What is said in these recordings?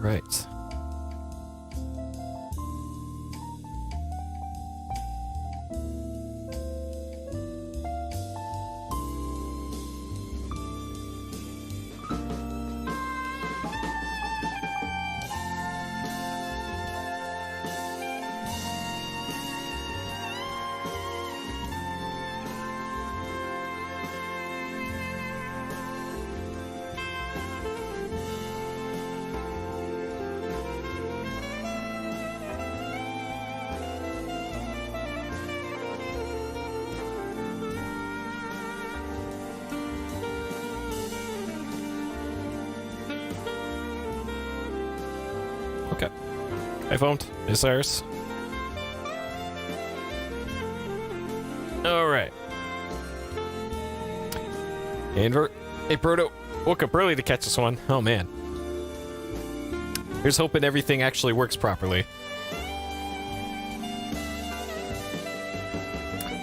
Right. Okay. I phoned. Is Cyrus? Alright. Invert. Hey, Proto. Woke up early to catch this one. Oh, man. Here's hoping everything actually works properly.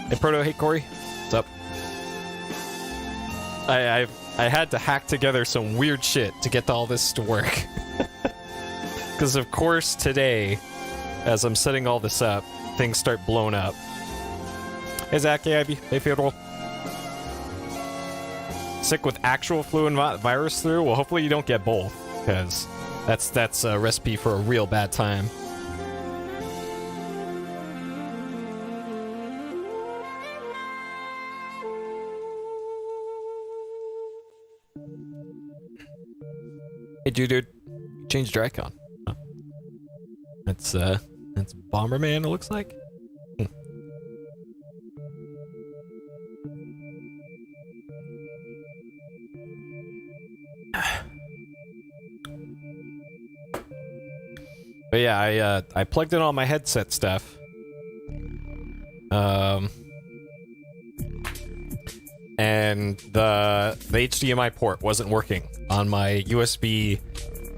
Hey, Proto. Hey, Corey. What's up? I had to hack together some weird shit to get all this to work. Because, of course, today, as I'm setting all this up, things start blowing up. Hey, Zach. Hey, Abby. Hey, Theodore. Sick with actual flu and virus through? Well, hopefully you don't get both, because that's a recipe for a real bad time. Hey, dude. Change your icon. Oh. That's Bomberman, it looks like. But yeah, I plugged in all my headset stuff. And the HDMI port wasn't working on my USB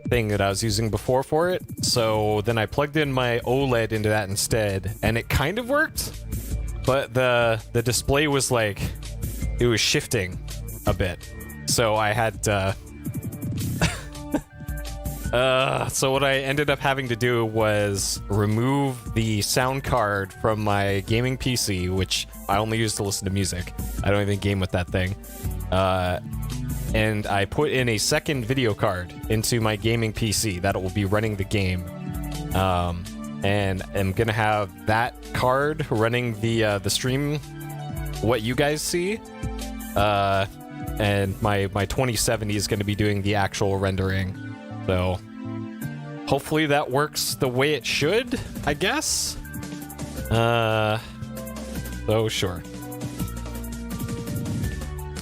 thing that I was using before for it. So then I plugged in my OLED into that instead, and it kind of worked. But the display was like, it was shifting a bit. So I had so what I ended up having to do was remove the sound card from my gaming PC, which I only use to listen to music. I don't even game with that thing. And I put in a second video card into my gaming PC that will be running the game. And I'm gonna have that card running the stream, what you guys see. And my 2070 is gonna be doing the actual rendering. So hopefully that works the way it should, I guess. So sure.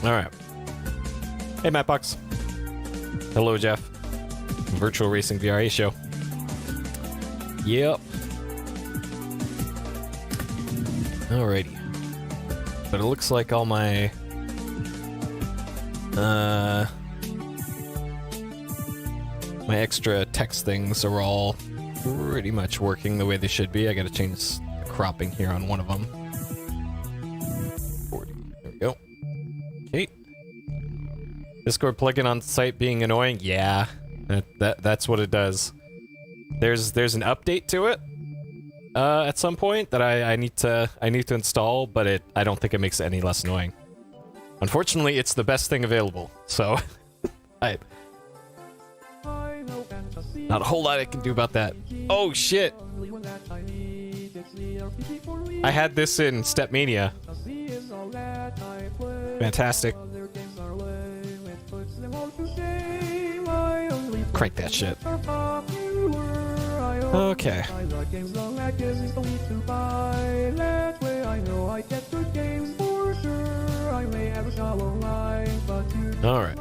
All right. Hey, Mattbox. Hello, Jeff. Virtual Racing VRA show. Yep. Alrighty. But it looks like all my my extra text things are all pretty much working the way they should be. I gotta change the cropping here on one of them. 40. There we go. Okay. Discord plugin on site being annoying? Yeah, that's what it does. There's an update to it at some point that I need to install, but I don't think it makes it any less annoying. Unfortunately, it's the best thing available, so not a whole lot I can do about that. Oh shit! I had this in Stepmania. Fantastic. Crank that shit. Okay. Alright.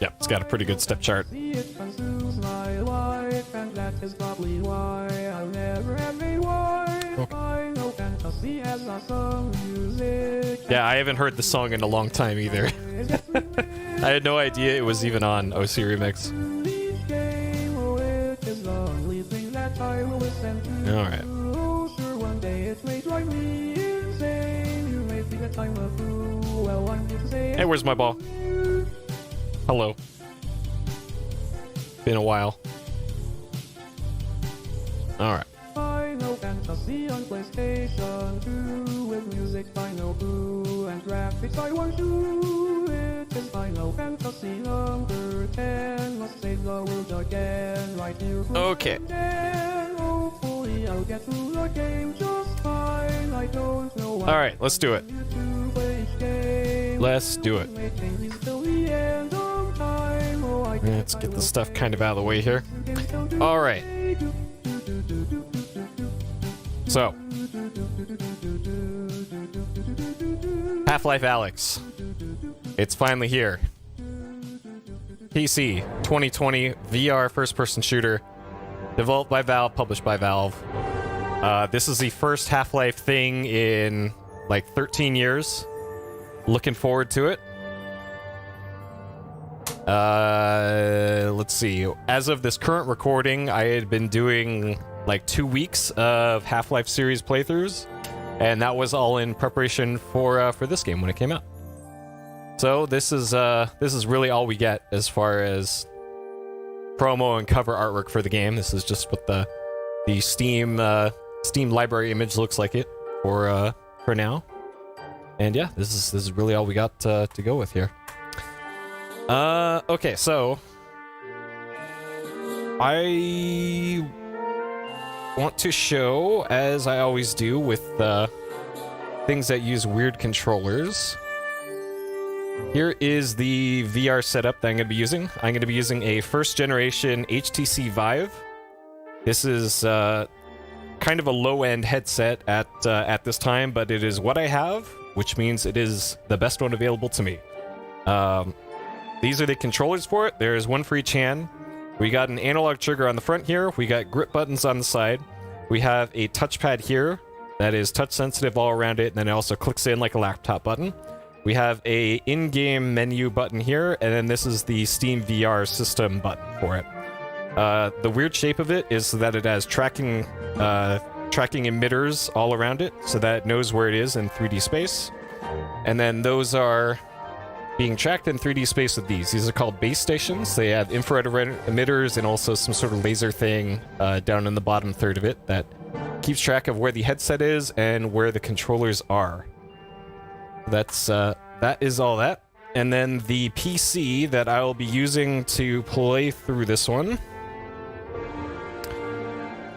Yep, it's got a pretty good step chart. Okay. Yeah, I haven't heard the song in a long time either. I had no idea it was even on OC Remix. Alright. Hey, where's my ball? Hello. Been a while. Alright. Final Fantasy on PlayStation 2 with music Final Boo and graphics I want to. It is Final Fantasy number 10. Must save the world again right here. Okay. Hopefully I'll get through the game just fine. I don't know. Alright, let's do it. Let's do it. Let's get this stuff kind of out of the way here. Alright. So. Half-Life Alyx. It's finally here. PC 2020 VR first-person shooter. Developed by Valve, published by Valve. This is the first Half-Life thing in like 13 years. Looking forward to it. Let's see. As of this current recording, I had been doing like 2 weeks of Half-Life series playthroughs, and that was all in preparation for this game when it came out. So this is really all we get as far as promo and cover artwork for the game. This is just what the Steam library image looks like it for now. And yeah, this is really all we got to go with here. Okay, so I want to show, as I always do with things that use weird controllers. Here is the VR setup that I'm going to be using. I'm going to be using a first generation HTC Vive. This is kind of a low-end headset at this time, but it is what I have, which means it is the best one available to me. These are the controllers for it. There's one for each hand. We got an analog trigger on the front here. We got grip buttons on the side. We have a touchpad here that is touch sensitive all around it, and then it also clicks in like a laptop button. We have a in-game menu button here, and then this is the Steam VR system button for it. The weird shape of it is that it has tracking emitters all around it, so that it knows where it is in 3D space. And then those are being tracked in 3D space with these. These are called base stations. They have infrared emitters and also some sort of laser thing down in the bottom third of it that keeps track of where the headset is and where the controllers are. That is all that. And then the PC that I will be using to play through this one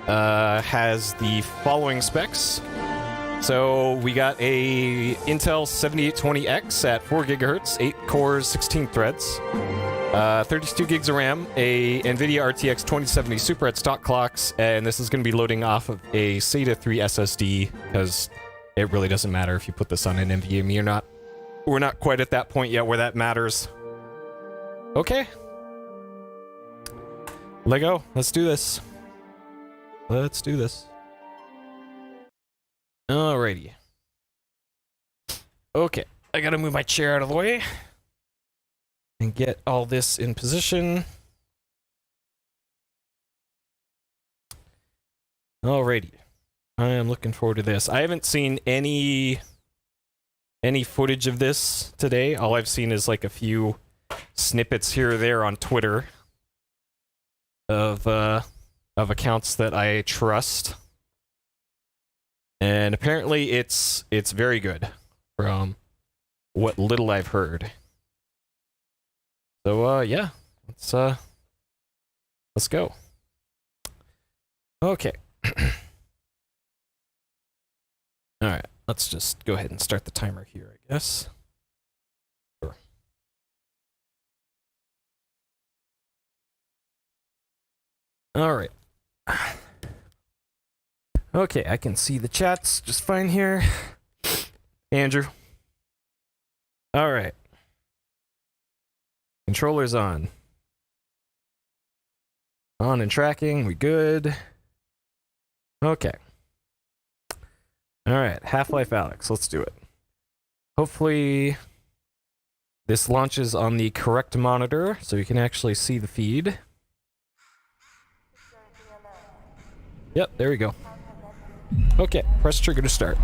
has the following specs. So we got a Intel 7820X at 4 gigahertz, 8 cores, 16 threads, 32 gigs of RAM, a NVIDIA RTX 2070 Super at stock clocks, and this is going to be loading off of a SATA 3 SSD, because it really doesn't matter if you put this on an NVMe or not. We're not quite at that point yet where that matters. Okay. Lego, let's do this. Let's do this. Alrighty. Okay, I gotta move my chair out of the way and get all this in position. Alrighty. I am looking forward to this. I haven't seen any footage of this today. All I've seen is like a few snippets here or there on Twitter of accounts that I trust. And apparently it's very good from what little I've heard. So yeah, let's go. Okay. All right, let's just go ahead and start the timer here, I guess. Sure. All right. Okay, I can see the chats just fine here. Andrew. All right. Controllers on. On and tracking, we good. Okay. All right, Half-Life Alyx, let's do it. Hopefully this launches on the correct monitor so you can actually see the feed. Yep, there we go. Okay, press trigger to start.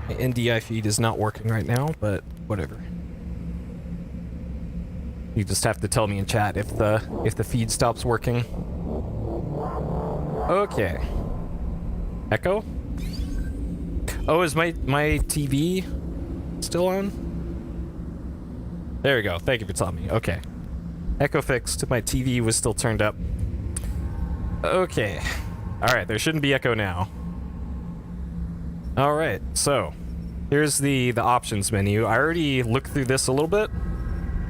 My NDI feed is not working right now, but whatever. You just have to tell me in chat if the feed stops working. Okay. Echo? Oh, is my TV still on? There we go. Thank you for telling me. Okay. Echo fixed. My TV was still turned up. Okay. Alright, there shouldn't be echo now. Alright, so here's the options menu. I already looked through this a little bit.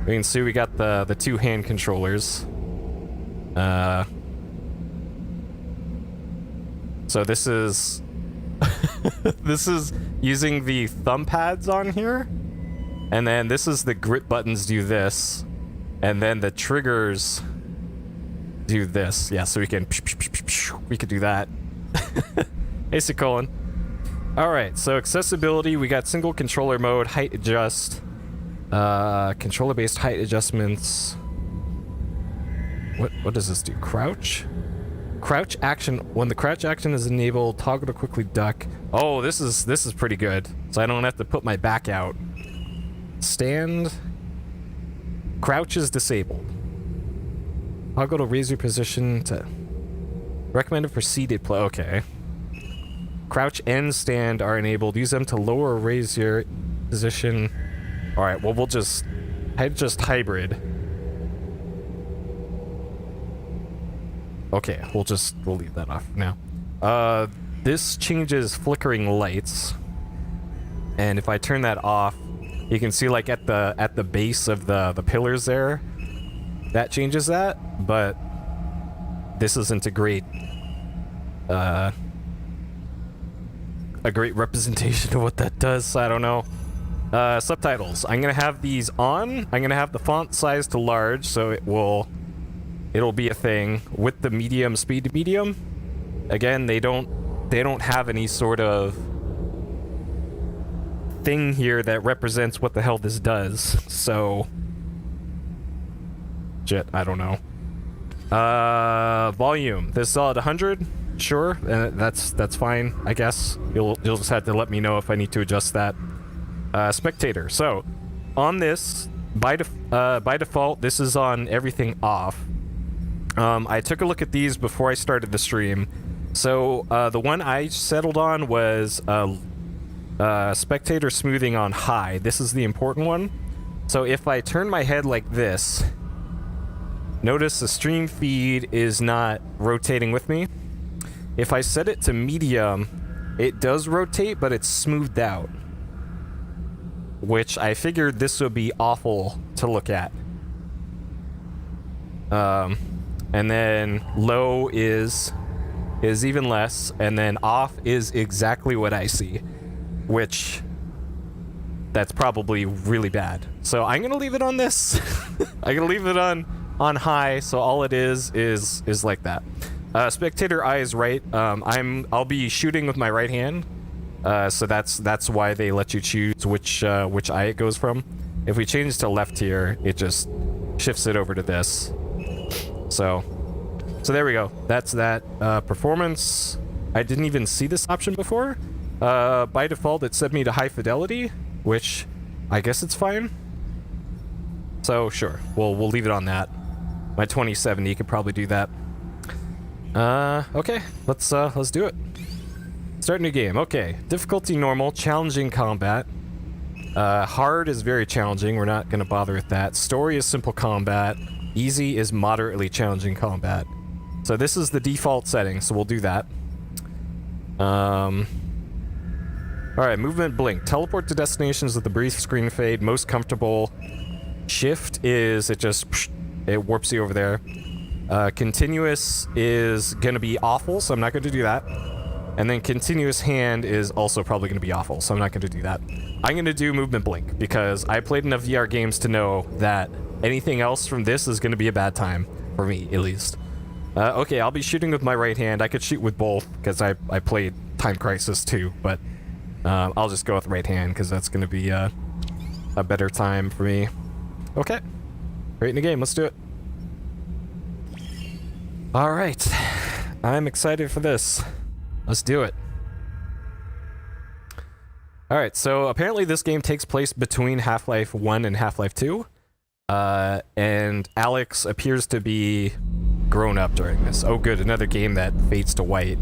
We can see we got the two hand controllers. So this is this is using the thumb pads on here, and then this is the grip buttons do this, and then the triggers do this. Yeah, so we can do that. Hey, Colin. All right, so accessibility, we got single controller mode, height adjust, controller based height adjustments. What does this do? Crouch action. When the crouch action is enabled, toggle to quickly duck. Oh, this is pretty good. So I don't have to put my back out. Stand. Crouch is disabled. Toggle to raise your position to recommended for seated play. Okay. Crouch and stand are enabled. Use them to lower or raise your position. All right. Well, we'll just hybrid. Okay, we'll leave that off now. This changes flickering lights, and if I turn that off, you can see like at the base of the pillars there, that changes that. But this isn't a great representation of what that does. So I don't know. Subtitles. I'm gonna have these on. I'm gonna have the font size to large, so it'll be a thing with the medium speed to medium. Again, they don't have any sort of thing here that represents what the hell this does. So shit, I don't know. Volume. This is all at 100. Sure, that's fine, I guess. You'll just have to let me know if I need to adjust that. Spectator. So on this, by default, this is on everything off. I took a look at these before I started the stream. So the one I settled on was spectator smoothing on high. This is the important one. So if I turn my head like this, notice the stream feed is not rotating with me. If I set it to medium, it does rotate, but it's smoothed out, which I figured this would be awful to look at. And then low is even less, and then off is exactly what I see, which that's probably really bad. So I'm gonna leave it on this. I'm gonna leave it on high, so all it is like that. Spectator eye is right. I'll be shooting with my right hand, so that's why they let you choose which eye it goes from. If we change to left here, it just shifts it over to this. So there we go. That's that. Performance. I didn't even see this option before. By default, it set me to high fidelity, which I guess it's fine. So sure, we'll leave it on that. My 2070 could probably do that. Okay, let's do it. Start new game. Okay, difficulty normal, challenging combat. Hard is very challenging. We're not gonna bother with that. Story is simple combat. Easy is moderately challenging combat. So this is the default setting, so we'll do that. Alright, movement blink. Teleport to destinations with a brief screen fade. Most comfortable. Shift is it warps you over there. Continuous is gonna be awful, so I'm not gonna do that. And then continuous hand is also probably gonna be awful, so I'm not gonna do that. I'm gonna do movement blink because I played enough VR games to know that anything else from this is gonna be a bad time for me, at least. Okay, I'll be shooting with my right hand. I could shoot with both because I played Time Crisis too, but I'll just go with right hand because that's gonna be a better time for me. Okay, great in the game. Let's do it. All right, I'm excited for this. Let's do it. Alright, so apparently this game takes place between Half-Life 1 and Half-Life 2. And Alex appears to be grown up during this. Oh good, another game that fades to white.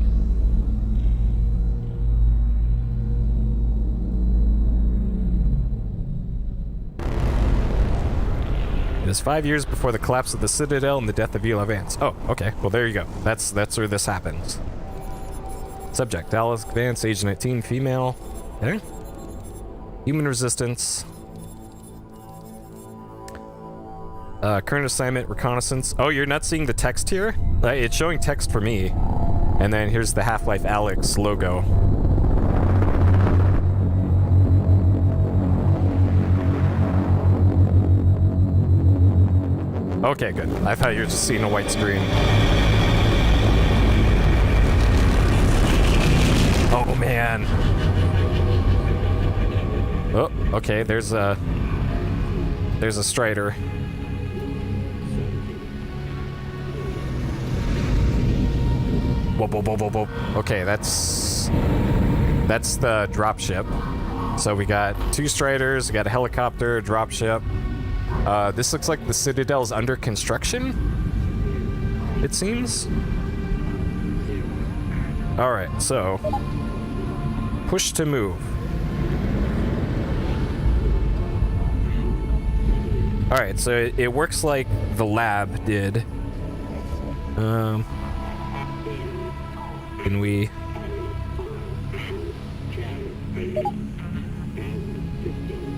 It is 5 years before the collapse of the Citadel and the death of Vila Vance. Oh, okay. Well, there you go. That's where this happens. Subject, Alex Vance, age 19, female. Okay. Human resistance. Current assignment, reconnaissance. Oh, you're not seeing the text here? It's showing text for me. And then here's the Half-Life Alex logo. Okay, good. I thought you were just seeing a white screen. Oh, man. Oh, okay, there's a Strider. Whoa, whoa, whoa, whoa, whoa. Okay, that's the dropship. So we got 2 Striders, we got a helicopter, dropship. This looks like the Citadel's under construction, it seems. Alright, so push to move. Alright, so it works like the lab did. Can we...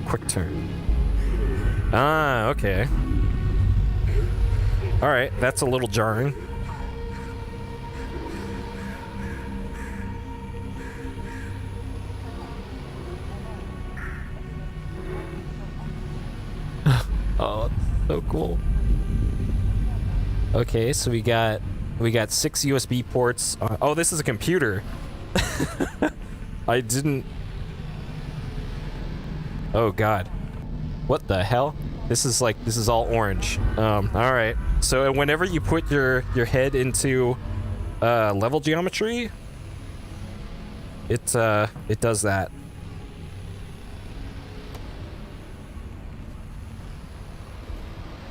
Quick turn. Ah, okay. Alright, that's a little jarring. Oh, so cool. Okay, so we got 6 USB ports. Oh, this is a computer. I didn't... Oh god. What the hell? This is all orange. Alright. So whenever you put your head into level geometry, it does that.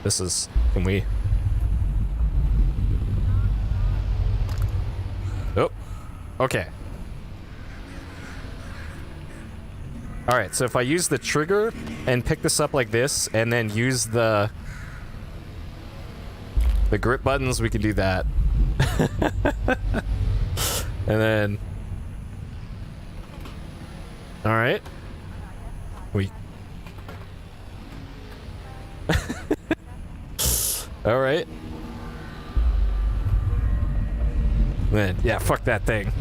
This is... Can we... Oh. Okay. Alright, so if I use the trigger and pick this up like this, and then use the grip buttons, we can do that. And then... Alright. We... Alright. Then, yeah, fuck that thing.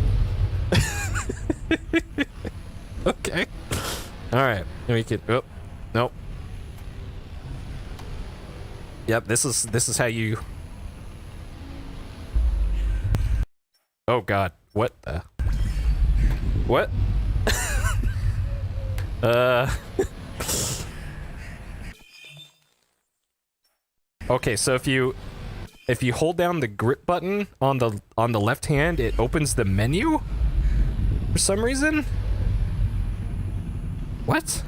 Okay. Alright, we can... Oh, nope. Yep, this is how you... Oh god, what the... What? Okay, so if you hold down the grip button on the left hand, it opens the menu for some reason. What?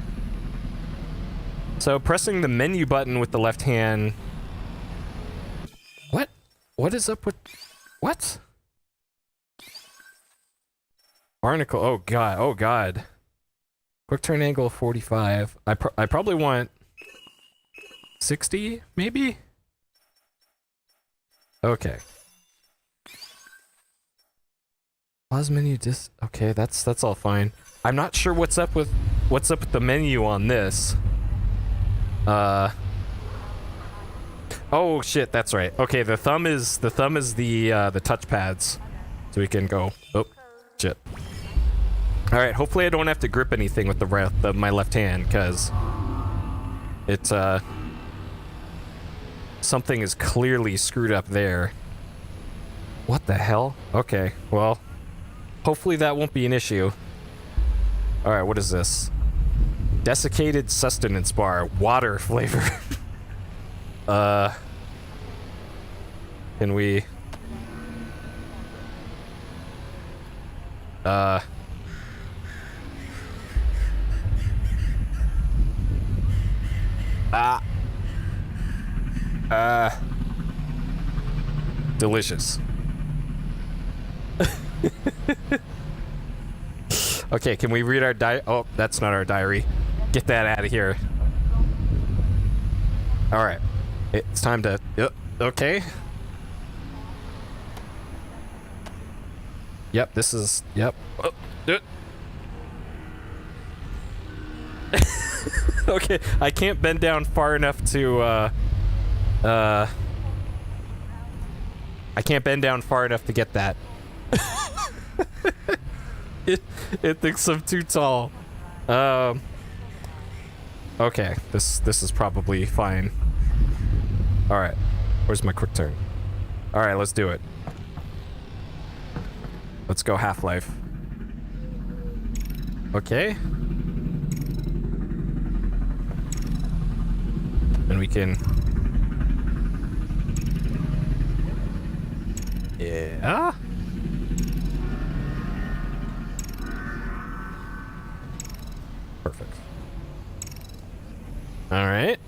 So pressing the menu button with the left hand. What? What is up with... What? Barnacle. Oh god. Oh god. Quick turn angle 45. I probably want 60 maybe? Okay. Pause menu dis... Okay, that's all fine. I'm not sure what's up with the menu on this. Oh shit, that's right. Okay, the thumb is the touchpads. So we can go. Oh, shit. All right, hopefully I don't have to grip anything with my left hand, cuz it's something is clearly screwed up there. What the hell? Okay, well, hopefully that won't be an issue. Alright, what is this? Desiccated sustenance bar. Water flavor. Can we... Delicious. Okay, can we read our diary? Oh, that's not our diary. Get that out of here. All right, it's time to. Okay. Yep, this is. Yep. Okay, I can't bend down far enough to. I can't bend down far enough to get that. It thinks I'm too tall. Okay, this is probably fine. All right, where's my quick turn? All right, let's do it. Let's go Half-Life. Okay. And we can. Yeah. Perfect. All right.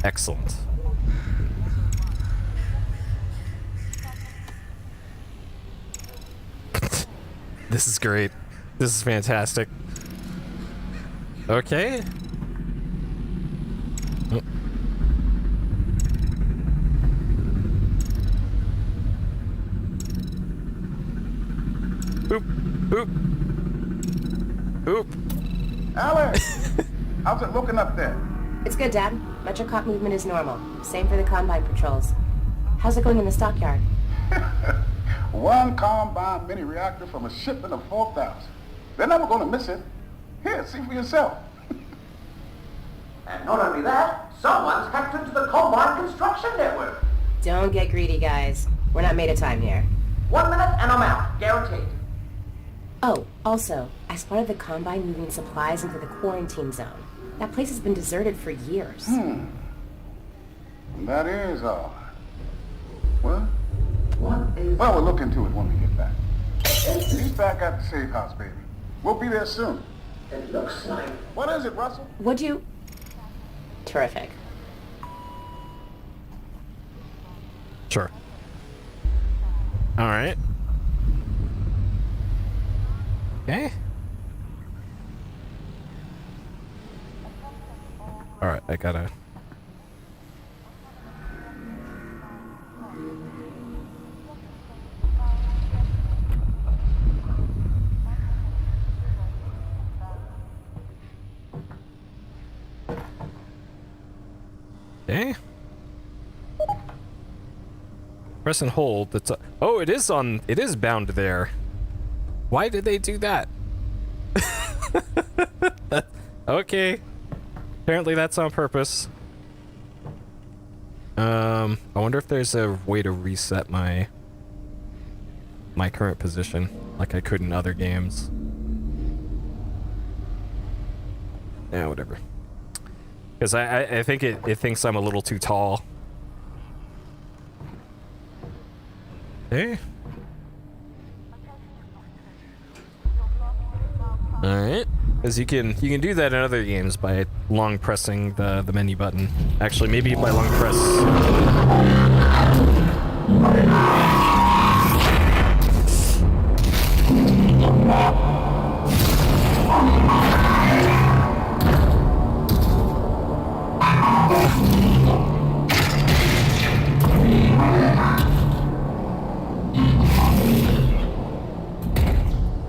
Excellent. This is great. This is fantastic. Okay. Oh. Boop. Boop. Boop. Alex! How's it looking up there? It's good, Dad. Metrocop movement is normal. Same for the Combine patrols. How's it going in the stockyard? One Combine mini reactor from a shipment of 4,000. They're never going to miss it. Here, see for yourself. And not only that, someone's hacked into the Combine construction network. Don't get greedy, guys. We're not made of time here. 1 minute and I'm out, guaranteed. Oh, also, I spotted the Combine moving supplies into the quarantine zone. That place has been deserted for years. That is all. What? What is... Well, we'll look into it when we get back. He's back at the safe house, baby. We'll be there soon. It looks like... What is it, Russell? Would you... Terrific. Sure. All right. Okay. All right, I gotta. Okay. Press and hold. That's oh, it is on. It is bound there. Why did they do that? Okay. Apparently that's on purpose. I wonder if there's a way to reset my current position, like I could in other games. Yeah, whatever. Because I think it thinks I'm a little too tall. Okay. Alright. Because you can do that in other games by long pressing the menu button. Actually, maybe by long press.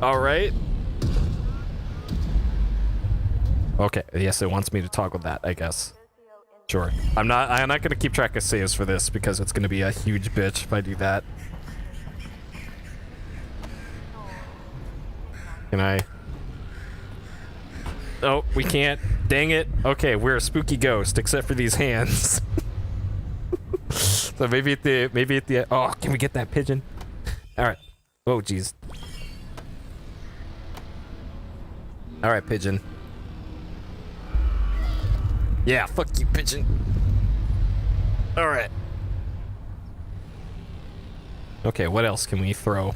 All right. Okay, yes, it wants me to toggle that, I guess. Sure. I'm not gonna keep track of saves for this because it's gonna be a huge bitch if I do that. Can I? Oh, we can't. Dang it. Okay, we're a spooky ghost, except for these hands. So maybe at the oh, can we get that pigeon? Alright. Oh jeez. Alright, pigeon. Yeah, fuck you, pigeon. Alright. Okay, what else can we throw?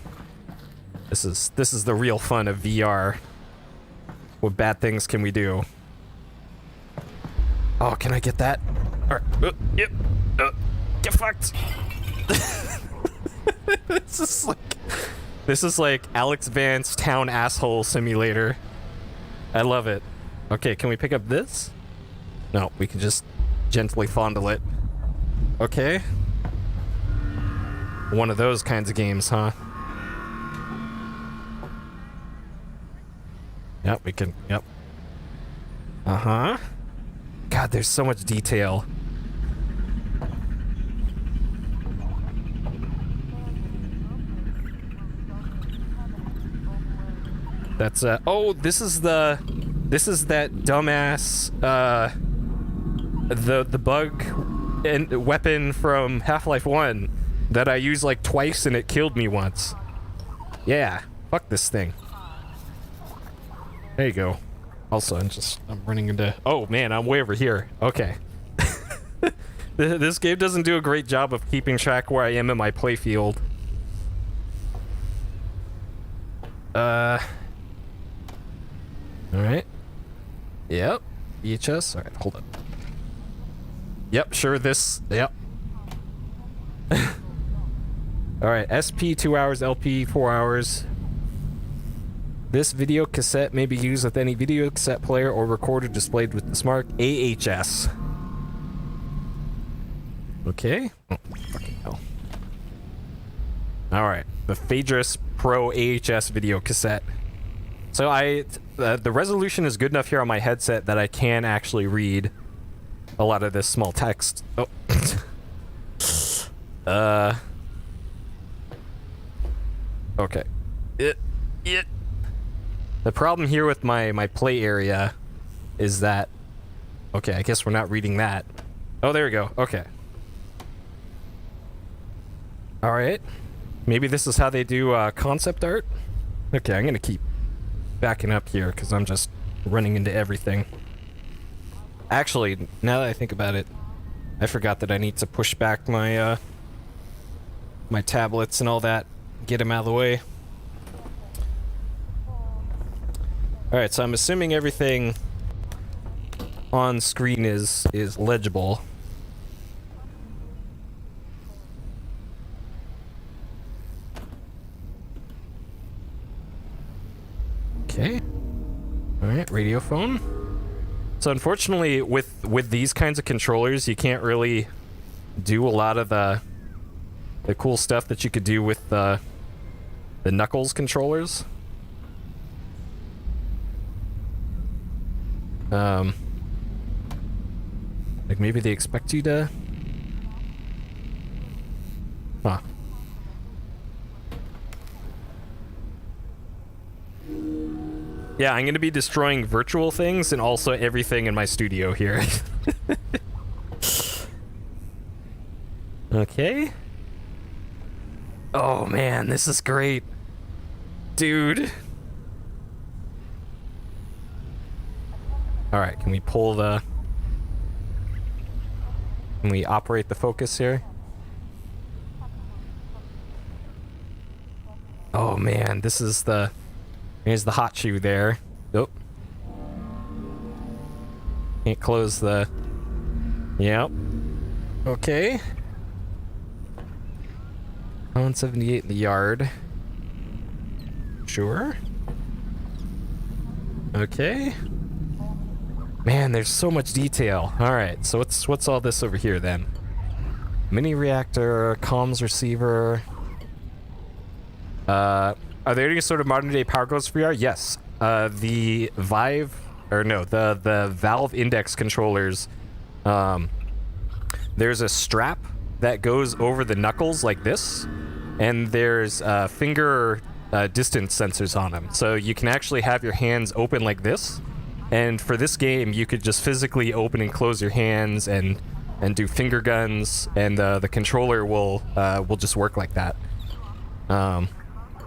This is the real fun of VR. What bad things can we do? Oh, can I get that? All right. Yep. Get fucked. This is like Alex Vance Town Asshole Simulator. I love it. Okay, can we pick up this? No, we can just gently fondle it. Okay. One of those kinds of games, huh? Yep, we can, yep. Uh-huh. God, there's so much detail. That's, oh, this is that dumbass, the bug and weapon from Half-Life 1 that I used like twice and it killed me once. Yeah, fuck this thing. There you go. Also, I'm running into... Oh, man, I'm way over here. Okay. This game doesn't do a great job of keeping track where I am in my playfield. Alright. Yep. VHS. Alright, hold up. Yep, sure, this... Yep. Alright, SP 2 hours, LP 4 hours. This video cassette may be used with any video cassette player or recorder displayed with the smart AHS. Okay. Oh, fucking hell. Alright, the Phaedrus Pro AHS video cassette. So the resolution is good enough here on my headset that I can actually read a lot of this small text. Oh. Okay. The problem here with my play area is that... Okay, I guess we're not reading that. Oh, there we go. Okay. Alright. Maybe this is how they do concept art? Okay, I'm gonna keep backing up here because I'm just running into everything. Actually, now that I think about it, I forgot that I need to push back my my tablets and all that. Get them out of the way. Alright, so I'm assuming everything on screen is legible. Okay. Alright, radio phone. So unfortunately, with these kinds of controllers, you can't really do a lot of the cool stuff that you could do with the Knuckles controllers. Like maybe they expect you to... Huh. Yeah, I'm gonna be destroying virtual things and also everything in my studio here. Okay. Oh man, this is great. Dude. Alright, can we pull the... Can we operate the focus here? Oh man, this is the... Here's the hot shoe there. Nope. Can't close the... Yep. Okay. 178 in the yard. Sure. Okay. Man, there's so much detail. Alright, so what's all this over here then? Mini reactor, comms receiver. Are there any sort of modern day power codes for VR? Yes. The Vive, or no, the Valve Index controllers, there's a strap that goes over the knuckles like this, and there's finger distance sensors on them. So you can actually have your hands open like this, and for this game you could just physically open and close your hands and do finger guns, and the controller will just work like that.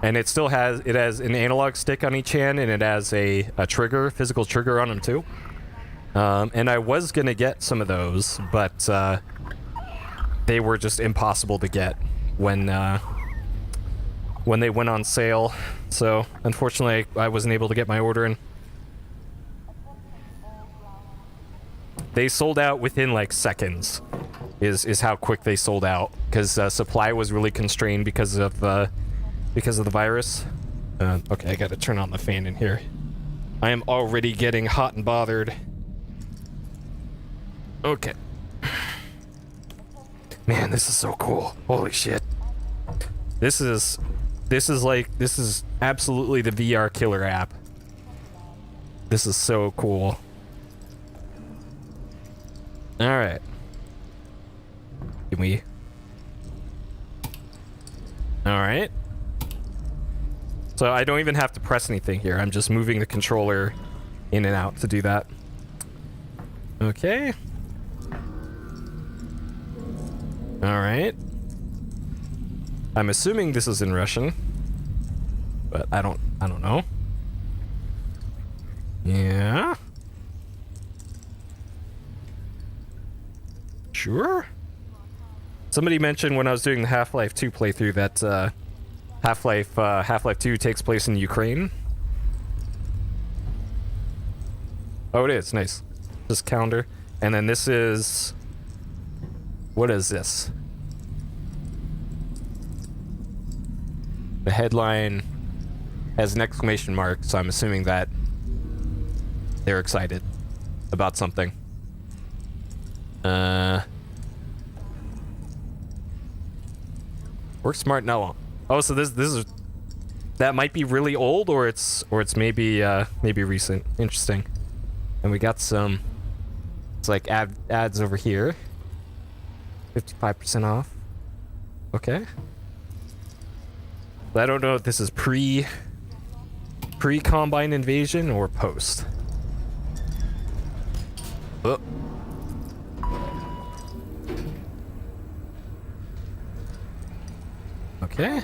And it still has an analog stick on each hand, and it has a trigger, physical trigger on them too. And I was gonna get some of those, but they were just impossible to get when they went on sale. So unfortunately, I wasn't able to get my order in. they sold out within like seconds. Is how quick they sold out, because supply was really constrained because of the virus. Okay, I gotta turn on the fan in here. I am already getting hot and bothered. Okay. Man, this is so cool. Holy shit. This is absolutely the VR killer app. This is so cool. All right. Can we? All right. So I don't even have to press anything here. I'm just moving the controller in and out to do that. Okay. All right. I'm assuming this is in Russian, but I don't know. Yeah. Sure. Somebody mentioned when I was doing the Half-Life 2 playthrough that Half-Life 2 takes place in Ukraine. Oh, it is. Nice. This calendar. And then this is... What is this? The headline has an exclamation mark, so I'm assuming that they're excited about something. Work smart now. Oh, so this is that might be really old, or it's maybe recent. Interesting. And we got some. It's like ads over here. 55% off. Okay. I don't know if this is pre-Combine invasion or post. Oh. Okay.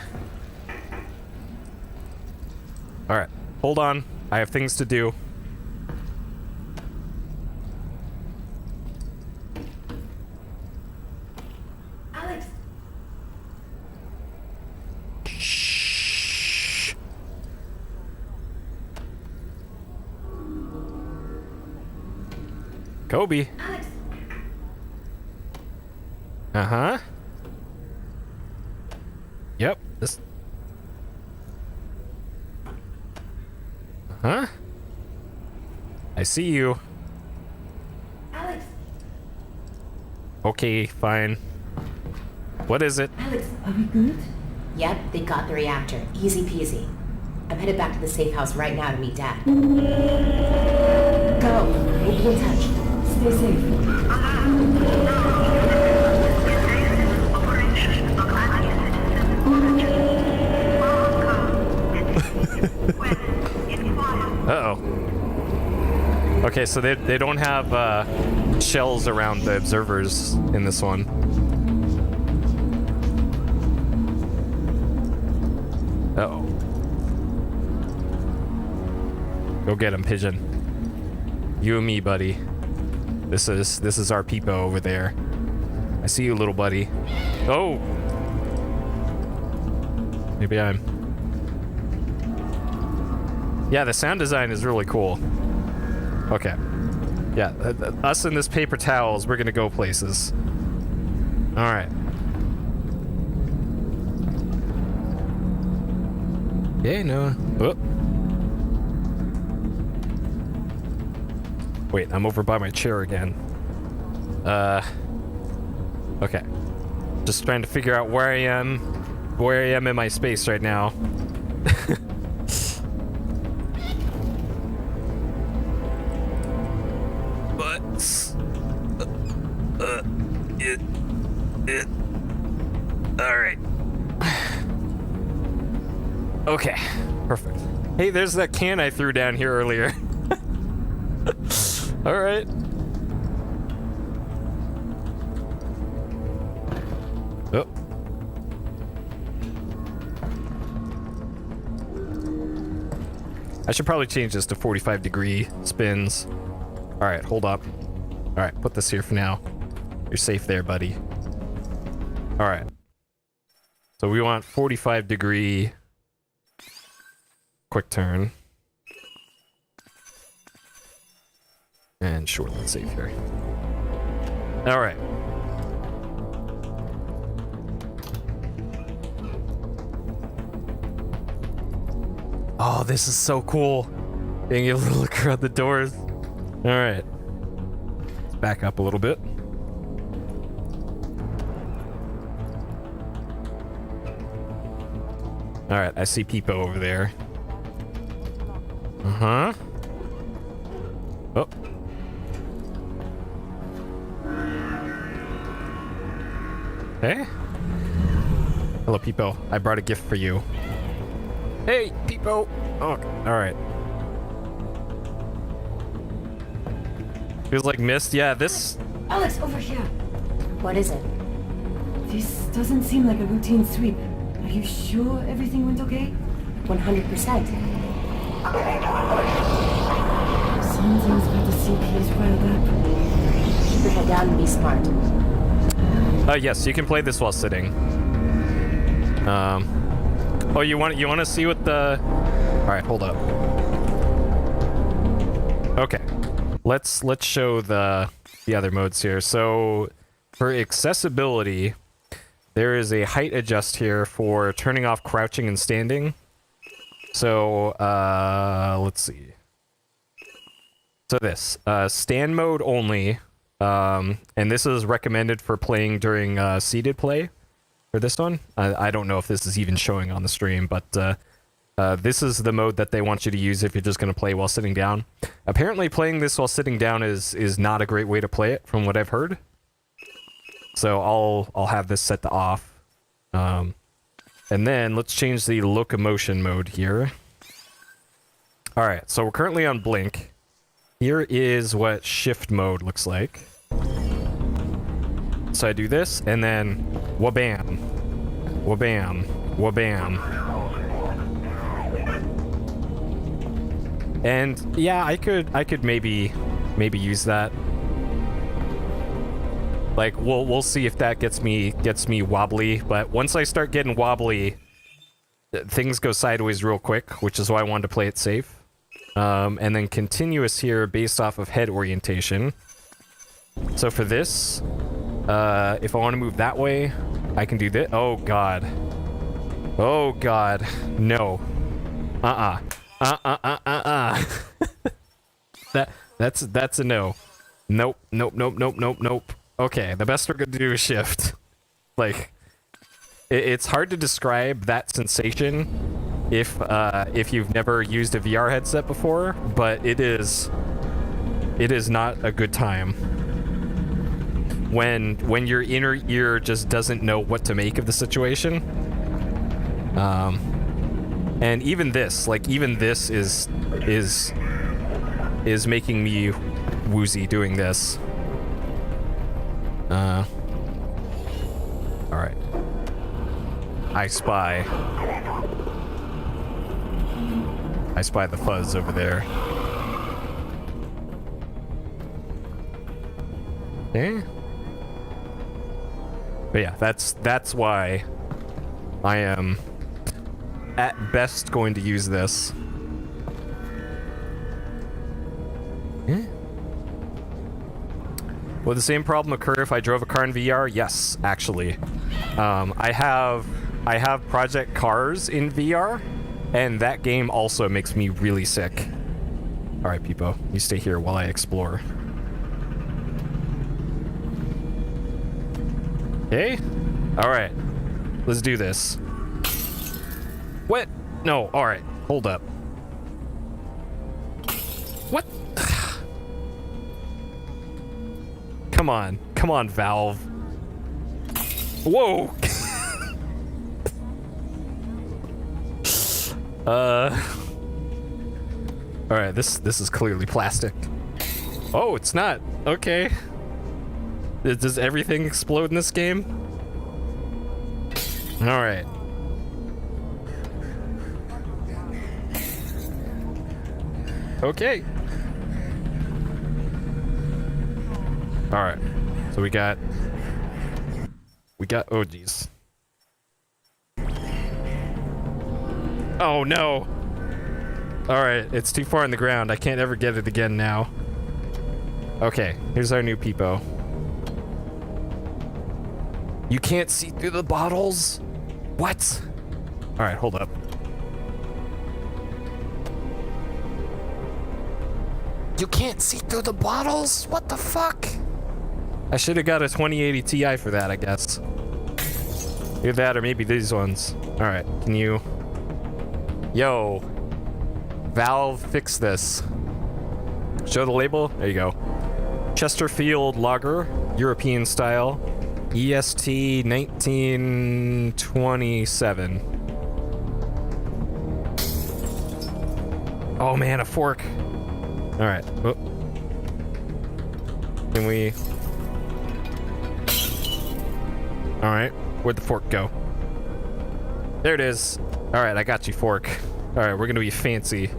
All right. Hold on. I have things to do. Alex. Shh. Kobe. Alex. Uh-huh. Yep. This. Huh? I see you. Alex. Okay, fine. What is it? Alex, are we good? Yep, they got the reactor. Easy peasy. I'm headed back to the safe house right now to meet Dad. Go. We'll be in touch. Stay safe. Uh-oh. Okay, so they don't have shells around the observers in this one. Uh-oh. Go get him, Pigeon. You and me, buddy. This is our peepo over there. I see you, little buddy. Oh! Maybe I'm... Yeah, the sound design is really cool. Okay. Yeah, us and this paper towels, we're gonna go places. Alright. Yeah, no. Oh. Wait, I'm over by my chair again. Okay. Just trying to figure out where I am in my space right now. Alright. Okay, perfect. Hey, there's that can I threw down here earlier. Alright. Oh. I should probably change this to 45-degree spins. Alright, hold up. Alright, put this here for now. You're safe there, buddy. Alright. So we want 45-degree quick turn. And sure, let's save here. All right. Oh, this is so cool. Being able to look around the doors. All right. Let's back up a little bit. All right, I see Peepo over there. Uh-huh. Oh. Hey. Hello, Peepo. I brought a gift for you. Hey, Peepo. Oh, all right. Feels like mist. Yeah, this. Alex, over here. What is it? This doesn't seem like a routine sweep. Are you sure everything went okay? 100%. Something's got the CPs riled up. Keep your head down and be smart. Yes, you can play this while sitting. Oh, you want to see what the? All right, hold up. Okay, let's show the other modes here. So for accessibility, there is a height adjust here for turning off crouching and standing. So let's see. So this stand mode only, and this is recommended for playing during seated play. For this one, I don't know if this is even showing on the stream, but this is the mode that they want you to use if you're just going to play while sitting down. Apparently, playing this while sitting down is not a great way to play it, from what I've heard. So I'll have this set to off, and then let's change the locomotion mode here. All right, so we're currently on blink. Here is what shift mode looks like. So I do this, and then wabam, wabam, wabam. And yeah, I could maybe use that. Like we'll see if that gets me wobbly, but once I start getting wobbly, things go sideways real quick, which is why I wanted to play it safe. And then continuous here based off of head orientation. So for this, if I want to move that way, I can do this. Oh god. Oh god. No. That's a no. Nope. Nope. Nope. Nope. Nope. Nope. Okay, the best we're gonna do is shift. Like, it's hard to describe that sensation if you've never used a VR headset before, but it is not a good time when your inner ear just doesn't know what to make of the situation. And even this is making me woozy doing this. All right. I spy the fuzz over there. Okay. But yeah, that's why I am at best going to use this. Yeah. Would the same problem occur if I drove a car in VR? Yes, actually. I have Project Cars in VR, and that game also makes me really sick. All right, Peepo, you stay here while I explore. Okay. All right. Let's do this. What? No. All right. Hold up. What? Come on. Come on, Valve. Whoa. All right. This is clearly plastic. Oh, it's not. Okay. Does everything explode in this game? All right. Okay. All right. So we got. Oh geez. Oh no. All right. It's too far in the ground. I can't ever get it again now. Okay, here's our new Peepo. You can't see through the bottles? What? All right, hold up. You can't see through the bottles? What the fuck? I should have got a 2080 Ti for that, I guess. Either that or maybe these ones. All right, can you... Yo. Valve, fix this. Show the label. There you go. Chesterfield Lager, European style. EST 1927. Oh man, a fork. All right. Oh. Can we... All right. Where'd the fork go? There it is. All right, I got you, fork. All right, we're gonna be fancy.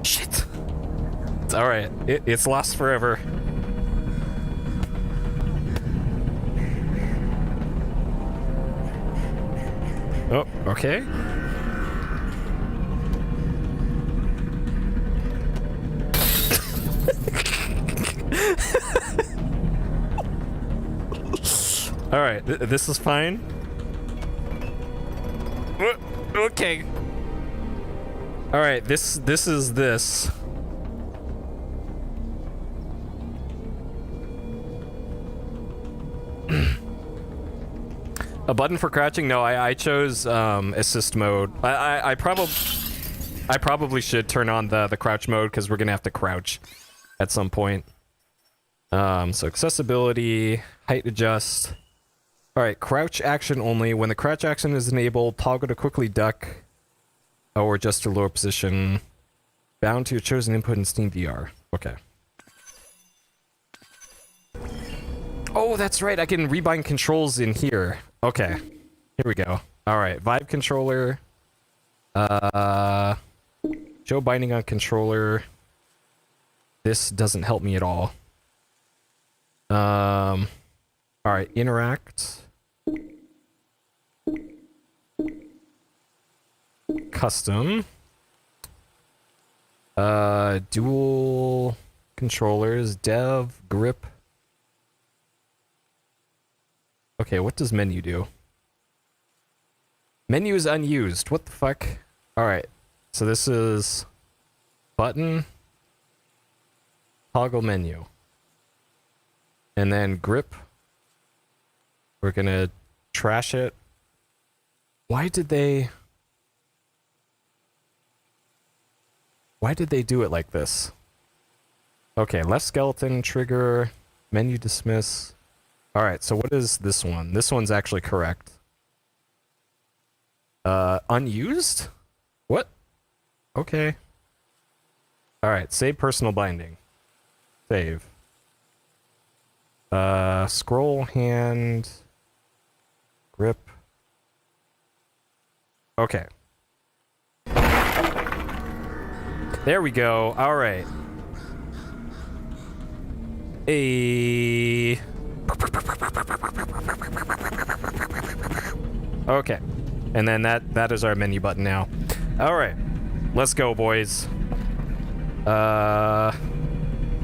Shit. It's all right. It's lost forever. Oh, okay. All right, this is fine. Okay. All right, this is this. A button for crouching? No, I chose assist mode. I probably should turn on the crouch mode because we're gonna have to crouch at some point. So accessibility, height adjust. All right, crouch action only. When the crouch action is enabled, toggle to quickly duck or adjust to lower position. Bound to your chosen input in Steam VR. Okay. Oh, that's right. I can rebind controls in here. Okay. Here we go. All right. Vive controller. Show binding on controller. This doesn't help me at all. All right. Interact. Custom. Dual controllers. Dev. Grip. Okay, what does menu do? Menu is unused. What the fuck? Alright. So this is button, toggle menu. And then grip. We're gonna trash it. Why did they do it like this? Okay, left skeleton, trigger, menu dismiss. Alright, so what is this one? This one's actually correct. Unused? What? Okay. Alright, save personal binding. Save. Scroll, hand, grip. Okay. There we go. Alright. Okay. And then that is our menu button now. Alright. Let's go, boys. There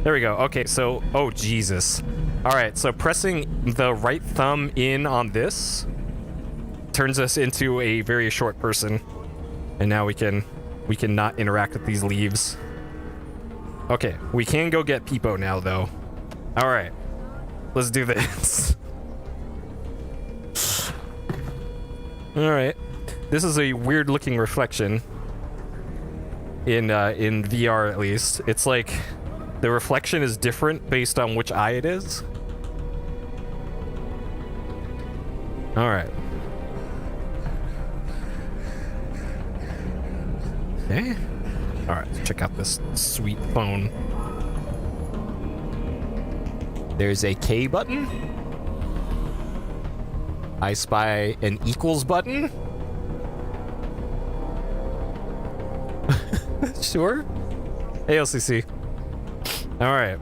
we go. Okay, so... Oh, Jesus. Alright, so pressing the right thumb in on this turns us into a very short person. And now we can not interact with these leaves. Okay, we can go get Peepo now, though. Alright. Let's do this. Alright. This is a weird looking reflection. In VR at least. It's like the reflection is different based on which eye it is. Alright. Okay. Alright, let's check out this sweet phone. There's a K button. I spy an equals button. Sure. Hey, LCC. Alright.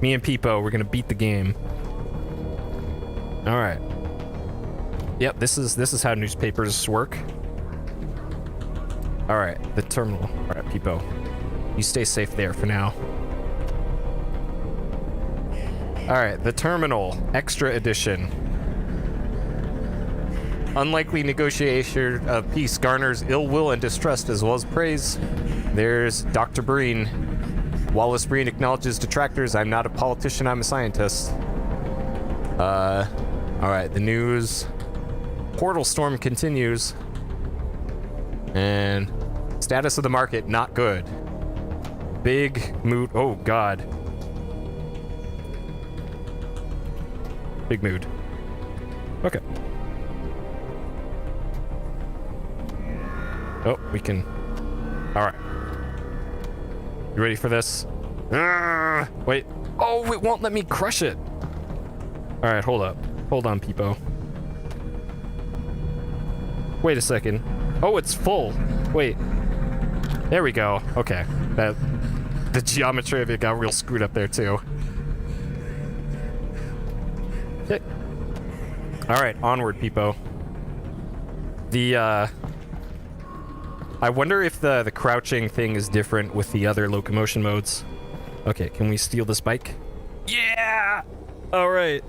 Me and Peepo, we're gonna beat the game. Alright. Yep, this is how newspapers work. Alright, the terminal. Alright, Peepo. You stay safe there for now. Alright, the Terminal, Extra Edition. Unlikely negotiator of peace garners ill will and distrust as well as praise. There's Dr. Breen. Wallace Breen acknowledges detractors. I'm not a politician, I'm a scientist. Alright, the news. Portal storm continues. And status of the market, not good. Big mood. Oh, God. Big mood. Okay. Oh, we can... Alright. You ready for this? Wait. Oh, it won't let me crush it. Alright, hold up. Hold on, Peepo. Wait a second. Oh, it's full. Wait. There we go. Okay. The geometry of it got real screwed up there, too. Okay. Alright, onward, Peepo. I wonder if the crouching thing is different with the other locomotion modes. Okay, can we steal this bike? Yeah! Alright.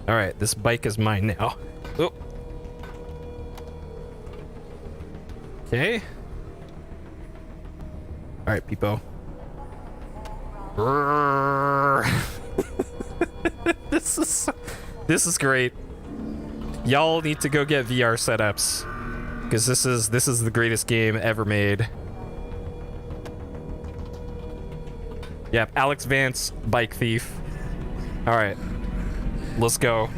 Alright, this bike is mine now. Oh. Okay. Alright, Peepo. This is great. Y'all need to go get VR setups, because this is the greatest game ever made. Yep, Alex Vance, bike thief. All right, let's go.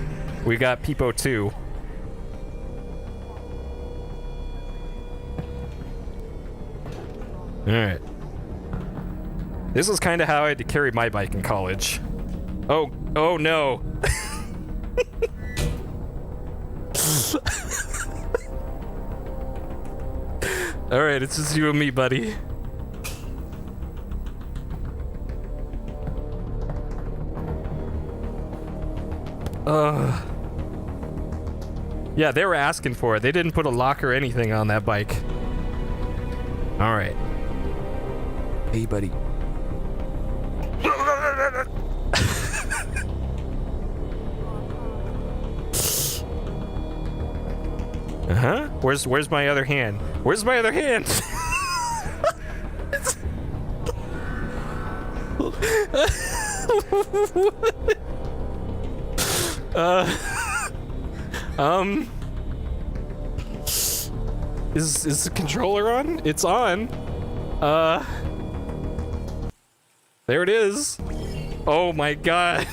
We got Peepo 2. All right. This is kind of how I had to carry my bike in college. Oh no. Alright, it's just you and me, buddy. Yeah, they were asking for it. They didn't put a lock or anything on that bike. Alright. Hey, buddy. Uh-huh. Where's my other hand? Where's my other hand? Is the controller on? It's on. There it is. Oh my god.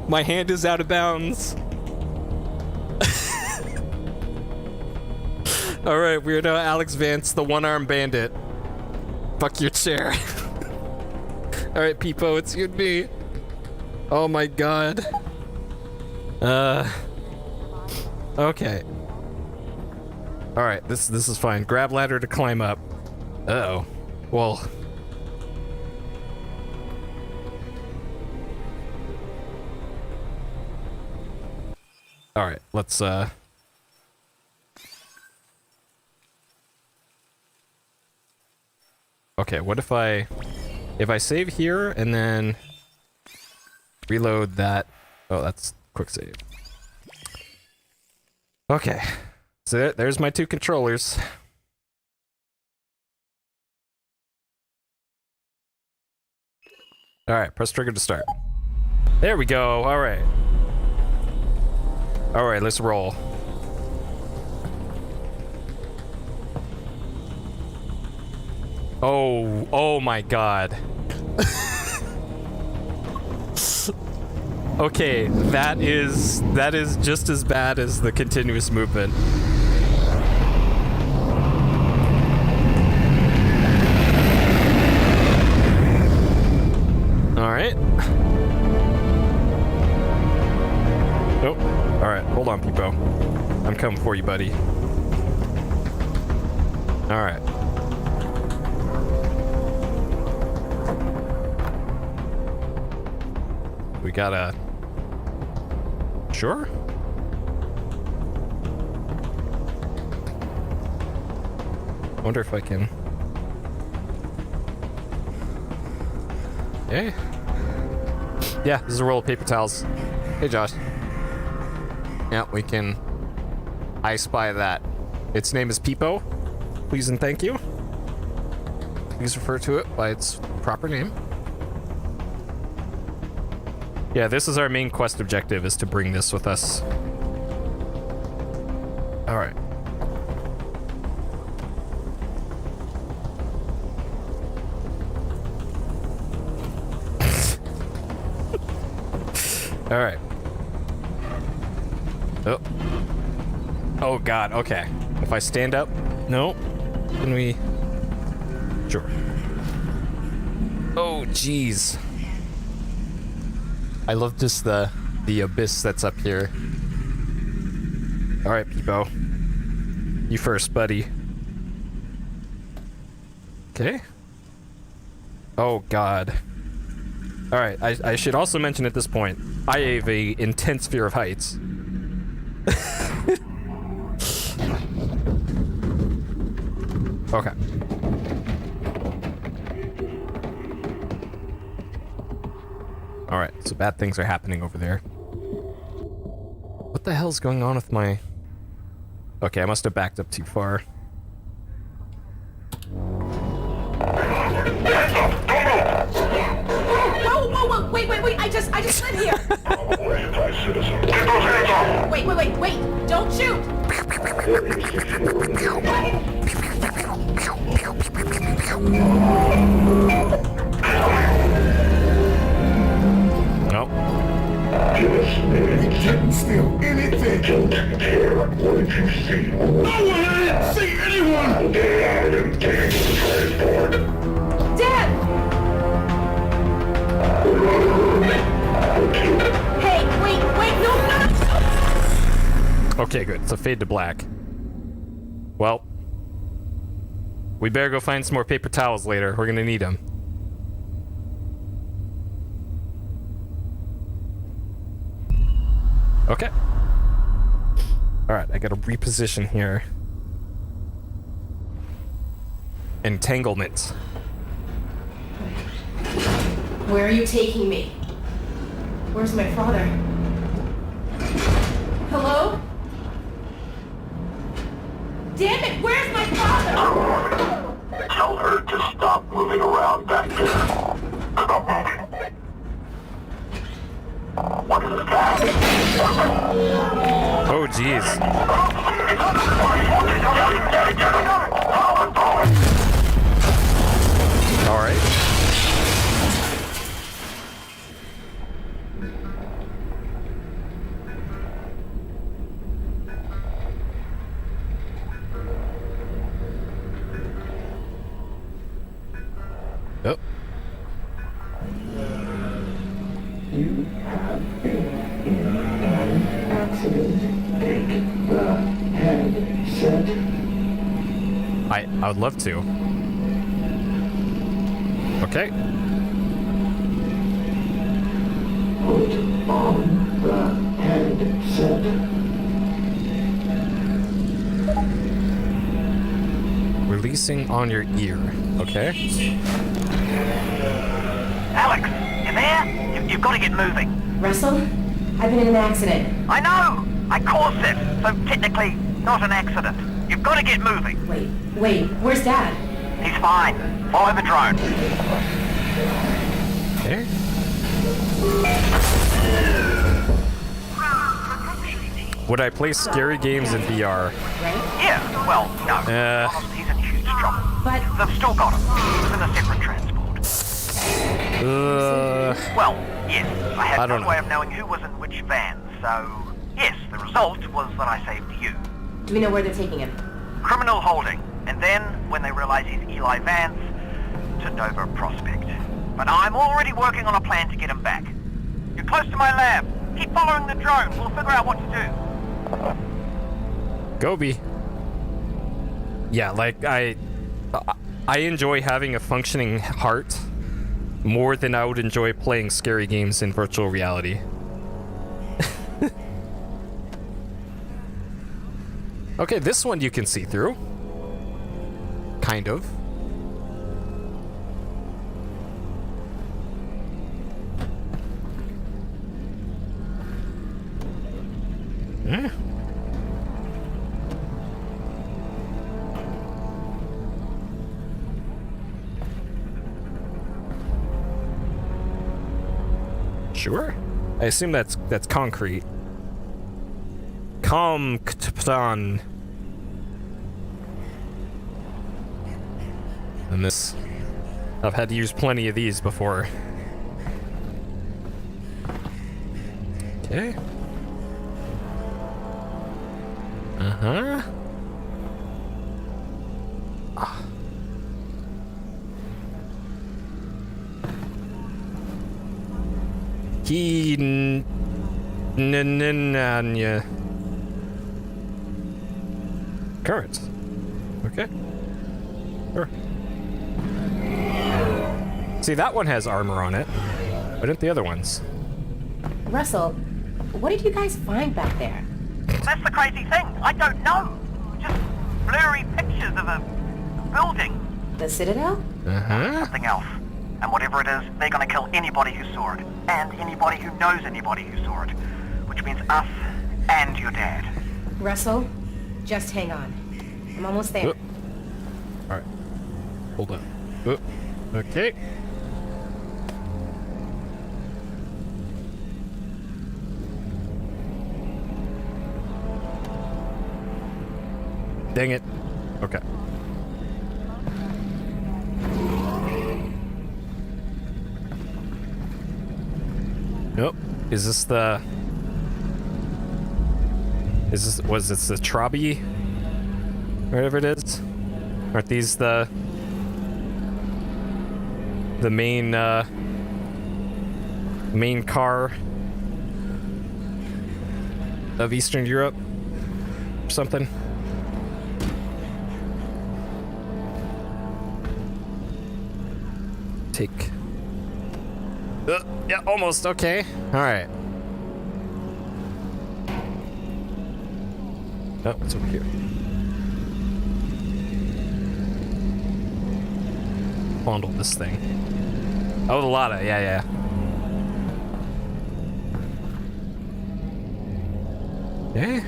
My hand is out of bounds. Alright, weirdo Alex Vance, the one-armed bandit. Fuck your chair. Alright, Peepo, it's you and me. Oh my god. Okay. Alright, this is fine. Grab ladder to climb up. Uh-oh. Well... Alright, let's, Okay, what if I save here and then reload that? Oh, that's quick save. Okay, so there's my two controllers. Alright, press trigger to start. There we go, alright. Alright, let's roll. Oh my god. Okay, that is just as bad as the continuous movement. Alright. Nope. Alright, hold on, Peepo. I'm coming for you, buddy. Alright. gotta... Sure? I wonder if I can... Yeah. Yeah, this is a roll of paper towels. Hey, Josh. Yeah, we can... I spy that. Its name is Peepo. Please and thank you. Please refer to it by its proper name. Yeah, this is our main quest objective, is to bring this with us. Alright. Alright. Oh. Oh god, okay. If I stand up? No. Can we... Sure. Oh, jeez. I love just the abyss that's up here. Alright, Peepo. You first, buddy. Okay. Oh, God. Alright, I should also mention at this point, I have a intense fear of heights. Okay. Alright, so bad things are happening over there. What the hell's going on with my... Okay, I must have backed up too far. Whoa, wait, I just live here! Wait, don't shoot! Nope. We didn't steal anything. Don't care. What did you see? No one! I didn't see anyone! Get out and take the transport. Dad! Hey, wait, no! Okay, good. It's a fade to black. Well, we better go find some more paper towels later. We're gonna need them. Okay. Alright, I gotta reposition here. Entanglement. Where are you taking me? Where's my father? Hello? Damn it, where's my father? Tell her to stop moving around back there. Stop moving. What is that? Oh, jeez. Alright. Oh. I would love to. Okay. Put on the headset. Releasing on your ear. Okay. Alex, you there? You've got to get moving. Russell? I've been in an accident. I know! I caused it, so technically not an accident. You've got to get moving. Wait, where's Dad? He's fine. Follow the drone. Okay. Would I play scary games in VR? Yeah, well, no. He's in huge trouble. But... They've still got him. He's in a separate transport. Well, yes, I had don't no know. way of knowing who was in which van, so... Yes, the result was that I saved you. Do we know where they're taking him? Criminal holding. And then, when they realize he's Eli Vance, to Nova Prospect. But I'm already working on a plan to get him back. You're close to my lab. Keep following the drone. We'll figure out what to do. Gobi. Yeah, like I enjoy having a functioning heart. more than I would enjoy playing scary games in virtual reality. Okay, this one you can see through. Kind of. Eh. Sure. I assume that's concrete. Compton. And this, I've had to use plenty of these before. Okay. Uh-huh. Ah. Currents. Okay. Sure. See, that one has armor on it. Why didn't the other ones? Russell, what did you guys find back there? That's the crazy thing. I don't know. Just blurry pictures of a building. The Citadel? Uh-huh. Something else. And whatever it is, they're gonna kill anybody who saw it. And anybody who knows anybody who saw it. Which means us and your dad. Russell, just hang on. I'm almost there. Alright. Hold on. Okay. Dang it. Okay. Nope. Is this the... was this the Trabi? Whatever it is? Aren't these the main, main car of Eastern Europe? Or something? Take... yeah, almost, okay. Alright. Oh, it's over here. Fondle this thing. Oh, the Lada, yeah. Yeah.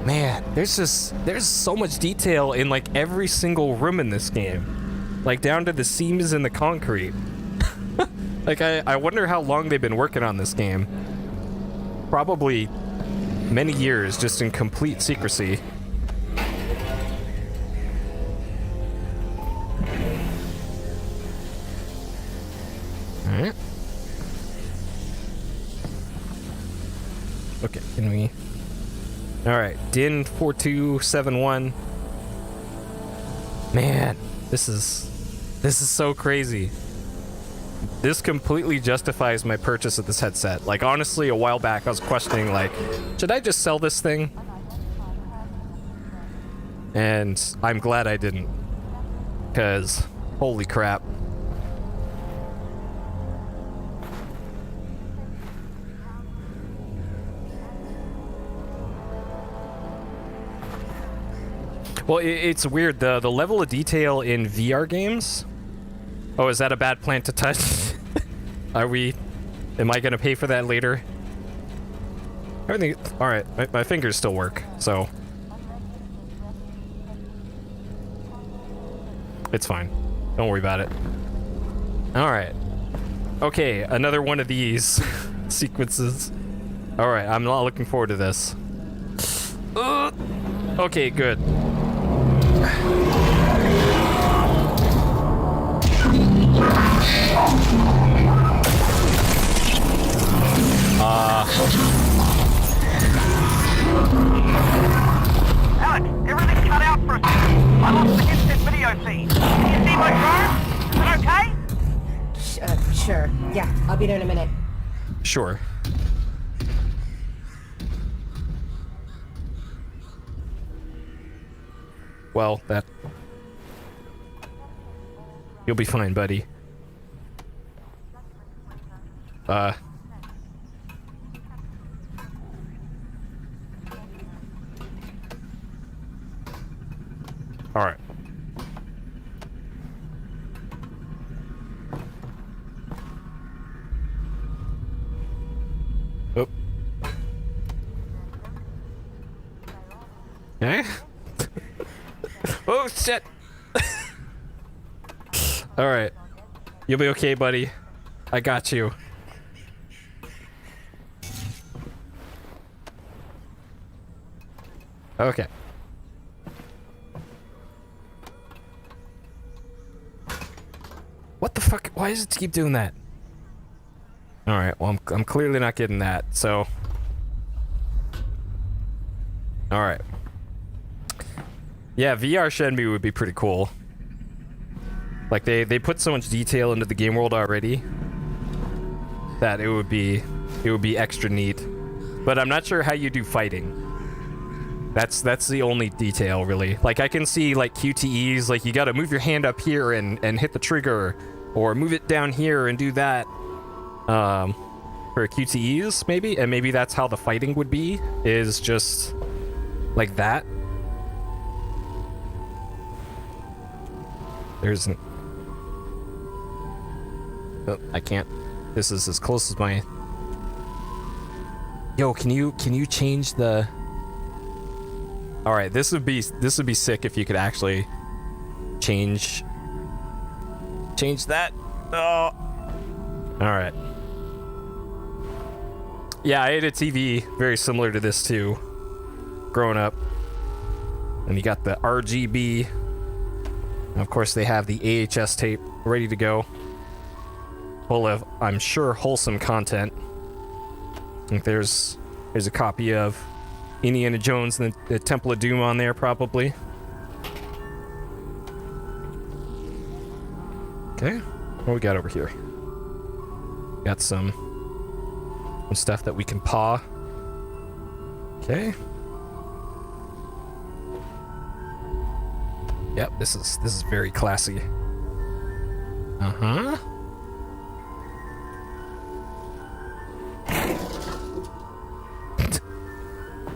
Man, there's so much detail in like every single room in this game. Like down to the seams in the concrete. Like I wonder how long they've been working on this game. Probably many years just in complete secrecy. Alright. Okay, can we... Alright, DIN 4271. Man, this is so crazy. This completely justifies my purchase of this headset. Like, honestly, a while back I was questioning, like, should I just sell this thing? And I'm glad I didn't. Because, holy crap. Well, it's weird. The level of detail in VR games... Oh, is that a bad plant to touch? Am I gonna pay for that later? Everything, alright, my fingers still work, so. It's fine. Don't worry about it. Alright. Okay, another one of these sequences. Alright, I'm not looking forward to this. Okay, good. Alex, everything cut out for a second. I lost the instant video feed. Can you see my drone? Is it okay? Sure. Yeah, I'll be there in a minute. Sure. Well, that... You'll be fine, buddy. All right. Oh. Okay. Oh shit. All right. You'll be okay, buddy. I got you. Okay. What the fuck? Why does it keep doing that? All right. Well, I'm clearly not getting that. So. All right. Yeah, VR Shenmue would be pretty cool. Like they put so much detail into the game world already that it would be extra neat. But I'm not sure how you do fighting. That's the only detail really. Like I can see like QTEs, like you got to move your hand up here and hit the trigger, or move it down here and do that. For QTEs maybe, and maybe that's how the fighting would be, is just like that. There's an... Oh, I can't. This is as close as my... Yo, can you change the... All right, this would be sick if you could actually change that. Oh. All right. Yeah, I had a TV very similar to this too, growing up. And you got the RGB. And of course, they have the AHS tape ready to go, full of, I'm sure, wholesome content. I think there's a copy of Indiana Jones and the Temple of Doom on there, probably. Okay, what we got over here? Got some stuff that we can paw. Okay. Yep, this is very classy. Uh-huh.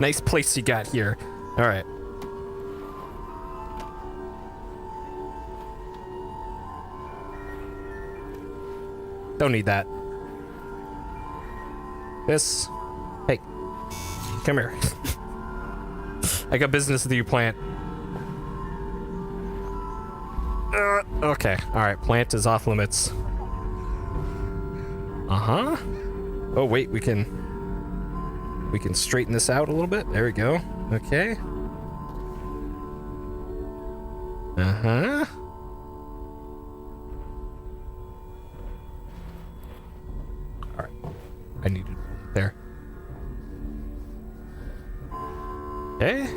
Nice place you got here. All right. Don't need that. This. Hey. Come here. I got business with you, plant. Okay. All right. Plant is off limits. Uh-huh. Oh, wait. We can straighten this out a little bit. There we go. Okay. Uh-huh. All right. I needed there. Okay.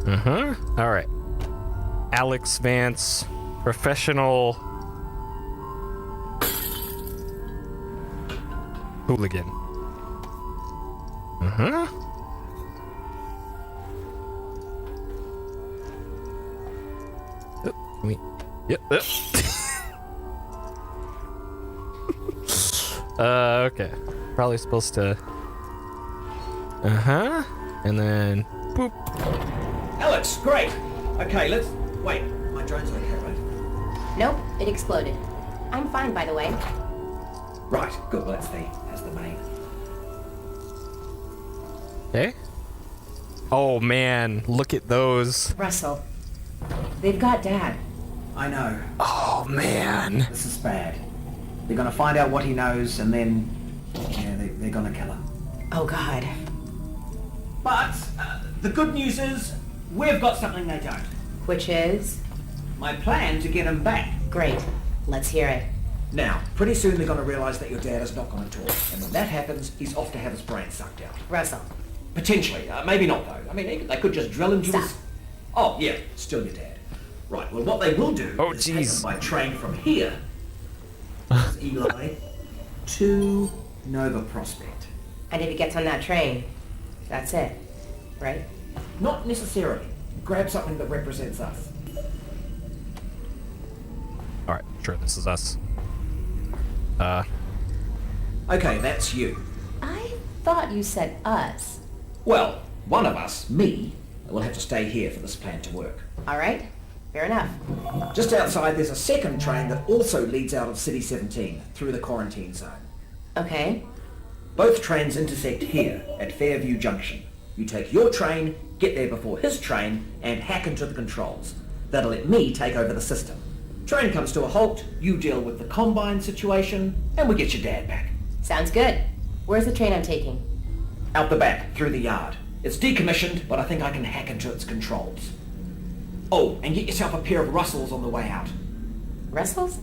Uh-huh. All right. Alex Vance, professional hooligan. Uh-huh. Oh, wait. Yep. Okay. Probably supposed to... Uh-huh. And then... Boop. Alex, great. Okay, let's... Wait, my drone's okay, right? Nope, it exploded. I'm fine, by the way. Right, good. Well, that's the main. Okay. Oh, man. Look at those. Russell, they've got Dad. I know. Oh, man. This is bad. They're gonna find out what he knows, and then... Yeah, they're gonna kill him. Oh, God. But, the good news is, we've got something they don't. Which is? My plan to get him back. Great. Let's hear it. Now, pretty soon they're gonna realise that your dad is not gonna talk. And when that happens, he's off to have his brain sucked out. Russell. Potentially. Maybe not, though. I mean, they could just drill into Stop. his... Oh, yeah, still your dad. Right, well, what they will do Oh, is take him jeez. by train from here, as Eli, to Nova Prospect. And if he gets on that train, that's it, right? Not necessarily. Grab something that represents us. All right, sure, this is us. Okay, that's you. I thought you said us. Well, one of us, me, will have to stay here for this plan to work. All right, fair enough. Just outside, there's a second train that also leads out of City 17 through the quarantine zone. Okay. Both trains intersect here at Fairview Junction. You take your train, get there before his train, and hack into the controls. That'll let me take over the system. Train comes to a halt, you deal with the Combine situation, and we get your dad back. Sounds good. Where's the train I'm taking? Out the back, through the yard. It's decommissioned, but I think I can hack into its controls. Oh, and get yourself a pair of Russells on the way out. Russells?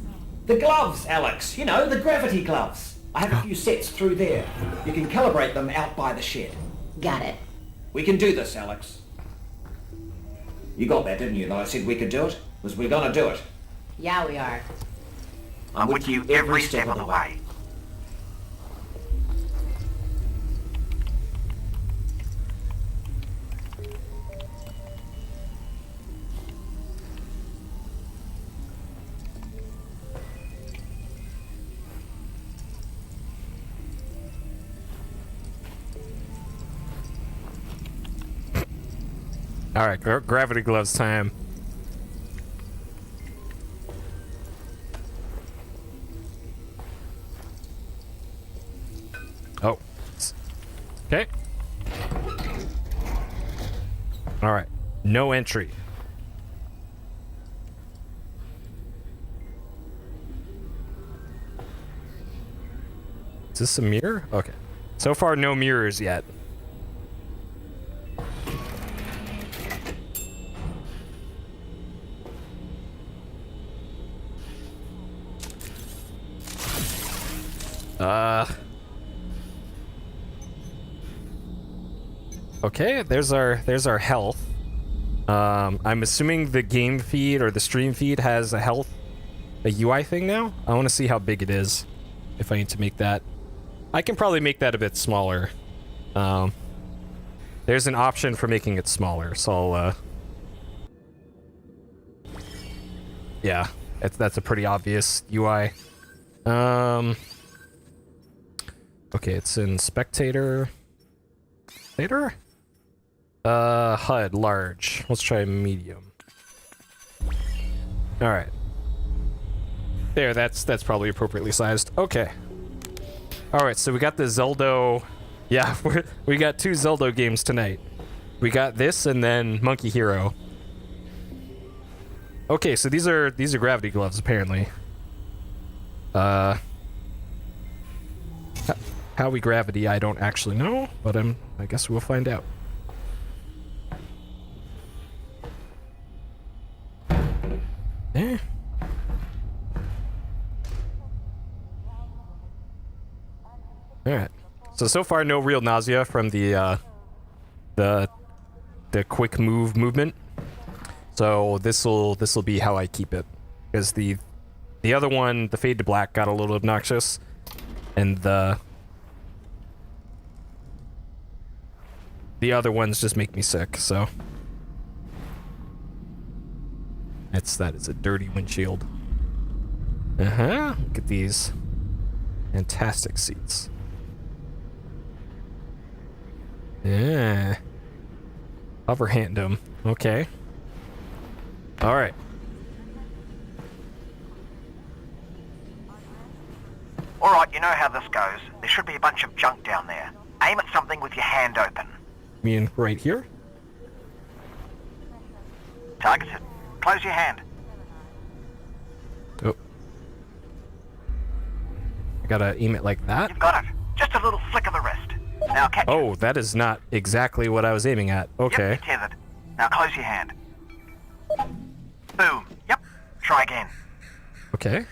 The gloves, Alex. You know, the gravity gloves. I have a few sets through there. You can calibrate them out by the shed. Got it. We can do this, Alex. You got that, didn't you, that I said we could do it? Was we're gonna do it. Yeah, we are. I'm with you every step of the way. All right, gravity gloves time. Oh. Okay. All right. No entry. Is this a mirror? Okay. So far, no mirrors yet. Okay, there's our health. I'm assuming the game feed or the stream feed has a UI thing now. I want to see how big it is. If I need to make that, I can probably make that a bit smaller. There's an option for making it smaller, so I'll, yeah, that's a pretty obvious UI. Okay, it's in spectator. Later? HUD large. Let's try medium. All right. There, that's probably appropriately sized. Okay. All right, so we got the Zelda. Yeah, we got 2 Zelda games tonight. We got this and then Monkey Hero. Okay, so these are gravity gloves apparently. How we gravity, I don't actually know, but I guess we'll find out. Eh. Alright. So far no real nausea from the quick movement. So this'll be how I keep it. Because the other one, the fade to black, got a little obnoxious. And the other ones just make me sick, so. That is a dirty windshield. Uh-huh. Look at these fantastic seats. Yeah. Hover hand them. Okay. All right. All right, you know how this goes. There should be a bunch of junk down there. Aim at something with your hand open. You mean right here? Target it. Close your hand. Oh. I gotta aim it like that? You've got it. Just a little flick of the wrist. Now catch it. Oh, that is not exactly what I was aiming at. Okay. Yep, you're tethered. Now close your hand. Boom. Yep. Try again. Okay.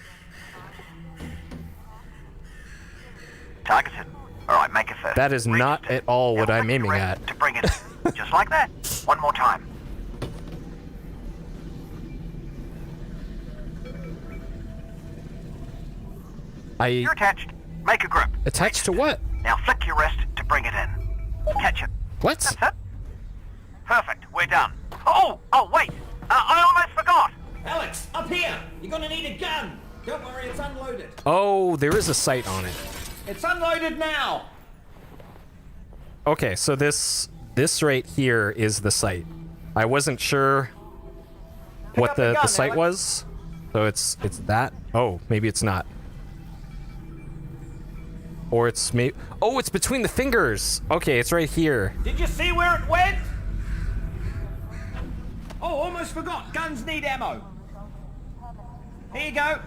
Target it. All right, make a fist. That is not at all what I'm aiming at. To bring it in. Just like that. One more time. You're attached. Make a grip. Attached to what? Now flick your wrist to bring it in. Catch it. What? That's it. Perfect, we're done. Oh, wait! I almost forgot! Alex, up here! You're gonna need a gun! Don't worry, it's unloaded. Oh, there is a sight on it. It's unloaded now! Okay, so this right here is the sight. I wasn't sure what up the the gun, sight Alex. was. So it's that. Oh, maybe it's not. Or it's maybe. Oh, it's between the fingers. Okay, it's right here. Did you see where it went? Oh, almost forgot. Guns need ammo. Here you go.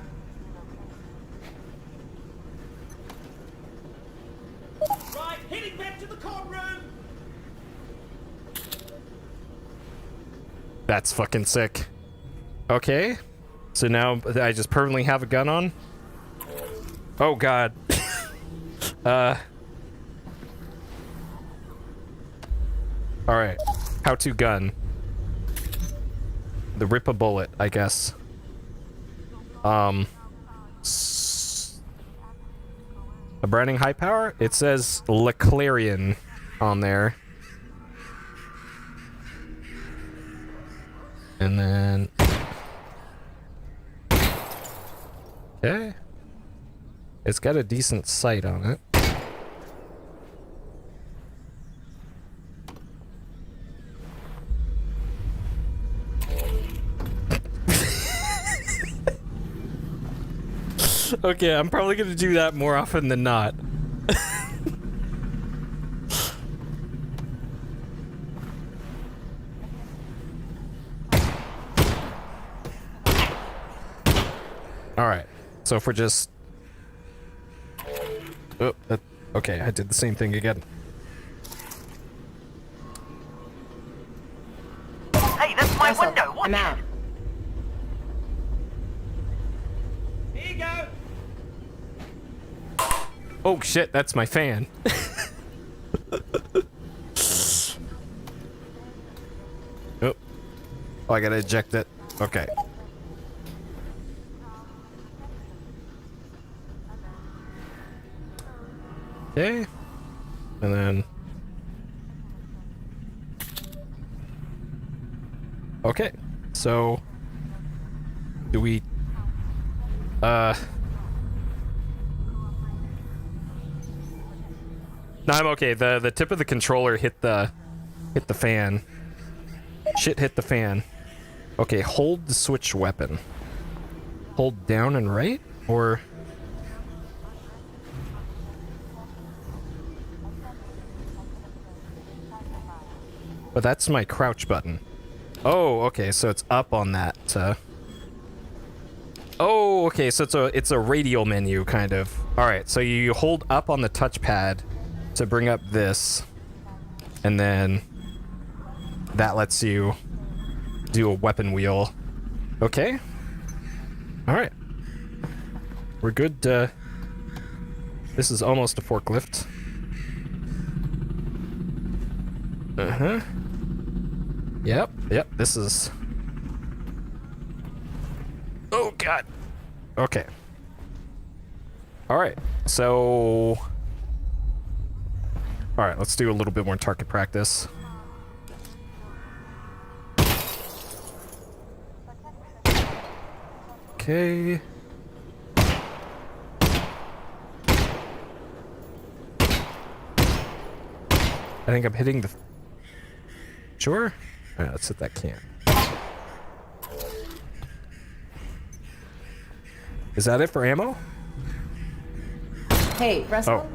Right, heading back to the comm room. That's fucking sick. Okay. So now I just permanently have a gun on. Oh god. Alright. How to gun. The rip a bullet, I guess. A Browning high power? It says Leclarion on there. And then... Okay. It's got a decent sight on it. Okay, I'm probably gonna do that more often than not. Alright, so if we're just... Oh, okay, I did the same thing again. Hey, that's my Russell, window. Watch I'm out. it. Here you go. Oh shit, that's my fan. Oh. Oh, I gotta eject it. Okay. Okay. And then... Okay. So... Do we... No, I'm okay. The tip of the controller hit the fan. Shit hit the fan. Okay, hold the switch weapon. Hold down and right? Or... But that's my crouch button. Oh, okay, so it's up on that. Oh, okay, so it's a radial menu, kind of. Alright, so you hold up on the touchpad to bring up this, and then that lets you do a weapon wheel. Okay. Alright. We're good. This is almost a forklift. Uh-huh. Yep, this is... Oh, God. Okay. Alright, so... Alright, let's do a little bit more target practice. Okay. I think I'm hitting the... Sure? Alright, let's hit that can. Is that it for ammo? Hey, Russell?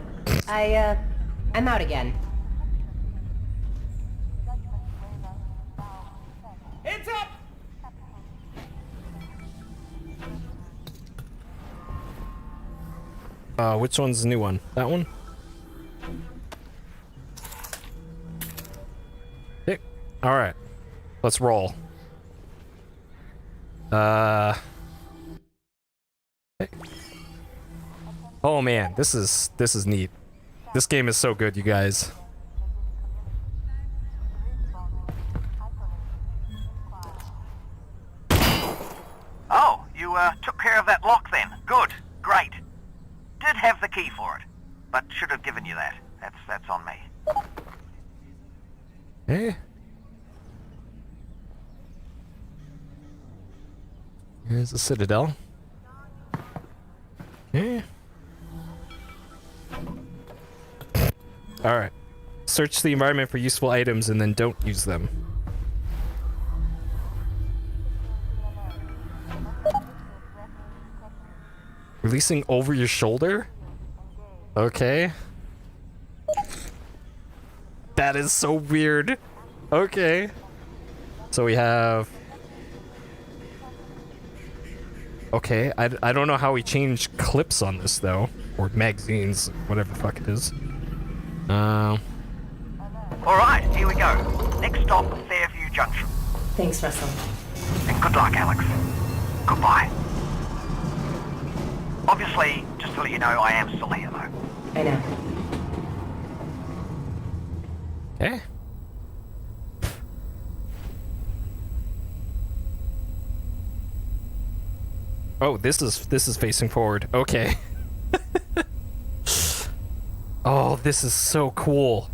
Oh. I'm out again. Heads up! Which one's the new one? That one? Okay. Alright. Let's roll. Okay. Oh man, this is neat. This game is so good, you guys. Oh, you took care of that lock then. Good. Great. Did have the key for it, but should have given you that. That's on me. Okay. Here's the Citadel. Okay. Alright. Search the environment for useful items and then don't use them. Releasing over your shoulder? Okay. That is so weird. Okay. So we have... Okay, I don't know how we change clips on this, though. Or magazines, whatever the fuck it is. Alright, here we go. Next stop, Fairview Junction. Thanks, Russell. And good luck, Alex. Goodbye. Obviously, just to let you know, I am still here, though. I know. Okay. Oh, this is facing forward. Okay. Oh, this is so cool.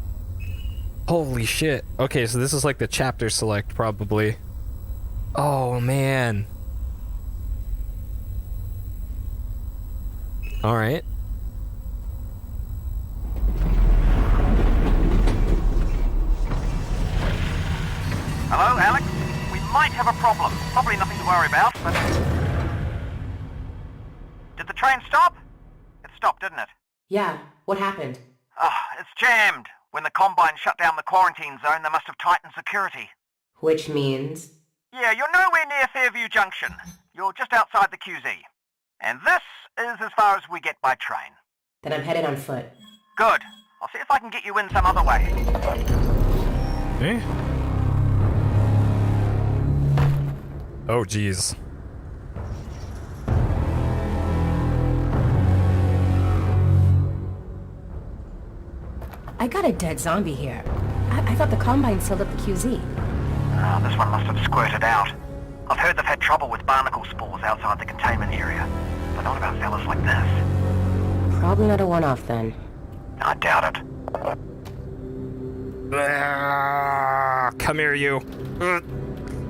Holy shit. Okay, so this is like the chapter select, probably. Oh, man. Alright. Hello, Alex? We might have a problem. Probably nothing to worry about, but... Did the train stop? It stopped, didn't it? Yeah, what happened? It's jammed. When the Combine shut down the quarantine zone, they must have tightened security. Which means... Yeah, you're nowhere near Fairview Junction. You're just outside the QZ. And this is as far as we get by train. Then I'm headed on foot. Good. I'll see if I can get you in some other way. Okay. Oh, jeez. I got a dead zombie here. I thought the Combine sealed up the QZ. This one must have squirted out. I've heard they've had trouble with barnacle spores outside the containment area. But not about fellas like this. Probably not a one-off then. I doubt it. Come here, you.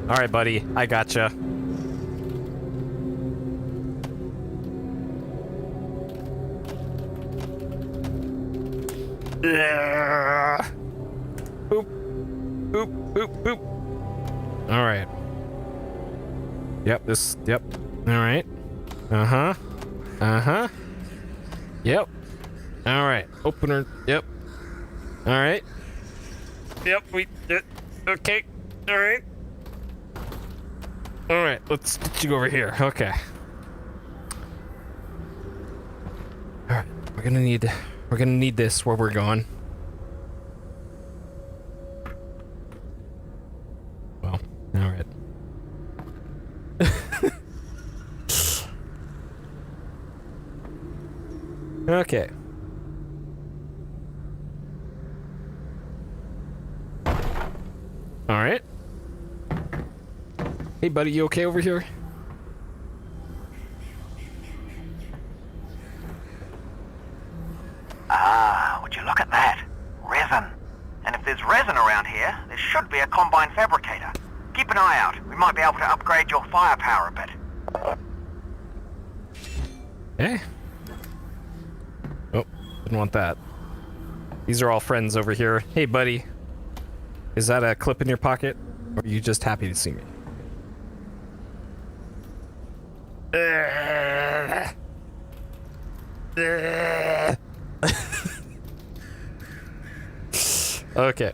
Alright, buddy. I gotcha. Boop. Boop, boop, boop. Alright. Yep. Alright. Uh-huh. Uh-huh. Yep. Alright. Opener. Yep. Alright. Yep, okay. Alright. Alright, let's get you over here. Okay. Alright, we're gonna need this where we're going. Well, alright. Okay. Alright. Hey buddy, you okay over here? Would you look at that? Resin. And if there's resin around here, there should be a Combine fabricator. Keep an eye out. We might be able to upgrade your firepower a bit. Eh? Oh, didn't want that. These are all friends over here. Hey buddy. Is that a clip in your pocket? Or are you just happy to see me? Okay.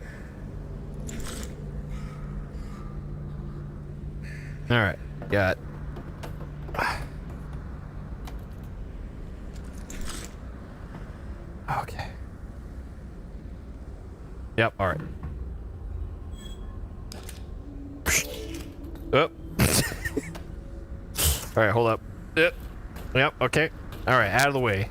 Alright, got... Okay. Yep, alright. Oh. Alright, hold up. Yep, okay. Alright, out of the way.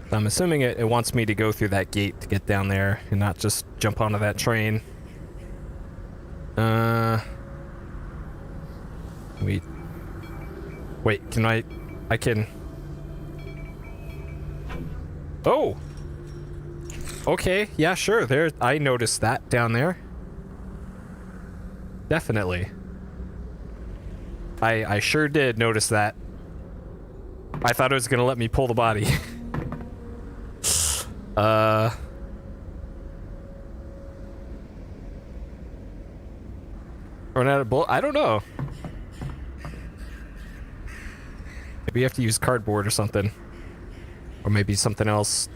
I'm assuming it wants me to go through that gate to get down there and not just jump onto that train. Wait, can I can... Oh! Okay, yeah, sure, there, I noticed that down there. Definitely. I sure did notice that. I thought it was gonna let me pull the body. Run out of bullet? I don't know. Maybe you have to use cardboard or something. Or maybe something else.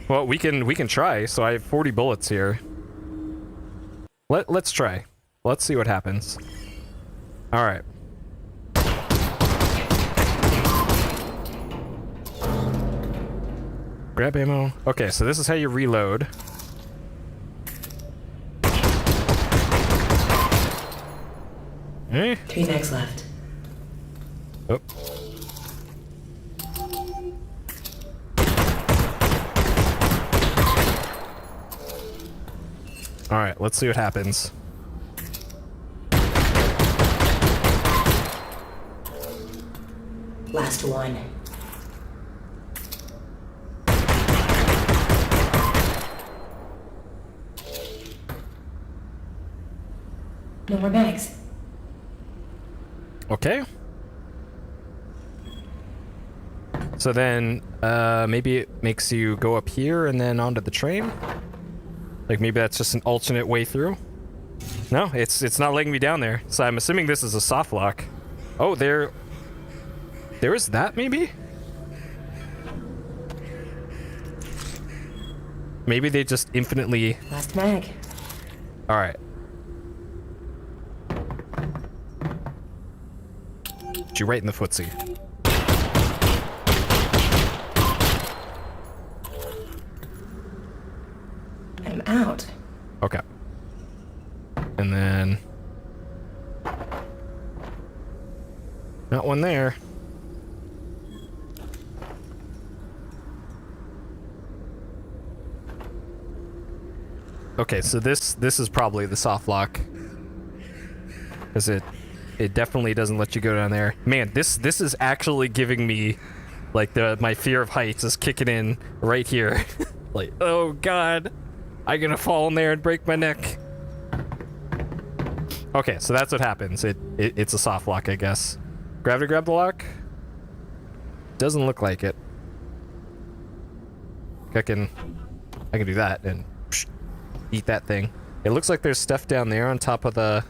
Well, we can try. So I have 40 bullets here. Let's try. Let's see what happens. All right. Grab ammo. Okay, so this is how you reload. Eh? 3 mags left. Oh. All right, let's see what happens. Last one. No more bags. Okay. So then, maybe it makes you go up here and then onto the train? Like maybe that's just an alternate way through? No, it's not letting me down there. So I'm assuming this is a soft lock. Oh, there is that maybe? Maybe they just infinitely... Last mag. Alright. You right in the footsie. I'm out. Okay. And then... Not one there. Okay, so this is probably the soft lock. Because it definitely doesn't let you go down there. Man, this is actually giving me, like, my fear of heights is kicking in right here. Like, oh god, I'm gonna fall in there and break my neck. Okay, so that's what happens. It's a soft lock, I guess. Gravity grab the lock? Doesn't look like it. I can do that and eat that thing. It looks like there's stuff down there on top of the...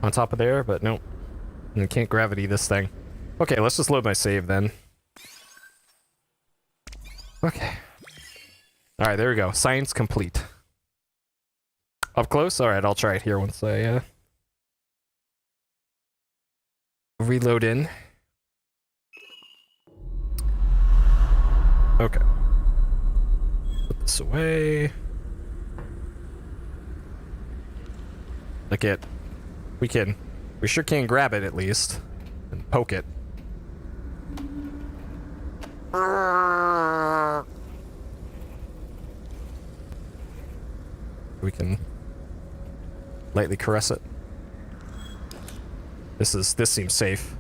On top of there, but nope. You can't gravity this thing. Okay, let's just load my save then. Okay. Alright, there we go. Science complete. Up close? Alright, I'll try it here once I reload in. Okay. Put this away. Look at... We sure can grab it at least. And poke it. We can lightly caress it. This seems safe.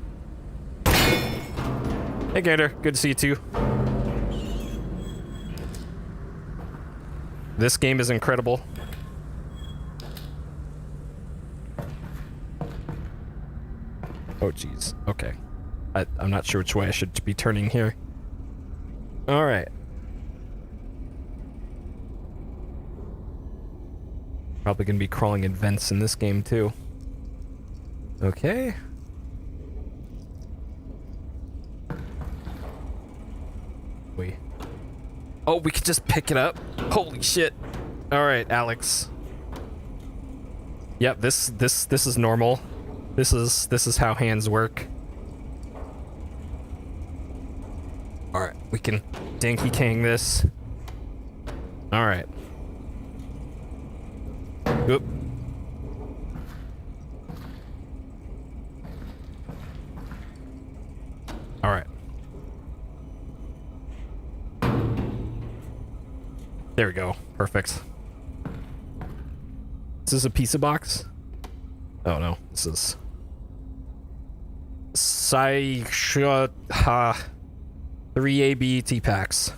Hey Gator, good to see you too. This game is incredible. Oh jeez, okay. I'm not sure which way I should be turning here. Alright. Probably gonna be crawling in vents in this game too. Okay. Oh, we could just pick it up? Holy shit. Alright, Alex. Yep, this is normal. This is how hands work. Alright, we can Dinky Kang this. Alright. Oop. Alright. There we go. Perfect. Is this a pizza box? Oh no, this is Saisha 3 ABET packs.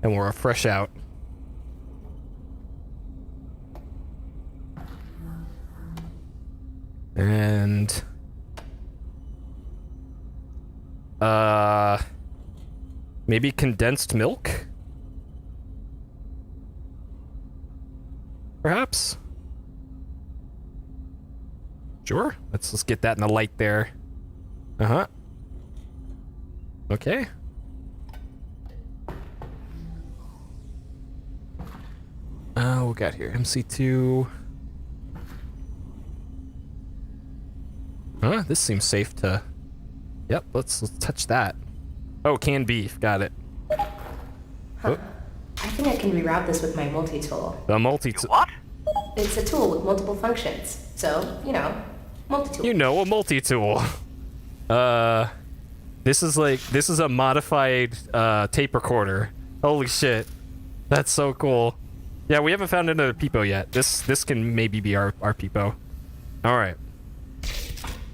And we're fresh out. And maybe condensed milk? Perhaps? Sure. Let's get that in the light there. Uh-huh. Okay. Oh, we got here MC2. Huh? This seems safe to. Yep, let's touch that. Oh, canned beef. Got it. Huh. I think I can reroute this with my multi-tool. The multi-tool. What? It's a tool with multiple functions. So, multi-tool. You know, a multi-tool. This is a modified tape recorder. Holy shit. That's so cool. Yeah, we haven't found another Peepo yet. This can maybe be our Peepo. Alright.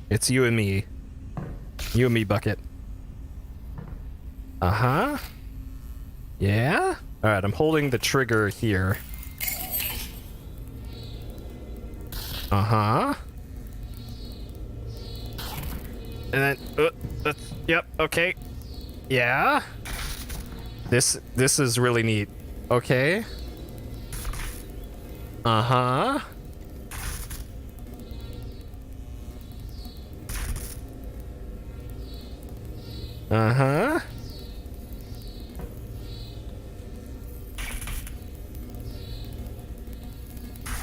It's you and me. You and me, Bucket. Uh-huh. Yeah? Alright, I'm holding the trigger here. Uh-huh. And then, yep, okay. Yeah? This is really neat. Okay. Uh-huh. Uh-huh.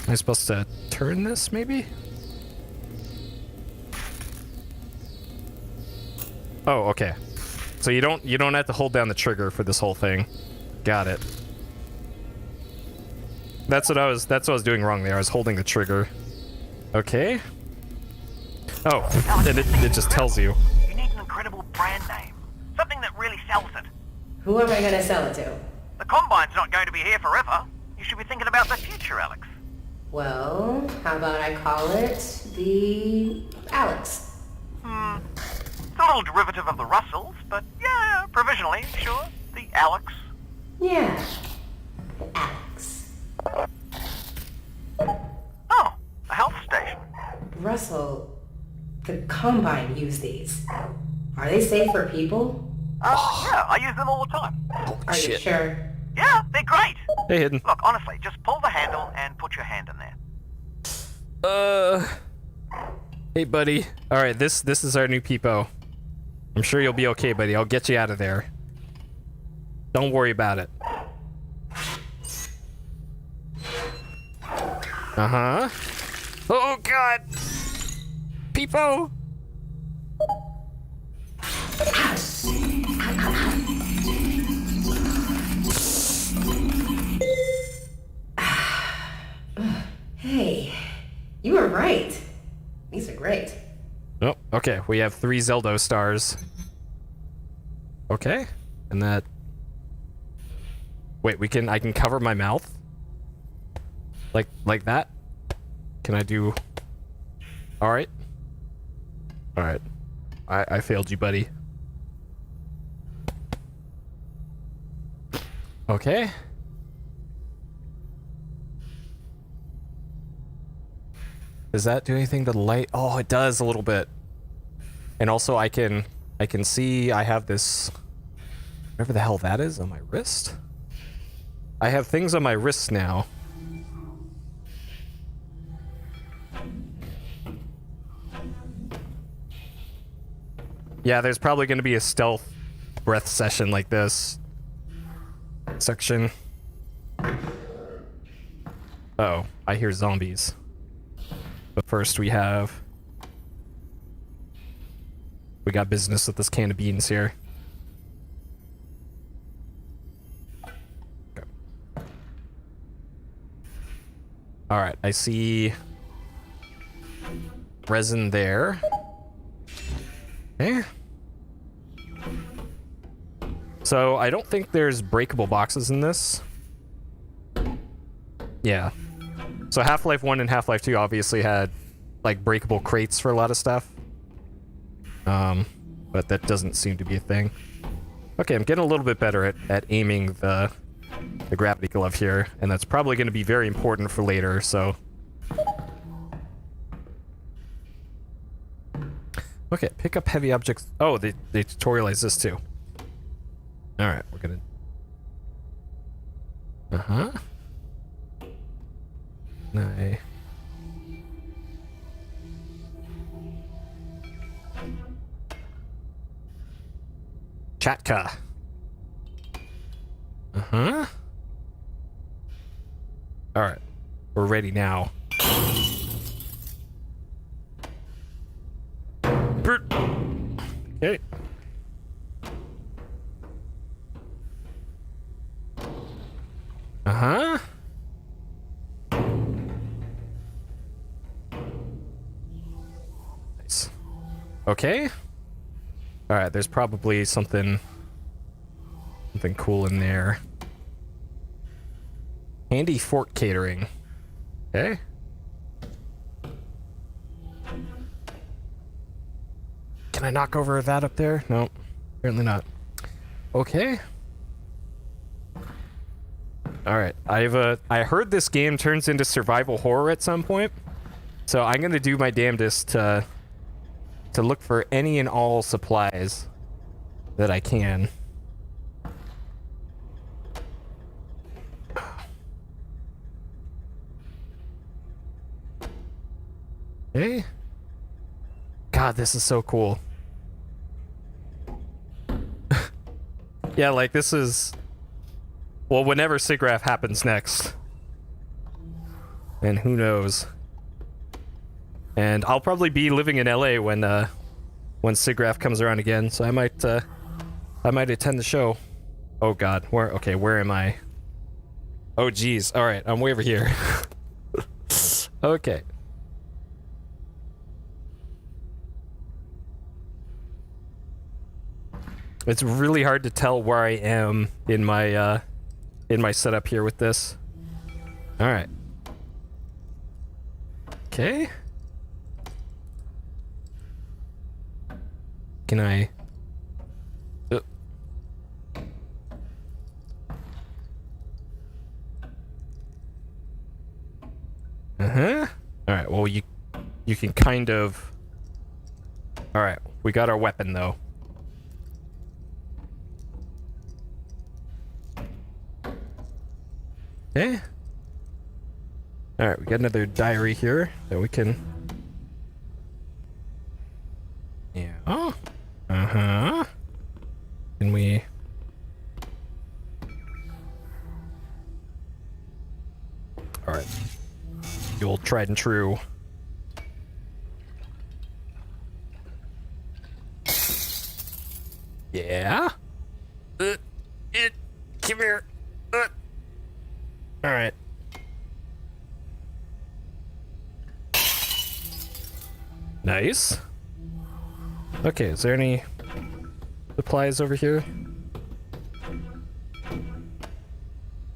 Am I supposed to turn this, maybe? Oh, okay. So you don't have to hold down the trigger for this whole thing. Got it. That's what I was doing wrong there. I was holding the trigger. Okay. Oh, and it just tells you. You need an incredible brand name. Something that really sells it. Who am I gonna sell it to? The Combine's not going to be here forever. You should be thinking about the future, Alex. Well, how about I call it the Alex? It's a little derivative of the Russells, but yeah, provisionally, sure. The Alex. Yeah, the Alex. Oh, a health station. Russell, the Combine use these. Are they safe for people? Yeah, I use them all the time. Are you sure? Yeah, they're great. Hey, Hidden. Look, honestly, just pull the handle and put your hand in there. Hey, buddy. All right, this is our new Peepo. I'm sure you'll be okay, buddy. I'll get you out of there. Don't worry about it. Uh-huh. Oh, God. Peepo. Hey, you were right. These are great. Oh, okay. We have 3 Zeldo stars. Okay. And that... Wait, I can cover my mouth? Like that? Can I do... Alright. Alright. I failed you, buddy. Okay. Does that do anything to the light? Oh, it does a little bit. And also I can see I have this, whatever the hell that is, on my wrist. I have things on my wrists now. Yeah, there's probably going to be a stealth breath session like this. Section. Uh-oh, I hear zombies. But first we got business with this can of beans here. Okay. Alright, I see resin there. Okay. So I don't think there's breakable boxes in this. Yeah. So Half-Life 1 and Half-Life 2 obviously had, like, breakable crates for a lot of stuff. But that doesn't seem to be a thing. Okay, I'm getting a little bit better at aiming the gravity glove here, and that's probably going to be very important for later, so... Okay, pick up heavy objects. Oh, they tutorialize this too. Alright, we're gonna... Uh-huh. Nice. Chatka. Uh-huh. Alright. We're ready now. Okay. Uh-huh. Nice. Okay. Alright, there's probably something cool in there. Handy fork catering. Okay. Can I knock over that up there? No, apparently not. Okay. Alright, I heard this game turns into survival horror at some point, so I'm gonna do my damnedest to look for any and all supplies that I can. Okay. God, this is so cool. Yeah, like this is... Well, whenever SIGGRAPH happens next. And who knows. And I'll probably be living in LA when SIGGRAPH comes around again, so I might attend the show. Oh god, where am I? Oh geez, alright, I'm way over here. Okay. It's really hard to tell where I am in my setup here with this. All right. Okay. Can I? Uh-huh. All right. Well, you can kind of. All right. We got our weapon though. Okay. Alright, we got another diary here that we can... Yeah. Oh. Uh-huh. Can we... Alright. The old tried and true. Yeah? Come here. Alright. Nice. Okay, is there any supplies over here?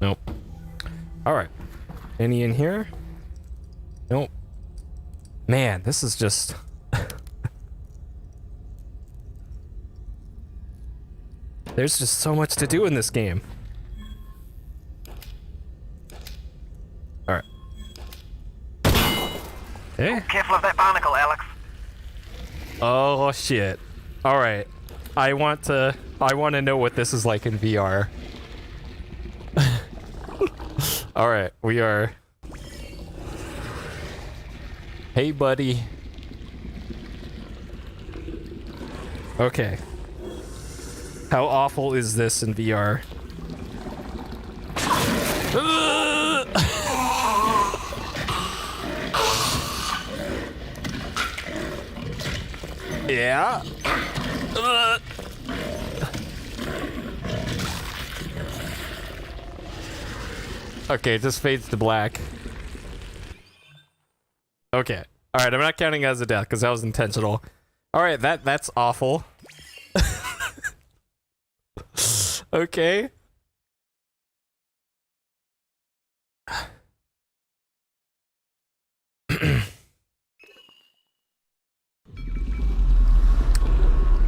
Nope. Alright. Any in here? Nope. Man, this is just... There's just so much to do in this game. Alright. Okay. Careful of that barnacle, Alex. Oh shit. Alright. I want to know what this is like in VR. Alright, we are... Hey buddy. Okay. How awful is this in VR? Yeah. Okay, it just fades to black. Okay. Alright, I'm not counting as a death because that was intentional. Alright, that's awful. Okay.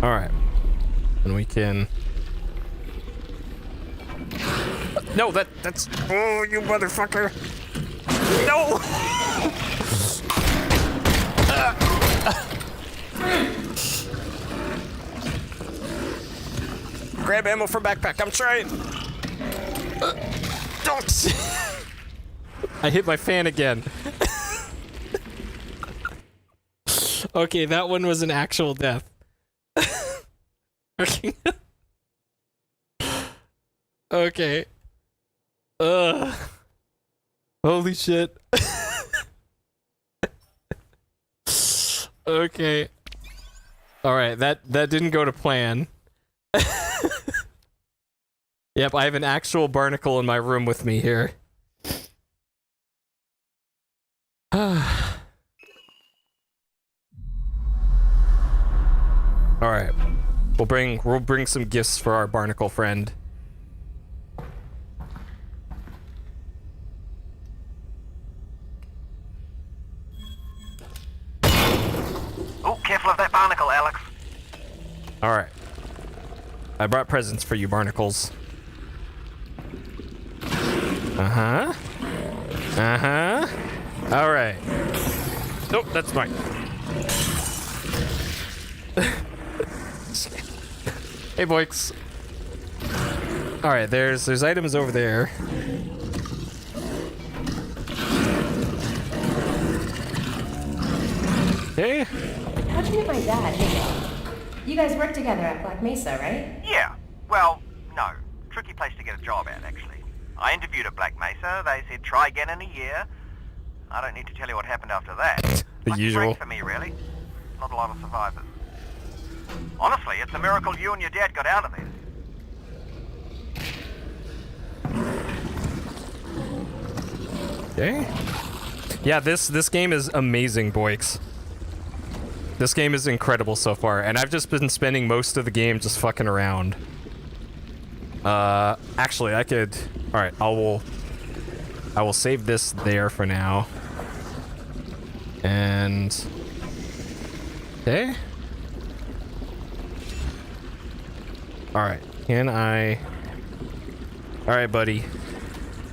All right. And we can... No, that's... Oh, you motherfucker. No! Grab ammo from backpack. I'm trying. Don't. I hit my fan again. Okay, that one was an actual death. Okay. Holy shit. Okay. All right, that didn't go to plan. Yep, I have an actual barnacle in my room with me here. All right. We'll bring some gifts for our barnacle friend. Oh, careful of that barnacle, Alex. All right. I brought presents for you, barnacles. Uh-huh. Uh-huh. All right. Nope, that's mine. Hey, boys. All right, there's items over there. Okay. How'd you meet my dad, Halo? You guys work together at Black Mesa, right? Yeah. Well, no. Tricky place to get a job at, actually. I interviewed at Black Mesa. They said try again in a year. I don't need to tell you what happened after that. The Lucky usual. break for me, really. Not a lot of survivors. Honestly, it's a miracle you and your dad got out of there. Okay. Yeah, this game is amazing, boys. This game is incredible so far, and I've just been spending most of the game just fucking around. Actually, I could... Alright, I will save this there for now. And... Okay. Alright, can I... Alright, buddy.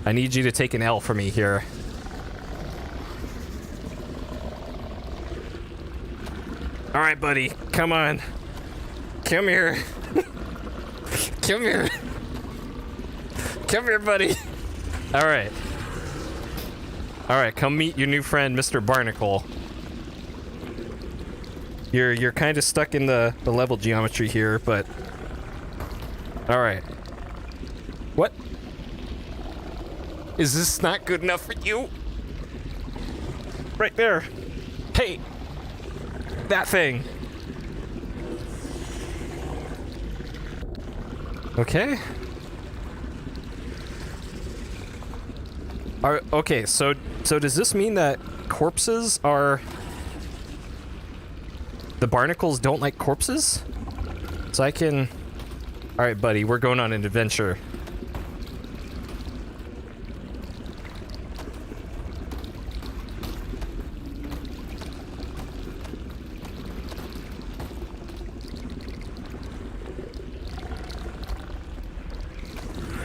I need you to take an L for me here. Alright, buddy. Come on. Come here. Come here. Come here, buddy. Alright. Alright, come meet your new friend, Mr. Barnacle. You're kind of stuck in the level geometry here, but... Alright. What? Is this not good enough for you? Right there. Hey! That thing. Okay. Okay, so does this mean that corpses are... The barnacles don't like corpses? So I can... Alright, buddy, we're going on an adventure.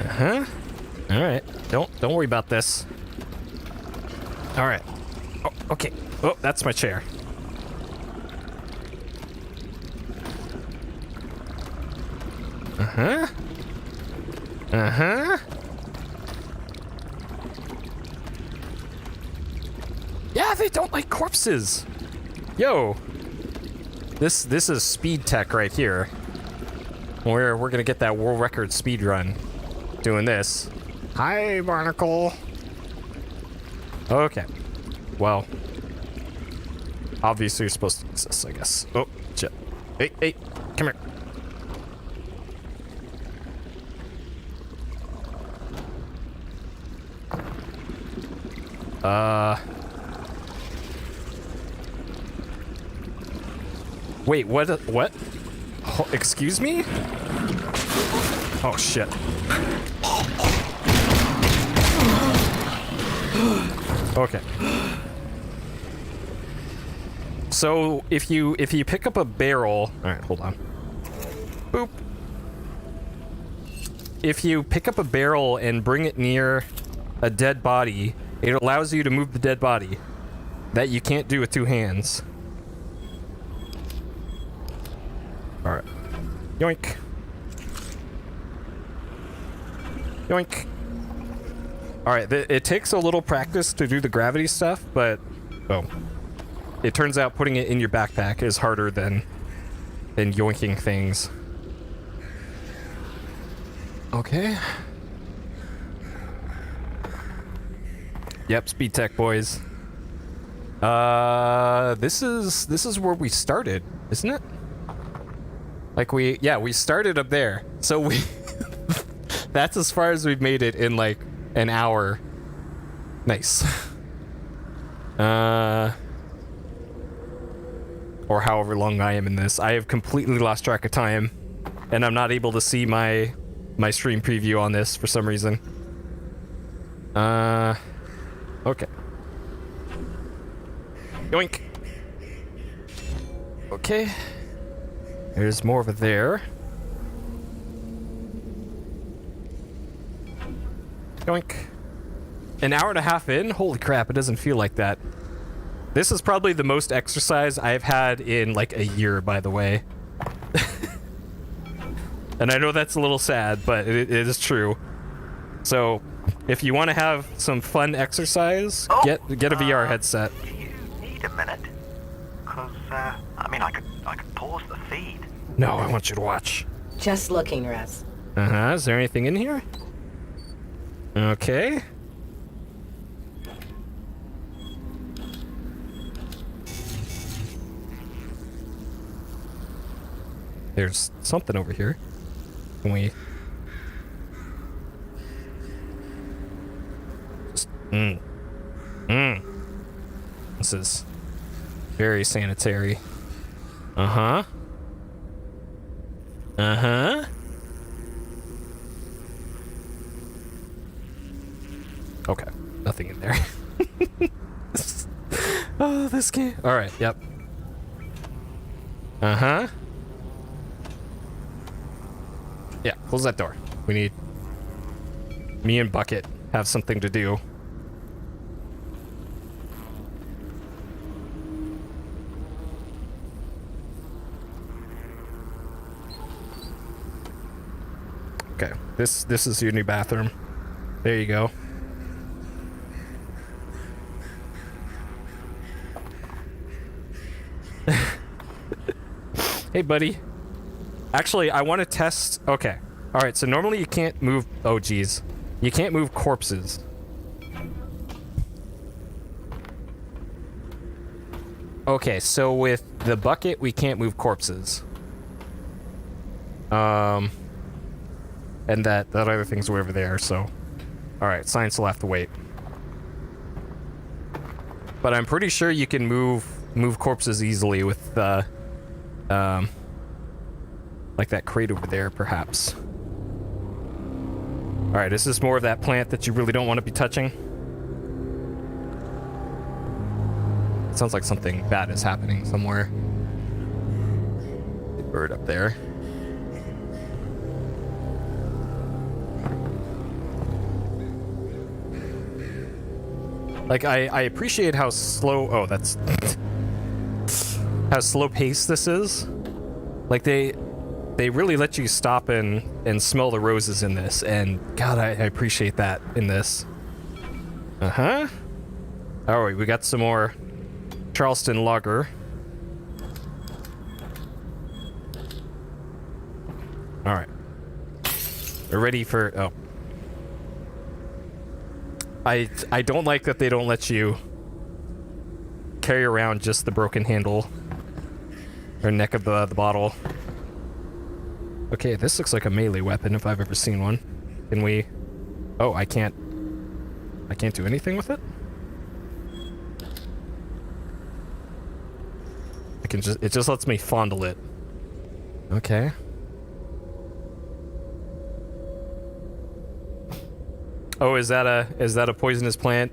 Uh-huh. Alright. Don't worry about this. Alright. Oh, okay. Oh, that's my chair. Uh-huh. Uh-huh. Yeah, they don't like corpses. Yo. This is speed tech right here. We're gonna get that world record speed run doing this. Hi, Barnacle. Okay. Well, obviously you're supposed to use this, I guess. Oh, shit. Hey, come here. Wait, what? Oh, excuse me? Oh, shit. Okay. So, if you pick up a barrel... Alright, hold on. Boop. If you pick up a barrel and bring it near a dead body, it allows you to move the dead body. That you can't do with two hands. Alright. Yoink. Yoink. Alright, it takes a little practice to do the gravity stuff, but... Oh. It turns out putting it in your backpack is harder than yoinking things. Okay. Yep, speed tech, boys. This is where we started, isn't it? Like we started up there. So we that's as far as we've made it in like an hour. Nice. Or however long I am in this. I have completely lost track of time, and I'm not able to see my stream preview on this for some reason. Okay. Yoink. Okay. There's more over there. Yoink. An hour and a half in? Holy crap, it doesn't feel like that. This is probably the most exercise I've had in like a year, by the way. And I know that's a little sad, but it is true. So, if you want to have some fun exercise, get a VR headset. Do you need a minute? Because, I mean, I could pause the feed. No, I want you to watch. Just looking, Russ. Uh-huh, is there anything in here? Okay. There's something over here. Can we... Just... This is very sanitary. Uh-huh. Uh-huh. Okay, nothing in there. Oh, this game. Alright, yep. Uh-huh. Yeah, close that door. We need... Me and Bucket have something to do. Okay, this is your new bathroom. There you go. Hey, buddy. Actually, I want to test... Okay. Alright, so normally you can't move... Oh, geez. You can't move corpses. Okay, so with the bucket, we can't move corpses. And that other thing's way over there, so... Alright, science will have to wait. But I'm pretty sure you can move corpses easily with, like that crate over there, perhaps. Alright, is this more of that plant that you really don't want to be touching? It sounds like something bad is happening somewhere. The bird up there. Like, I appreciate how slow... Oh, that's... how slow-paced this is. Like, they really let you stop and smell the roses in this, and God, I appreciate that in this. Uh-huh. Alright, we got some more Charleston Lager. Alright. We're ready for... Oh. I don't like that they don't let you carry around just the broken handle or neck of the bottle. Okay, this looks like a melee weapon if I've ever seen one. Can we... Oh, I can't do anything with it? It just lets me fondle it. Okay. Oh, is that a poisonous plant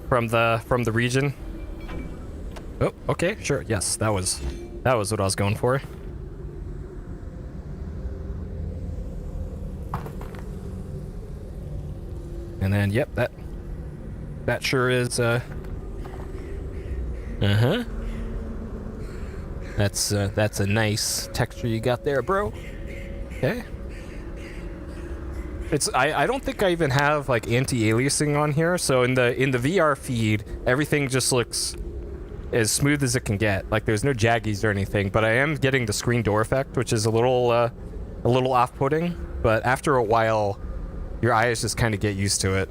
from the region? Oh, okay, sure. Yes, that was what I was going for. And then, yep, that sure is, That's a nice texture you got there, bro. Okay. I don't think I even have like anti-aliasing on here, so in the VR feed, everything just looks as smooth as it can get. Like there's no jaggies or anything, but I am getting the screen door effect, which is a little off-putting, but after a while your eyes just kind of get used to it.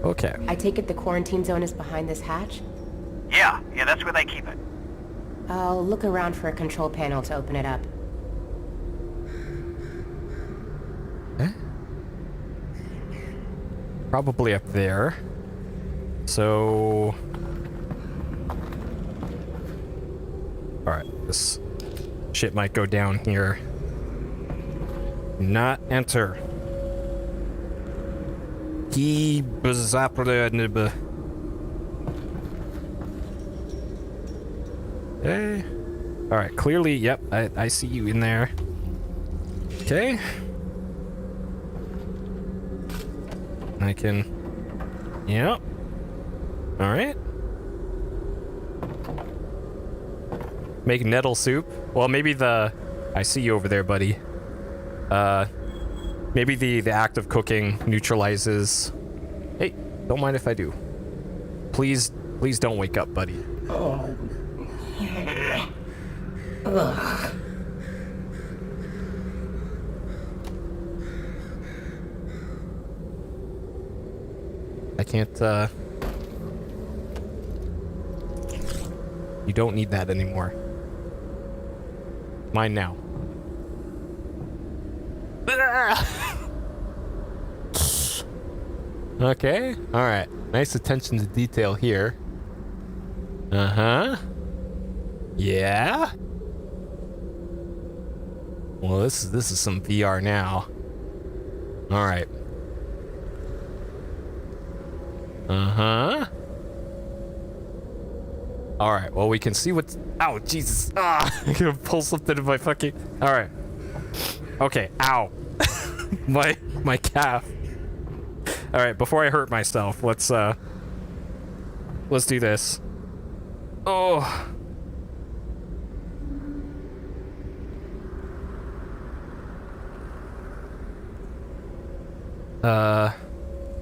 Okay. I take it the quarantine zone is behind this hatch? Yeah, that's where they keep it. I'll look around for a control panel to open it up. Okay. Probably up there. So... Alright, this shit might go down here. Not enter. He bazapra. Okay. Alright, clearly, yep, I see you in there. Okay. I can... Yep. Alright. Make nettle soup. Well, maybe the... I see you over there, buddy. Maybe the act of cooking neutralizes... Hey, don't mind if I do. Please don't wake up, buddy. Oh. Ugh. I can't, You don't need that anymore. Mine now. Okay, alright. Nice attention to detail here. Uh-huh. Yeah? Well, this is some VR now. Alright. Uh-huh. Alright, well, we can see what's... Ow, Jesus. Ah, I'm gonna pull something in my fucking... Alright. Okay, ow. my calf. Alright, before I hurt myself, let's do this. Oh.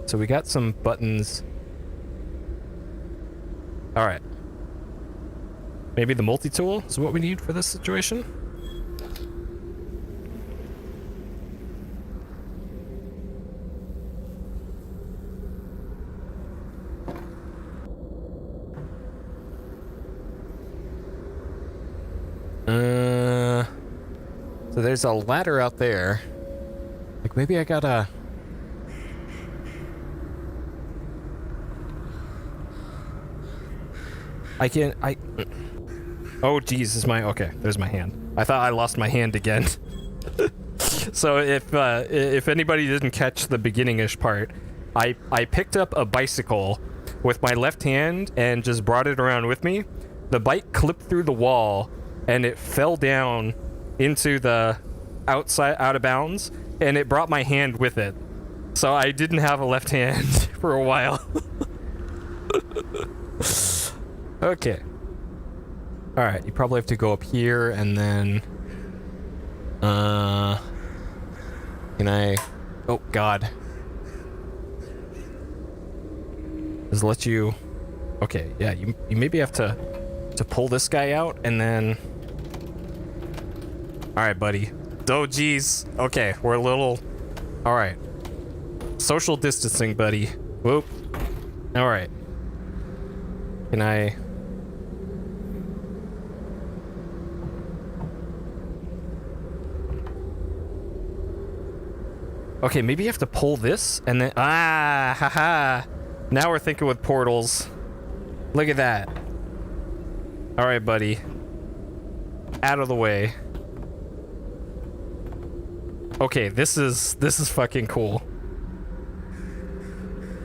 So we got some buttons. Alright. Maybe the multi-tool is what we need for this situation? So there's a ladder out there. Like maybe I gotta... Oh, geez, is my... Okay, there's my hand. I thought I lost my hand again. So if anybody didn't catch the beginning-ish part, I picked up a bicycle with my left hand and just brought it around with me. The bike clipped through the wall and it fell down into the out of bounds, and it brought my hand with it. So I didn't have a left hand for a while. Okay. Alright, you probably have to go up here and then... Can I... Oh, God. Does it let you... Okay, yeah, you maybe have to pull this guy out and then... Alright, buddy. Oh, geez. Okay, we're a little... Alright. Social distancing, buddy. Whoop. Alright. Can I... Okay, maybe you have to pull this and then... Ah, haha. Now we're thinking with portals. Look at that. Alright, buddy. Out of the way. Okay, this is fucking cool.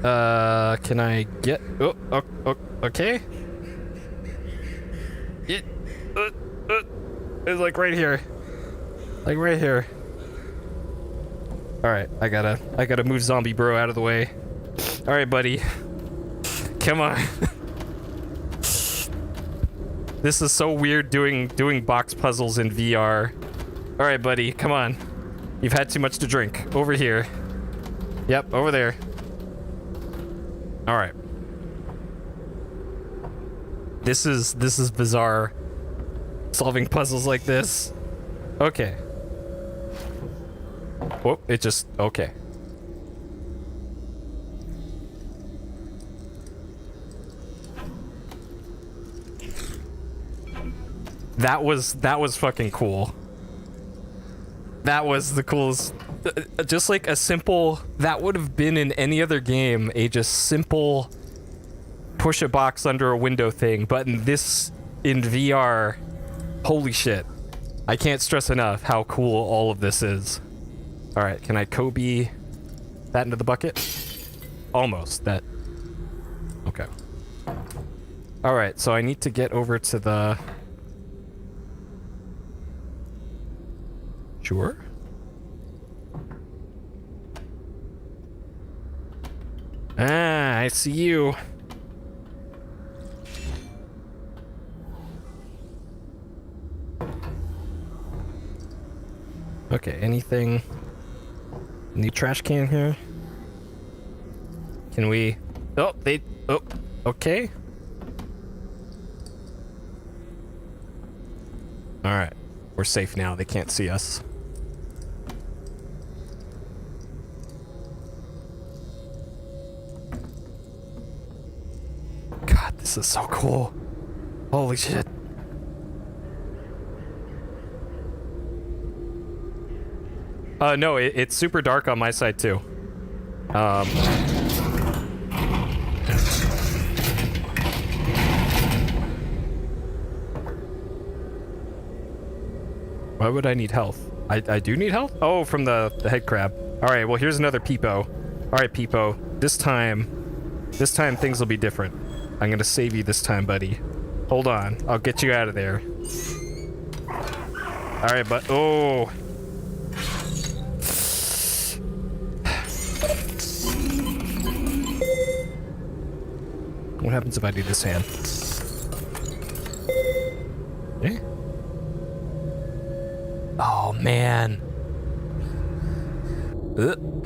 Can I get... Oh, okay. It's like right here. Like right here. Alright, I gotta move zombie bro out of the way. Alright, buddy. Come on. This is so weird doing box puzzles in VR. Alright, buddy, come on. You've had too much to drink. Over here. Yep, over there. Alright. This is bizarre. Solving puzzles like this. Okay. Whoop, it just... okay. That was fucking cool. That was the coolest. Just like a simple... that would have been in any other game, a just simple push a box under a window thing, but in this, in VR, holy shit. I can't stress enough how cool all of this is. Alright, can I Kobe that into the bucket? Almost, that... okay. Alright, so I need to get over to the... sure? Ah, I see you. Okay, anything? Any trash can here? Can we... oh, they... oh, okay. Alright, we're safe now, they can't see us. God, this is so cool. Holy shit. No, it's super dark on my side too. Why would I need health? I do need health? Oh, from the head crab. Alright, well here's another Peepo. Alright, Peepo. This time things will be different. I'm gonna save you this time, buddy. Hold on. I'll get you out of there. Alright, but... oh... what happens if I do this hand? Eh? Oh, man.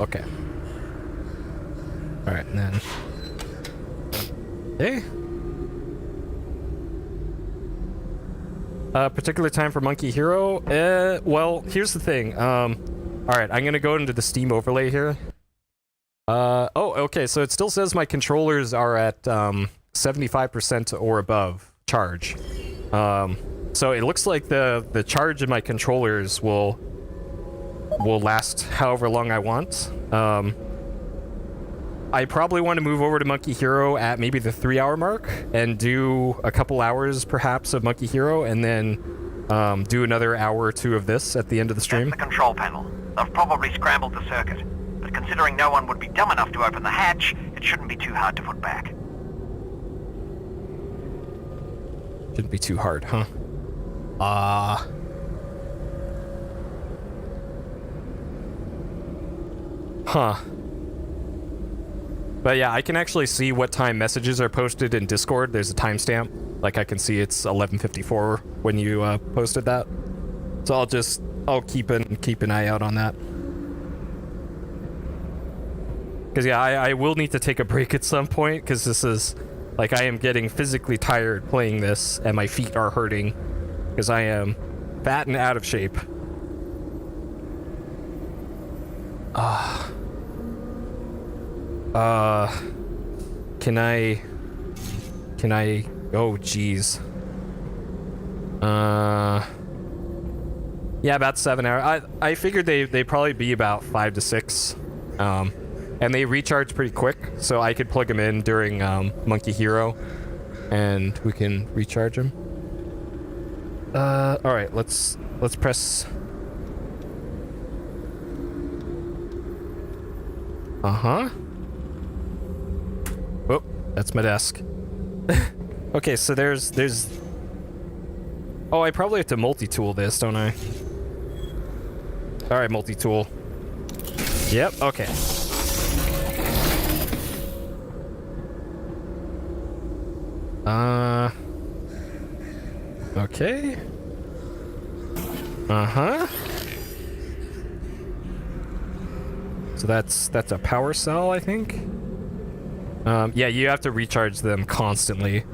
Okay. Alright, and then... eh? Particular time for Monkey Hero? Well, here's the thing. Alright, I'm gonna go into the Steam overlay here. Oh, okay, so it still says my controllers are at, 75% or above charge. So it looks like the charge of my controllers will last however long I want. I probably want to move over to Monkey Hero at maybe the 3-hour mark and do a couple hours perhaps of Monkey Hero and then do another hour or two of this at the end of the stream. That's the control panel. They've probably scrambled the circuit. But considering no one would be dumb enough to open the hatch, it shouldn't be too hard to put back. Shouldn't be too hard, huh? Huh. But yeah, I can actually see what time messages are posted in Discord. There's a timestamp. Like I can see it's 11:54 when you posted that. So I'll keep an eye out on that. Because yeah, I will need to take a break at some point because this is like I am getting physically tired playing this and my feet are hurting because I am fat and out of shape. Can I oh geez. Yeah, about 7 hours. I figured they'd probably be about 5 to 6. And they recharge pretty quick, so I could plug them in during Monkey Hero, and we can recharge them. All right, let's press. Oh, that's my desk. Okay, so there's. Oh, I probably have to multi-tool this, don't I? All right, multi-tool. Yep, okay. Okay. Uh-huh. So that's a power cell, I think. Yeah, you have to recharge them constantly.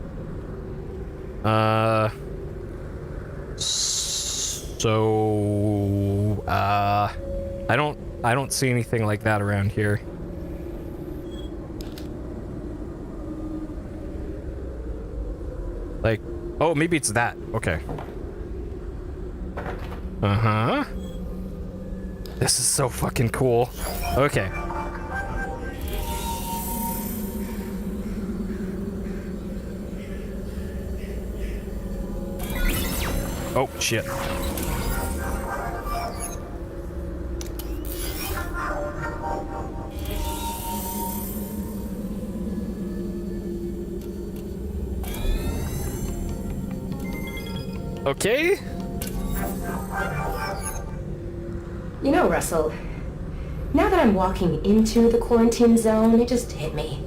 So I don't see anything like that around here. Like, oh, maybe it's that. Okay. Uh-huh. This is so fucking cool. Okay. Oh, shit. Okay. You know, Russell, now that I'm walking into the quarantine zone, it just hit me.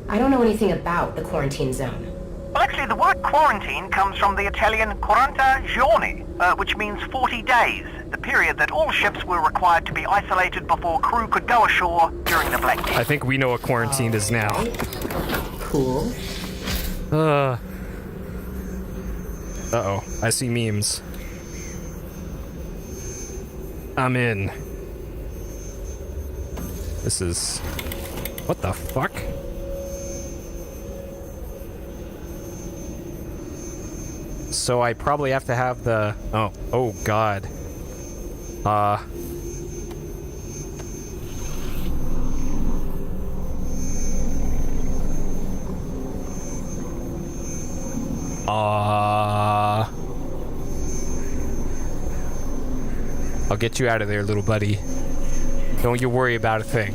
I don't know anything about the quarantine zone. Well, actually, the word quarantine comes from the Italian 40 giorni, which means 40 days, the period that all ships were required to be isolated before crew could go ashore during the Black Death. I think we know what quarantine is now. Cool. Uh-oh. I see memes. I'm in. This is... What the fuck? So I probably have to have the... Oh god. I'll get you out of there, little buddy. Don't you worry about a thing.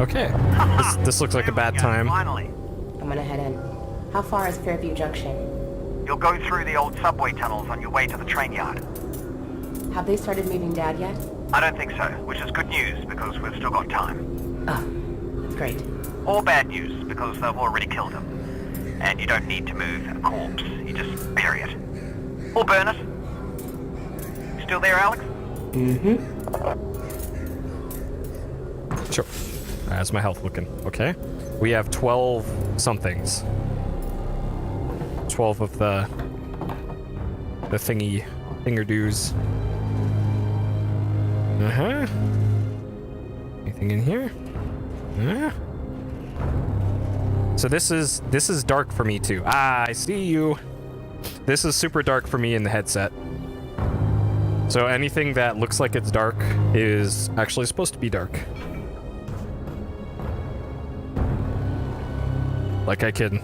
Okay. This looks like a bad time. Finally. I'm gonna head in. How far is Fairview Junction? You'll go through the old subway tunnels on your way to the train yard. Have they started moving Dad yet? I don't think so, which is good news because we've still got time. Oh, that's great. Or bad news because they've already killed him. And you don't need to move a corpse, you just bury it. Or burn it. Still there, Alex? Mm-hmm. Sure. How's my health looking? Okay. We have 12 somethings. 12 of the thinger-doos. Uh-huh. Anything in here? So this is dark for me too. Ah, I see you. This is super dark for me in the headset. So anything that looks like it's dark is actually supposed to be dark. Like I can...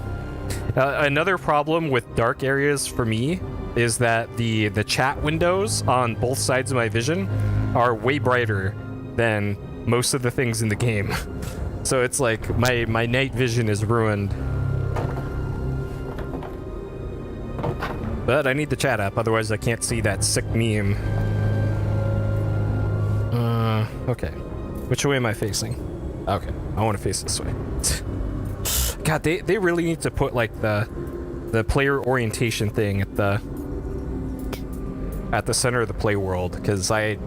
another problem with dark areas for me is that the chat windows on both sides of my vision are way brighter than most of the things in the game. So it's like my night vision is ruined. But I need the chat app, otherwise I can't see that sick meme. Okay. Which way am I facing? Okay, I want to face this way. God, they really need to put like the player orientation thing at the center of the play world, because I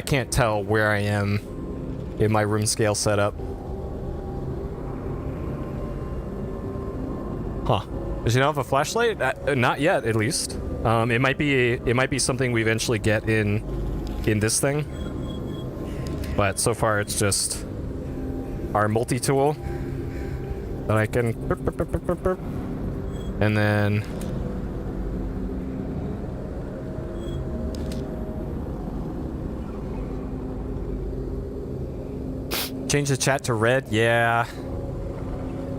can't tell where I am in my room scale setup. Huh? Does you not have a flashlight? Not yet, at least. It might be something we eventually get in this thing, but so far it's just our multi-tool that I can, and then change the chat to red. Yeah,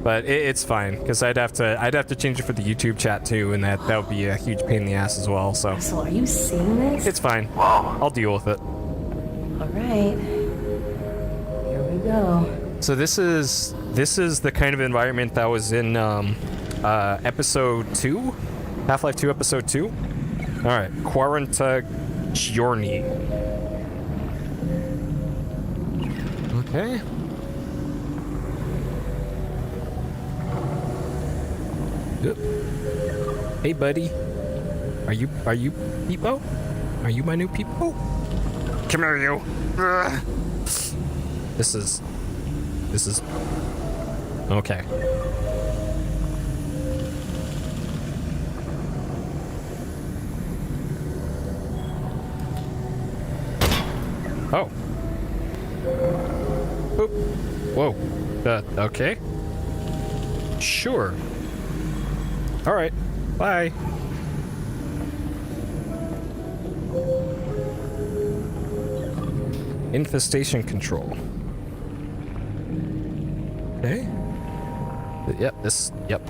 But it's fine because I'd have to change it for the YouTube chat too, and that would be a huge pain in the ass as well. So Russell, are you seeing this? it's fine. Whoa. I'll deal with it. All right. Here we go. So this is the kind of environment that was in episode 2, Half-Life 2 episode 2. All right, Quarantagiorni. Okay. Yep. Hey, buddy. Are you Peepo? Are you my new Peepo? Come here, you. Ugh. This is okay. Oh. Oop. Whoa. Okay. Sure. All right. Bye. Infestation control. Okay. Yep, yep.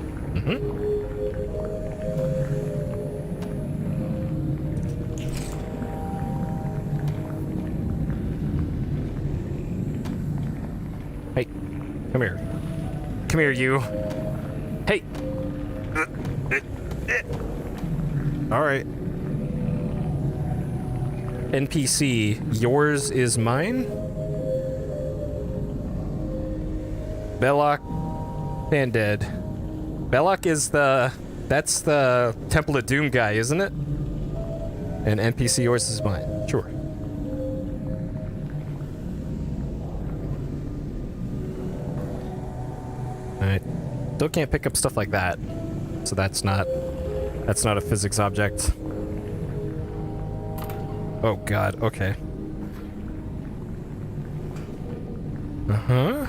Hey, come here. Come here, you. Hey. All right. NPC, yours is mine? Belloc Banded. Belloc is that's the Temple of Doom guy, isn't it? And NPC, yours is mine. Sure. Alright. Still can't pick up stuff like that. So that's not a physics object. Oh god, okay. Uh-huh.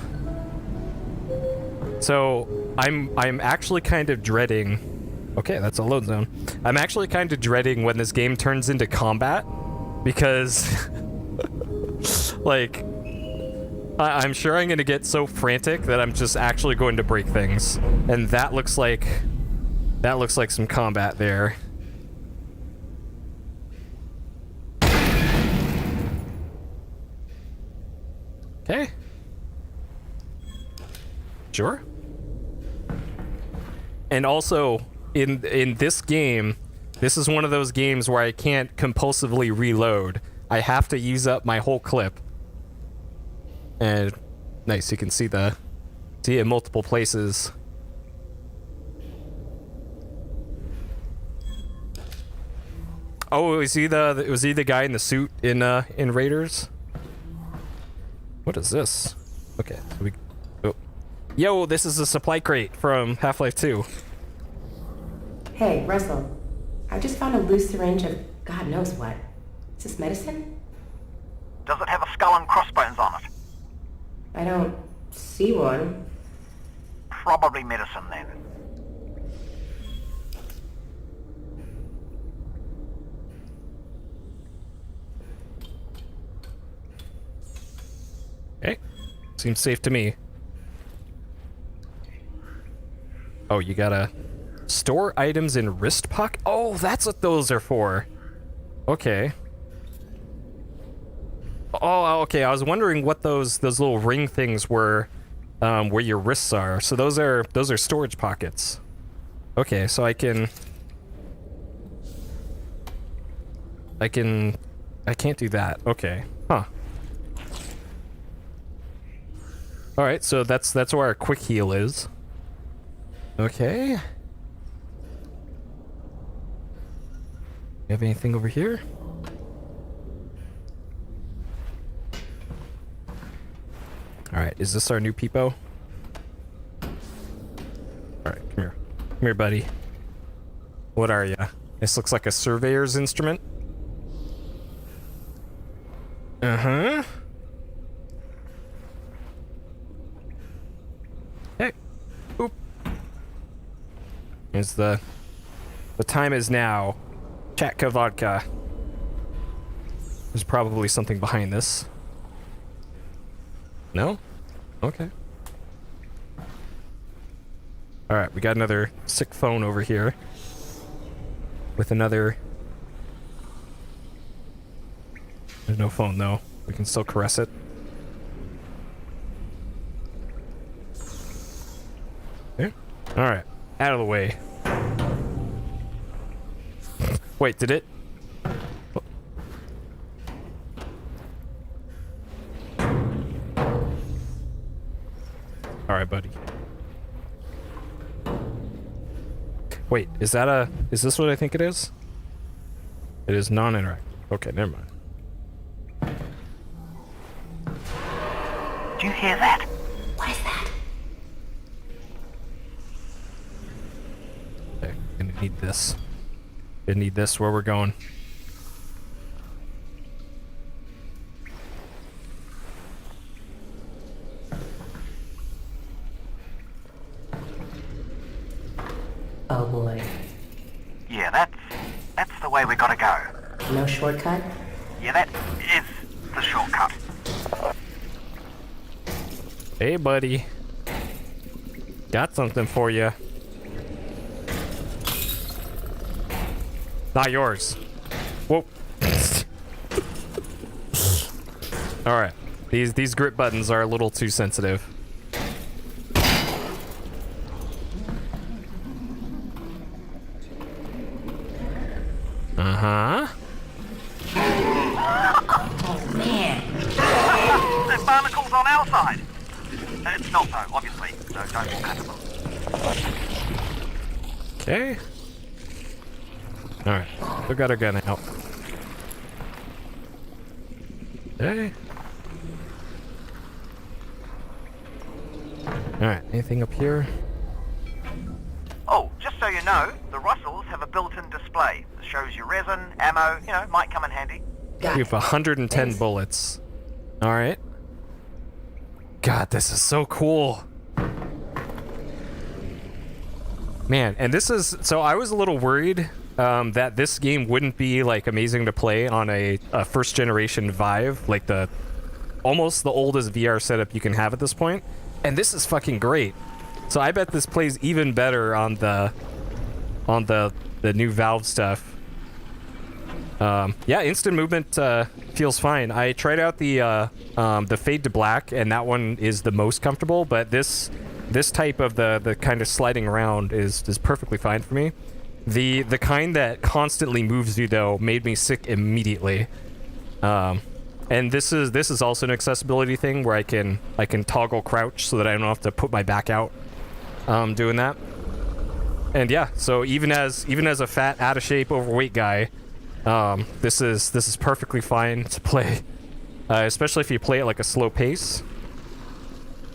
So, I'm actually kind of dreading... Okay, that's a load zone. I'm actually kind of dreading when this game turns into combat, because... like... I'm sure I'm gonna get so frantic that I'm just actually going to break things. And that looks like some combat there. Okay. Sure. And also, in this game, this is one of those games where I can't compulsively reload. I have to use up my whole clip. And nice, you can see it in multiple places. Oh, was he the guy in the suit in Raiders? What is this? Okay, oh. Yo, this is a supply crate from Half-Life 2. Hey, Russell. I just found a loose syringe of God knows what. Is this medicine? Does it have a skull and crossbones on it? I don't see one. Probably medicine then. Okay. Seems safe to me. Oh, you gotta store items in wrist pocket? Oh, that's what those are for. Okay. Oh, okay. I was wondering what those little ring things were, where your wrists are. So those are storage pockets. Okay, so I can't do that. Okay. Huh. All right, so that's where our quick heal is. Okay. You have anything over here? All right, is this our new Peepo? All right, come here. Come here, buddy. What are ya? This looks like a surveyor's instrument. Uh-huh. Hey. Oop. Here's the time is now. Chatka vodka. There's probably something behind this. No? Okay. All right, we got another sick phone over here with another. There's no phone though. We can still caress it. Okay. All right, out of the way. Wait, did it? All right, buddy. Wait, is this what I think it is? It is non-interactive. Okay, never mind. Do you hear that? What is that? Okay, gonna need this. Gonna need this where we're going. Oh boy. Yeah, that's the way we gotta go. No shortcut? Yeah, that is the shortcut. Hey, buddy. Got something for you. Not yours. Whoa. All right. These grip buttons are a little too sensitive. Uh-huh. Oh, man. The barnacle's on our side. It's not, though, obviously. So don't look at them. Okay. All right. We got our gun out. Okay. All right. Anything up here? Oh, just so you know, the Russells have a built-in display that shows you resin, ammo, might come in handy. Got We it. have 110 bullets. All right. God, this is so cool. Man, and this is... So I was a little worried that this game wouldn't be, like, amazing to play on a first-generation Vive, like almost the oldest VR setup you can have at this point. And this is fucking great. So I bet this plays even better on the new Valve stuff. Yeah, instant movement feels fine. I tried out the fade to black, and that one is the most comfortable. But this type of the kind of sliding around is perfectly fine for me. The kind that constantly moves you though made me sick immediately. And this is also an accessibility thing where I can toggle crouch so that I don't have to put my back out doing that. And yeah, so even as a fat, out of shape, overweight guy, this is perfectly fine to play, especially if you play at like a slow pace.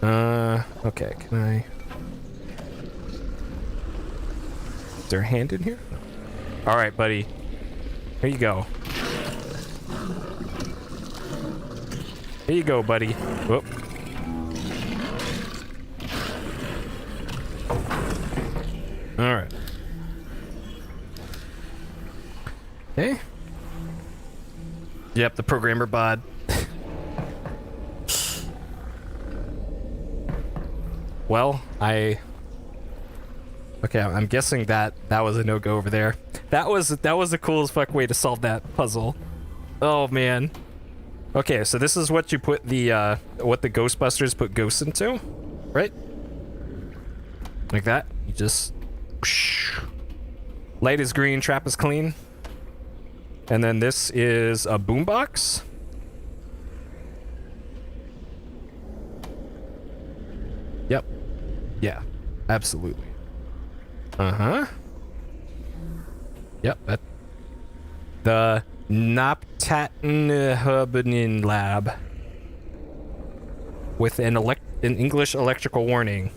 Okay, can I? Is there a hand in here? All right, buddy. Here you go. Here you go, buddy. Whoop. All right. Hey. Yep, the programmer bod. Well, okay, I'm guessing that was a no-go over there. That was the coolest fuck way to solve that puzzle. Oh man. Okay, so this is what you put what the Ghostbusters put ghosts into, right? Like that. You just light is green, trap is clean. And then this is a boombox. Yep. Yeah, absolutely. Uh-huh. Yep, that... The Naptatenhubenin lab. With an English electrical warning.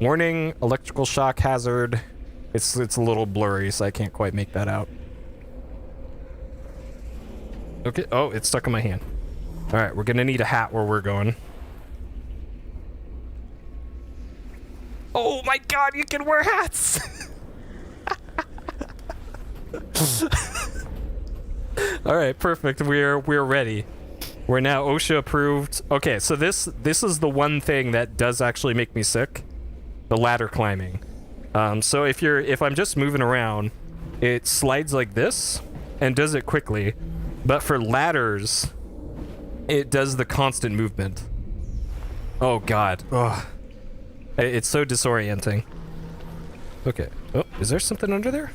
Warning, electrical shock hazard. It's a little blurry, so I can't quite make that out. Okay, oh, it's stuck in my hand. Alright, we're gonna need a hat where we're going. Oh my god, you can wear hats! Alright, perfect. We're ready. We're now OSHA approved. Okay, so this is the one thing that does actually make me sick. the ladder climbing. So if I'm just moving around, it slides like this and does it quickly. But for ladders, it does the constant movement. Oh god. Ugh. It's so disorienting. Okay. Oh, is there something under there?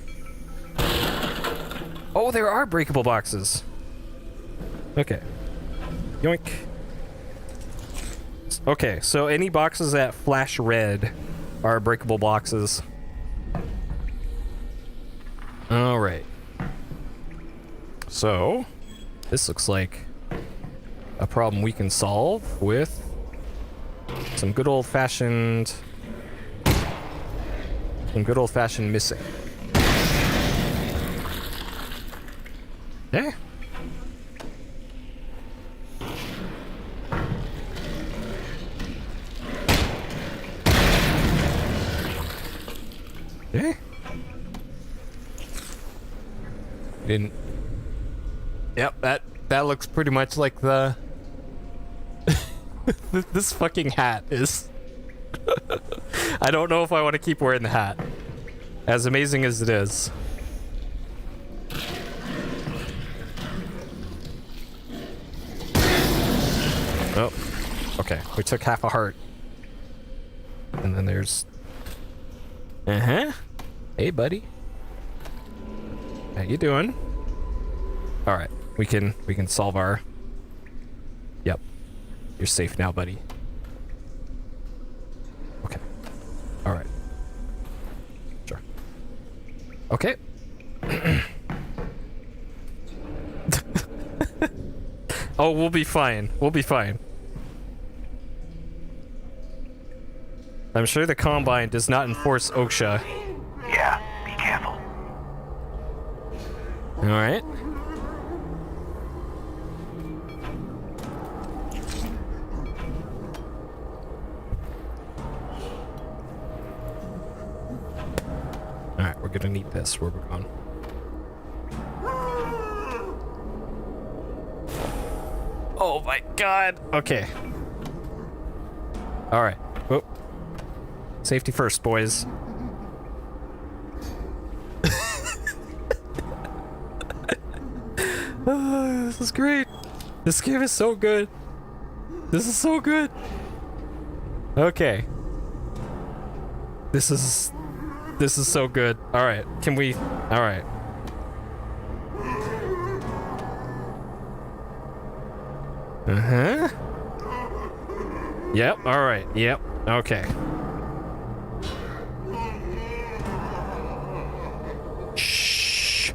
Oh, there are breakable boxes. Okay. Yoink. Okay, so any boxes that flash red are breakable boxes. Alright. So, this looks like a problem we can solve with some good old-fashioned missing. Yeah. Yeah. Didn't. Yep, that looks pretty much like the this fucking hat is. I don't know if I want to keep wearing the hat. As amazing as it is. Oh. Okay, we took half a heart. And then there's... Uh-huh. Hey, buddy. How you doing? Alright, we can solve our... Yep. You're safe now, buddy. Okay. Alright. Sure. Okay. Oh, we'll be fine. We'll be fine. I'm sure the Combine does not enforce OSHA. Yeah, be careful. Alright. Alright, we're gonna need this. Where we're going. Oh my god. Okay. Alright. Whoop. Safety first, boys. This is great. This game is so good. This is so good. Okay. This is so good. All right. Can we? All right. Uh-huh. Yep. All right. Yep. Okay. Shh.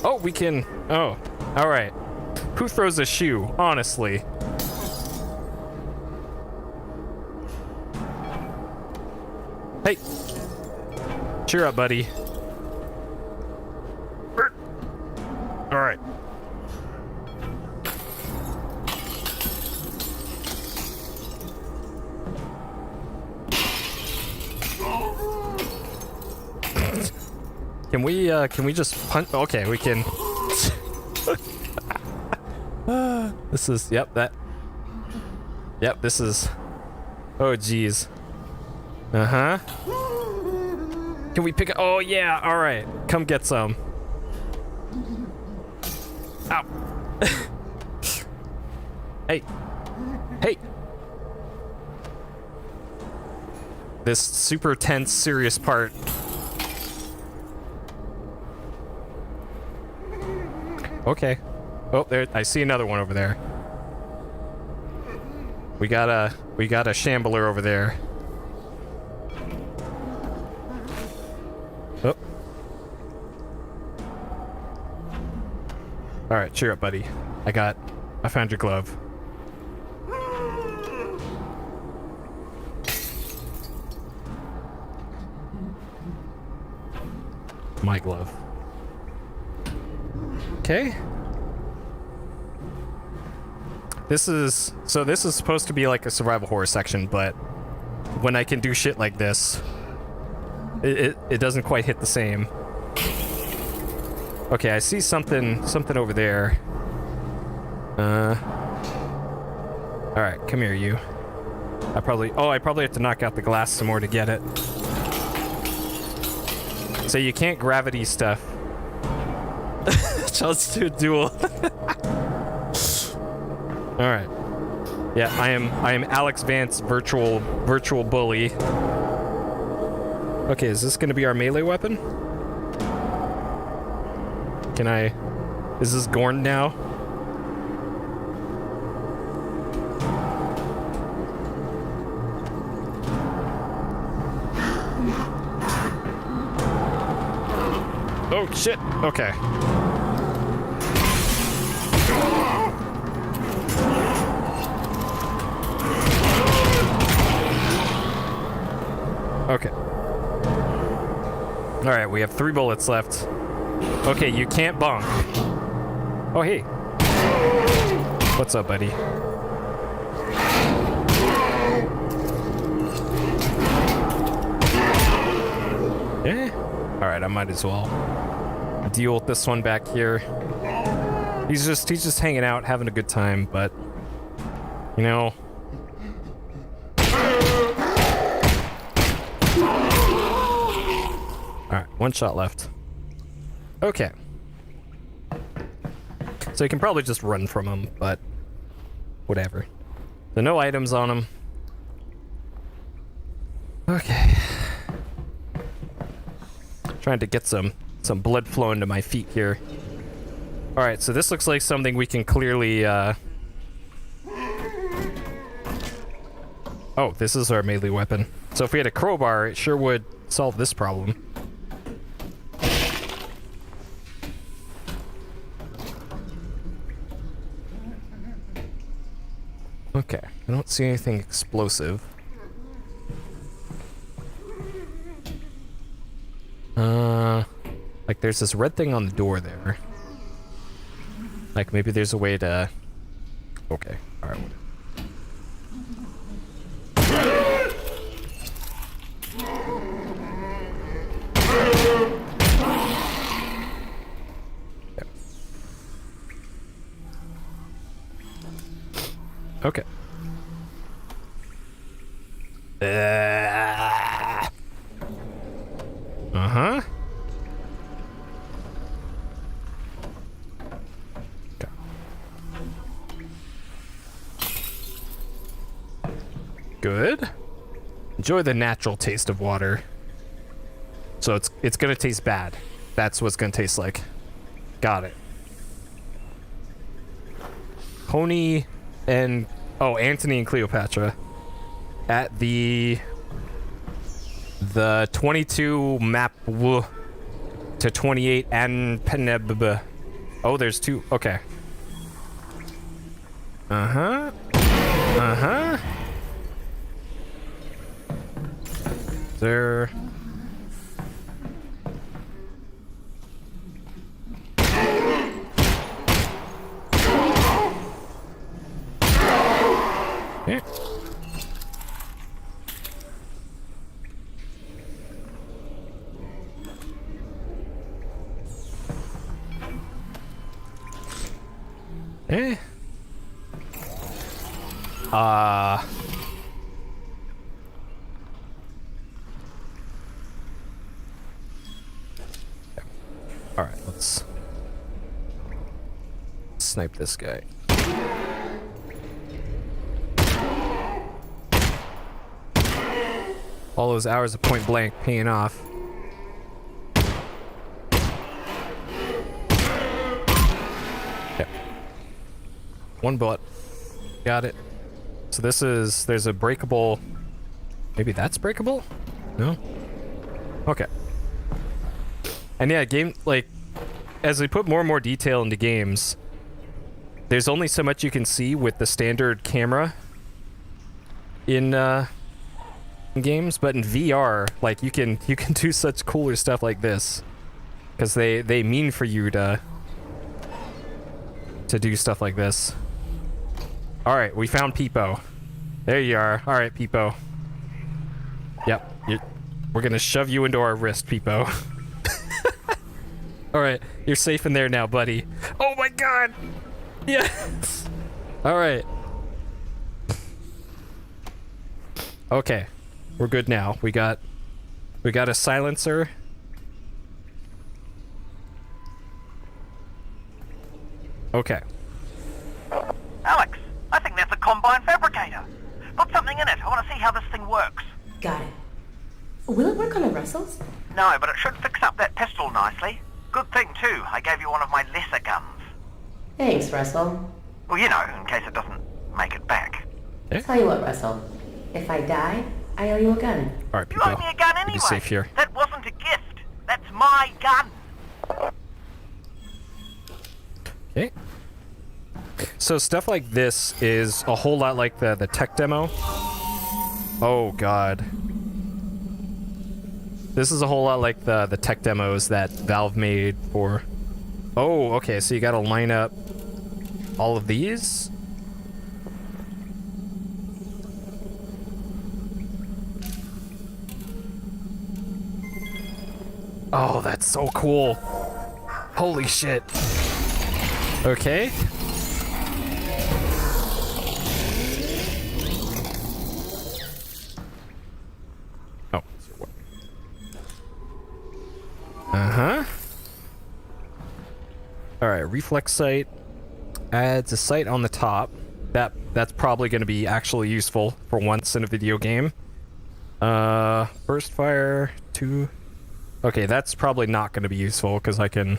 Oh, we can... Oh, all right. Who throws a shoe, honestly? Hey. Cheer up, buddy. All right. Can we just punch? Okay, we can. This is, yep, this is, oh geez. Uh-huh. Can we pick it? Oh yeah, all right. Come get some. Ow. Hey. Hey. This super tense, serious part. Okay. Oh, there, I see another one over there. We got a shambler over there. Oh. All right, cheer up, buddy. I found your glove. My glove. Okay. This is supposed to be like a survival horror section, but when I can do shit like this, it doesn't quite hit the same. Okay, I see something over there. All right, come here, you. I probably have to knock out the glass some more to get it. So you can't gravity stuff. So let's do a duel. All right. Yeah, I am Alex Vance, virtual bully. Okay, is this gonna be our melee weapon? Is this Gorn now? Oh shit, okay. Okay. Alright, we have 3 bullets left. Okay, you can't bonk. Oh, hey. What's up, buddy? Yeah. Alright, I might as well deal with this one back here. He's just hanging out, having a good time, but you know. Alright, 1 shot left. Okay. So you can probably just run from him, but whatever. So no items on him. Okay. Trying to get some blood flowing to my feet here. Alright, so this looks like something we can clearly, Oh, this is our melee weapon. So if we had a crowbar, it sure would solve this problem. Okay, I don't see anything explosive. Like there's this red thing on the door there. Like maybe there's a way to... Okay, alright. Okay. Uh-huh. Okay. Good. Enjoy the natural taste of water. So it's gonna taste bad. That's what it's gonna taste like. Got it. Pony and Antony and Cleopatra at the 22 map to 28 and Peneb. Oh, there's 2. Okay. Uh-huh. Uh-huh. There. Yeah. Eh. All right, let's snipe this guy. All those hours of point blank paying off. Yeah. 1 bullet. Got it. So there's a breakable. Maybe that's breakable? No? Okay. And yeah, as we put more and more detail into games, there's only so much you can see with the standard camera in games, but in VR, like you can do such cooler stuff like this because they mean for you to do stuff like this. All right, we found Peepo. There you are. All right, Peepo. Yep, we're gonna shove you into our wrist, Peepo. All right, you're safe in there now, buddy. Oh my God! Yes. All right. Okay, we're good now. We got a silencer. Okay. Alex, I think that's a combine fabricator. Put something in it. I want to see how this thing works. Got it. Will it work on the Russells? No, but it should fix up that pistol nicely. Good thing, too. I gave you one of my lesser guns. Thanks, Russell. Well, you know, in case it doesn't make it back. Tell you what, Russell. If I die, I owe you a gun. All right, You people. owe me a gun Be anyway. safe here. That wasn't a gift. That's my gun. Okay. So stuff like this is a whole lot like the tech demo. Oh god. This is a whole lot like the tech demos that Valve made for... Oh, okay, so you gotta line up all of these. Oh, that's so cool. Holy shit. Okay. Oh. Uh-huh. Alright, reflex sight adds a sight on the top. That's probably going to be actually useful for once in a video game. Burst fire, 2... Okay, that's probably not going to be useful because I can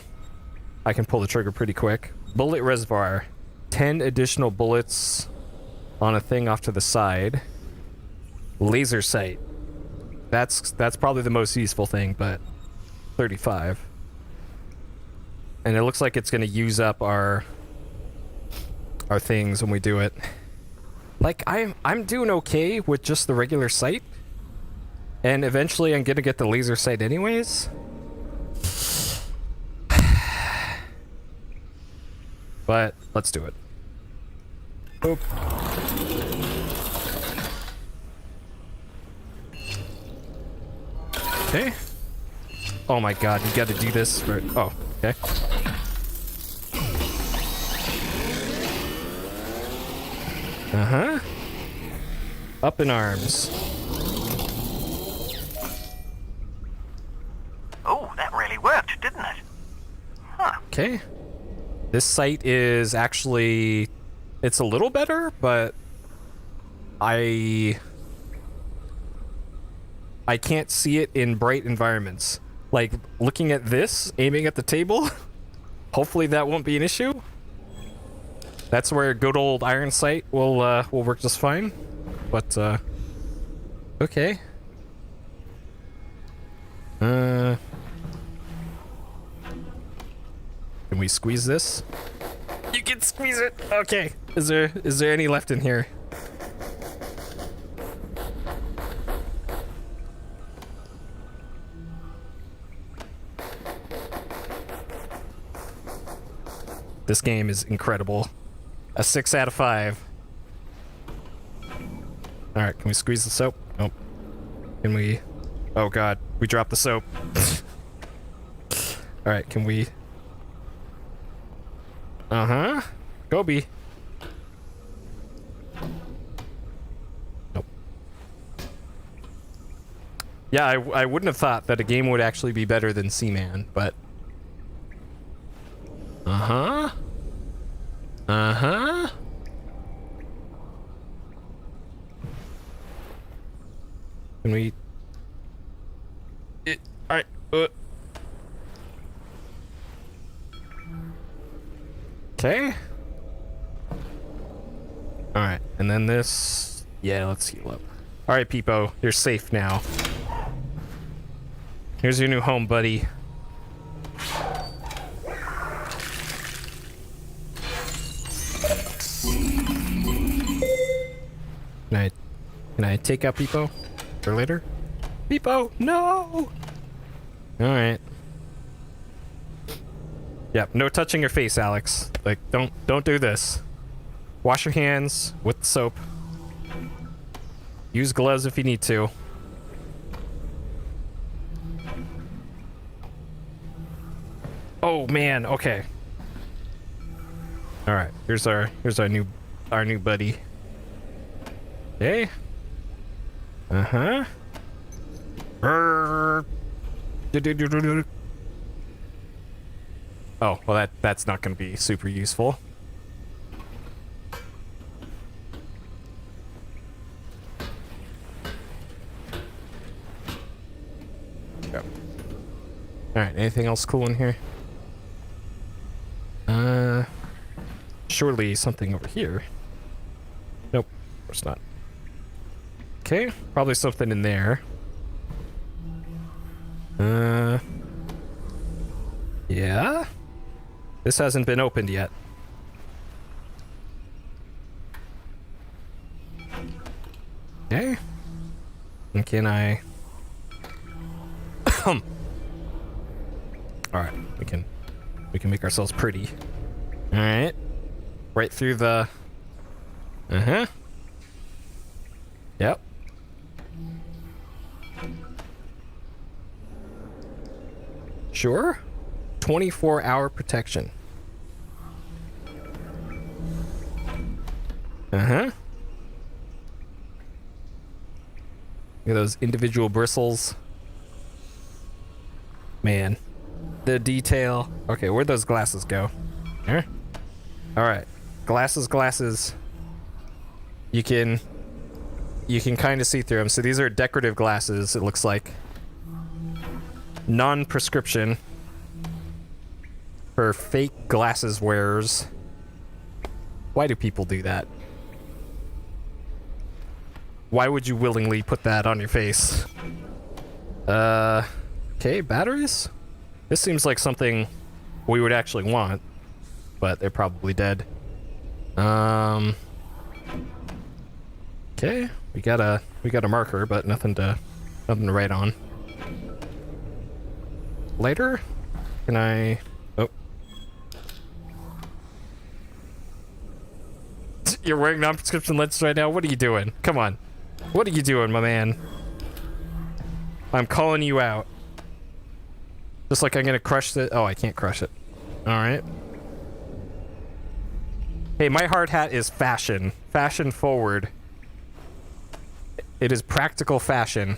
pull the trigger pretty quick. Bullet reservoir, 10 additional bullets on a thing off to the side. Laser sight. That's probably the most useful thing, but 35. And it looks like it's going to use up our things when we do it. Like I'm doing okay with just the regular sight. And eventually I'm gonna get the laser sight anyways. But let's do it. Boop. Okay. Oh my god, you gotta do this for... Oh, okay. Uh-huh. Up in arms. Oh, that really worked, didn't it? Huh. Okay. This sight is actually... It's a little better, but... I can't see it in bright environments. Like, looking at this, aiming at the table, hopefully that won't be an issue. That's where good old iron sight will work just fine. But, okay. Can we squeeze this? You can squeeze it! Okay. Is there any left in here? This game is incredible. A 6 out of 5. Alright, can we squeeze the soap? Nope. Can we... Oh god, we dropped the soap. Alright, can we... Uh-huh. Gobi. Nope. Yeah, I wouldn't have thought that a game would actually be better than Seaman, but... Uh-huh. Uh-huh. Can we... Alright, Okay. Alright, and then this... Yeah, let's heal up. Alright, Peepo, you're safe now. Here's your new home, buddy. Can I take out Peepo for later? Peepo, no! Alright. Yep, no touching your face, Alex. Like, don't do this. Wash your hands with the soap. Use gloves if you need to. Oh man, okay. Alright, here's our new buddy. Okay. Uh-huh. Oh, well that's not going to be super useful. Yep. Alright, anything else cool in here? Surely something over here. Nope, of course not. Okay, probably something in there. Yeah? This hasn't been opened yet. Okay. And can I... Alright, we can make ourselves pretty. Alright. Right through the... Uh-huh. Yep. Sure. 24-hour protection. Uh-huh. Look at those individual bristles. Man. The detail. Okay, where'd those glasses go? Here? Alright. Glasses. You can kind of see through them. So these are decorative glasses, it looks like. Non-prescription. For fake glasses wearers. Why do people do that? Why would you willingly put that on your face? Okay, batteries? This seems like something we would actually want, but they're probably dead. Okay, we got a marker, but nothing to write on. Later? Can I... Oh. You're wearing non-prescription lenses right now? What are you doing? Come on. What are you doing, my man? I'm calling you out. Just like I'm gonna crush the... Oh, I can't crush it. Alright. Hey, my hard hat is fashion. Fashion forward. It is practical fashion.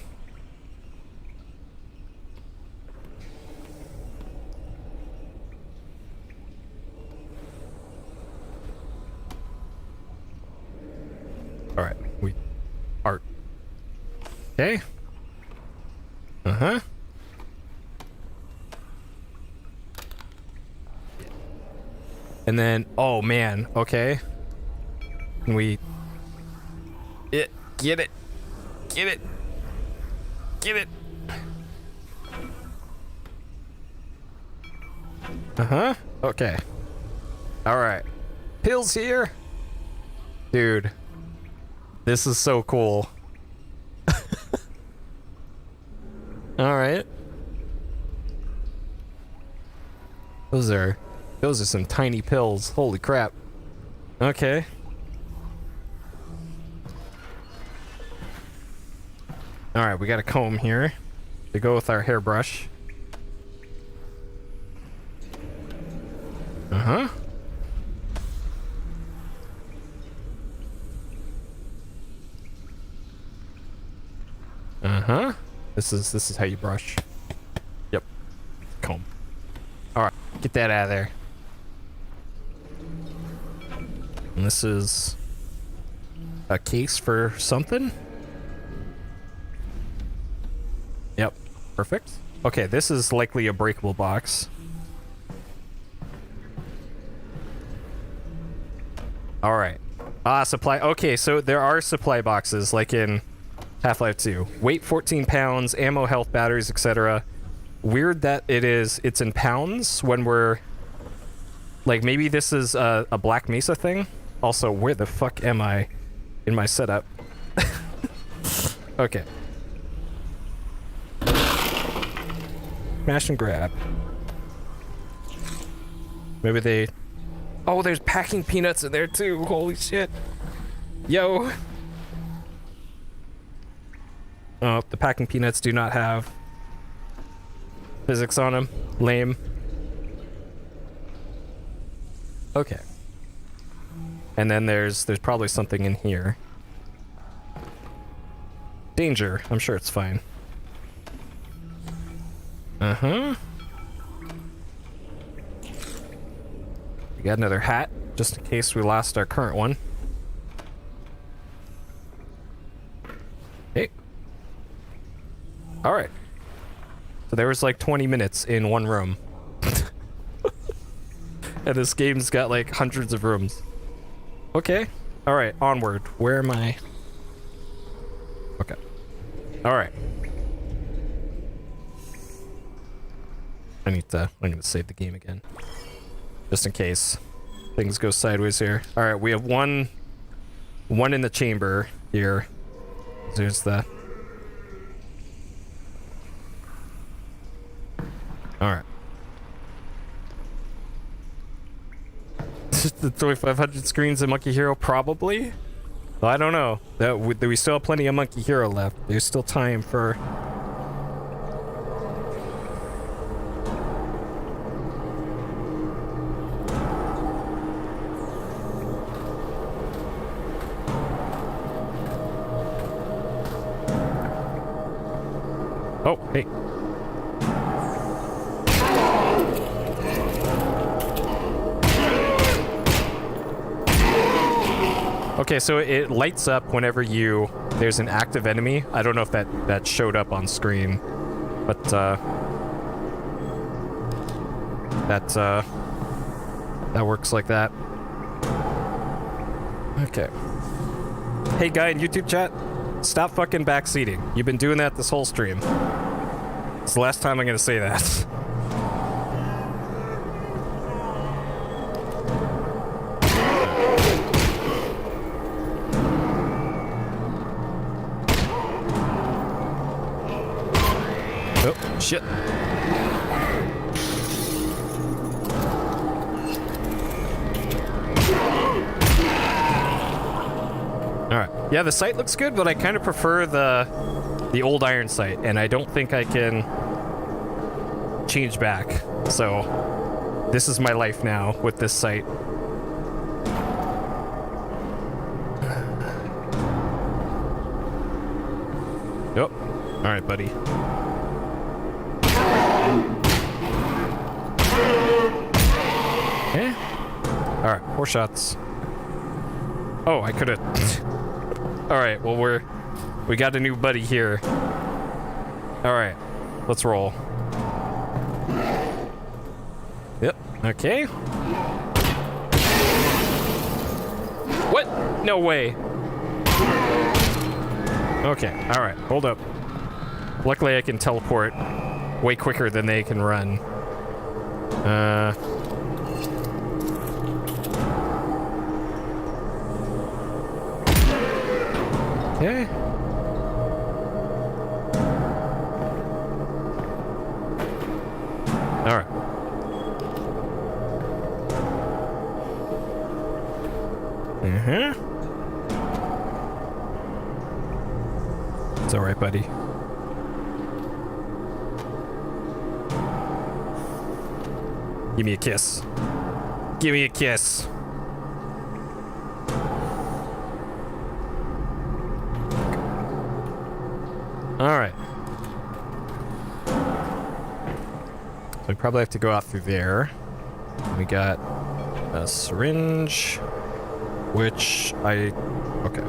Alright, art. Okay. Uh-huh. And then, oh man, okay. Can we... Get it. Uh-huh, okay. Alright. Pills here? Dude. This is so cool. Alright. Those are some tiny pills. Holy crap. Okay. Alright, we got a comb here to go with our hairbrush. Uh-huh. Uh-huh. This is how you brush. Yep. Comb. Alright, get that out of there. And this is a case for something? Yep. Perfect. Okay, this is likely a breakable box. Alright. Supply. Okay, so there are supply boxes, like in Half-Life 2. Weight 14 pounds, ammo, health, batteries, etc. Weird that it's in pounds when we're... Like, maybe this is a Black Mesa thing? Also, where the fuck am I in my setup? Okay. Smash and grab. Maybe they... Oh, there's packing peanuts in there too. Holy shit. Yo. Oh, the packing peanuts do not have physics on them. Lame. Okay. And then there's probably something in here. danger. I'm sure it's fine. Uh-huh. We got another hat, just in case we lost our current one. Hey. Alright. So there was like 20 minutes in one room. And this game's got like hundreds of rooms. Okay. Alright, onward. Where am I? Okay. Alright. I'm gonna save the game again. Just in case things go sideways here. Alright, we have one in the chamber here. There's the... Alright. The 2500 screens in Monkey Hero, probably? Well, I don't know. We still have plenty of Monkey Hero left. There's still time for... Oh, hey. Okay, so it lights up whenever there's an active enemy. I don't know if that showed up on screen, but that works like that. Okay. Hey guy in YouTube chat, stop fucking backseating. You've been doing that this whole stream. It's the last time I'm gonna say that. Oh, shit. Alright. Yeah, the sight looks good, but I kind of prefer the old iron sight, and I don't think I can change back. So, this is my life now with this sight. Oh, alright, buddy. Okay. Alright, 4 shots. Oh, I could've... Alright, well we got a new buddy here. Alright, let's roll. Yep, okay. What? No way. Okay, alright, hold up. Luckily I can teleport way quicker than they can run. Okay. Alright. It's alright, buddy. Give me a kiss. Give me a kiss. Alright. So we probably have to go out through there. We got a syringe, which okay.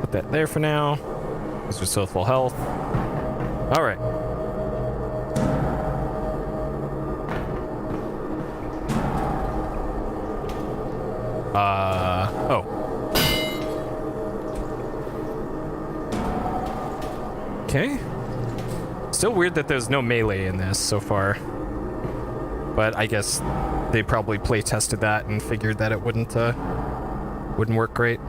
Put that there for now, because we're still full health. Alright. Oh. Okay. Still weird that there's no melee in this so far. But I guess they probably play tested that and figured that it wouldn't work great.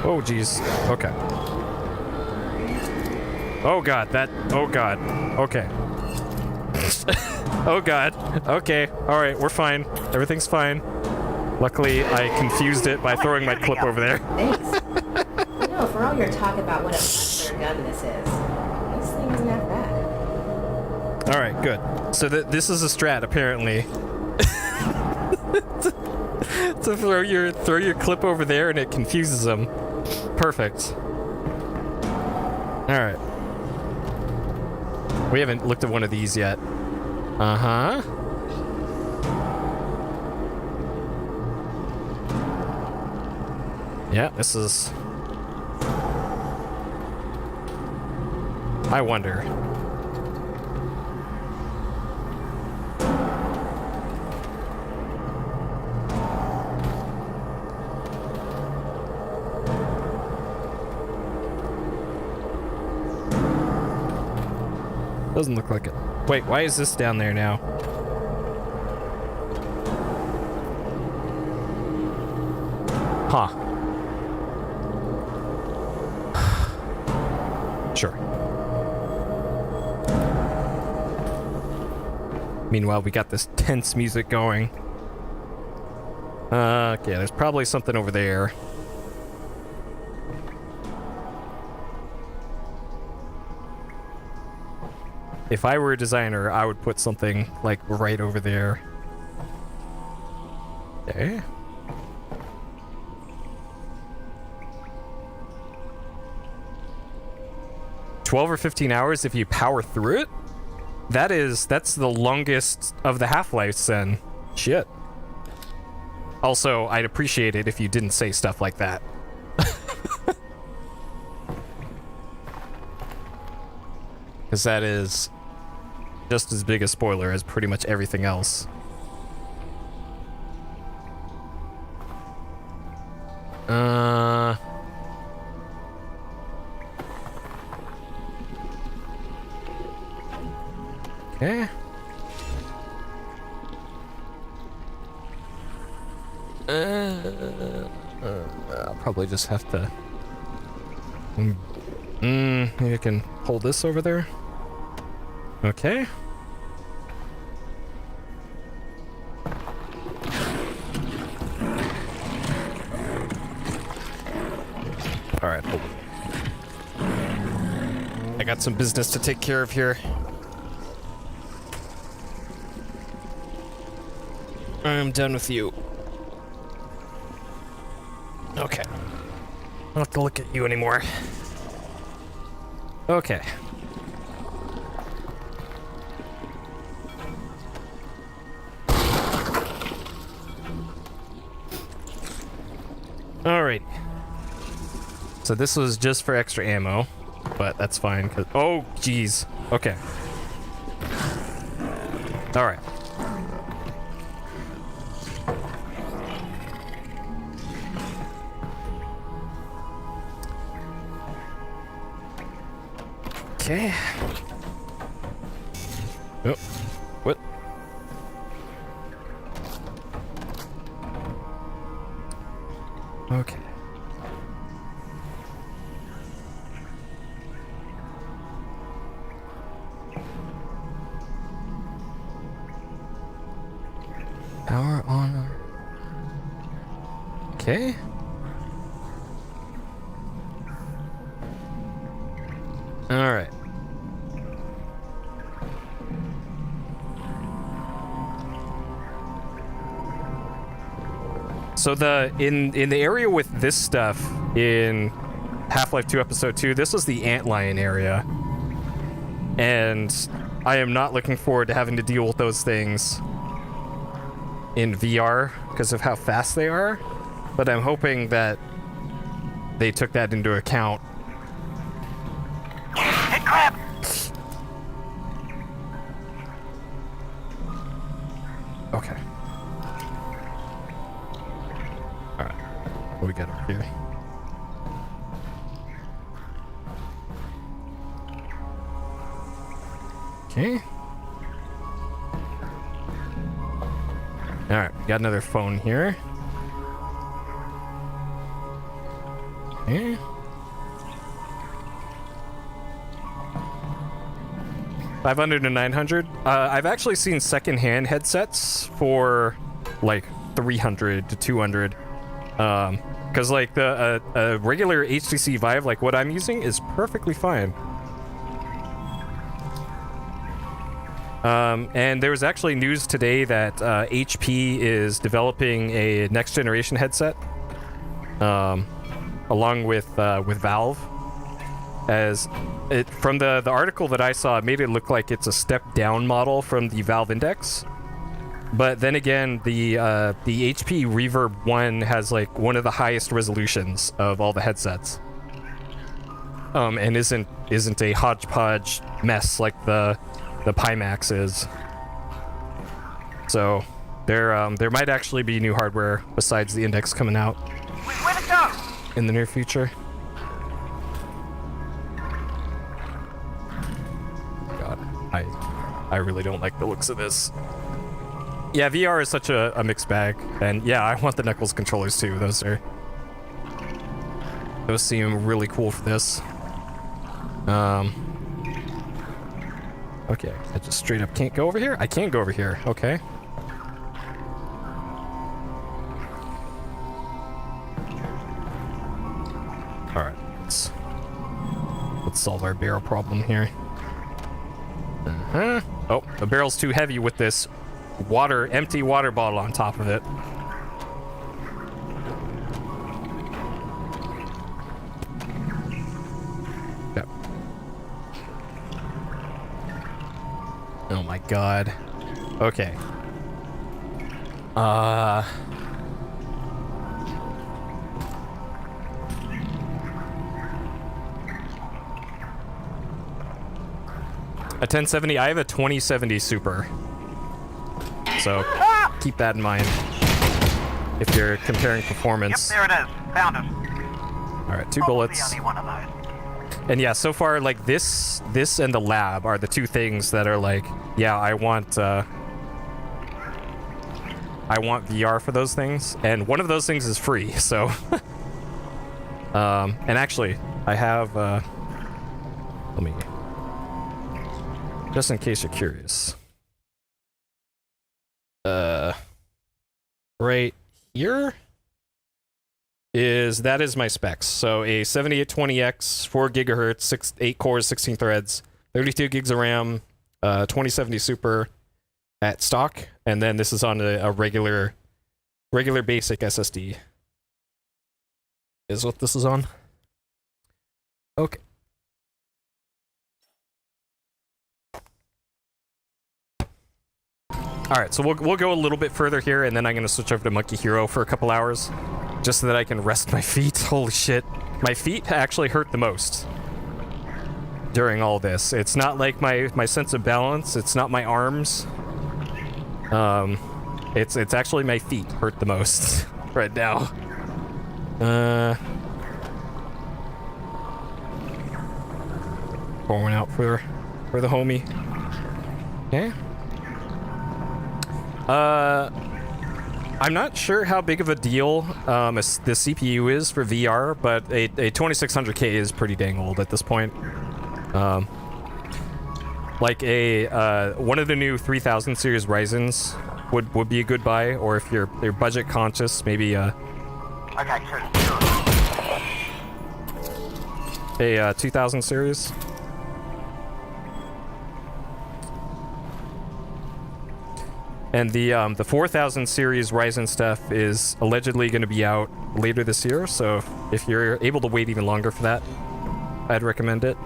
Oh jeez. Okay. Oh god, oh god. Okay. Oh god. Okay. Alright, we're fine. Everything's fine. Luckily, I confused it by throwing my clip over there. Thanks. You know, for all your talk about what a monster gun this thing isn't that bad. All right, good. So this is a strat, apparently. To throw your clip over there and it confuses them. Perfect. All right. We haven't looked at one of these yet. Uh-huh. Yeah, this is... I wonder. Doesn't look like it. Wait, why is this down there now? Huh. Sure. Meanwhile, we got this tense music going. Okay, there's probably something over there. If I were a designer, I would put something, like, right over there. Okay. $12 or 15 hours if you power through it? That's the longest of the half-lives then. Shit. Also, I'd appreciate it if you didn't say stuff like that. Because that is just as big a spoiler as pretty much everything else. Okay. I'll probably just have to... maybe I can hold this over there. Okay. Alright, hold on. I got some business to take care of here. I'm done with you. Okay. I don't have to look at you anymore. Okay. Alright. So this was just for extra ammo, but that's fine. Oh, jeez. Okay. Alright. Okay. Oh, what? Okay. Power on. Okay. All right. So in the area with this stuff in Half-Life 2 Episode 2, this was the antlion area. And I am not looking forward to having to deal with those things in VR because of how fast they are. But I'm hoping that they took that into account. Hit crab! Okay. Alright. What do we got over here? Okay. Alright, we got another phone here. Okay. $500 to $900. I've actually seen secondhand headsets for like $300 to $200. Because like the a regular HTC Vive, like what I'm using, is perfectly fine. And there was actually news today that HP is developing a next generation headset, along with Valve. As it from the article that I saw, it made it look like it's a step down model from the Valve Index. But then again, the HP Reverb 1 has like one of the highest resolutions of all the headsets, and isn't a hodgepodge mess like the Pimax is. So there might actually be new hardware besides the Index coming out Where to go? in the near future. God, I really don't like the looks of this. Yeah, VR is such a mixed bag, and yeah, I want the Knuckles controllers too. Those seem really cool for this. Okay, I just straight up can't go over here? I can't go over here, okay. Alright, let's solve our barrel problem here. Oh, the barrel's too heavy with this empty water bottle on top of it. Yep. Oh my god. Okay. A 1070, I have a 2070 Super. So keep that in mind if you're comparing performance. Yep, there it is. Found it. All right, two Probably bullets. only one of those. And yeah, so far like this and the lab are the two things that are like, yeah, I want VR for those things, and one of those things is free. So and actually I have let me, just in case you're curious, right here is my specs. So a 7820X, 4 gigahertz, 8 cores, 16 threads, 32 gigs of RAM, 2070 Super at stock, and then this is on a regular basic SSD. Is what this is on. Okay. All right, so we'll go a little bit further here, and then I'm gonna switch over to Monkey Hero for a couple hours, just so that I can rest my feet. Holy shit, my feet actually hurt the most during all this. It's not like my sense of balance. It's not my arms. It's actually my feet hurt the most right now. Pour one out for the homie. Okay. I'm not sure how big of a deal the CPU is for VR, but a 2600K is pretty dang old at this point. Like one of the new 3000 series Ryzens would be a good buy, or if you're budget conscious, maybe Okay, sure. a 2000 series. And the 4000 series Ryzen stuff is allegedly going to be out later this year, so if you're able to wait even longer for that, I'd recommend it.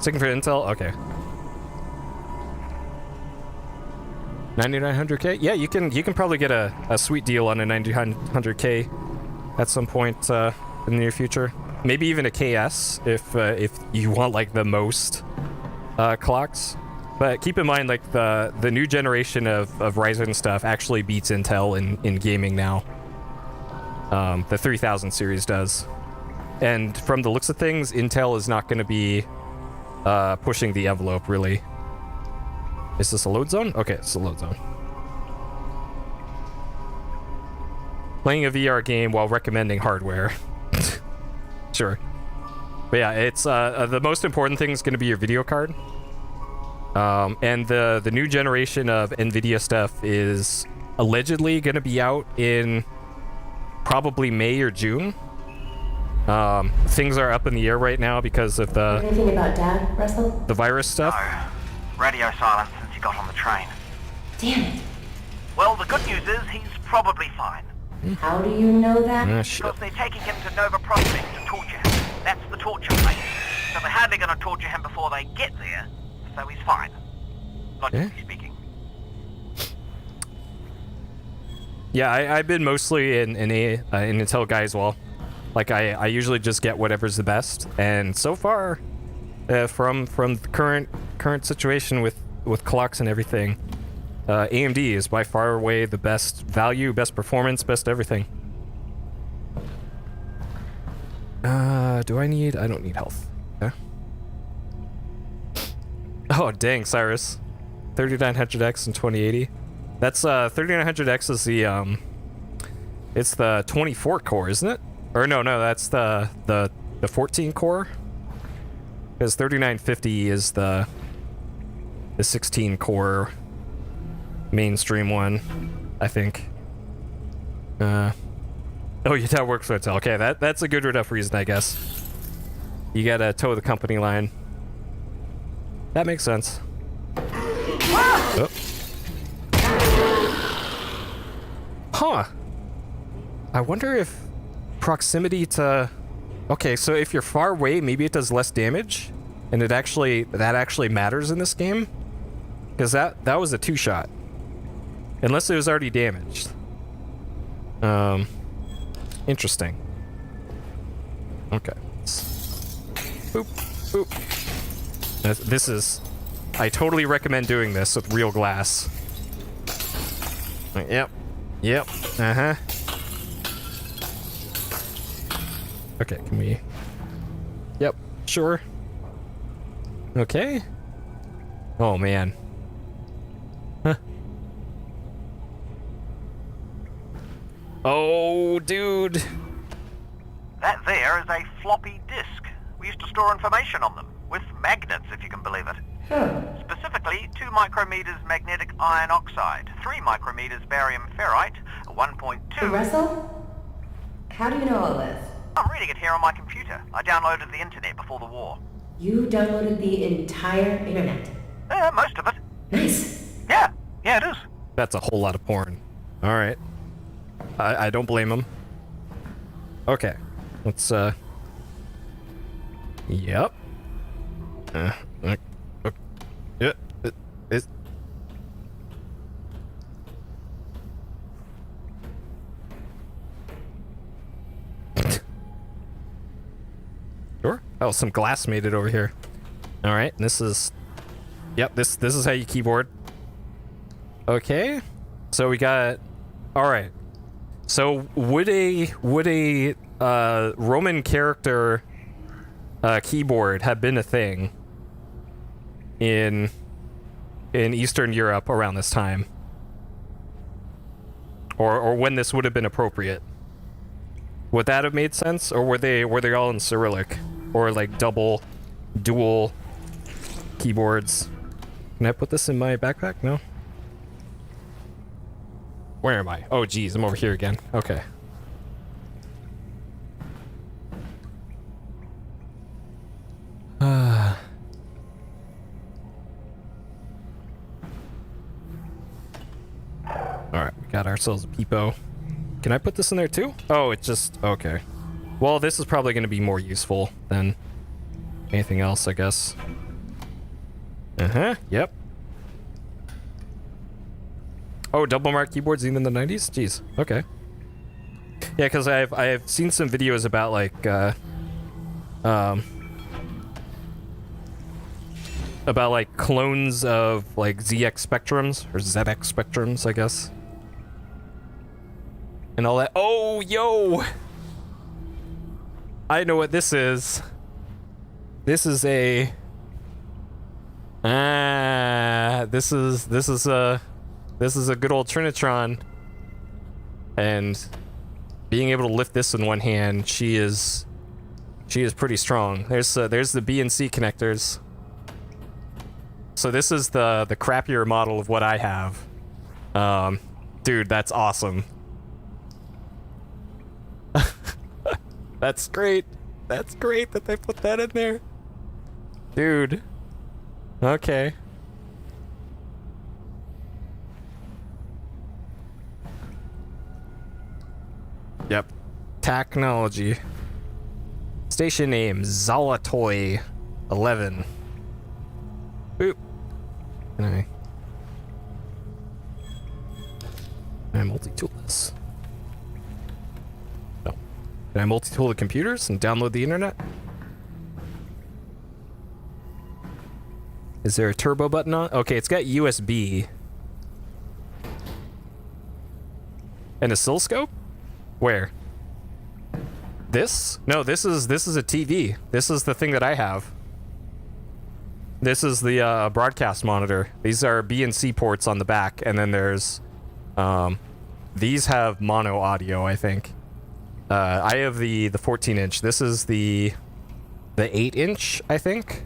Sticking for Intel? Okay. 9900K? Yeah, you can probably get a sweet deal on a 9900K at some point in the near future. Maybe even a KS if you want like the most clocks. But keep in mind, like the new generation of Ryzen stuff actually beats Intel in gaming now. The 3000 series does. And from the looks of things, Intel is not going to be pushing the envelope, really. Is this a load zone? Okay, it's a load zone. Playing a VR game while recommending hardware. Sure. But yeah, it's the most important thing is going to be your video card. And the new generation of NVIDIA stuff is allegedly gonna be out in probably May or June. Things are up in the air right now because of Anything about Dad, Russell? the virus stuff. No. Radio silence since he got on the train. Damn it. Well, the good news is he's probably fine. How do you know that? Ah, shit. Because they're taking him to Nova Prospect to torture him. That's the torture place. So they're hardly going to torture him before they get there. So he's fine. Logically speaking. Yeah, I've been mostly an Intel guy as well. Like I usually just get whatever's the best, and so far, from the current situation with clocks and everything, AMD is by far away the best value, best performance, best everything. Do I need? I don't need health. Okay. Oh dang, Cyrus, 3900X and 2080. That's 3900X is the it's the 24 core, isn't it? Or no, that's the 14 core. Because 3950 is the 16 core mainstream one, I think. Oh, yeah, that works for Intel. Okay, that's a good enough reason, I guess. You gotta toe the company line. That makes sense. Oh. Huh. I wonder if proximity to... Okay, so if you're far away, maybe it does less damage, and that actually matters in this game, because that was a 2-shot, unless it was already damaged. Interesting. Okay. Boop, boop. This is... I totally recommend doing this with real glass. Yep. Uh-huh. Okay, can we... Yep, sure. Okay. Oh, man. Huh. Oh, dude. That there is a floppy disk. We used to store information on them, with magnets, if you can believe it. Huh. Specifically, 2 micrometers magnetic iron oxide, 3 micrometers barium ferrite, 1.2... Russell? How do you know all this? I'm reading it here on my computer. I downloaded the internet before the war. You downloaded the entire internet. Most of it. Nice. Yeah, it is. That's a whole lot of porn. Alright. I don't blame him. Okay. Let's, Yep. Yeah. It's... Sure. Oh, some glass made it over here. All right, this is... Yep, this is how you keyboard. Okay. So we got... All right. So would a Roman character keyboard have been a thing in Eastern Europe around this time? Or when this would have been appropriate? Would that have made sense, or were they all in Cyrillic, or like dual keyboards? Can I put this in my backpack? No. Where am I? Oh, geez, I'm over here again. Okay. Alright, we got ourselves a peepo. Can I put this in there too? Oh, it's just... Okay. Well, this is probably going to be more useful than anything else, I guess. Uh-huh, yep. Oh, double mark keyboards even in the 90s? Jeez, okay. Yeah, because I've seen some videos about, like, about, like, clones of, like, ZX Spectrums, or ZX Spectrums, I guess. And all that. Oh, yo! I know what this is. This is a... This is a good old Trinitron. And being able to lift this in one hand, she is pretty strong. There's the B and C connectors. So this is the crappier model of what I have. Dude, that's awesome. That's great. That's great that they put that in there. Dude. Okay. Yep. Technology. Station name, Zalatoy 11. Boop. Can I multi-tool this? No. Can I multi-tool the computers and download the internet? Is there a turbo button on? Okay, it's got USB. An oscilloscope? Where? This? No, this is a TV. This is the thing that I have. This is the broadcast monitor. These are B and C ports on the back, and then there's these have mono audio, I think. I have the 14-inch. This is the 8-inch, I think.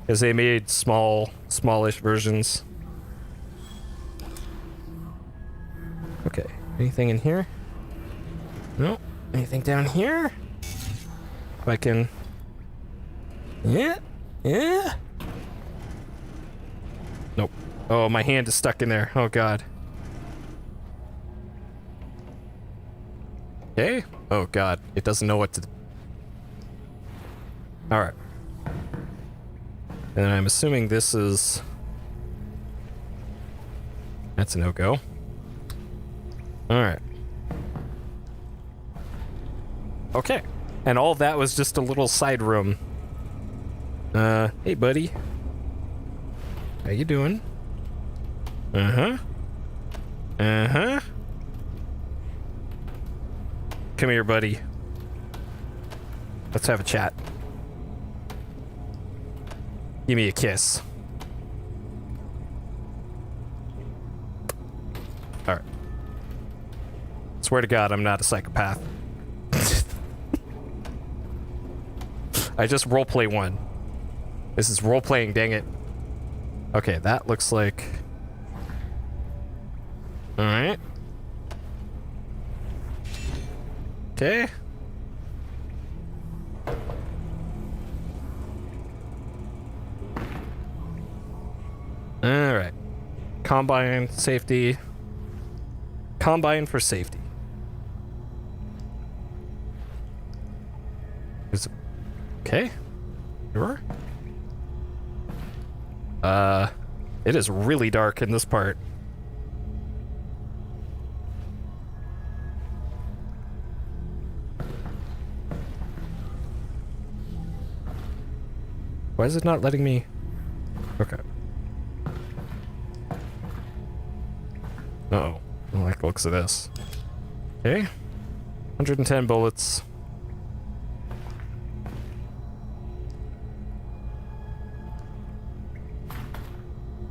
Because they made smallish versions. Okay, anything in here? No. Anything down here? If I can... Yeah? Yeah? Nope. Oh, my hand is stuck in there. Oh, God. Okay. Oh, God. It doesn't know what to... Alright. And I'm assuming this is... That's a no-go. Alright. Okay. And all that was just a little side room. Hey, buddy. How you doing? Uh-huh. Uh-huh. Come here, buddy. Let's have a chat. Give me a kiss. Alright. Swear to God, I'm not a psychopath. I just roleplay one. This is role-playing, dang it. Okay, that looks like... Alright. Okay. Alright. Combine, safety. Combine for safety. Is it... Okay. Sure. It is really dark in this part. Why is it not letting me... Okay. Uh-oh. I don't like the looks of this. Okay. 110 bullets.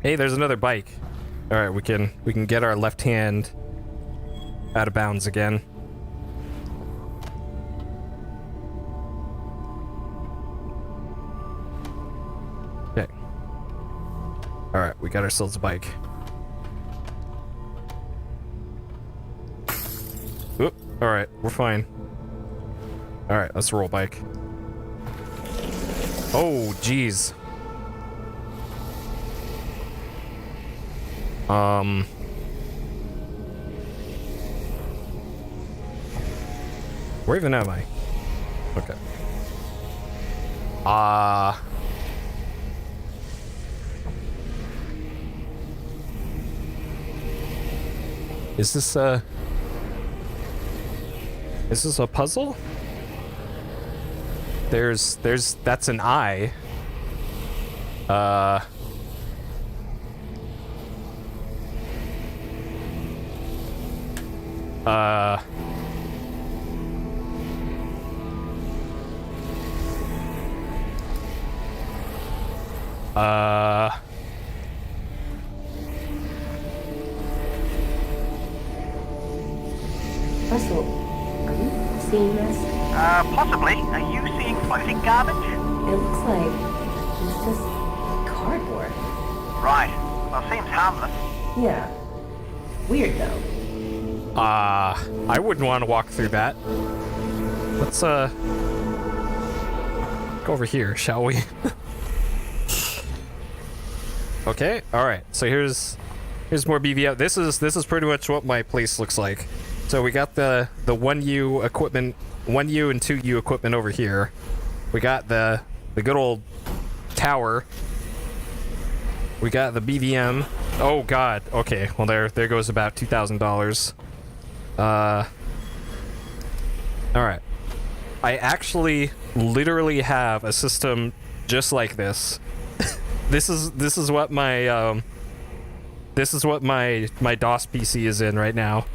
Hey, there's another bike. All right, we can get our left hand out of bounds again. Okay. All right, we got ourselves a bike. Oop. All right, we're fine. All right, let's roll bike. Oh, jeez. Where even am I? Okay. Is this a puzzle? That's an eye. Russell, are you seeing this? Possibly. Are you seeing floating garbage? It looks like it's just cardboard. Right. Well, seems harmless. Yeah. Weird, though. I wouldn't want to walk through that. Let's, go over here, shall we? Okay, alright, so here's more BVL. This is pretty much what my place looks like. So we got the 1U equipment, 1U and 2U equipment over here. We got the good old tower. We got the BVM. Oh god, okay, well there goes about $2,000. Alright. I actually literally have a system just like this. This is what my my DOS PC is in right now.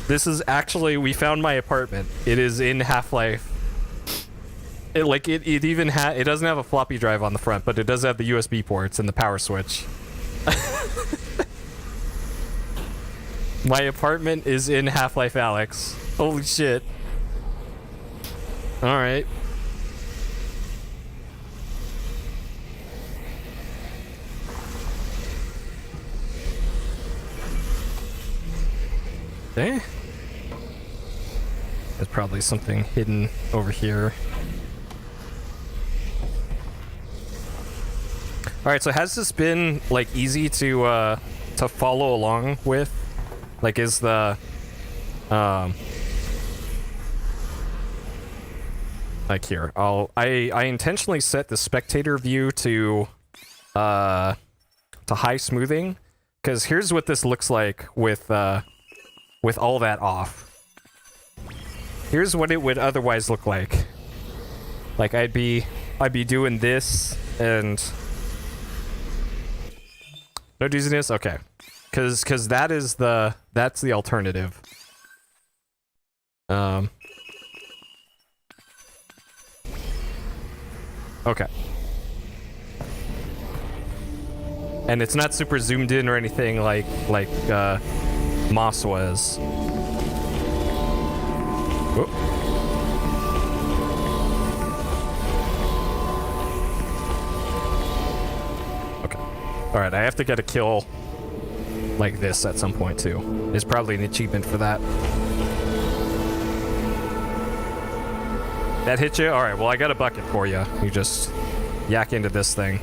This is actually, we found my apartment. It is in Half-Life. It even it doesn't have a floppy drive on the front, but it does have the USB ports and the power switch. My apartment is in Half-Life Alyx. Holy shit. Alright. Okay. There's probably something hidden over here. Alright, so has this been, like, easy to follow along with? Like, is the, like here, I intentionally set the spectator view to high smoothing, because here's what this looks like with all that off. Here's what it would otherwise look like. Like, I'd be doing this, and no dizziness? Okay. Cause that's the alternative. Okay. And it's not super zoomed in or anything like Moss was. Whoop. Okay. Alright, I have to get a kill like this at some point too. There's probably an achievement for that. That hit you? Alright, well I got a bucket for you. You just yak into this thing.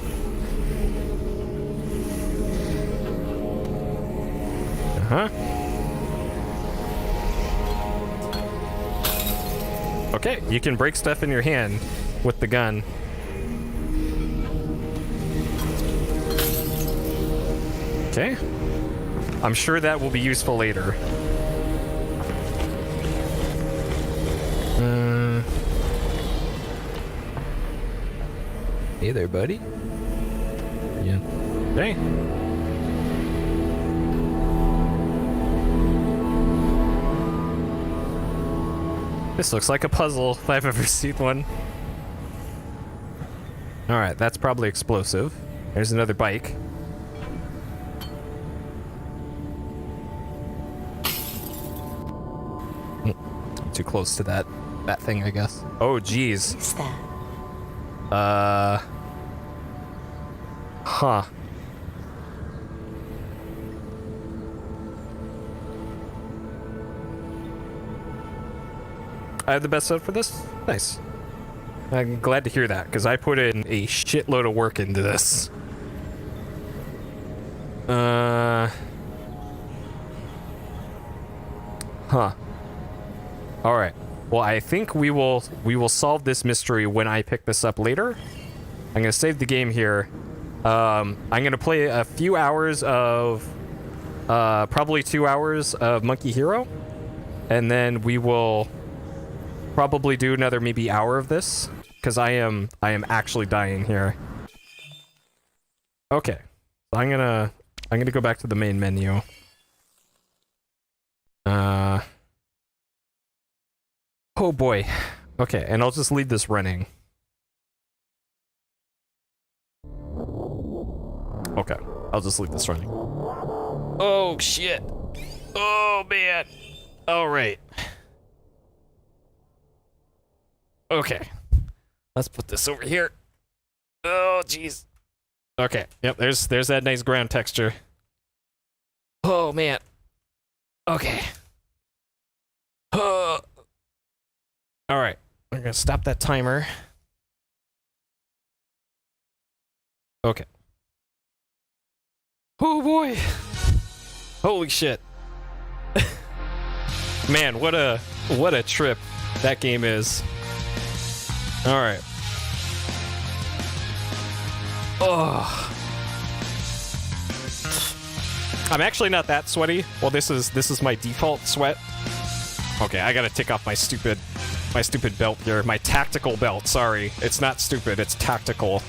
Uh-huh. Okay, you can break stuff in your hand with the gun. Okay. I'm sure that will be useful later. Hey there, buddy. Yeah. Hey. This looks like a puzzle if I've ever seen one. Alright, that's probably explosive. There's another bike. Too close to that thing, I guess. Oh, geez. What's that? Huh. I have the best set for this? Nice. I'm glad to hear that, because I put in a shitload of work into this. Huh. Alright. Well, I think we will solve this mystery when I pick this up later. I'm gonna save the game here. I'm gonna play a few hours of probably 2 hours of Monkey Hero, and then we will probably do another maybe hour of this, because I am actually dying here. Okay. So I'm gonna go back to the main menu. Oh boy. Okay, and I'll just leave this running. Okay, I'll just leave this running. Oh shit. Oh man. All right. Okay. Let's put this over here. Oh jeez. Okay. Yep. There's that nice ground texture. Oh man. Okay. All right. We're gonna stop that timer. Okay. Oh boy. Holy shit. Man, what a trip that game is. All right. Oh. I'm actually not that sweaty. Well, this is my default sweat. Okay, I gotta take off my stupid belt here. My tactical belt. Sorry, it's not stupid. It's tactical.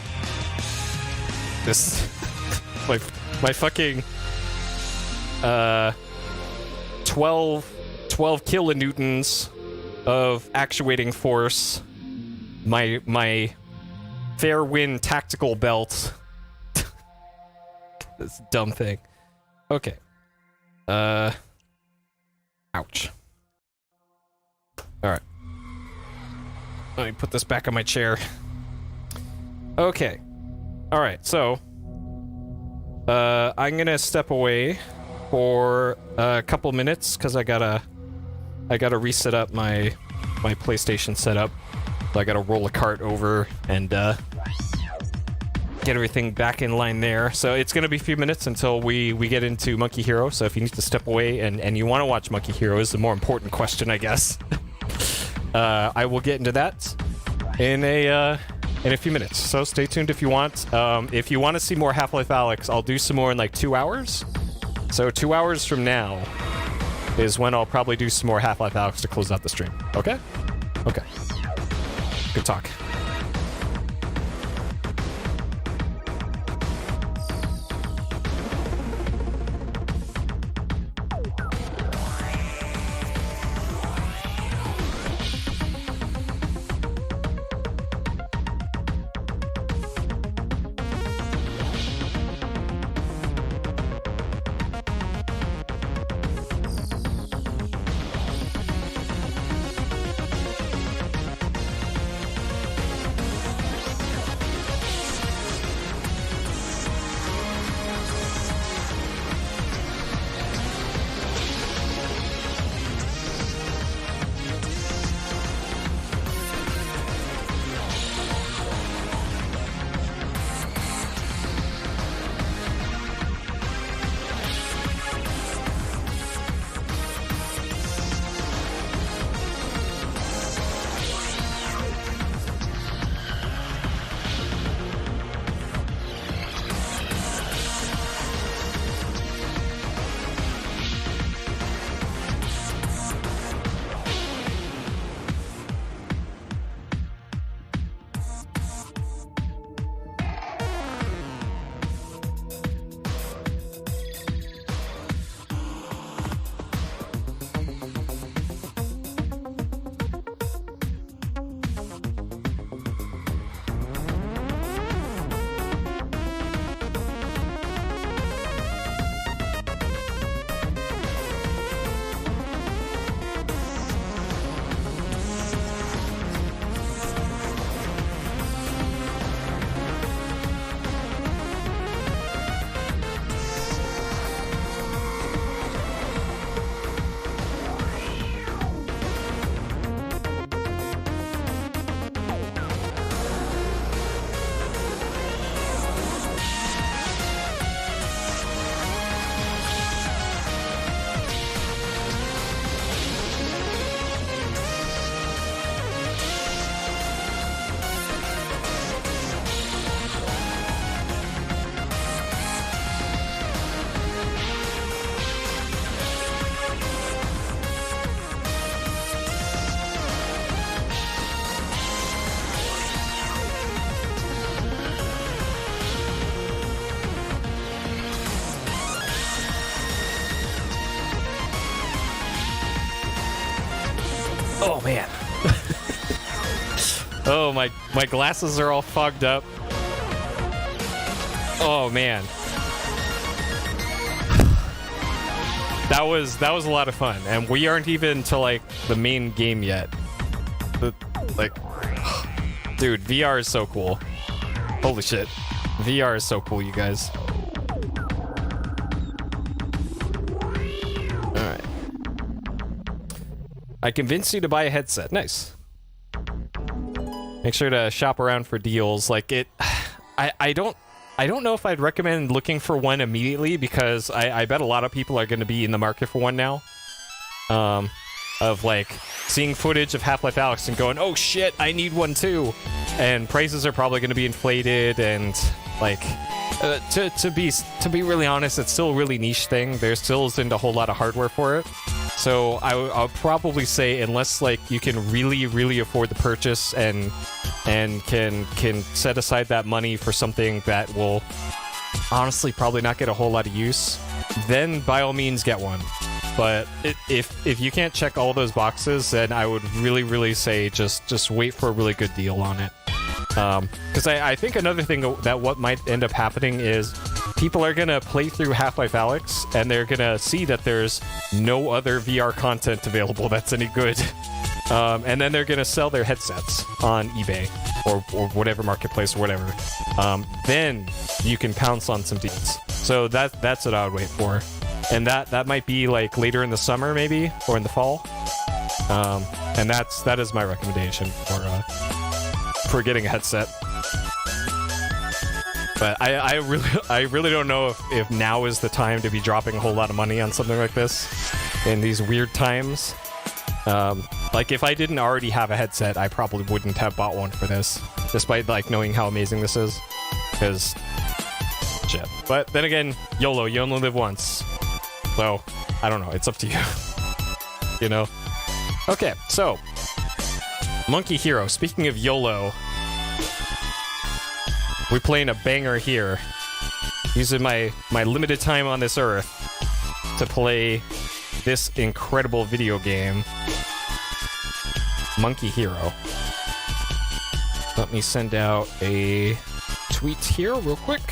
This my fucking 12 kilonewtons of actuating force. My Fairwind tactical belt. This dumb thing. Okay. Ouch. Alright. Let me put this back on my chair. Okay. Alright, so I'm gonna step away for a couple minutes because I gotta reset up my PlayStation setup. So I gotta roll a cart over and get everything back in line there. So it's gonna be a few minutes until we get into Monkey Hero. So if you need to step away and you want to watch Monkey Hero is the more important question, I guess. I will get into that in a few minutes. So stay tuned if you want. If you want to see more Half-Life Alyx, I'll do some more in like 2 hours. So 2 hours from now is when I'll probably do some more Half-Life Alyx to close out the stream. Okay? Okay. Good talk. Oh man. Oh, my glasses are all fogged up. Oh man. That was a lot of fun, and we aren't even to like the main game yet. Like, dude, VR is so cool. Holy shit. VR is so cool, you guys. Alright. I convinced you to buy a headset. Nice. Make sure to shop around for deals. Like it... I don't know if I'd recommend looking for one immediately, because I bet a lot of people are going to be in the market for one now. Of like seeing footage of Half-Life Alyx and going, oh shit, I need one too. And prices are probably going to be inflated, and like to be really honest, it's still a really niche thing. There still isn't a whole lot of hardware for it. So I'll probably say, unless like you can really afford the purchase and can set aside that money for something that will honestly probably not get a whole lot of use, then by all means get one. But if you can't check all those boxes, then I would really say just wait for a really good deal on it. Because I think another thing that what might end up happening is people are gonna play through Half-Life Alyx and they're gonna see that there's no other VR content available that's any good. And then they're gonna sell their headsets on eBay or whatever marketplace or whatever. Then you can pounce on some deals. So that's what I would wait for. And that might be like later in the summer maybe, or in the fall. And that is my recommendation for getting a headset. But I really don't know if now is the time to be dropping a whole lot of money on something like this in these weird times. Like if I didn't already have a headset, I probably wouldn't have bought one for this, despite like knowing how amazing this is. Because shit. But then again, YOLO, you only live once. So I don't know, it's up to you. You know? Okay, so Monkey Hero, speaking of YOLO, we're playing a banger here. Using my limited time on this earth to play this incredible video game, Monkey Hero. Let me send out a tweet here real quick.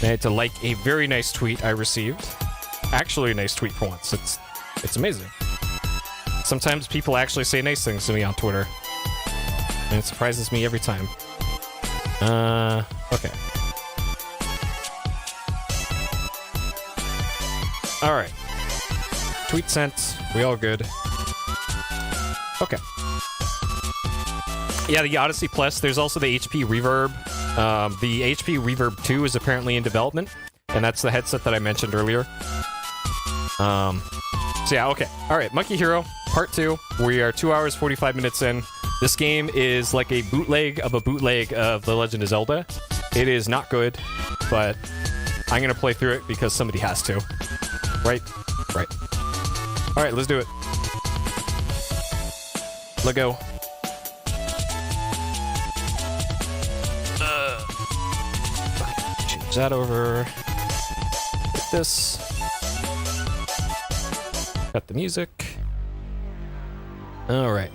I had to like a very nice tweet I received. Actually a nice tweet for once. It's amazing. Sometimes people actually say nice things to me on Twitter, and it surprises me every time. Okay. Alright. Tweet sent. We all good. Okay. Yeah, the Odyssey Plus. There's also the HP Reverb. The HP Reverb 2 is apparently in development, and that's the headset that I mentioned earlier. So yeah, okay. Alright, Monkey Hero, Part 2. We are 2 hours, 45 minutes in. This game is like a bootleg of The Legend of Zelda. It is not good, but I'm gonna play through it because somebody has to. Right? Right. Alright, let's do it. Let go. Change that over. Get this. Cut the music. Alright.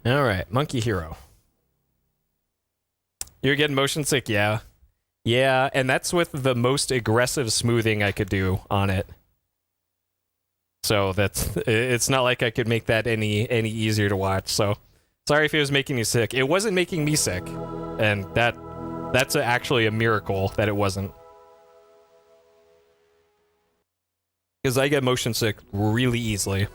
Alright, Monkey Hero. You're getting motion sick? Yeah. Yeah, and that's with the most aggressive smoothing I could do on it. So it's not like I could make that any easier to watch, so sorry if it was making you sick. It wasn't making me sick, and that's actually a miracle that it wasn't. Because I get motion sick really easily.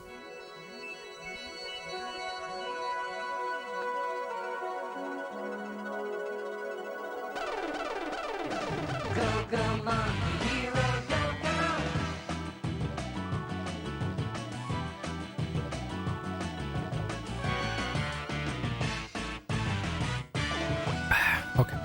Okay.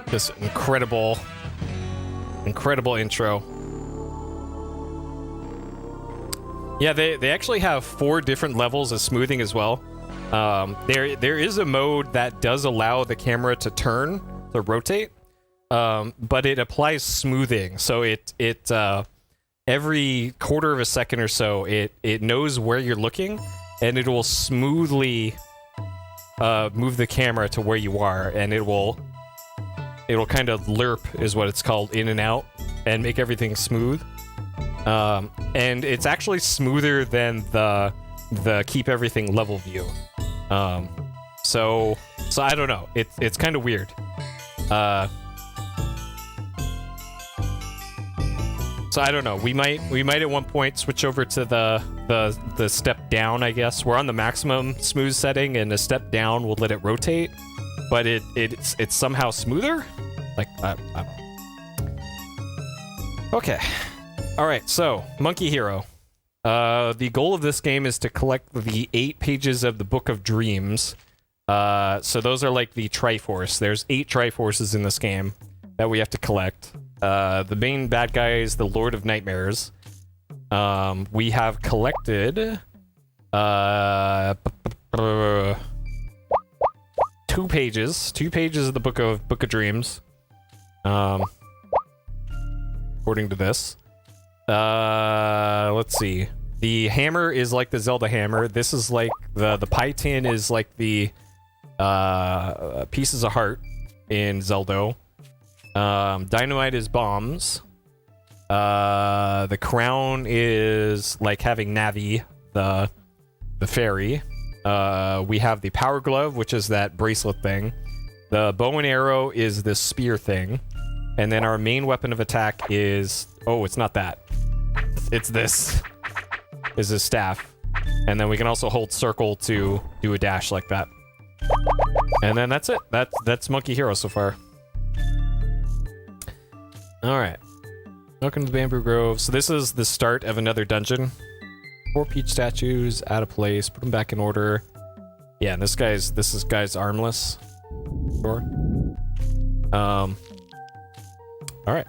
This incredible intro. Yeah, they actually have 4 different levels of smoothing as well. There is a mode that does allow the camera to turn, to rotate. But it applies smoothing, so it every quarter of a second or so, it knows where you're looking, and it will smoothly move the camera to where you are, and it'll kind of lerp, is what it's called, in and out, and make everything smooth. And it's actually smoother than the keep everything level view. So I don't know. It's kind of weird. So I don't know. We might at one point switch over to the step down, I guess. We're on the maximum smooth setting, and a step down will let it rotate, but it's somehow smoother. Like I don't know. Okay. All right. So Monkey Hero. The goal of this game is to collect the 8 pages of the Book of Dreams. So those are like the Triforce. There's 8 Triforces in this game that we have to collect. The main bad guy is the Lord of Nightmares. We have collected 2 pages of the Book of Dreams. According to this. Let's see. The hammer is like the Zelda hammer. This is like the pie tin is like the pieces of heart in Zelda. Dynamite is bombs. The crown is like having Navi, the fairy. We have the power glove, which is that bracelet thing. The bow and arrow is this spear thing. And then our main weapon of attack is... Oh, it's not that. It's this. Is his staff. And then we can also hold circle to do a dash like that. And then that's it. That's Monkey Hero so far. Alright. Welcome to Bamboo Grove. So this is the start of another dungeon. 4 peach statues, out of place, put them back in order. Yeah, and this guy's armless. Sure. Alright.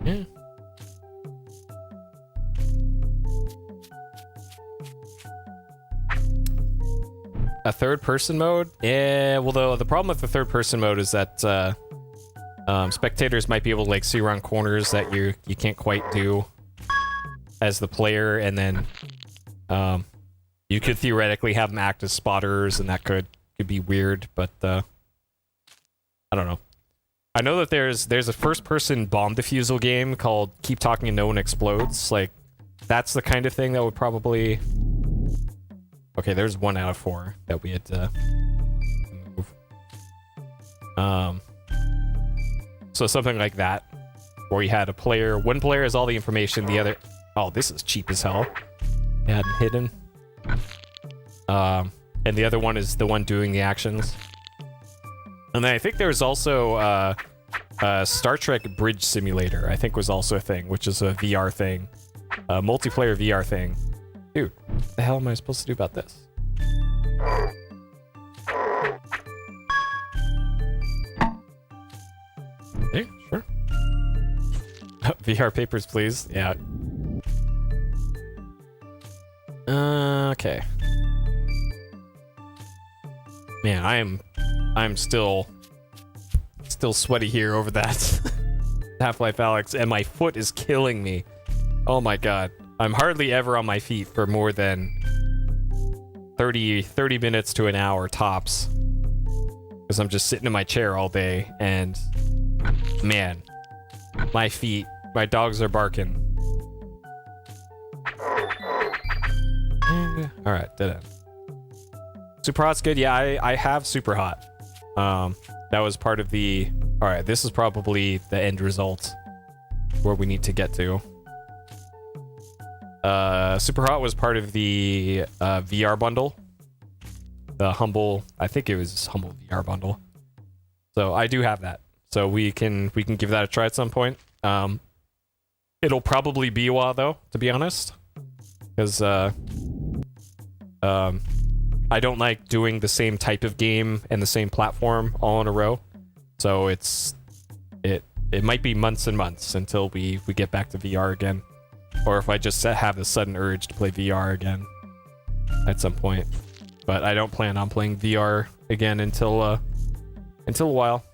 Yeah. A third-person mode? Yeah, well, the problem with the third-person mode is that spectators might be able to like see around corners that you can't quite do as the player, and then you could theoretically have them act as spotters, and that could be weird. But I don't know. I know that there's a first-person bomb defusal game called Keep Talking and No One Explodes. Like, that's the kind of thing that would probably... Okay, there's 1 out of 4 that we had to move. So something like that, where you had one player has all the information, the other... Oh, this is cheap as hell. Add hidden. And the other one is the one doing the actions. And then I think there's also Star Trek Bridge Simulator, I think was also a thing, which is a VR thing. A multiplayer VR thing. Dude, what the hell am I supposed to do about this? Okay, sure. VR papers, please. Yeah. Okay. Man, I'm still sweaty here over that Half-Life Alyx, and my foot is killing me. Oh my god. I'm hardly ever on my feet for more than 30 minutes to an hour tops. Because I'm just sitting in my chair all day, and man, my dogs are barking. Alright, dead end. Super Hot's good. Yeah, I have Super Hot. That was part of the... Alright, this is probably the end result where we need to get to. Super Hot was part of the VR bundle. The Humble... I think it was Humble VR bundle. So I do have that. So we can give that a try at some point. It'll probably be a while, though, to be honest. Because... I don't like doing the same type of game and the same platform all in a row. So it might be months and months until we get back to VR again. Or if I just have the sudden urge to play VR again at some point. But I don't plan on playing VR again until a while.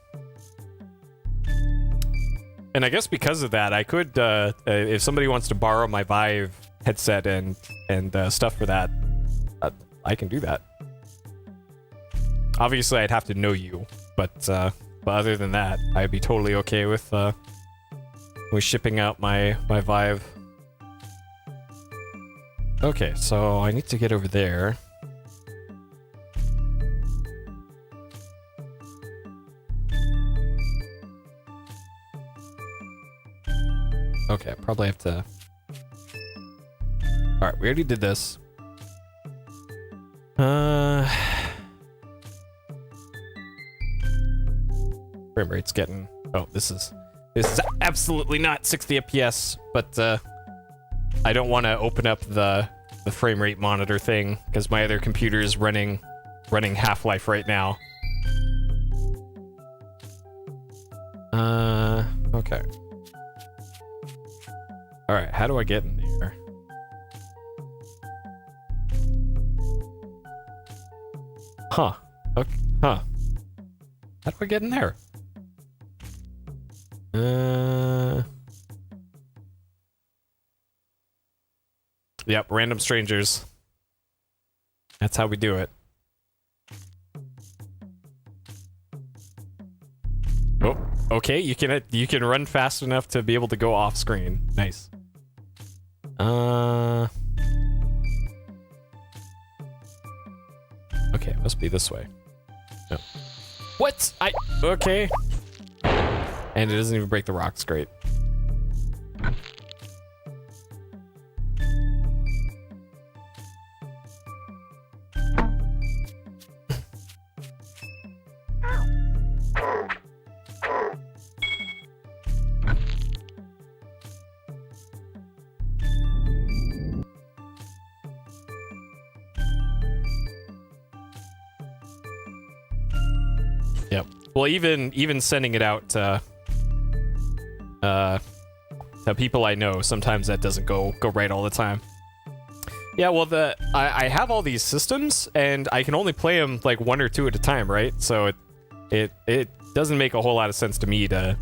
And I guess because of that, I could, if somebody wants to borrow my Vive headset and stuff for that, I can do that. Obviously, I'd have to know you, but other than that, I'd be totally okay with shipping out my Vive. Okay, so I need to get over there. Okay, probably have to... Alright, we already did this. Frame rate's getting... Oh, this is absolutely not 60 FPS, but I don't want to open up the frame rate monitor thing because my other computer is running Half-Life right now. Okay. Alright, how do I get in there? Huh. Okay. Huh. How do I get in there? Yep, random strangers. That's how we do it. Oh, okay, you can run fast enough to be able to go off screen. Nice. Okay, it must be this way. No. What? Okay. And it doesn't even break the rocks. Great. Yep. Well, even sending it out to people I know, sometimes that doesn't go right all the time. Yeah, well, I have all these systems, and I can only play them like 1 or 2 at a time, right? So it doesn't make a whole lot of sense to me to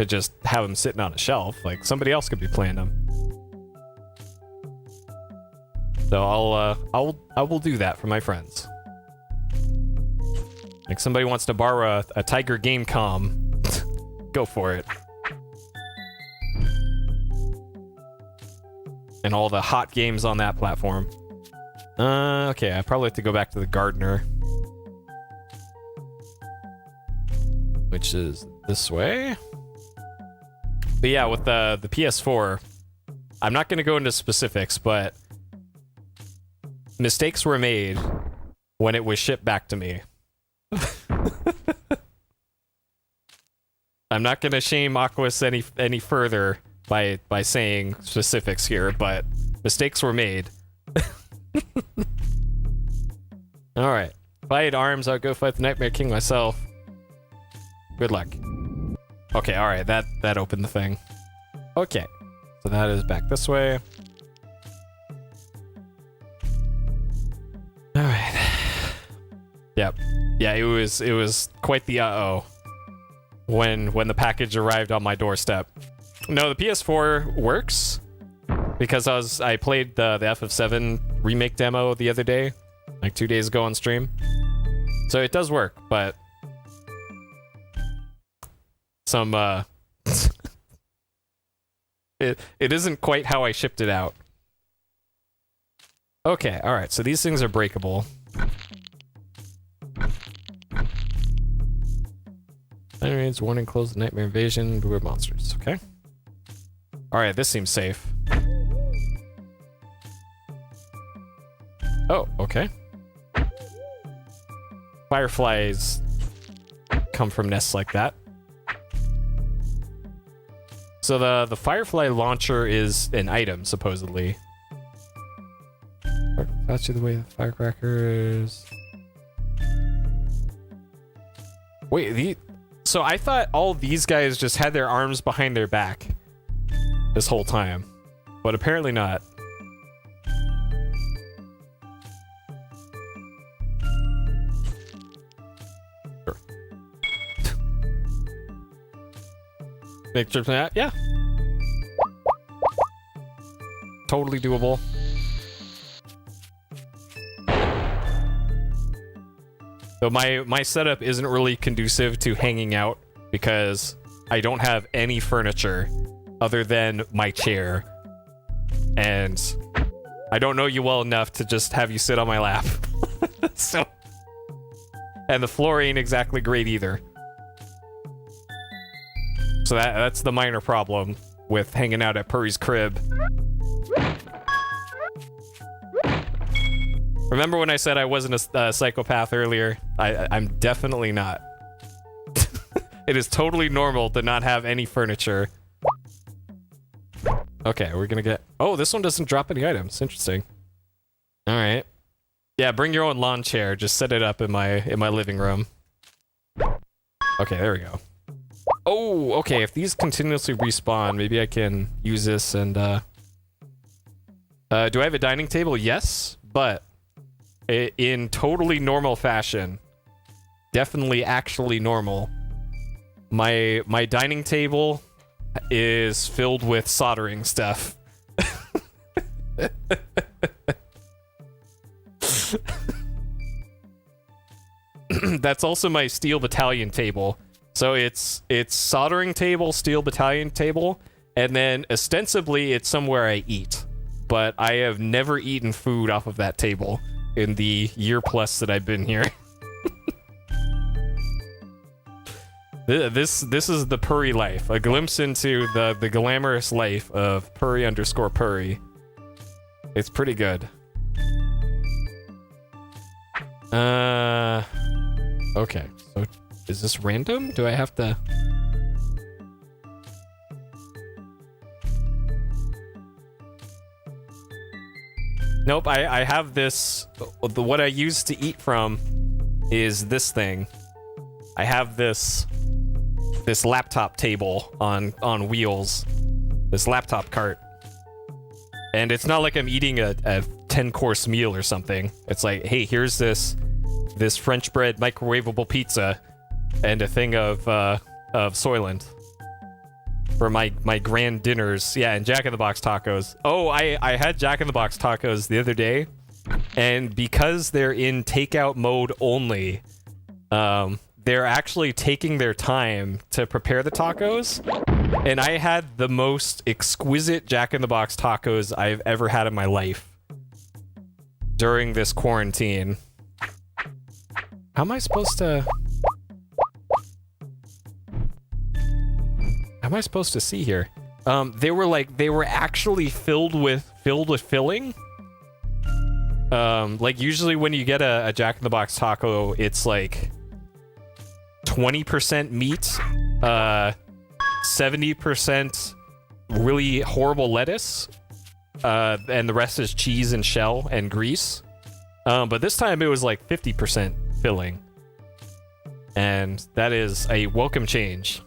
just have them sitting on a shelf. Like somebody else could be playing them. So I will do that for my friends. Like somebody wants to borrow a Tiger Gamecom, go for it. And all the hot games on that platform. Okay, I probably have to go back to the gardener. Which is this way. But yeah, with the PS4, I'm not going to go into specifics, but mistakes were made when it was shipped back to me. I'm not gonna shame Aquas any further by saying specifics here, but mistakes were made. All right, if I had arms, I'd go fight the Nightmare King myself. Good luck. Okay, all right, that opened the thing. Okay, so that is back this way. All right. Yep. Yeah, it was quite the when the package arrived on my doorstep. No, the PS4 works because I played the FF7 remake demo the other day, like 2 days ago on stream. So it does work, but some it isn't quite how I shipped it out. Okay, all right. So these things are breakable. Anyways, warning, close the nightmare invasion, beware monsters. Okay. Alright, this seems safe. Oh, okay. Fireflies come from nests like that. So the Firefly launcher is an item, supposedly. Faster the way the firecrackers. Wait, so I thought all these guys just had their arms behind their back this whole time, but apparently not. Sure. Make trips from that? Yeah. Totally doable. So my setup isn't really conducive to hanging out because I don't have any furniture other than my chair. And I don't know you well enough to just have you sit on my lap. So, and the floor ain't exactly great either. So that's the minor problem with hanging out at Purry's crib. Remember when I said I wasn't a psychopath earlier? I'm definitely not. It is totally normal to not have any furniture. Okay, we're gonna get... Oh, this one doesn't drop any items. Interesting. Alright. Yeah, bring your own lawn chair. Just set it up in my living room. Okay, there we go. Oh, okay, if these continuously respawn, maybe I can use this and, do I have a dining table? Yes, but in totally normal fashion, definitely actually normal, my dining table is filled with soldering stuff. That's also my steel battalion table. So it's soldering table, steel battalion table, and then ostensibly it's somewhere I eat. But I have never eaten food off of that table in the year plus that I've been here. This is the Purry life, a glimpse into the glamorous life of Purry_Purry. It's pretty good. Okay, so is this random? Do I have to... Nope, I have this... What I use to eat from is this thing. I have this laptop table on wheels. This laptop cart. And it's not like I'm eating a 10-course meal or something. It's like, hey, here's this French bread microwavable pizza and a thing of Soylent for my grand dinners. Yeah, and Jack in the Box tacos. Oh, I had Jack in the Box tacos the other day, and because they're in takeout mode only, they're actually taking their time to prepare the tacos, and I had the most exquisite Jack in the Box tacos I've ever had in my life during this quarantine. How am I supposed to... How am I supposed to see here? They were actually filled with filling. Like usually when you get a Jack in the Box taco, it's like 20% meat, 70% really horrible lettuce, and the rest is cheese and shell and grease. But this time it was like 50% filling. And that is a welcome change,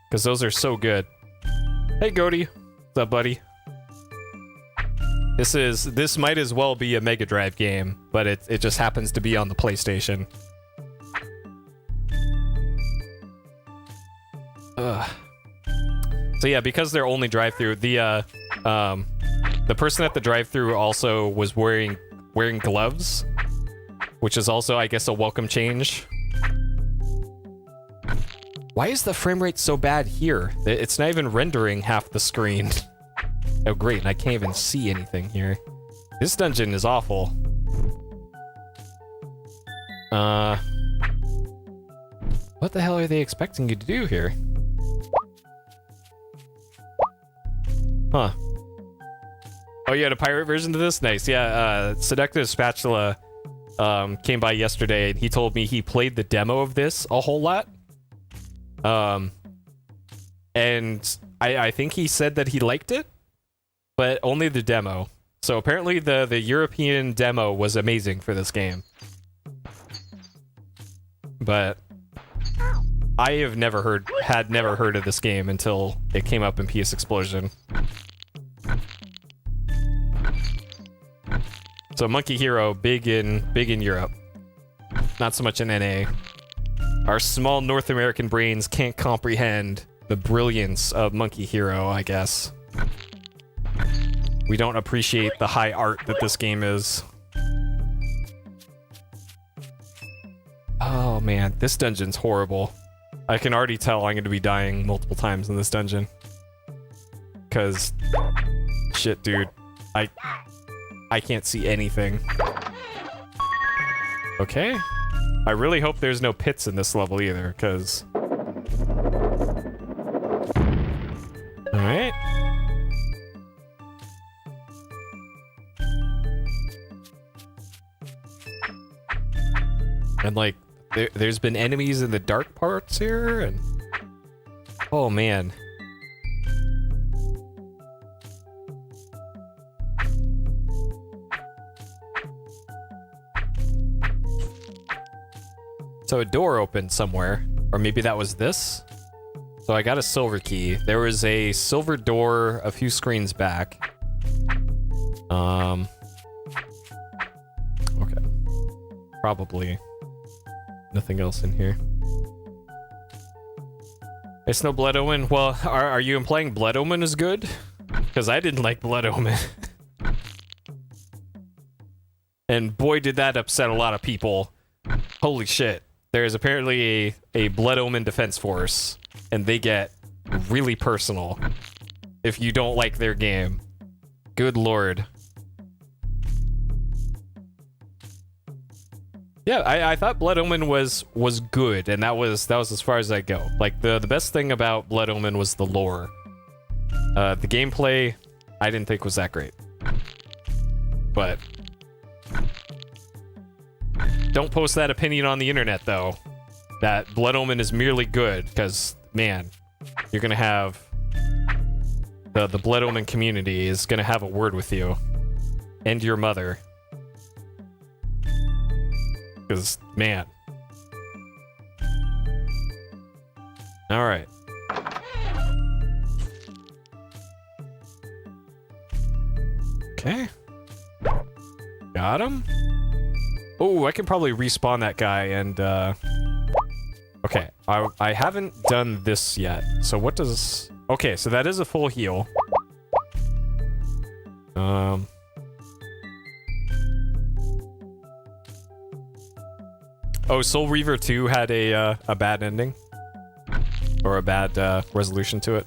because those are so good. Hey, Goaty. What's up, buddy? This might as well be a Mega Drive game, but it just happens to be on the PlayStation. Ugh. So yeah, because they're only drive-through, the person at the drive-through also was wearing gloves, which is also, I guess, a welcome change. Why is the frame rate so bad here? It's not even rendering half the screen. Oh great, and I can't even see anything here. This dungeon is awful. What the hell are they expecting you to do here? Huh. Oh, you had a pirate version of this? Nice, yeah, Seductive Spatula came by yesterday, and he told me he played the demo of this a whole lot. And I think he said that he liked it, but only the demo. So apparently the European demo was amazing for this game. But I have never heard of this game until it came up in PS Explosion. So Monkey Hero, big in Europe. Not so much in NA. Our small North American brains can't comprehend the brilliance of Monkey Hero, I guess. We don't appreciate the high art that this game is. Oh man, this dungeon's horrible. I can already tell I'm going to be dying multiple times in this dungeon. Cause, shit, dude, I can't see anything. Okay. I really hope there's no pits in this level either, cause... Alright. And like, there's been enemies in the dark parts here, and... Oh man. So a door opened somewhere, or maybe that was this? So I got a silver key. There was a silver door a few screens back. Okay. Probably nothing else in here. It's no Blood Omen. Well, are you implying Blood Omen is good? Because I didn't like Blood Omen. And boy, did that upset a lot of people. Holy shit. There's apparently a Blood Omen defense force, and they get really personal if you don't like their game. Good lord. Yeah, I thought Blood Omen was good, and that was as far as I go. Like the best thing about Blood Omen was the lore. The gameplay I didn't think was that great. But don't post that opinion on the internet, though. That Blood Omen is merely good, because, man, you're gonna have... The Blood Omen community is gonna have a word with you. And your mother. Because, man. Alright. Okay. Got him. Oh, I can probably respawn that guy and, okay, I haven't done this yet. So what does... Okay, so that is a full heal. Oh, Soul Reaver 2 had a bad ending. Or a bad, resolution to it.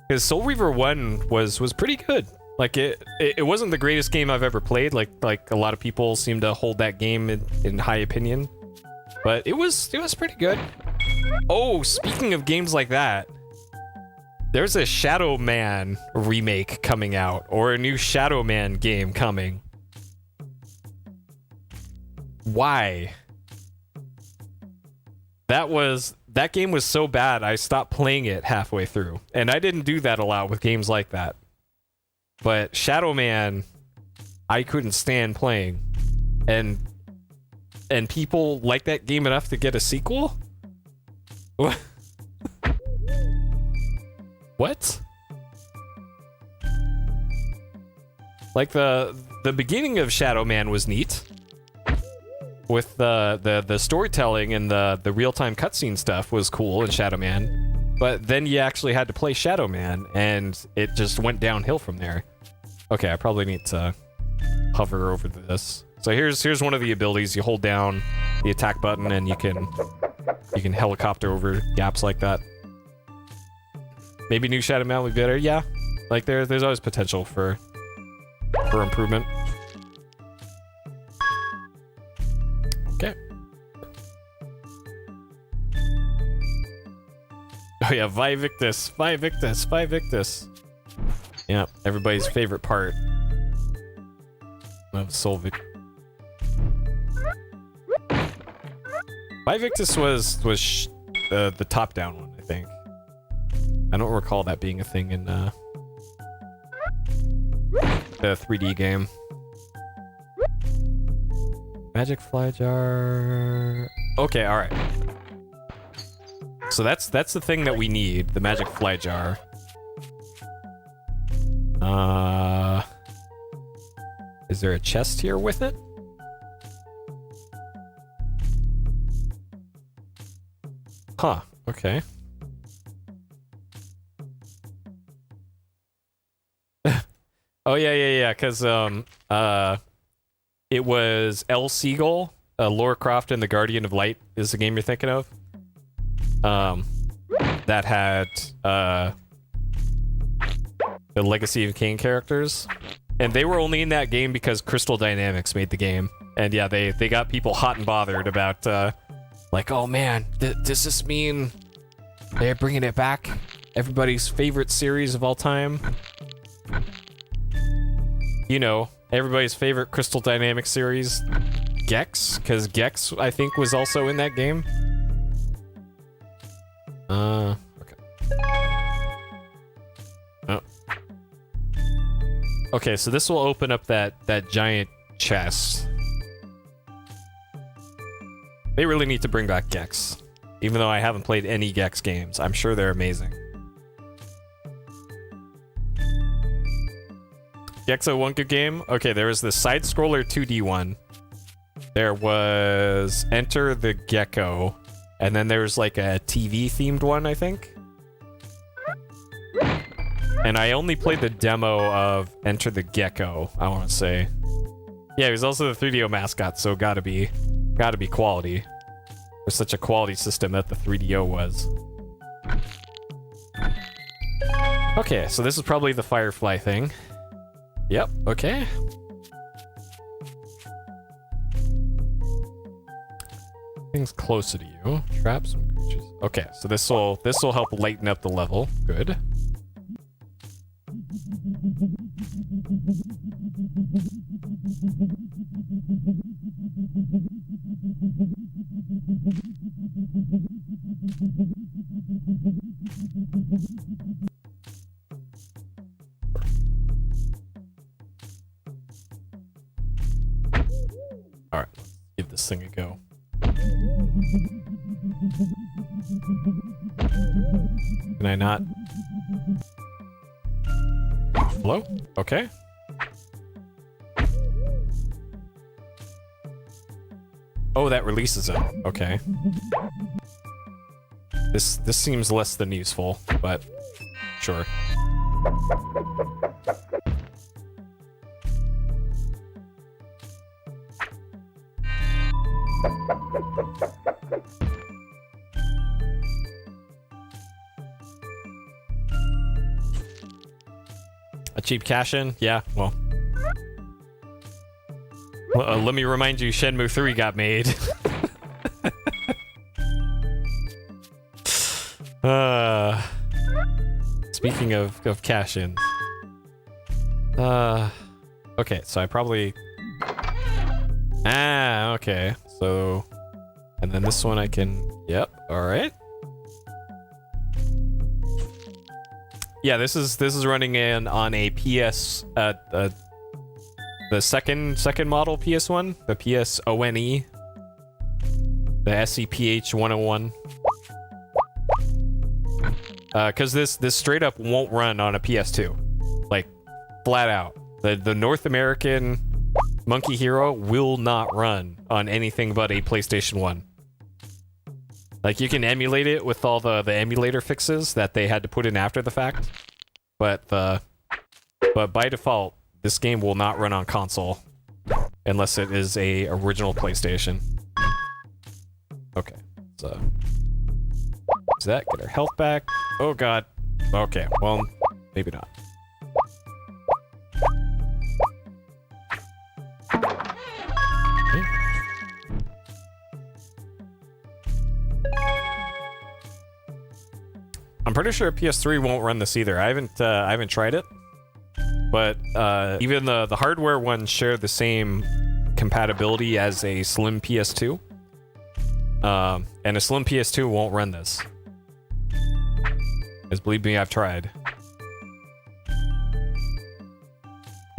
Because Soul Reaver 1 was pretty good. Like, it wasn't the greatest game I've ever played, like a lot of people seem to hold that game in high opinion. But it was pretty good. Oh, speaking of games like that, there's a Shadow Man remake coming out, or a new Shadow Man game coming. Why? That game was so bad, I stopped playing it halfway through. And I didn't do that a lot with games like that. But Shadow Man, I couldn't stand playing. And people like that game enough to get a sequel? What? Like the beginning of Shadow Man was neat. With the storytelling and the real-time cutscene stuff was cool in Shadow Man. But then you actually had to play Shadow Man, and it just went downhill from there. Okay, I probably need to hover over this. So here's one of the abilities. You hold down the attack button, and you can helicopter over gaps like that. Maybe new Shadow Man would be better. Yeah, like there's always potential for improvement. Okay. Oh yeah, Vivictus, Vivictus, Vivictus. Yeah, everybody's favorite part of Solvic. Vivictus was the top-down one, I think. I don't recall that being a thing in the 3D game. Magic Fly Jar. Okay, all right. So that's the thing that we need, the Magic Fly Jar. Is there a chest here with it? Huh, okay. Oh yeah, because it was El Seagull, Lara Croft and the Guardian of Light is the game you're thinking of. That had the Legacy of Kain characters, and they were only in that game because Crystal Dynamics made the game. And yeah, they got people hot and bothered about like, oh man, does this mean they're bringing it back? Everybody's favorite series of all time. You know, everybody's favorite Crystal Dynamics series, Gex, because Gex, I think, was also in that game. Okay. Oh. Okay, so this will open up that giant chest. They really need to bring back Gex. Even though I haven't played any Gex games, I'm sure they're amazing. Gexo one good game? Okay, there was the side-scroller 2D one. There was Enter the Gecko. And then there was like a TV-themed one, I think. And I only played the demo of Enter the Gecko, I want to say. Yeah, he was also the 3DO mascot, so gotta be quality. There's such a quality system that the 3DO was. Okay, so this is probably the Firefly thing. Yep, okay. Things closer to you. Trap some creatures. Okay, so this will help lighten up the level. Good. All right, let's give this thing a go. Can I not? Hello? Okay. Oh, that releases it. Okay. This seems less than useful, but sure. A cheap cash-in? Yeah, well. Let me remind you, Shenmue 3 got made. Speaking of cash-ins. Okay, so I probably... okay. So... And then this one I can... Yep, alright. Yeah, this is running in on a PS... the second model PS1, the PSONE, the SCPH 101. Because this straight up won't run on a PS2, like flat out. The North American Monkey Hero will not run on anything but a PlayStation 1. Like, you can emulate it with all the emulator fixes that they had to put in after the fact, but by default, this game will not run on console unless it is a original PlayStation. Okay, so use that, get our health back. Oh god. Okay, well, maybe not. Okay. I'm pretty sure PS3 won't run this either. I haven't tried it. But even the hardware ones share the same compatibility as a slim PS2. And a slim PS2 won't run this. Because believe me, I've tried.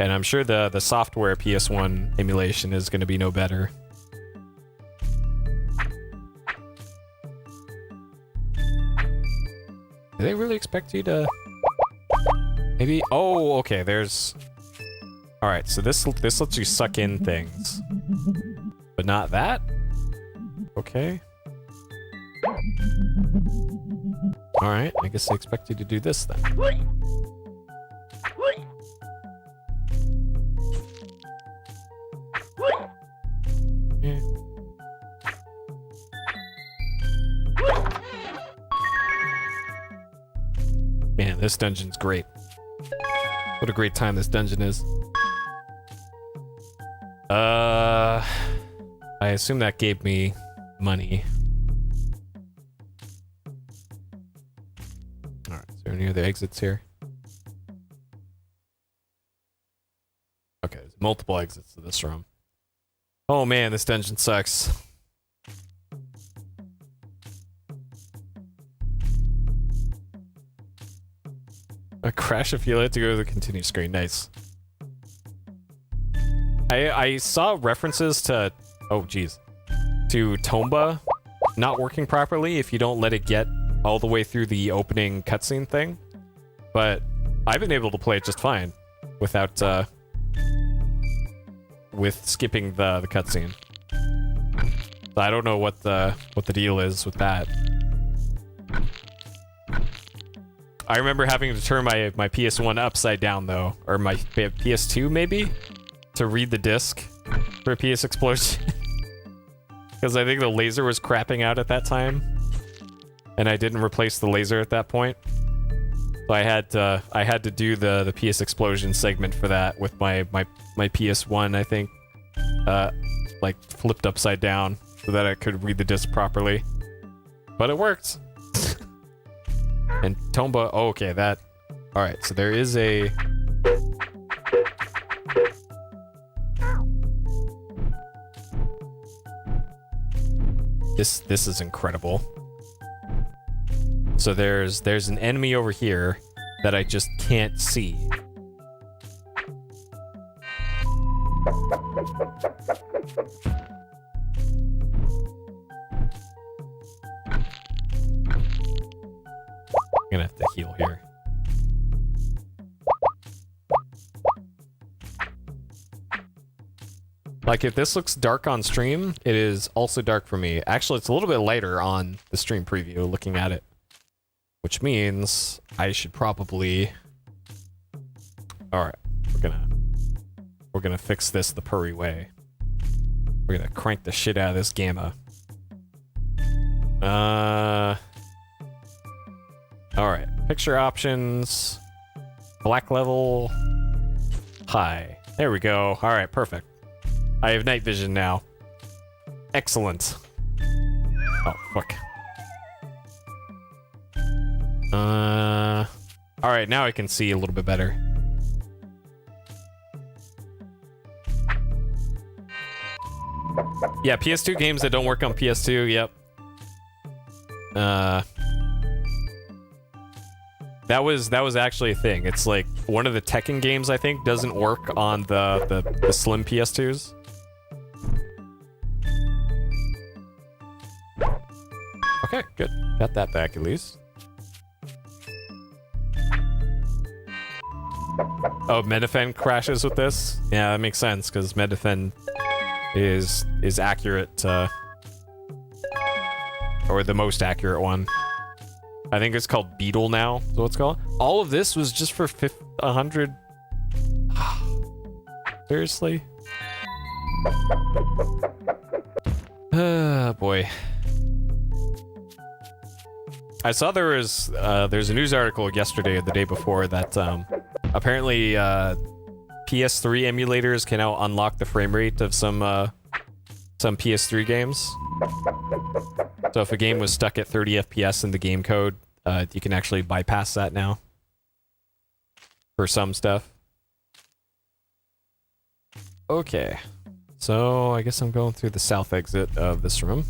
And I'm sure the software PS1 emulation is going to be no better. Do they really expect you to... Maybe... Oh, okay, there's... Alright, so this lets you suck in things. But not that? Okay. Alright, I guess I expect you to do this then. Man, this dungeon's great. What a great time this dungeon is. I assume that gave me money. Alright, is there any other exits here? Okay, there's multiple exits to this room. Oh man, this dungeon sucks. A crash if you let it to go to the continue screen. Nice. I saw references to, oh geez, to Tomba not working properly if you don't let it get all the way through the opening cutscene thing. But I've been able to play it just fine without with skipping the cutscene. So I don't know what the deal is with that. I remember having to turn my PS1 upside down though, or my PS2 maybe, to read the disc for PS Explosion. Because I think the laser was crapping out at that time, and I didn't replace the laser at that point. So I had to do the PS Explosion segment for that with my PS1, I think, like flipped upside down so that I could read the disc properly. But it worked. And Tomba, oh, okay, that. All right, so there is a. This is incredible. So there's an enemy over here that I just can't see. I'm gonna have to heal here. Like, if this looks dark on stream, it is also dark for me. Actually, it's a little bit lighter on the stream preview looking at it. Which means I should probably... Alright, we're gonna fix this the Purry way. We're gonna crank the shit out of this gamma. Alright, picture options, black level, high. There we go. Alright, perfect. I have night vision now. Excellent. Oh, fuck. Alright, now I can see a little bit better. Yeah, PS2 games that don't work on PS2, yep. That was actually a thing. It's like one of the Tekken games I think doesn't work on the slim PS2s. Okay, good. Got that back at least. Oh, Medefen crashes with this? Yeah, that makes sense, because Medefen is accurate, or the most accurate one. I think it's called Beetle now, is what it's called. All of this was just for 100... Seriously? Boy. I saw there's a news article yesterday or the day before that apparently PS3 emulators can now unlock the frame rate of some PS3 games. So if a game was stuck at 30 FPS in the game code, you can actually bypass that now for some stuff. Okay, so I guess I'm going through the south exit of this room.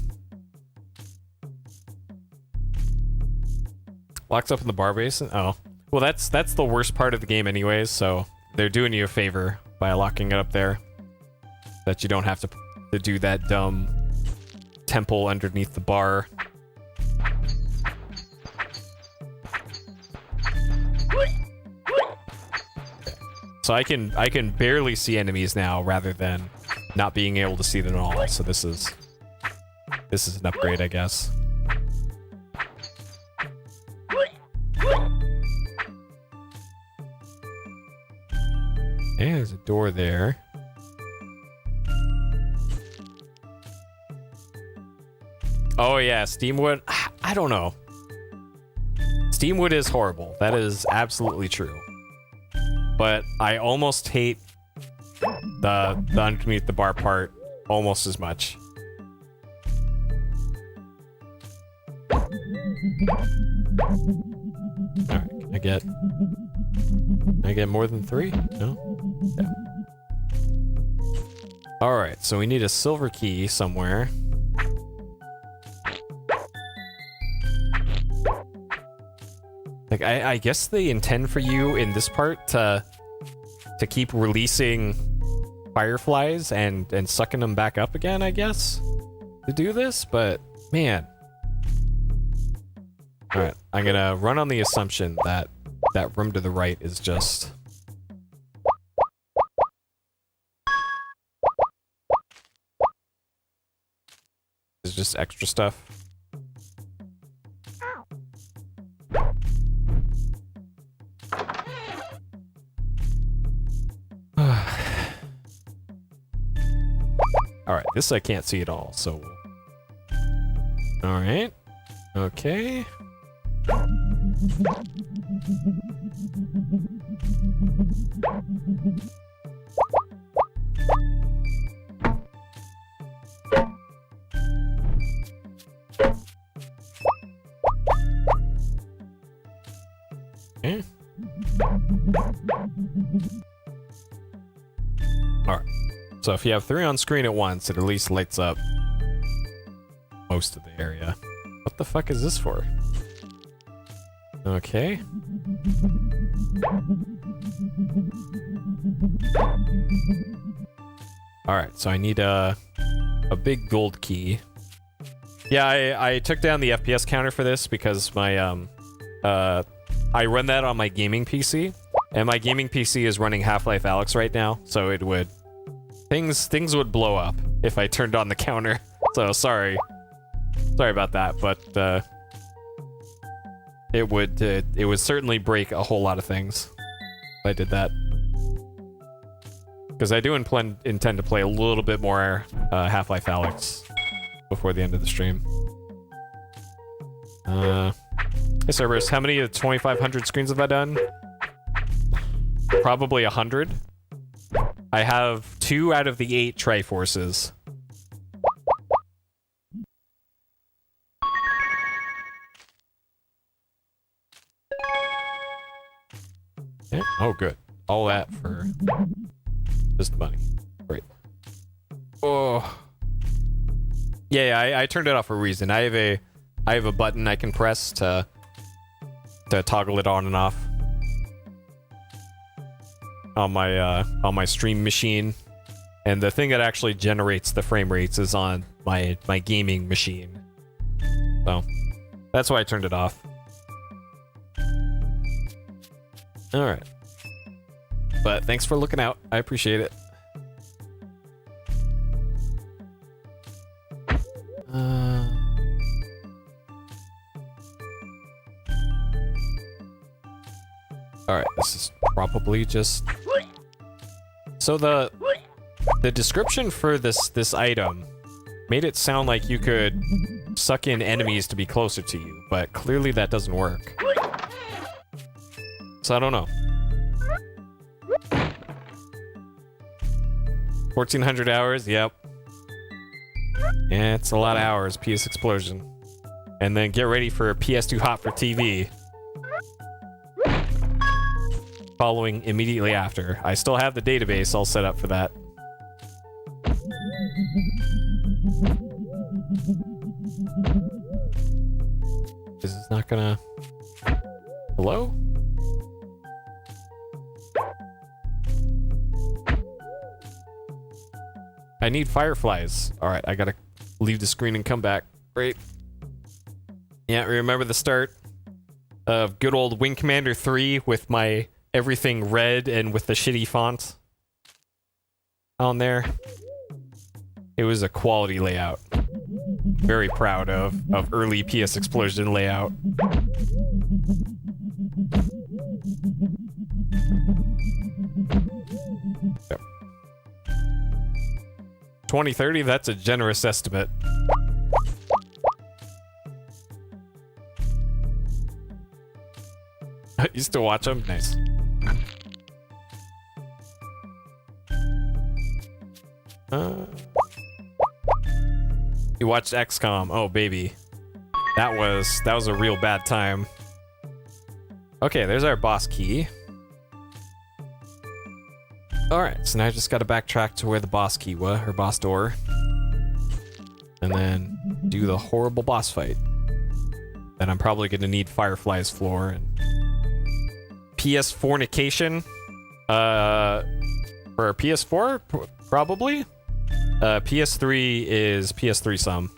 Locks up in the bar basin? Oh. Well, that's the worst part of the game anyways, so they're doing you a favor by locking it up there. That you don't have to do that dumb temple underneath the bar. So I can barely see enemies now rather than not being able to see them at all. So this is an upgrade, I guess. Yeah, there's a door there. Oh yeah, Steamwood. I don't know. Steamwood is horrible. That is absolutely true. But I almost hate the underneath the bar part almost as much. Alright, can I get more than 3? No? Yeah. Alright, so we need a silver key somewhere. Like, I guess they intend for you in this part to keep releasing fireflies and sucking them back up again, I guess, to do this, but man. Alright, I'm gonna run on the assumption that that room to the right is just... is just extra stuff. Alright, this I can't see at all, so... Alright. Okay. Okay. Alright. So if you have 3 on screen at once, it at least lights up most of the area. What the fuck is this for? Okay. Alright, so I need a big gold key. Yeah, I took down the FPS counter for this because my I run that on my gaming PC, and my gaming PC is running Half-Life Alyx right now, so it would things would blow up if I turned on the counter. So sorry about that, but it would certainly break a whole lot of things if I did that. Because I do intend to play a little bit more Half-Life Alyx before the end of the stream. Hey Cerberus, how many of the 2,500 screens have I done? Probably 100. I have 2 out of the 8 Triforces. Yeah. Oh, good. All that for just money. Great. Oh. Yeah, I turned it off for a reason. I have a button I can press to toggle it on and off on my stream machine, and the thing that actually generates the frame rates is on my gaming machine. So that's why I turned it off. All right, but thanks for looking out. I appreciate it. Alright, this is probably just... So the description for this item made it sound like you could suck in enemies to be closer to you, but clearly that doesn't work. So I don't know. 1,400 hours, yep. Yeah, it's a lot of hours, PS Explosion. And then get ready for PS2 Hot for TV. Following immediately after. I still have the database all set up for that. This is not gonna... Hello? I need fireflies. Alright, I gotta leave the screen and come back. Great. Yeah, remember the start of good old Wing Commander 3 with my everything red and with the shitty font on there. It was a quality layout. Very proud of early PS Explosion layout. Yep. 2030, that's a generous estimate. You still watch them? Nice. You watched XCOM. Oh, baby. That was a real bad time. Okay, there's our boss key. Alright, so now I just gotta backtrack to where the boss key was, or boss door. And then do the horrible boss fight. Then I'm probably gonna need Firefly's floor and PS fornication. For PS4, probably. PS3 is PS3 some.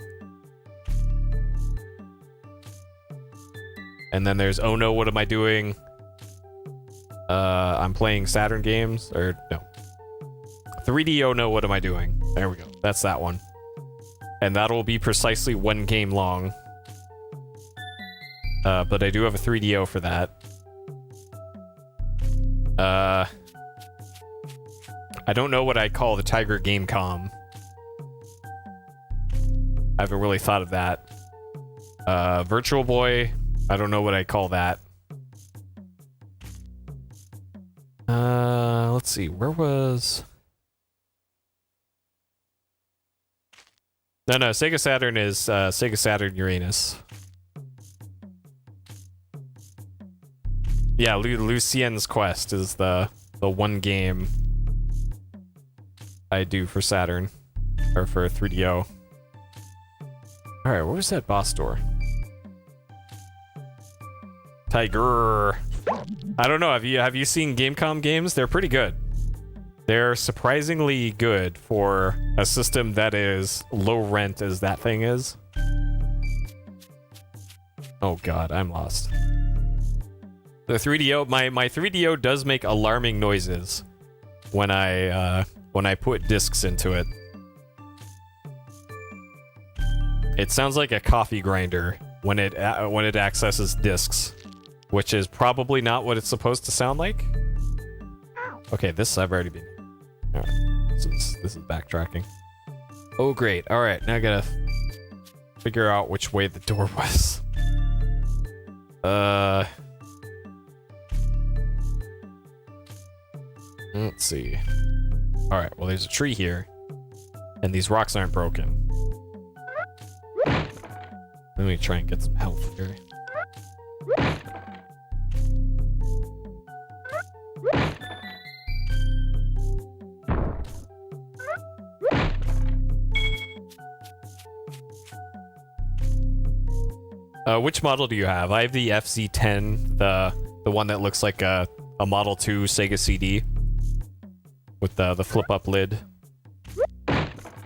And then there's Oh No, What Am I Doing? I'm playing Saturn games, or no. 3D Oh No, What Am I Doing? There we go. That's that one. And that'll be precisely 1 game long. But I do have a 3DO for that. I don't know what I call the Tiger Gamecom. I haven't really thought of that. Virtual Boy, I don't know what I call that. Let's see, where was... No, Sega Saturn is Sega Saturn Uranus. Yeah, Lucien's Quest is the 1 game I do for Saturn, or for 3DO. Alright, where was that boss door? Tiger. I don't know, have you seen Gamecom games? They're pretty good. They're surprisingly good for a system that is low rent as that thing is. Oh god, I'm lost. The 3DO, my 3DO does make alarming noises when I put discs into it. It sounds like a coffee grinder when it accesses discs, which is probably not what it's supposed to sound like. Okay, this I've already been. All right, this is backtracking. Oh great! All right, now I gotta figure out which way the door was. Let's see. All right, well, there's a tree here, and these rocks aren't broken. Let me try and get some health here. Which model do you have? I have the FZ10, the one that looks like a Model 2 Sega CD with the flip-up lid,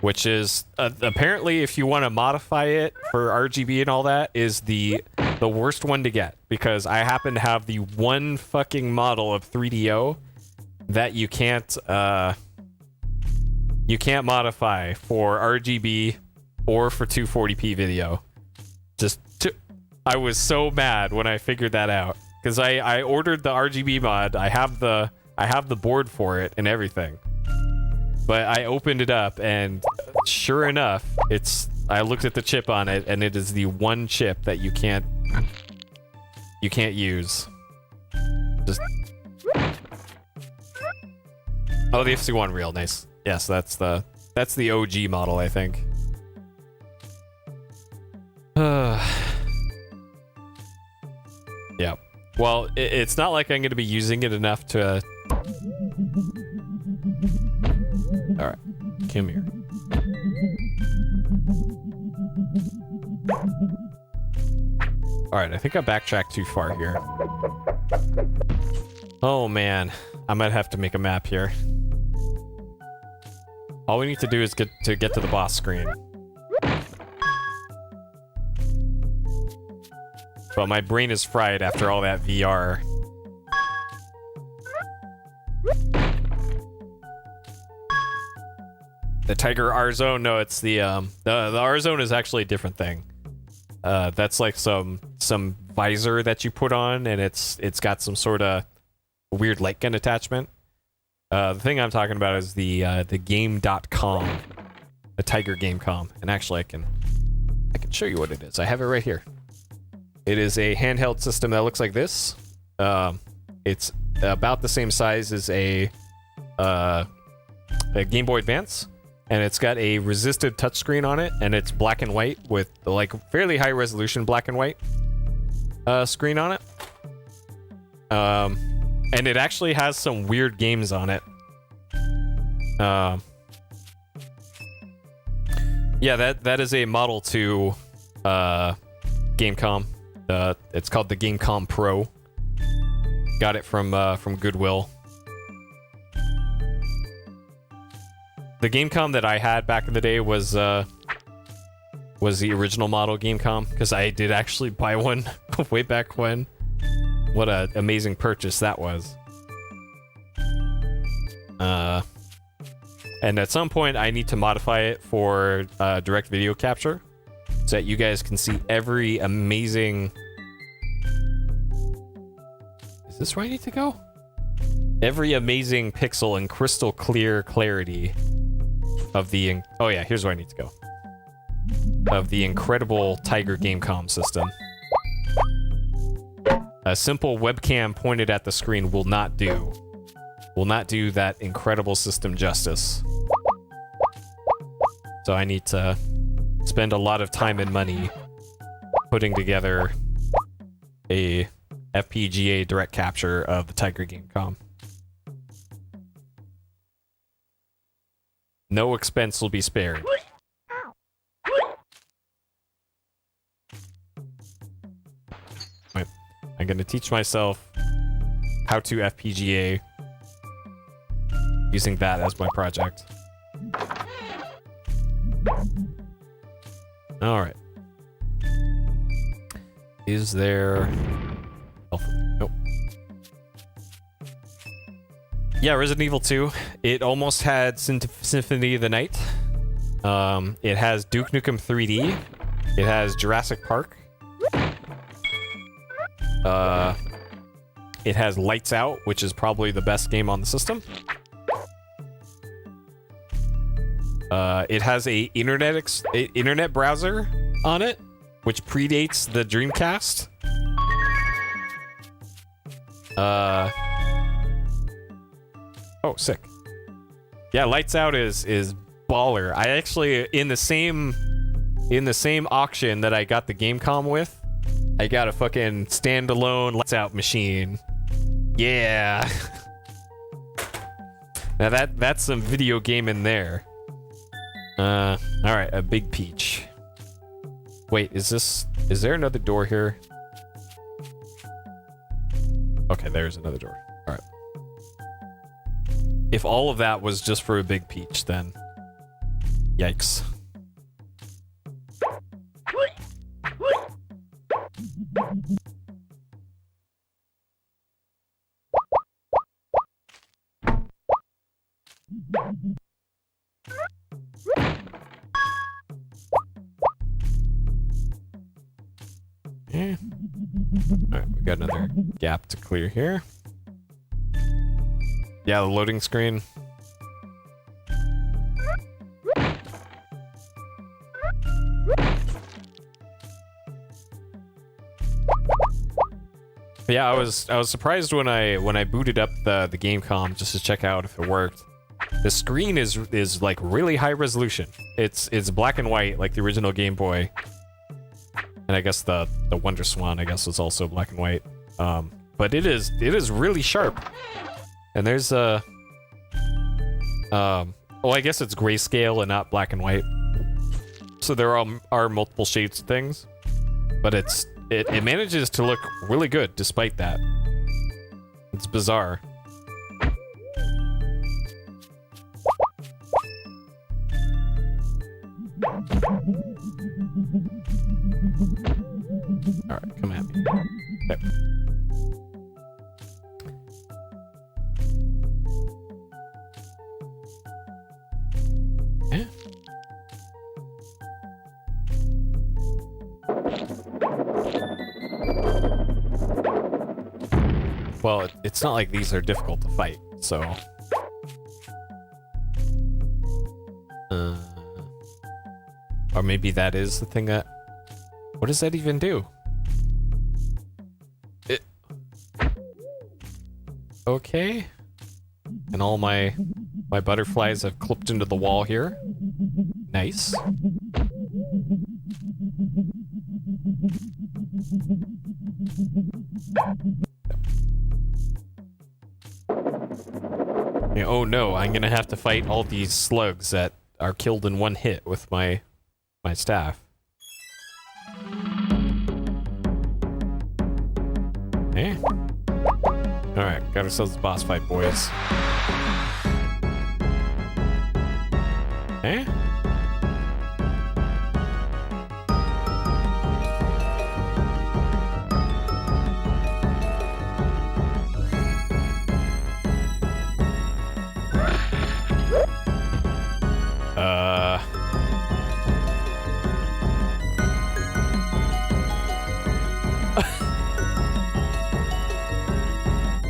which is apparently, if you want to modify it for RGB and all that, is the worst one to get, because I happen to have the one fucking model of 3DO that you can't modify for RGB or for 240p video. I was so mad when I figured that out, because I ordered the RGB mod. I have the board for it and everything, but I opened it up and sure enough, I looked at the chip on it and it is the one chip that you can't use. Just oh, the FC1 real nice. Yes, that's the OG model, I think. Yeah. Well, it's not like I'm going to be using it enough to... Alright, come here. Alright, I think I backtracked too far here. Oh man, I might have to make a map here. All we need to do is get to the boss screen. But my brain is fried after all that VR. The Tiger R-Zone? No, it's the R-Zone is actually a different thing. That's like some visor that you put on, and it's got some sort of weird light gun attachment. The thing I'm talking about is the game.com, the Tiger Gamecom. And actually I can show you what it is. I have it right here. It is a handheld system that looks like this. It's about the same size as a Game Boy Advance, and it's got a resistive touchscreen on it, and it's black and white with like fairly high resolution black and white screen on it. And it actually has some weird games on it. Yeah, that is a Model 2 Gamecom. It's called the Gamecom Pro. Got it from Goodwill. The Gamecom that I had back in the day was the original model Gamecom, because I did actually buy one way back when. What an amazing purchase that was. And at some point I need to modify it for direct video capture so that you guys can see every amazing... Is this where I need to go? Every amazing pixel and crystal clear clarity of the... Oh yeah, here's where I need to go. Of the incredible Tiger Gamecom system. A simple webcam pointed at the screen will not do that incredible system justice. So I need to spend a lot of time and money putting together a FPGA direct capture of the Tiger Gamecom. No expense will be spared. Wait, I'm gonna teach myself how to FPGA using that as my project. Alright. Is there... Oh, nope. Yeah, Resident Evil 2. It almost had Symphony of the Night. It has Duke Nukem 3D. It has Jurassic Park. It has Lights Out, which is probably the best game on the system. It has a internet browser on it, which predates the Dreamcast. Oh, sick. Yeah, Lights Out is baller. I actually in the same auction that I got the Gamecom with, I got a fucking standalone Lights Out machine. Yeah. Now that's some video game in there. Alright, a Big Peach. Wait, is there another door here? Okay, there's another door. Alright. If all of that was just for a Big Peach, then... Yikes. Yeah. Alright, we got another gap to clear here. Yeah, the loading screen. Yeah, I was surprised when I booted up the Gamecom just to check out if it worked. The screen is like really high resolution. It's black and white like the original Game Boy. And I guess the Wonder Swan I guess was also black and white. But it is really sharp. And there's well, I guess it's grayscale and not black and white. So there are multiple shades of things. But it manages to look really good despite that. It's bizarre. Alright, come at me. Okay. Yeah. Well, it's not like these are difficult to fight, so... Or maybe that is the thing that... What does that even do? okay. And all my butterflies have clipped into the wall here. Nice. Yeah, oh no, I'm gonna have to fight all these slugs that are killed in one hit with my staff. Eh? Alright, got ourselves a boss fight, boys. Eh?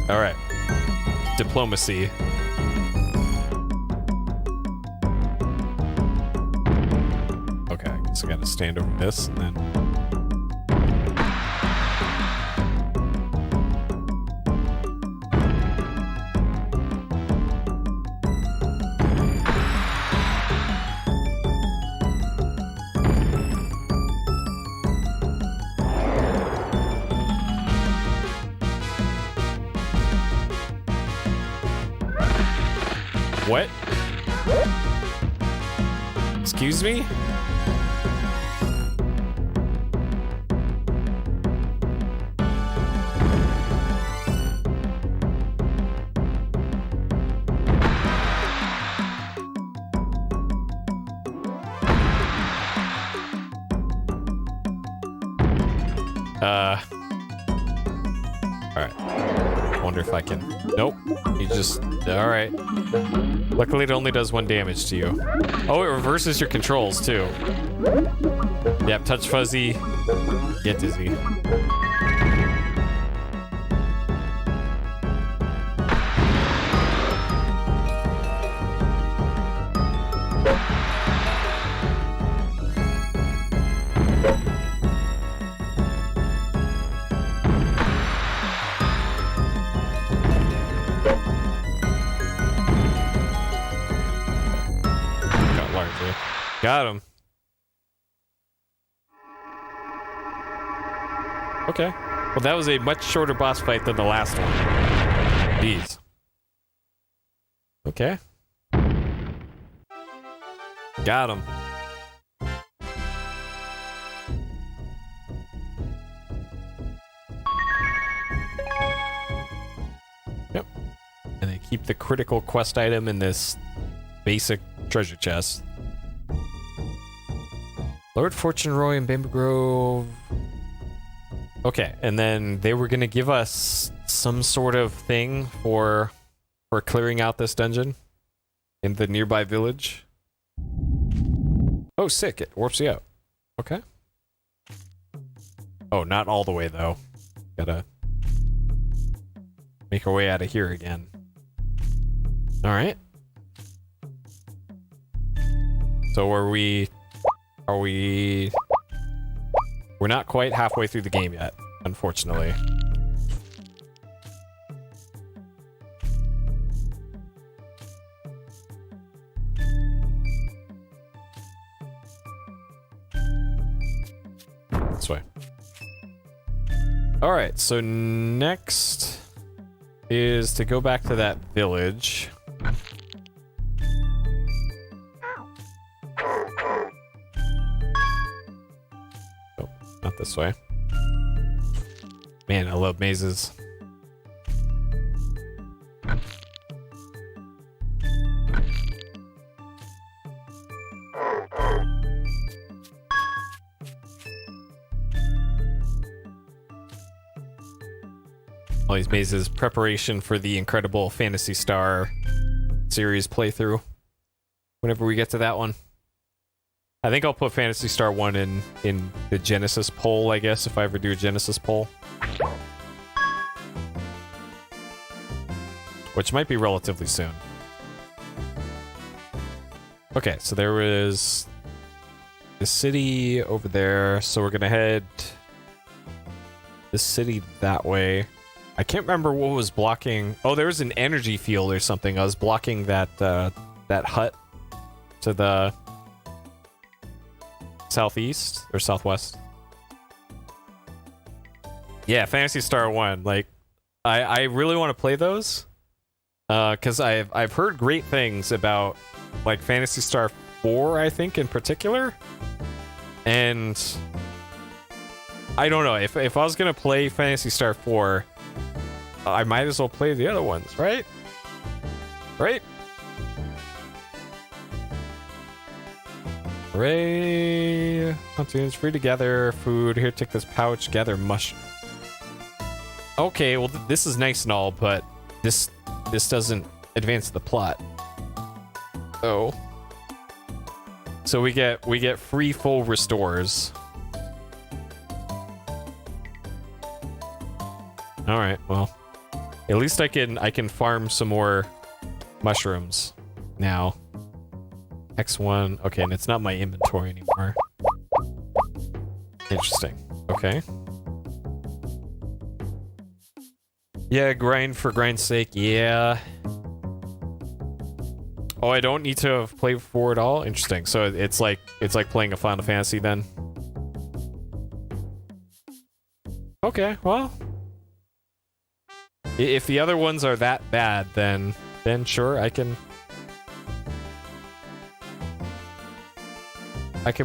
Alright. Diplomacy. Okay, I guess I gotta stand over this and then... What? Excuse me? Alright. Wonder if I can... Nope. You just... Alright. Luckily it only does 1 damage to you. Oh, it reverses your controls too. Yep, touch fuzzy, get dizzy. Got him. Okay. Well, that was a much shorter boss fight than the last one. Jeez. Okay. Got him. Yep. And they keep the critical quest item in this basic treasure chest. Lord Fortune Roy and Bamboo Grove. Okay, and then they were gonna give us some sort of thing for clearing out this dungeon in the nearby village. Oh, sick! It warps you out. Okay. Oh, not all the way though. Gotta make our way out of here again. All right. So are we? We're not quite halfway through the game yet, unfortunately. This way. Alright, so next is to go back to that village. Not this way. Man, I love mazes. All these mazes, preparation for the incredible Phantasy Star series playthrough. Whenever we get to that one. I think I'll put Phantasy Star 1 in the Genesis poll, I guess, if I ever do a Genesis poll. Which might be relatively soon. Okay, so there was the city over there, so we're gonna head the city that way. I can't remember what was blocking. Oh, there was an energy field or something. I was blocking that that hut to the southeast or southwest. Yeah, Phantasy Star 1. Like, I really want to play those. Because I've heard great things about, like, Phantasy Star 4, I think, in particular. And I don't know. If I was going to play Phantasy Star 4, I might as well play the other ones, right? Right? Hooray! Cartoons free to gather food. Here, take this pouch. Gather mushroom. Okay, well, this is nice and all, but this doesn't advance the plot. Oh. So we get free full restores. All right, well, at least I can farm some more mushrooms now. X1. Okay, and it's not my inventory anymore. Interesting. Okay. Yeah, grind for grind's sake. Yeah. Oh, I don't need to have played 4 at all. Interesting. So it's like playing a Final Fantasy then. Okay, well, if the other ones are that bad, then sure, I can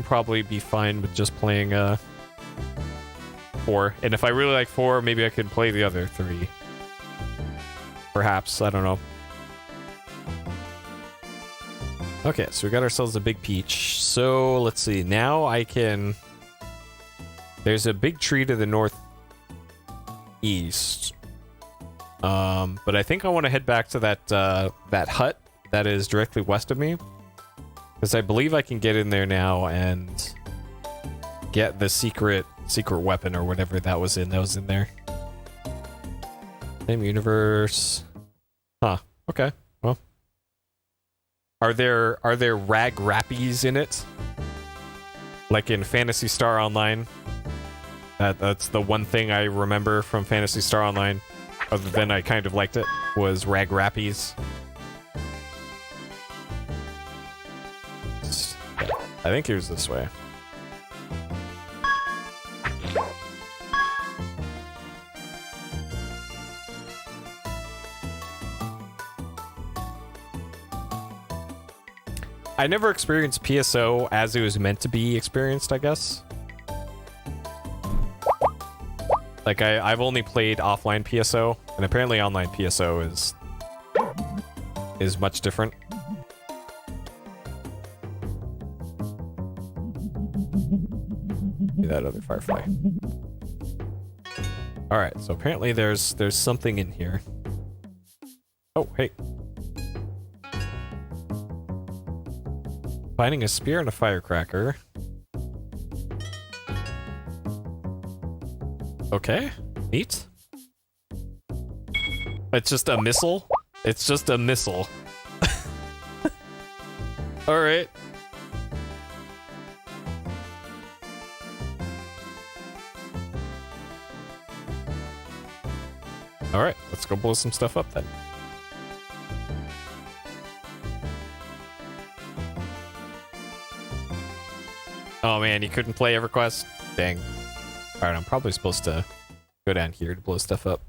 probably be fine with just playing 4. And if I really like 4, maybe I could play the other 3. Perhaps, I don't know. Okay, so we got ourselves a big peach. So let's see. Now I can. There's a big tree to the northeast. But I think I want to head back to that hut that is directly west of me, because I believe I can get in there now and get the secret weapon or whatever that was in there. Same universe. Huh. Okay. Well. Are there rag rappies in it? Like in Phantasy Star Online? That's the one thing I remember from Phantasy Star Online, other than I kind of liked it, was rag rappies. I think it was this way. I never experienced PSO as it was meant to be experienced, I guess. Like, I've only played offline PSO, and apparently online PSO is much different. See that other firefly. Alright, so apparently there's something in here. Oh, hey. Finding a spear and a firecracker. Okay, neat. It's just a missile? It's just a missile. Alright. Alright, let's go blow some stuff up then. Oh man, you couldn't play EverQuest? Dang. Alright, I'm probably supposed to go down here to blow stuff up.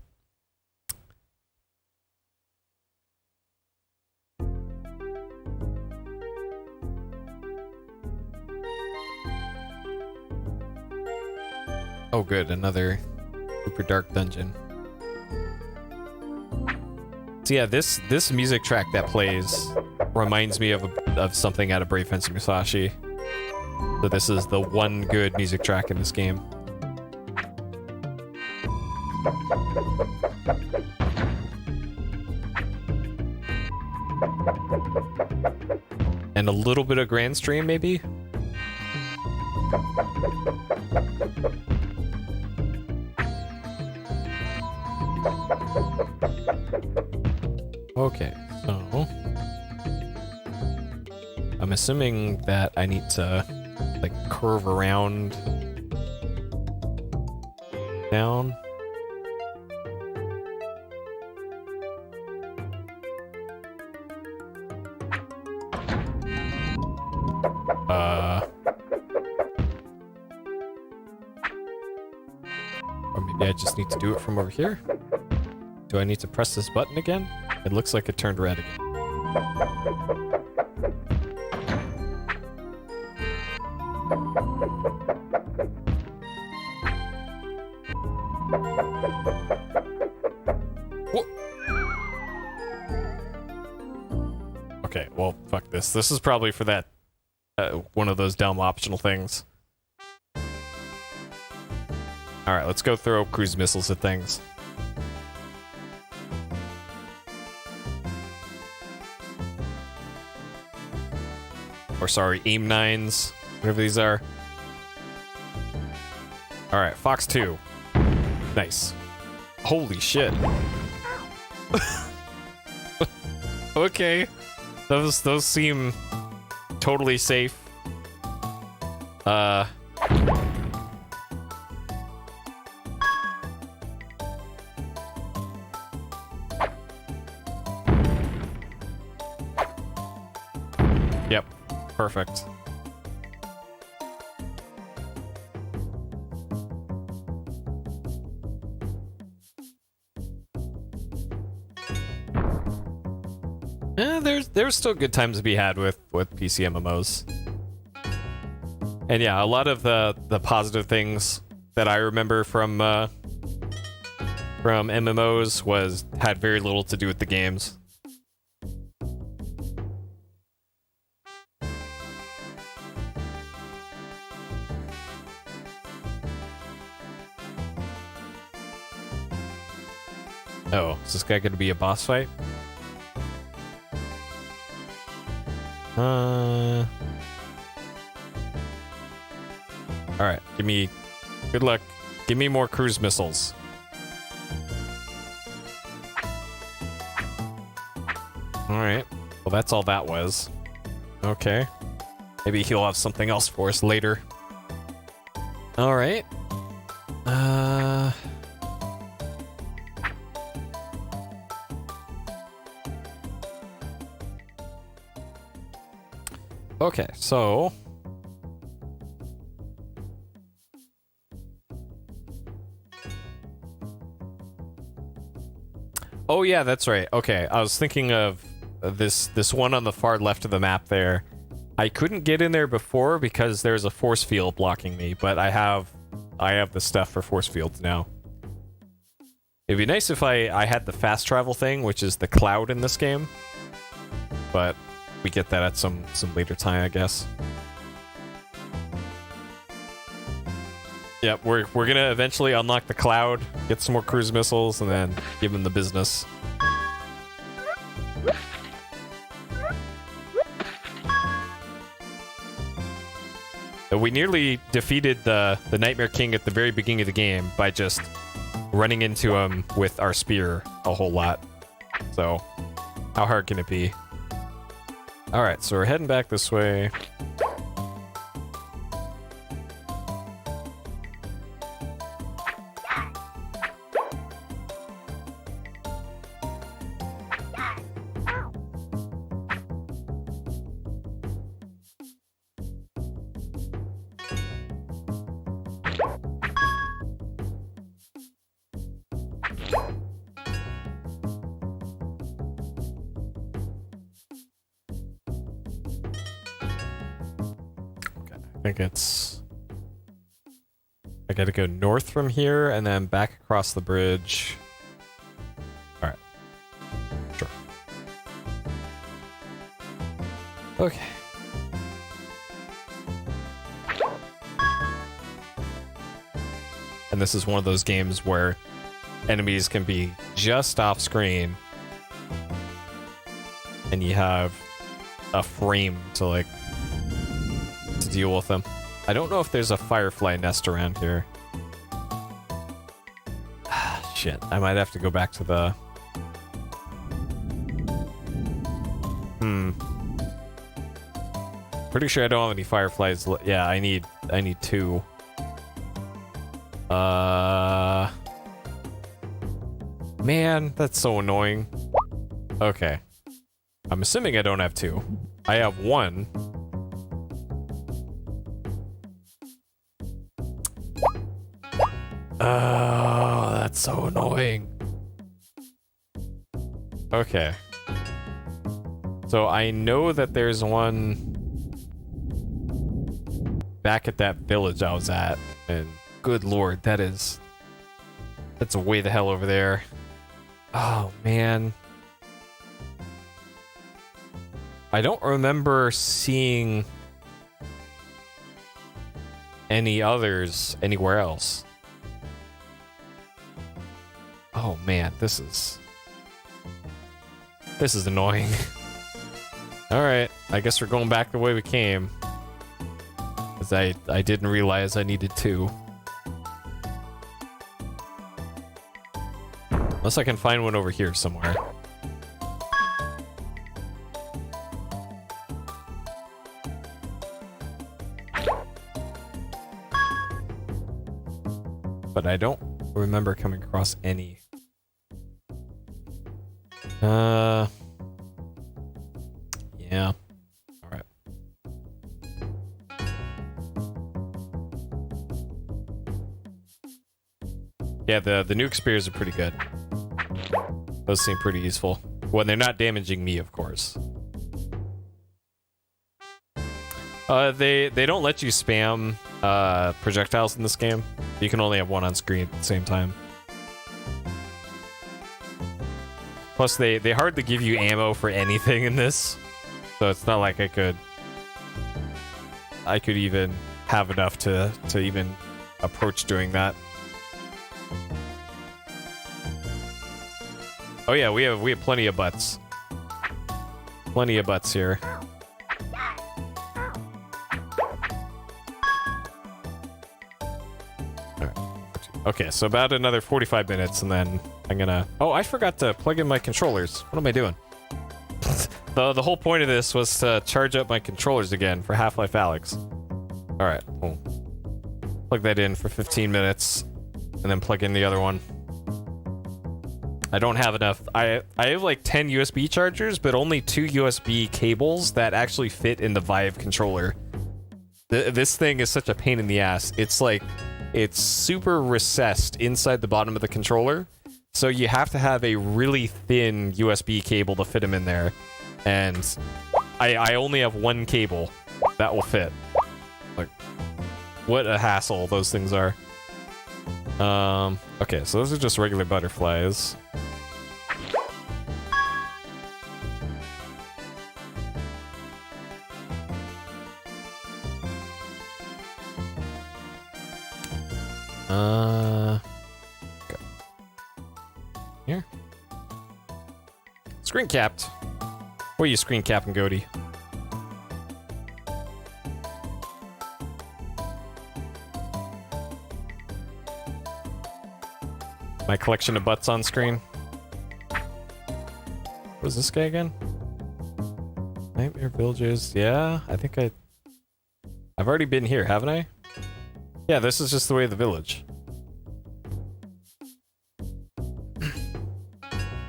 Oh good, another super dark dungeon. So yeah, this music track that plays reminds me of something out of Brave Fencer Musashi. So this is the one good music track in this game. And a little bit of Grand Stream, maybe? Okay, so I'm assuming that I need to like curve around down. I just need to do it from over here. Do I need to press this button again? It looks like it turned red again. Whoa. Okay, well, fuck this. This is probably for that one of those dumb optional things. Alright, let's go throw cruise missiles at things. Or sorry, AIM-9s, whatever these are. Alright, Fox 2. Nice. Holy shit. Okay. Those seem totally safe. Yep. Perfect. There's still good times to be had with PC MMOs. And yeah, a lot of the positive things that I remember from MMOs had very little to do with the games. Oh, is this guy gonna be a boss fight? Alright, good luck. Give me more cruise missiles. Alright, well that's all that was. Okay. Maybe he'll have something else for us later. Alright. Okay, so... Oh yeah, that's right. Okay, I was thinking of this one on the far left of the map there. I couldn't get in there before because there's a force field blocking me, but I have the stuff for force fields now. It'd be nice if I had the fast travel thing, which is the cloud in this game. But we get that at some later time, I guess. Yep, we're gonna eventually unlock the cloud, get some more cruise missiles, and then give them the business. We nearly defeated the Nightmare King at the very beginning of the game by just running into him with our spear a whole lot. So, how hard can it be? Alright, so we're heading back this way. I gotta go north from here and then back across the bridge. Alright. Sure. Okay. And this is one of those games where enemies can be just off screen and you have a frame to deal with them. I don't know if there's a firefly nest around here. Shit, I might have to go back to the... Pretty sure I don't have any fireflies. Yeah, I need 2. Man, that's so annoying. Okay. I'm assuming I don't have 2. I have 1. That's so annoying. Okay. So I know that there's one back at that village I was at, and good lord, that's way the hell over there. Oh man. I don't remember seeing any others anywhere else. Oh man, this is annoying. Alright, I guess we're going back the way we came. Because I didn't realize I needed to. Unless I can find one over here somewhere. But I don't remember coming across any. Yeah. Alright. Yeah, the nuke spears are pretty good. Those seem pretty useful. When they're not damaging me, of course. They don't let you spam projectiles in this game. You can only have one on screen at the same time. Plus, they hardly give you ammo for anything in this, so it's not like I could even have enough to even approach doing that. Oh yeah, we have plenty of butts. Plenty of butts here. Okay, so about another 45 minutes, and then I'm gonna... Oh, I forgot to plug in my controllers. What am I doing? The whole point of this was to charge up my controllers again for Half-Life Alyx. Alright, we'll plug that in for 15 minutes, and then plug in the other one. I don't have enough. I have like 10 USB chargers, but only 2 USB cables that actually fit in the Vive controller. This thing is such a pain in the ass. It's super recessed inside the bottom of the controller, so you have to have a really thin USB cable to fit them in there, and I only have one cable that will fit. Like, what a hassle those things are. Okay, so those are just regular butterflies. Okay. Here. Screen capped. Where are you screen capping, Goaty? My collection of butts on screen. What was this guy again? Nightmare Villages. Yeah, I think I've already been here, haven't I? Yeah, this is just the way of the village.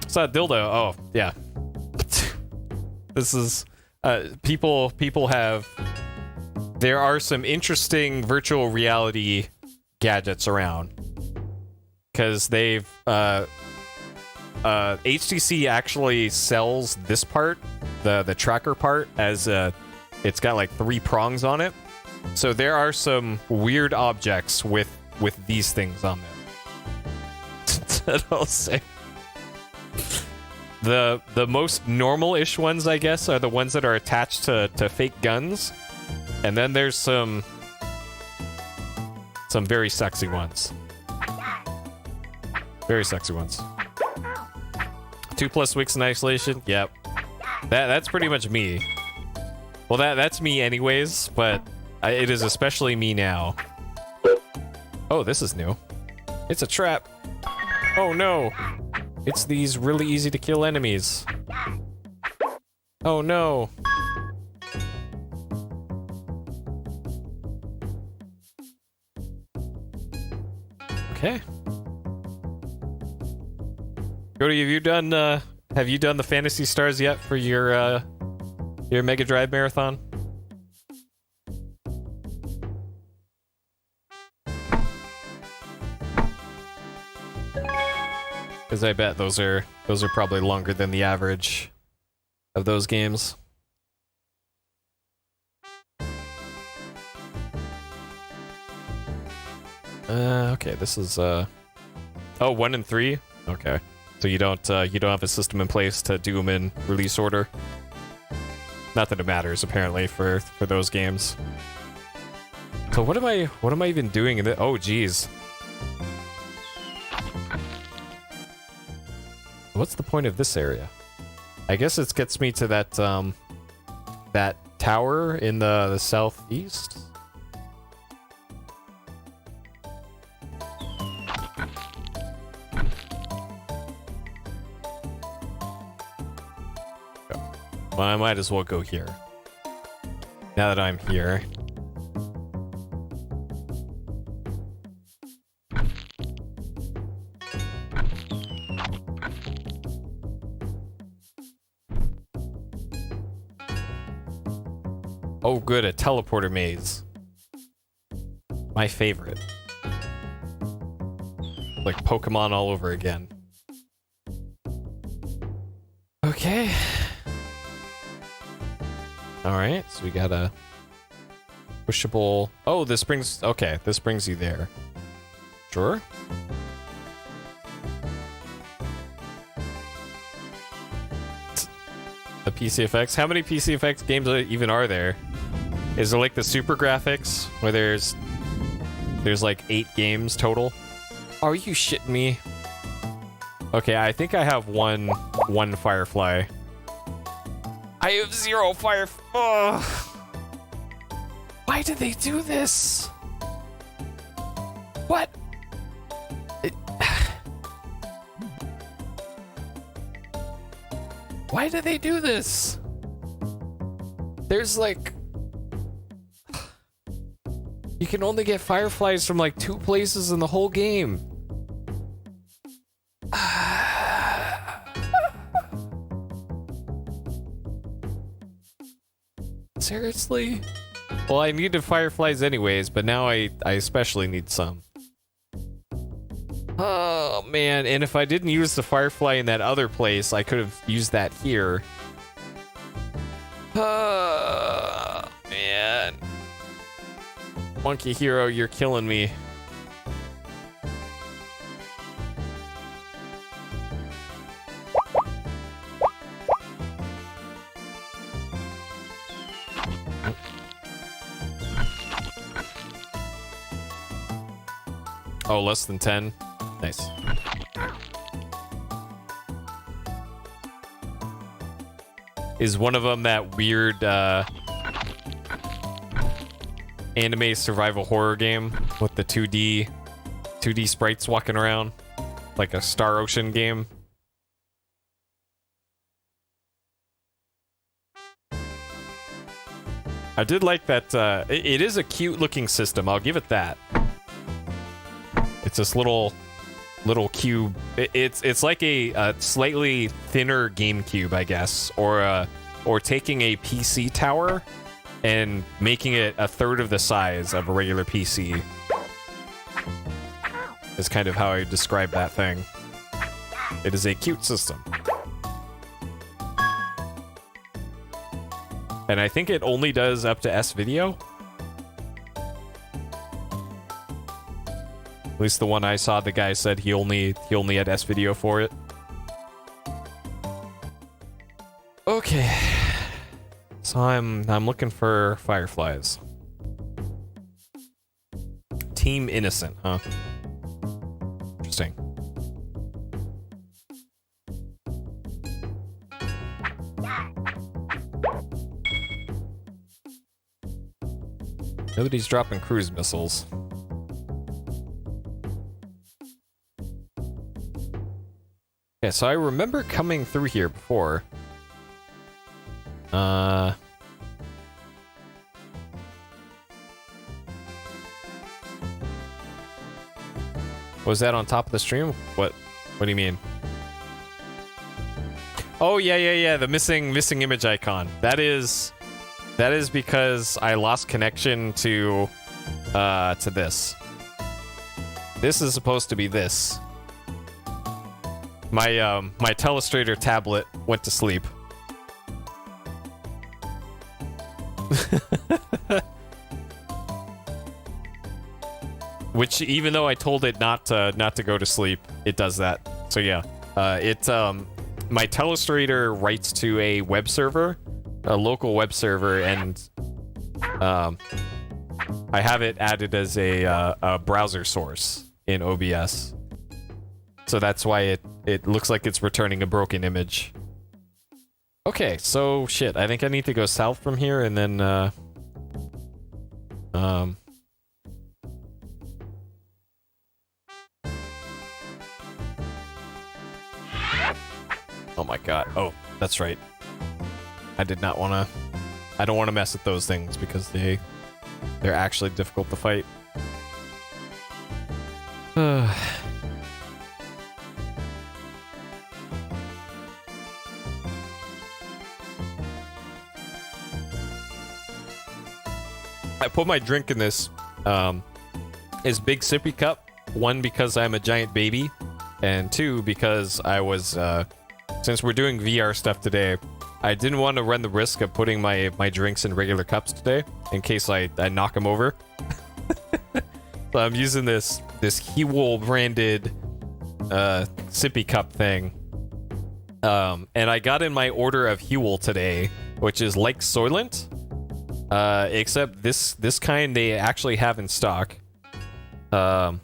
It's that dildo. Oh, yeah. This is people have. There are some interesting virtual reality gadgets around, because they've HTC actually sells this part, the tracker part, as it's got like 3 prongs on it. So there are some weird objects with these things on them. I'll say. The most normal-ish ones, I guess, are the ones that are attached to fake guns, and then there's some very sexy ones. Very sexy ones. 2+ weeks in isolation. Yep. That's pretty much me. Well, that's me anyways, but it is especially me now. Oh, this is new. It's a trap. Oh no. It's these really easy to kill enemies. Oh no. Okay. Cody, have you done the Phantasy Stars yet for your Mega Drive marathon? Because I bet those are probably longer than the average of those games. Okay, this is oh, 1 and 3. Okay, so you don't have a system in place to do them in release order. Not that it matters apparently for those games. So what am I even doing in the? Oh, geez. What's the point of this area? I guess it gets me to that that tower in the southeast. Well, I might as well go here. Now that I'm here. Oh good, a teleporter maze. My favorite. Like Pokemon all over again. Okay. Alright, so we got a pushable... Oh, this brings... Okay, this brings you there. Sure. The PCFX? How many PCFX games even are there? Is there like the super graphics where there's like 8 games total? Are you shitting me? Okay, I think I have one Firefly. I have 0 Firefly. Ugh. Why did they do this? What? Why did they do this? There's like... You can only get Fireflies from like 2 places in the whole game. Seriously? Well, I needed Fireflies anyways, but now I especially need some. Oh, man. And if I didn't use the Firefly in that other place, I could have used that here. Oh, man. Monkey Hero, you're killing me. Oh, less than 10? Nice. Is one of them that weird, anime survival horror game with the 2D sprites walking around? Like a Star Ocean game? I did like that, it is a cute looking system, I'll give it that. It's this little cube. It's like a slightly thinner GameCube, I guess, or taking a PC tower and making it a third of the size of a regular PC. Is kind of how I describe that thing. It is a cute system. And I think it only does up to S-Video. At least the one I saw, the guy said he only had S-Video for it. Okay. So I'm looking for Fireflies. Team Innocent, huh? Interesting. Nobody's dropping cruise missiles. Yeah, so I remember coming through here before. Was that on top of the stream? What do you mean? Oh, yeah, the missing image icon. That is because I lost connection to this. This is supposed to be this. my Telestrator tablet went to sleep. Which, even though I told it not to go to sleep, it does that. So yeah, my Telestrator writes to a web server, a local web server, and I have it added as a browser source in OBS. So that's why it looks like it's returning a broken image. Okay, so shit, I think I need to go south from here and then oh my god. Oh, that's right. I don't want to mess with those things because they're actually difficult to fight. I put my drink in this big sippy cup. One, because I'm a giant baby, and two, because I was since we're doing VR stuff today, I didn't want to run the risk of putting my drinks in regular cups today in case I knock them over. So I'm using this Huel branded sippy cup thing, and I got in my order of Huel today, which is like Soylent. Except this kind they actually have in stock. And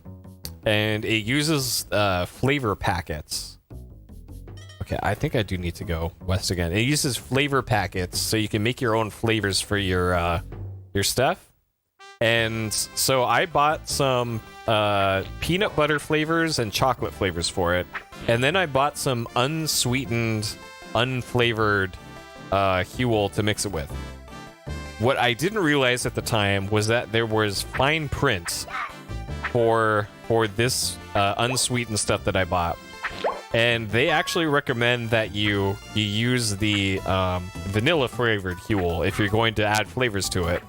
it uses flavor packets. Okay, I think I do need to go west again. It uses flavor packets, so you can make your own flavors for your stuff. And so I bought some peanut butter flavors and chocolate flavors for it. And then I bought some unsweetened, unflavored Huel to mix it with. What I didn't realize at the time was that there was fine print for this unsweetened stuff that I bought, and they actually recommend that you use the vanilla flavored Huel if you're going to add flavors to it,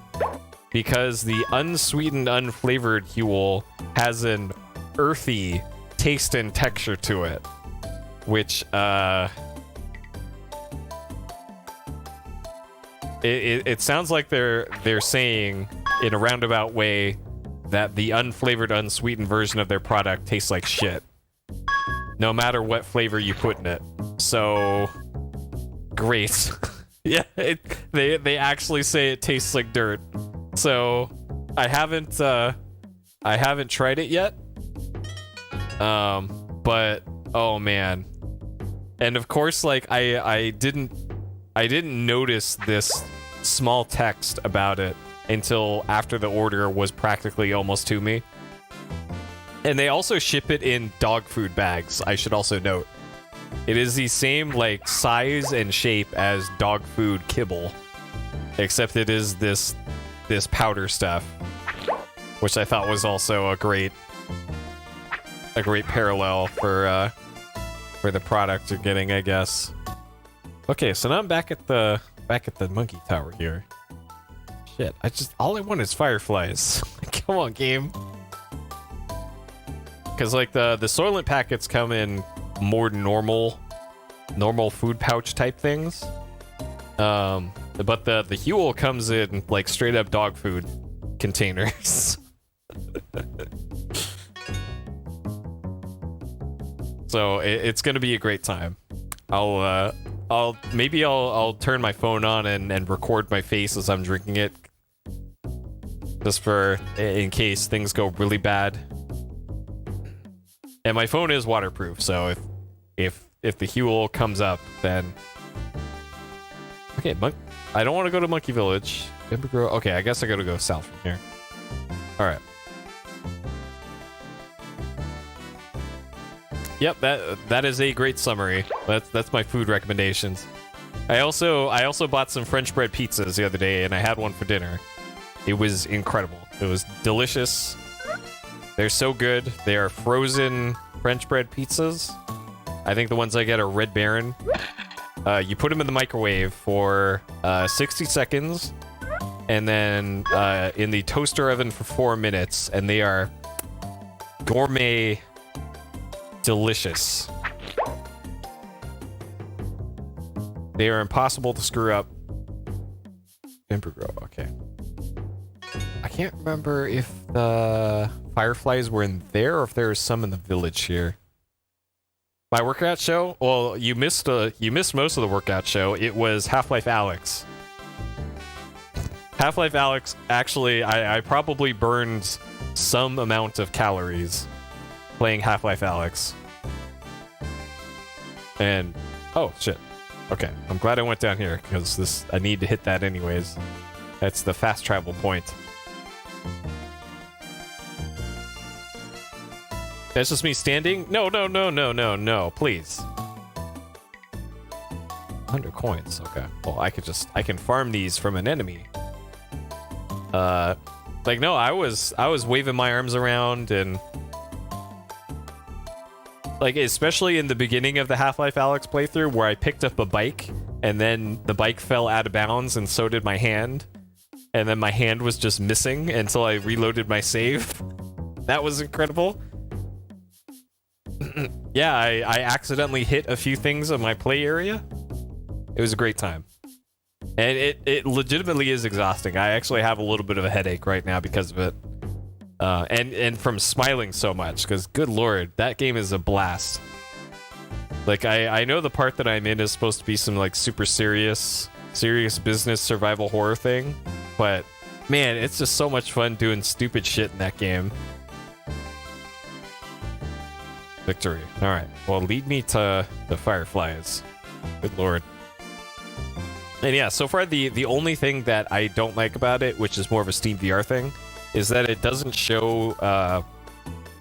because the unsweetened, unflavored Huel has an earthy taste and texture to it, which It sounds like they're saying in a roundabout way that the unflavored, unsweetened version of their product tastes like shit, no matter what flavor you put in it. So, great. Yeah, they actually say it tastes like dirt. So, I haven't tried it yet. But oh man, and of course, like I didn't notice this small text about it until after the order was practically almost to me. And they also ship it in dog food bags, I should also note. It is the same like size and shape as dog food kibble, except it is this powder stuff, which I thought was also a great parallel for the product you're getting, I guess. Okay, so now I'm back at the monkey tower here. Shit, all I want is fireflies. Come on, game. Because like the Soylent packets come in more normal food pouch type things. But the Huel comes in like straight up dog food containers. So it's gonna be a great time. I'll turn my phone on and record my face as I'm drinking it, just in case things go really bad. And my phone is waterproof, so if the Huel comes up, then okay. I don't want to go to Monkey Village. Okay, I guess I gotta go south from here. All right. Yep, that is a great summary. That's my food recommendations. I also bought some French bread pizzas the other day, and I had one for dinner. It was incredible. It was delicious. They're so good. They are frozen French bread pizzas. I think the ones I get are Red Baron. You put them in the microwave for 60 seconds, and then in the toaster oven for 4 minutes, and they are gourmet delicious. They are impossible to screw up. Ember Grove, okay. I can't remember if the fireflies were in there or if there were some in the village here. My workout show? Well, you missed most of the workout show. It was Half-Life Alyx. Half-Life Alyx, actually, I probably burned some amount of calories playing Half-Life Alyx. And, oh, shit. Okay, I'm glad I went down here, because I need to hit that anyways. That's the fast travel point. That's just me standing? No, please. 100 coins, okay. Well, I can farm these from an enemy. Like, no, I was waving my arms around and... Like, especially in the beginning of the Half-Life Alyx playthrough, where I picked up a bike, and then the bike fell out of bounds, and so did my hand. And then my hand was just missing until I reloaded my save. That was incredible. Yeah, I accidentally hit a few things in my play area. It was a great time. And it legitimately is exhausting. I actually have a little bit of a headache right now because of it. And from smiling so much, because good lord, that game is a blast. Like, I know the part that I'm in is supposed to be some, like, super serious business survival horror thing, but man, it's just so much fun doing stupid shit in that game. Victory. Alright, well, lead me to the fireflies. Good lord. And yeah, so far the only thing that I don't like about it, which is more of a Steam VR thing, is that it doesn't show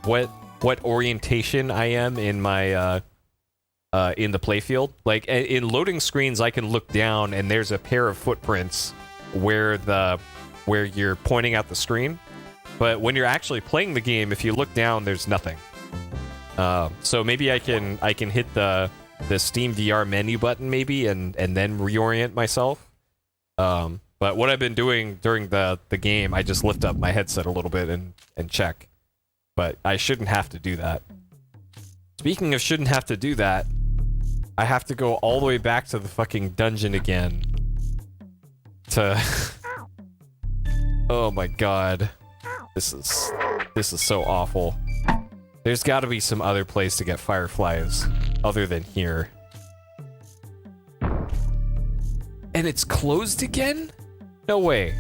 what orientation I am in my in the playfield. Like, in loading screens, I can look down and there's a pair of footprints where you're pointing at the screen. But when you're actually playing the game, if you look down, there's nothing. So maybe I can hit the Steam VR menu button maybe and then reorient myself. But what I've been doing during the game, I just lift up my headset a little bit and check. But I shouldn't have to do that. Speaking of shouldn't have to do that, I have to go all the way back to the fucking dungeon again. Oh my god. This is so awful. There's gotta be some other place to get fireflies other than here. And it's closed again? No way.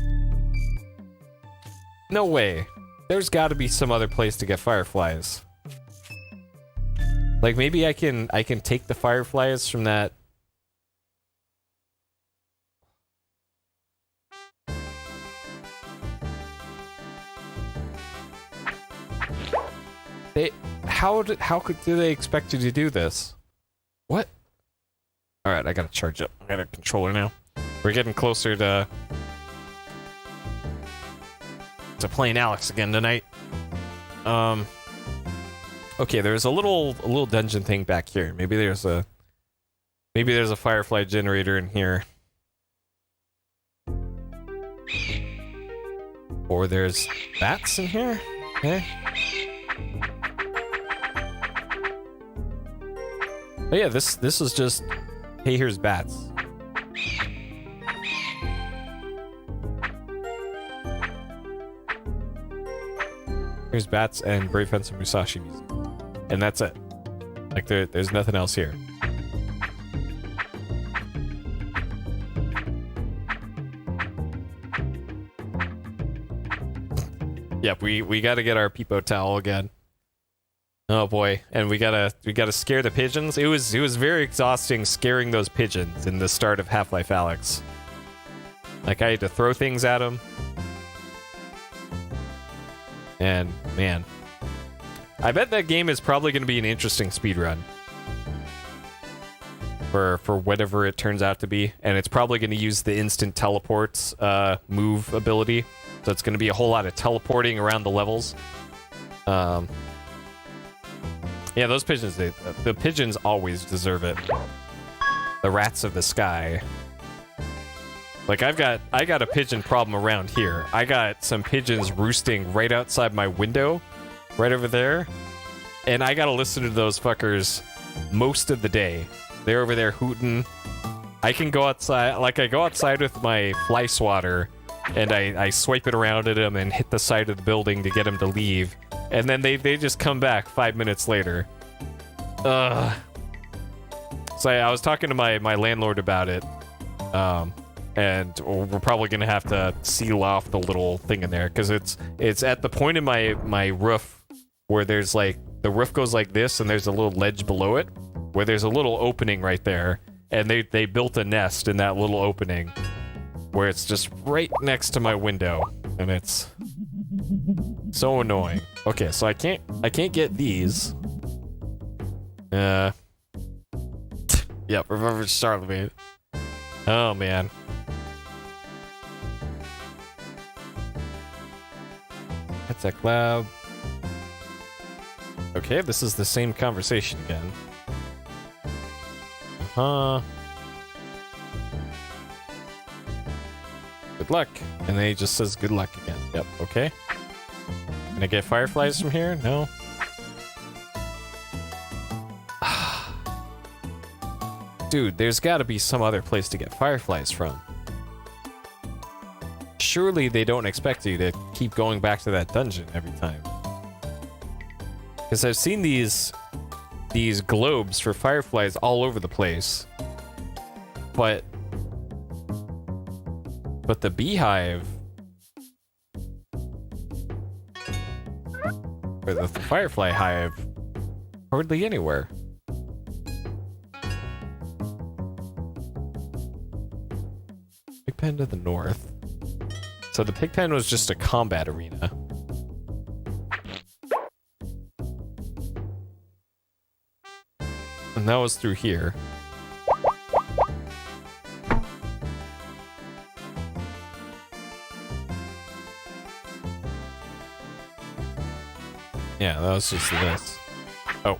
No way. There's gotta be some other place to get fireflies. Like, maybe I can take the fireflies from that. How do they expect you to do this? What? All right, I gotta charge up. I got a controller now. We're getting closer to playing Alyx again tonight. Okay, there's a little dungeon thing back here. Maybe there's a firefly generator in here. Or there's bats in here? Okay. Oh yeah, this is just, hey, here's bats. Here's bats and Brave Fencer Musashi music. And that's it. Like, there's nothing else here. Yep, we gotta get our Peepo towel again. Oh boy, and we gotta scare the pigeons. It was very exhausting scaring those pigeons in the start of Half-Life Alyx. Like, I had to throw things at them. And man, I bet that game is probably going to be an interesting speedrun for whatever it turns out to be, and it's probably going to use the instant teleports move ability. So it's going to be a whole lot of teleporting around the levels. Yeah, those pigeons, the pigeons always deserve it. The rats of the sky. Like, I got a pigeon problem around here. I got some pigeons roosting right outside my window, right over there. And I gotta listen to those fuckers most of the day. They're over there hooting I can go outside, like I go outside with my fly swatter, and I swipe it around at him and hit the side of the building to get him to leave, and then they just come back 5 minutes later. Ugh. So I was talking to my landlord about it, and we're probably gonna have to seal off the little thing in there, because it's at the point in my roof where there's like, the roof goes like this, and there's a little ledge below it, where there's a little opening right there. And they built a nest in that little opening where it's just right next to my window, and it's so annoying. Okay, so I can't get these. Yep, remember Charlemagne. Oh man. Tech Lab. Okay, this is the same conversation again. Good luck. And then he just says good luck again. Yep, okay. Can I get fireflies from here? No. Dude, there's gotta be some other place to get fireflies from. Surely they don't expect you to keep going back to that dungeon every time. Because I've seen these globes for fireflies all over the place. But the beehive, or the firefly hive, hardly anywhere. Pigpen to the north. So the Pigpen was just a combat arena. And that was through here. Yeah, that was just this. Oh.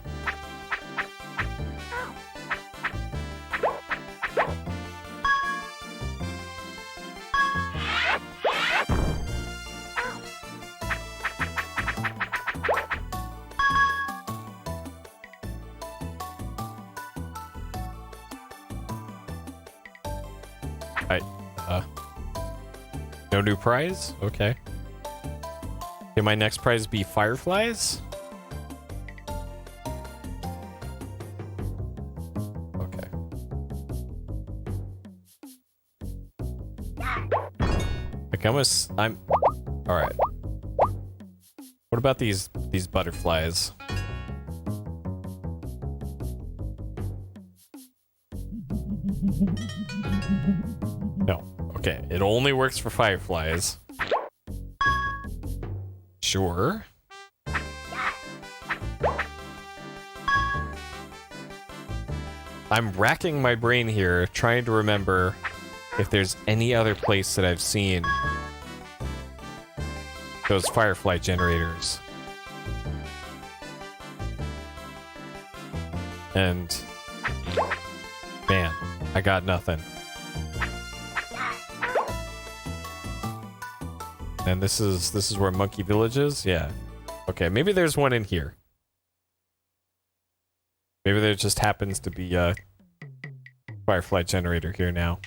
No new prize? Okay. Can my next prize be fireflies? Okay. Like I'm alright. What about these butterflies? No. Okay, it only works for fireflies. Sure. I'm racking my brain here, trying to remember if there's any other place that I've seen those firefly generators. And man, I got nothing. And this is where Monkey Village is? Yeah. Okay, maybe there's one in here. Maybe there just happens to be a firefly generator here now.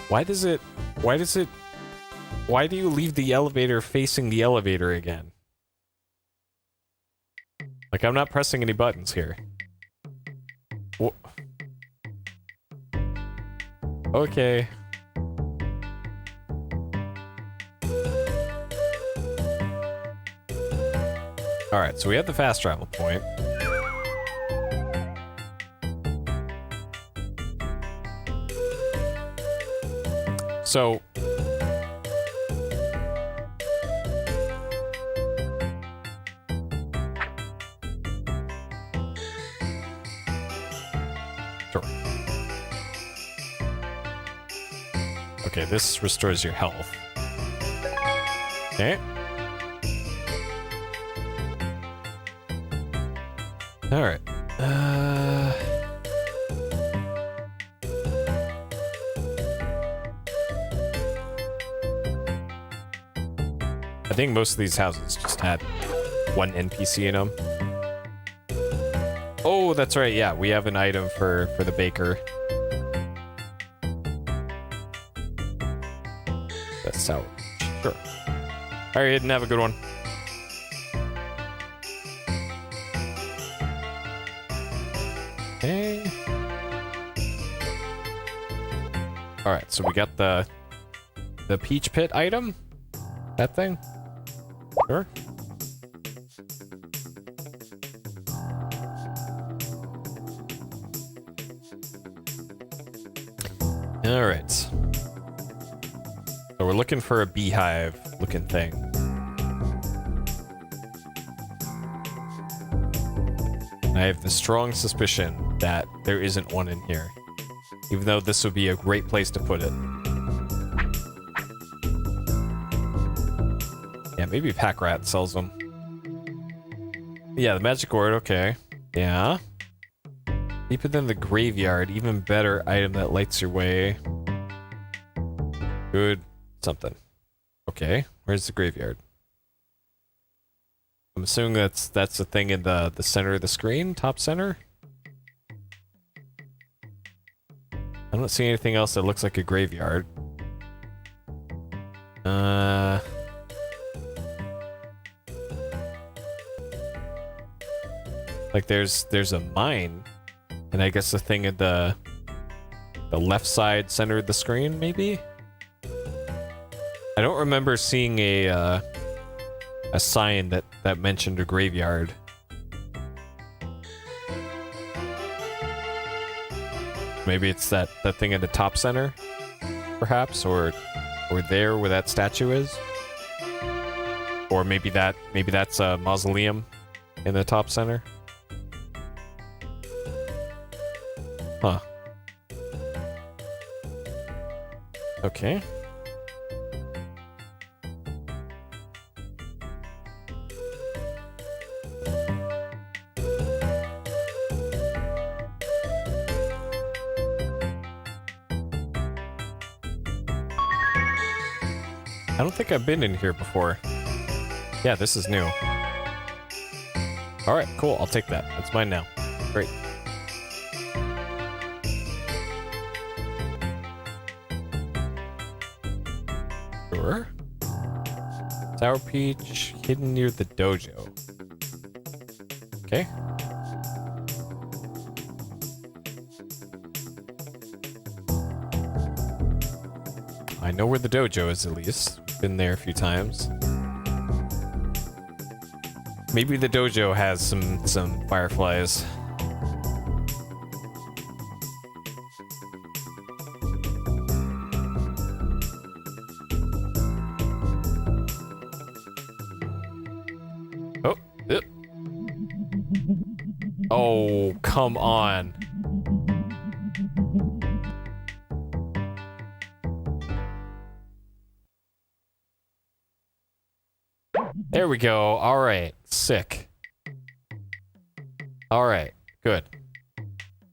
Why do you leave the elevator facing the elevator again? Like, I'm not pressing any buttons here. Okay. Alright, so we have the fast travel point. So... Sure. Okay, this restores your health. Okay. Alright. I think most of these houses just had one NPC in them. Oh, that's right. Yeah, we have an item for the baker. That's sour. Sure. All right, Hayden, have a good one. Okay. All right, so we got the peach pit item. That thing. Sure. All right. So we're looking for a beehive looking thing. I have the strong suspicion that there isn't one in here, even though this would be a great place to put it. Yeah, maybe Pack Rat sells them. Yeah, the magic gourd, okay. Yeah. Deeper than the graveyard, even better item that lights your way. Good something. Okay, where's the graveyard? I'm assuming that's the thing in the center of the screen, top center. I don't see anything else that looks like a graveyard. Like there's a mine, and I guess the thing at the left side center of the screen, maybe. I don't remember seeing a sign that mentioned a graveyard. Maybe it's that thing in the top center, perhaps, or there where that statue is, or maybe that's a mausoleum in the top center. Huh. Okay. I don't think I've been in here before. Yeah, this is new. Alright, cool. I'll take that. That's mine now. Great. Sure. Sour peach hidden near the dojo. Okay. I know where the dojo is, at least. Been there a few times. Maybe the dojo has some fireflies. Oh, yep. Oh, come on. There we go. All right. Sick. All right. Good.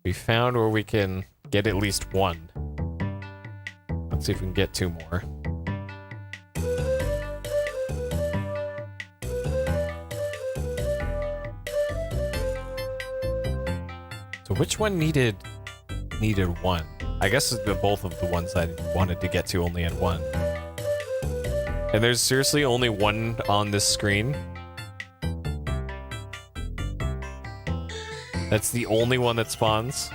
We found where we can get at least one. Let's see if we can get two more. So which one needed one? I guess both of the ones I wanted to get to only had one. And there's seriously only one on this screen? That's the only one that spawns?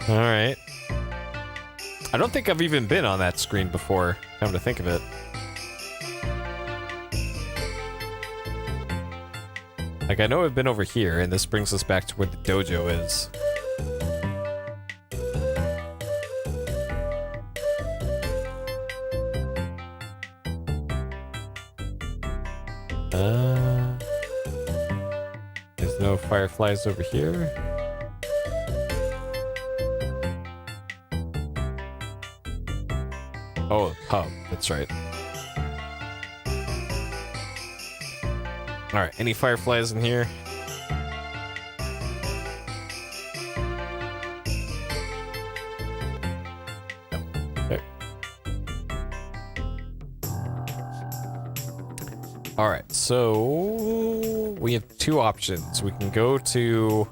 Alright. I don't think I've even been on that screen before, come to think of it. Like, I know I've been over here, and this brings us back to where the dojo is. There's no fireflies over here. Oh, pub, that's right. Alright, any fireflies in here? Okay. Alright, so we have two options. We can go to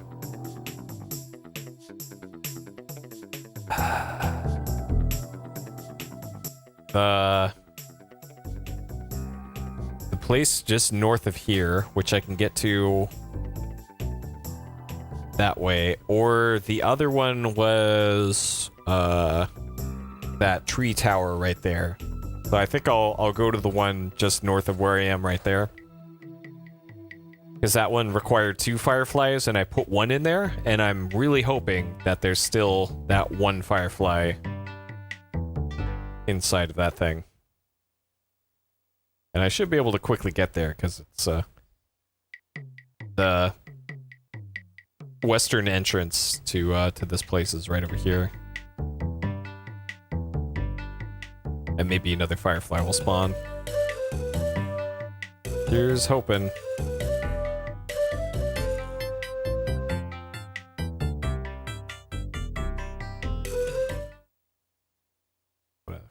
the place just north of here, which I can get to that way, or the other one was that tree tower right there. So I think I'll go to the one just north of where I am right there, because that one required 2 fireflies and I put 1 in there, and I'm really hoping that there's still that 1 firefly inside of that thing. And I should be able to quickly get there, because it's the western entrance to this place is right over here. And maybe another firefly will spawn. Here's hoping.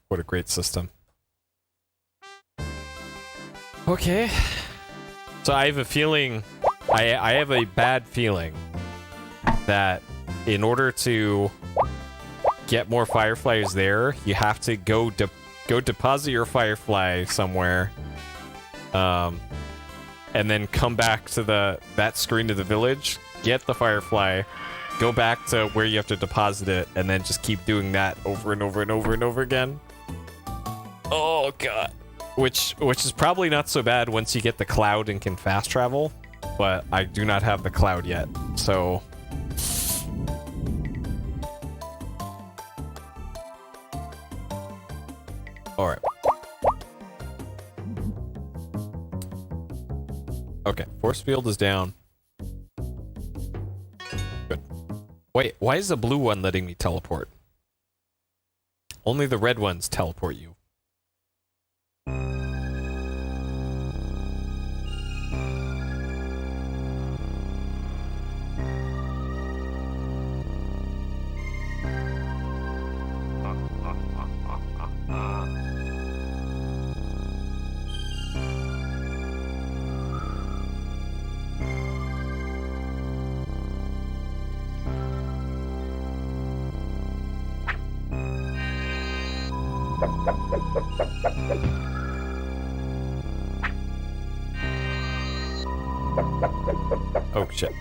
What a great system. Okay. So I have a feeling, I have a bad feeling that in order to get more fireflies there, you have to go deposit your firefly somewhere, and then come back to that screen of the village, get the firefly, go back to where you have to deposit it, and then just keep doing that over and over and over and over again. Oh god. Which is probably not so bad once you get the cloud and can fast travel, but I do not have the cloud yet, so... Alright. Okay, force field is down. Good. Wait, why is the blue one letting me teleport? Only the red ones teleport you. Oh shit.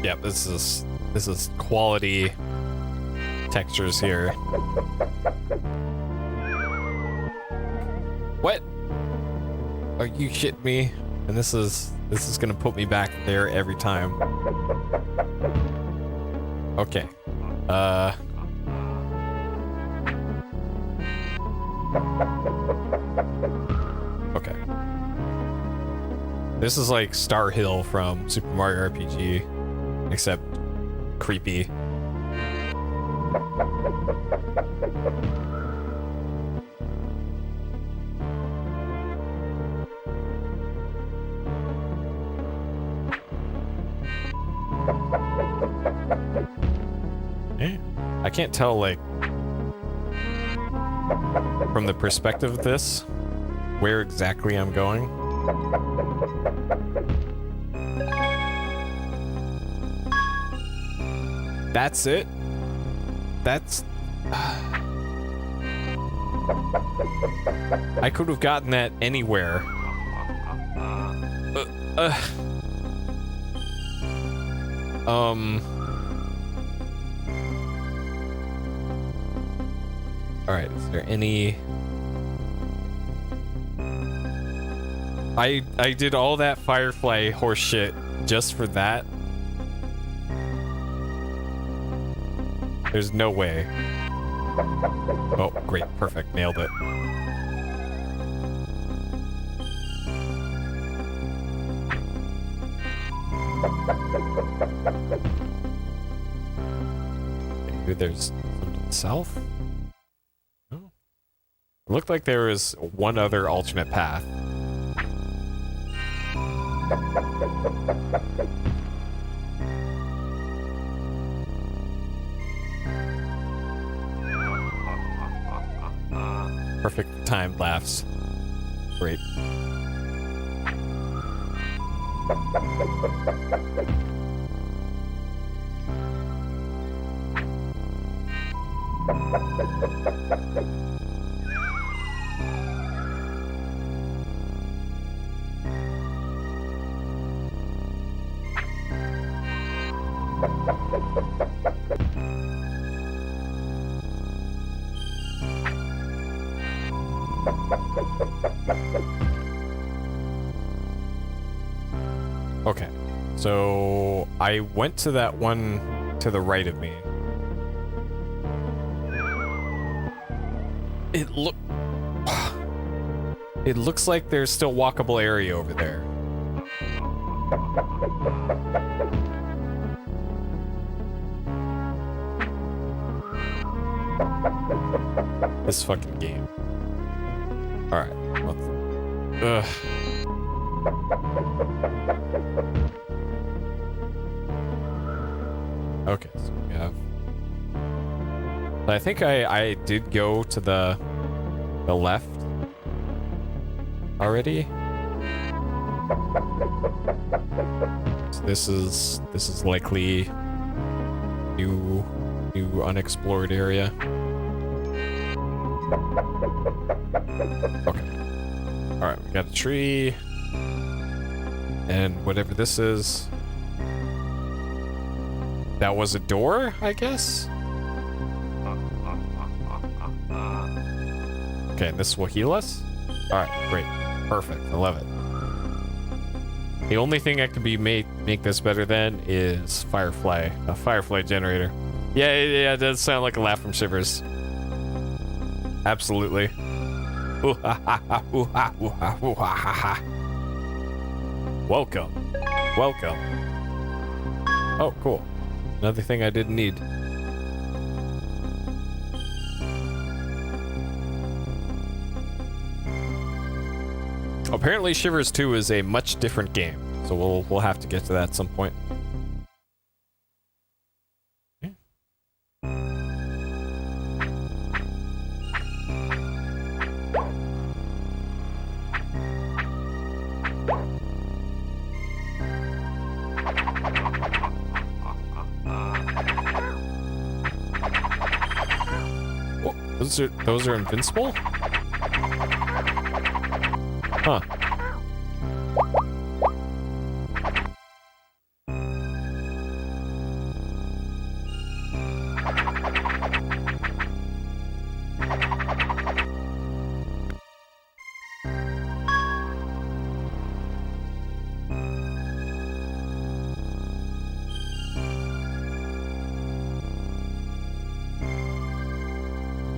Yeah, this is quality textures here. What? Are you shitting me? And this is gonna put me back there every time. Okay. Okay. This is like Star Hill from Super Mario RPG, except creepy. I can't tell, like, from the perspective of this, where exactly I'm going. That's it? That's... I could have gotten that anywhere. Alright, is there any... I did all that Firefly horse shit just for that? There's no way. Oh, great, perfect, nailed it. Maybe there's some to the south? No. It looked like there was one other alternate path. Perfect timed laughs. Great. Okay, so I went to that one to the right of me. It looks like there's still walkable area over there. This fucking game. Alright. Ugh. Okay, so we have... I think I did go to the left already. So this is likely new unexplored area. Okay. Alright, we got a tree. And whatever this is. That was a door, I guess? Okay, this will heal us? Alright, great. Perfect. I love it. The only thing that could be make this better than is Firefly. A Firefly generator. Yeah, it does sound like a laugh from Shivers. Absolutely. Welcome. Welcome. Oh, cool. Another thing I didn't need. Apparently Shivers 2 is a much different game, so we'll have to get to that at some point. Those are invincible? Huh.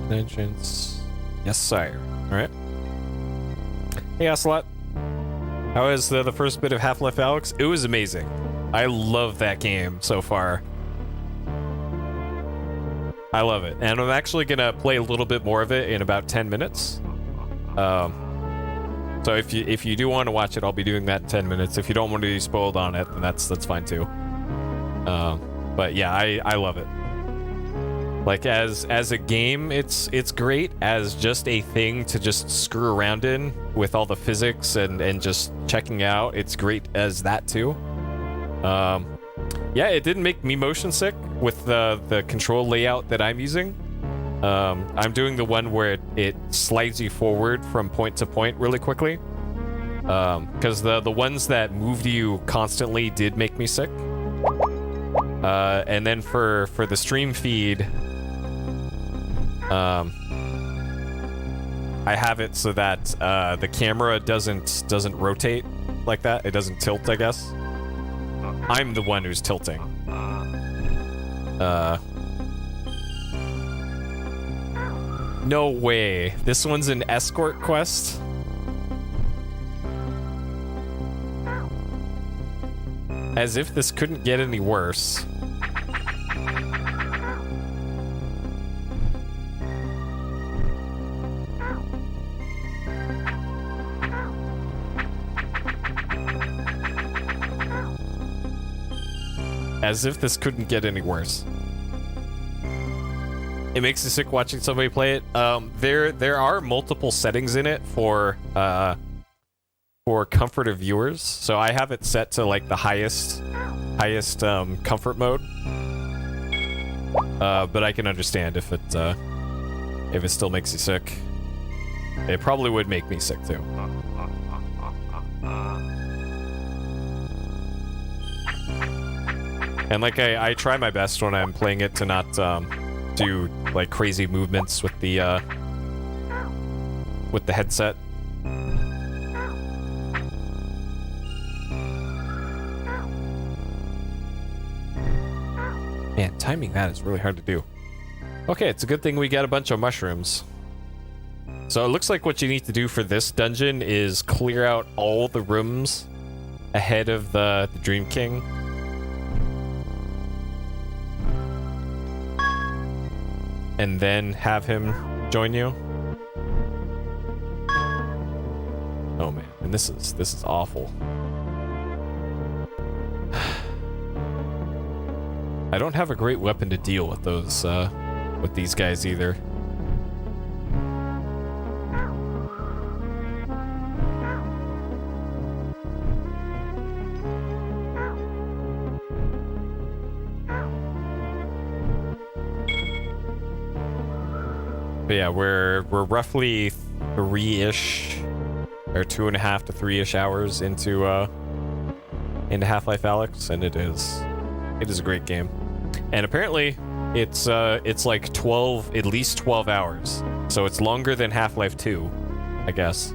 Entrance. Yes, sire. Alright. Hey, Ocelot. How is the first bit of Half-Life Alyx? It was amazing. I love that game so far. I love it. And I'm actually gonna play a little bit more of it in about 10 minutes. So if you do want to watch it, I'll be doing that in 10 minutes. If you don't want to be spoiled on it, then that's fine too. But yeah, I love it. Like as a game, it's great. As just a thing to just screw around in with all the physics and just checking out, it's great as that too. Yeah, it didn't make me motion sick with the control layout that I'm using. I'm doing the one where it slides you forward from point to point really quickly. Because the ones that moved you constantly did make me sick. And then for the stream feed, I have it so that the camera doesn't rotate like that. It doesn't tilt, I guess. I'm the one who's tilting. No way. This one's an escort quest? As if this couldn't get any worse. As if this couldn't get any worse. It makes me sick watching somebody play it. There are multiple settings in it for for comfort of viewers. So I have it set to like the highest comfort mode. But I can understand if it still makes you sick. It probably would make me sick too. And like I try my best when I'm playing it to not do like crazy movements with the headset. Man, timing that is really hard to do. Okay, it's a good thing we got a bunch of mushrooms. So it looks like what you need to do for this dungeon is clear out all the rooms ahead of the Dream King. And then have him join you. Oh man, and this is awful. I don't have a great weapon to deal with those with these guys either. But yeah, we're roughly 3-ish or 2.5 to 3-ish hours into Half-Life Alyx, and it is a great game. And apparently it's like at least 12 hours. So it's longer than Half-Life 2, I guess.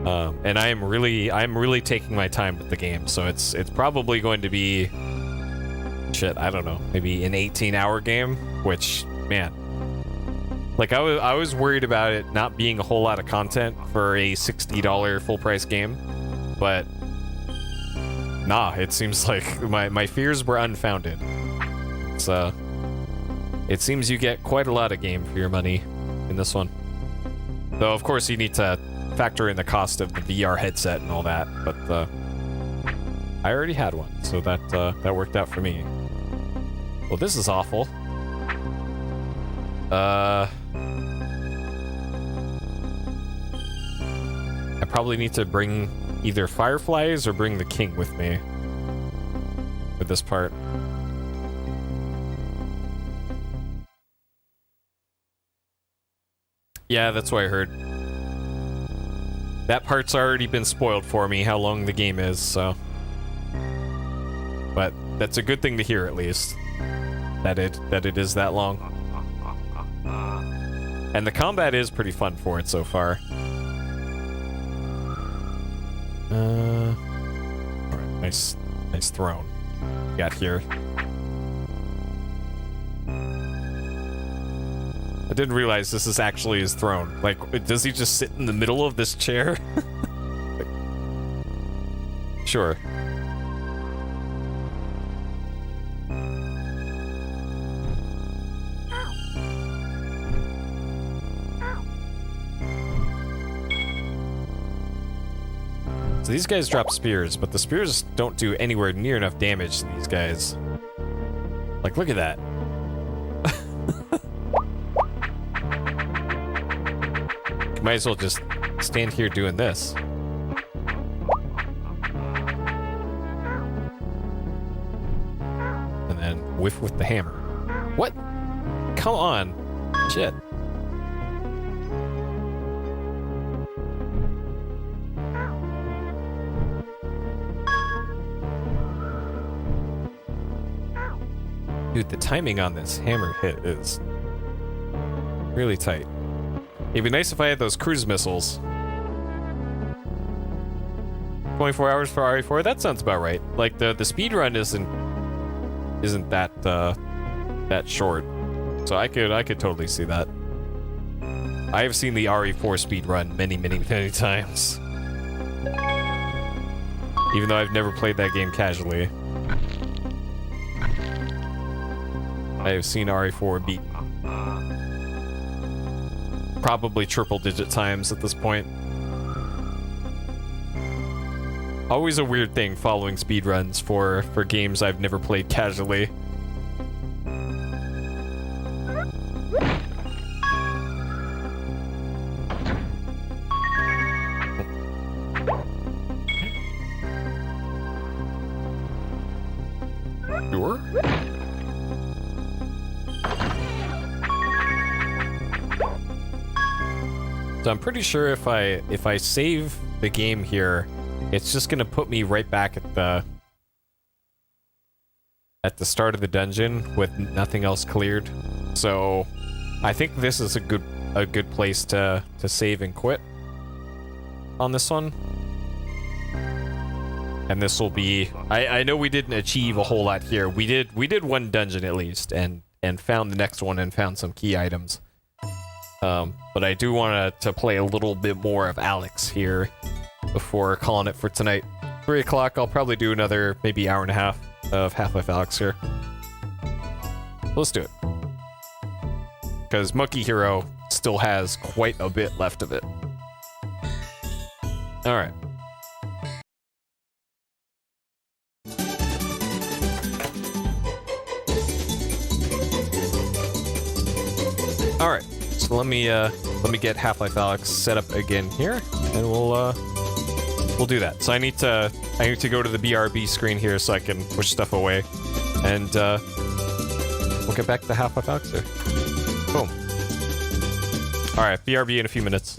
And I'm really taking my time with the game, so it's probably going to be I don't know, maybe an 18-hour game, which, man, like I was worried about it not being a whole lot of content for a $60 full price game, but nah, it seems like my fears were unfounded. It seems you get quite a lot of game for your money in this one. Though of course you need to factor in the cost of the VR headset and all that, but I already had one, so that worked out for me. Well, this is awful. I probably need to bring either fireflies or bring the king with me for this part. Yeah, that's what I heard. That part's already been spoiled for me, how long the game is, so. But that's a good thing to hear, at least. That it is that long. And the combat is pretty fun for it so far. Alright, nice throne. Got here. I didn't realize this is actually his throne. Like, does he just sit in the middle of this chair? Sure. So these guys drop spears, but the spears don't do anywhere near enough damage to these guys. Like, look at that. Might as well just stand here doing this. And then whiff with the hammer. What? Come on. Shit. Dude, the timing on this hammer hit is really tight. It'd be nice if I had those cruise missiles. 24 hours for RE4? That sounds about right. Like, the speed run isn't that short. So I could totally see that. I have seen the RE4 speed run many times. Even though I've never played that game casually. I have seen RE4 beat probably triple-digit times at this point. Always a weird thing following speedruns for games I've never played casually. So I'm pretty sure if I save the game here, it's just gonna put me right back at the start of the dungeon with nothing else cleared. So I think this is a good place to save and quit on this one. And this will be, I know we didn't achieve a whole lot here. We did one dungeon at least, and found the next one and found some key items. But I do want to play a little bit more of Alex here before calling it for tonight. 3 o'clock, I'll probably do another maybe hour and a half of Half-Life Alyx here. Let's do it. Because Monkey Hero still has quite a bit left of it. Alright. Alright, so let me get Half-Life Alyx set up again here, and we'll do that. So I need to go to the BRB screen here so I can push stuff away, and we'll get back to Half-Life Alyx here. Boom. Alright, BRB in a few minutes.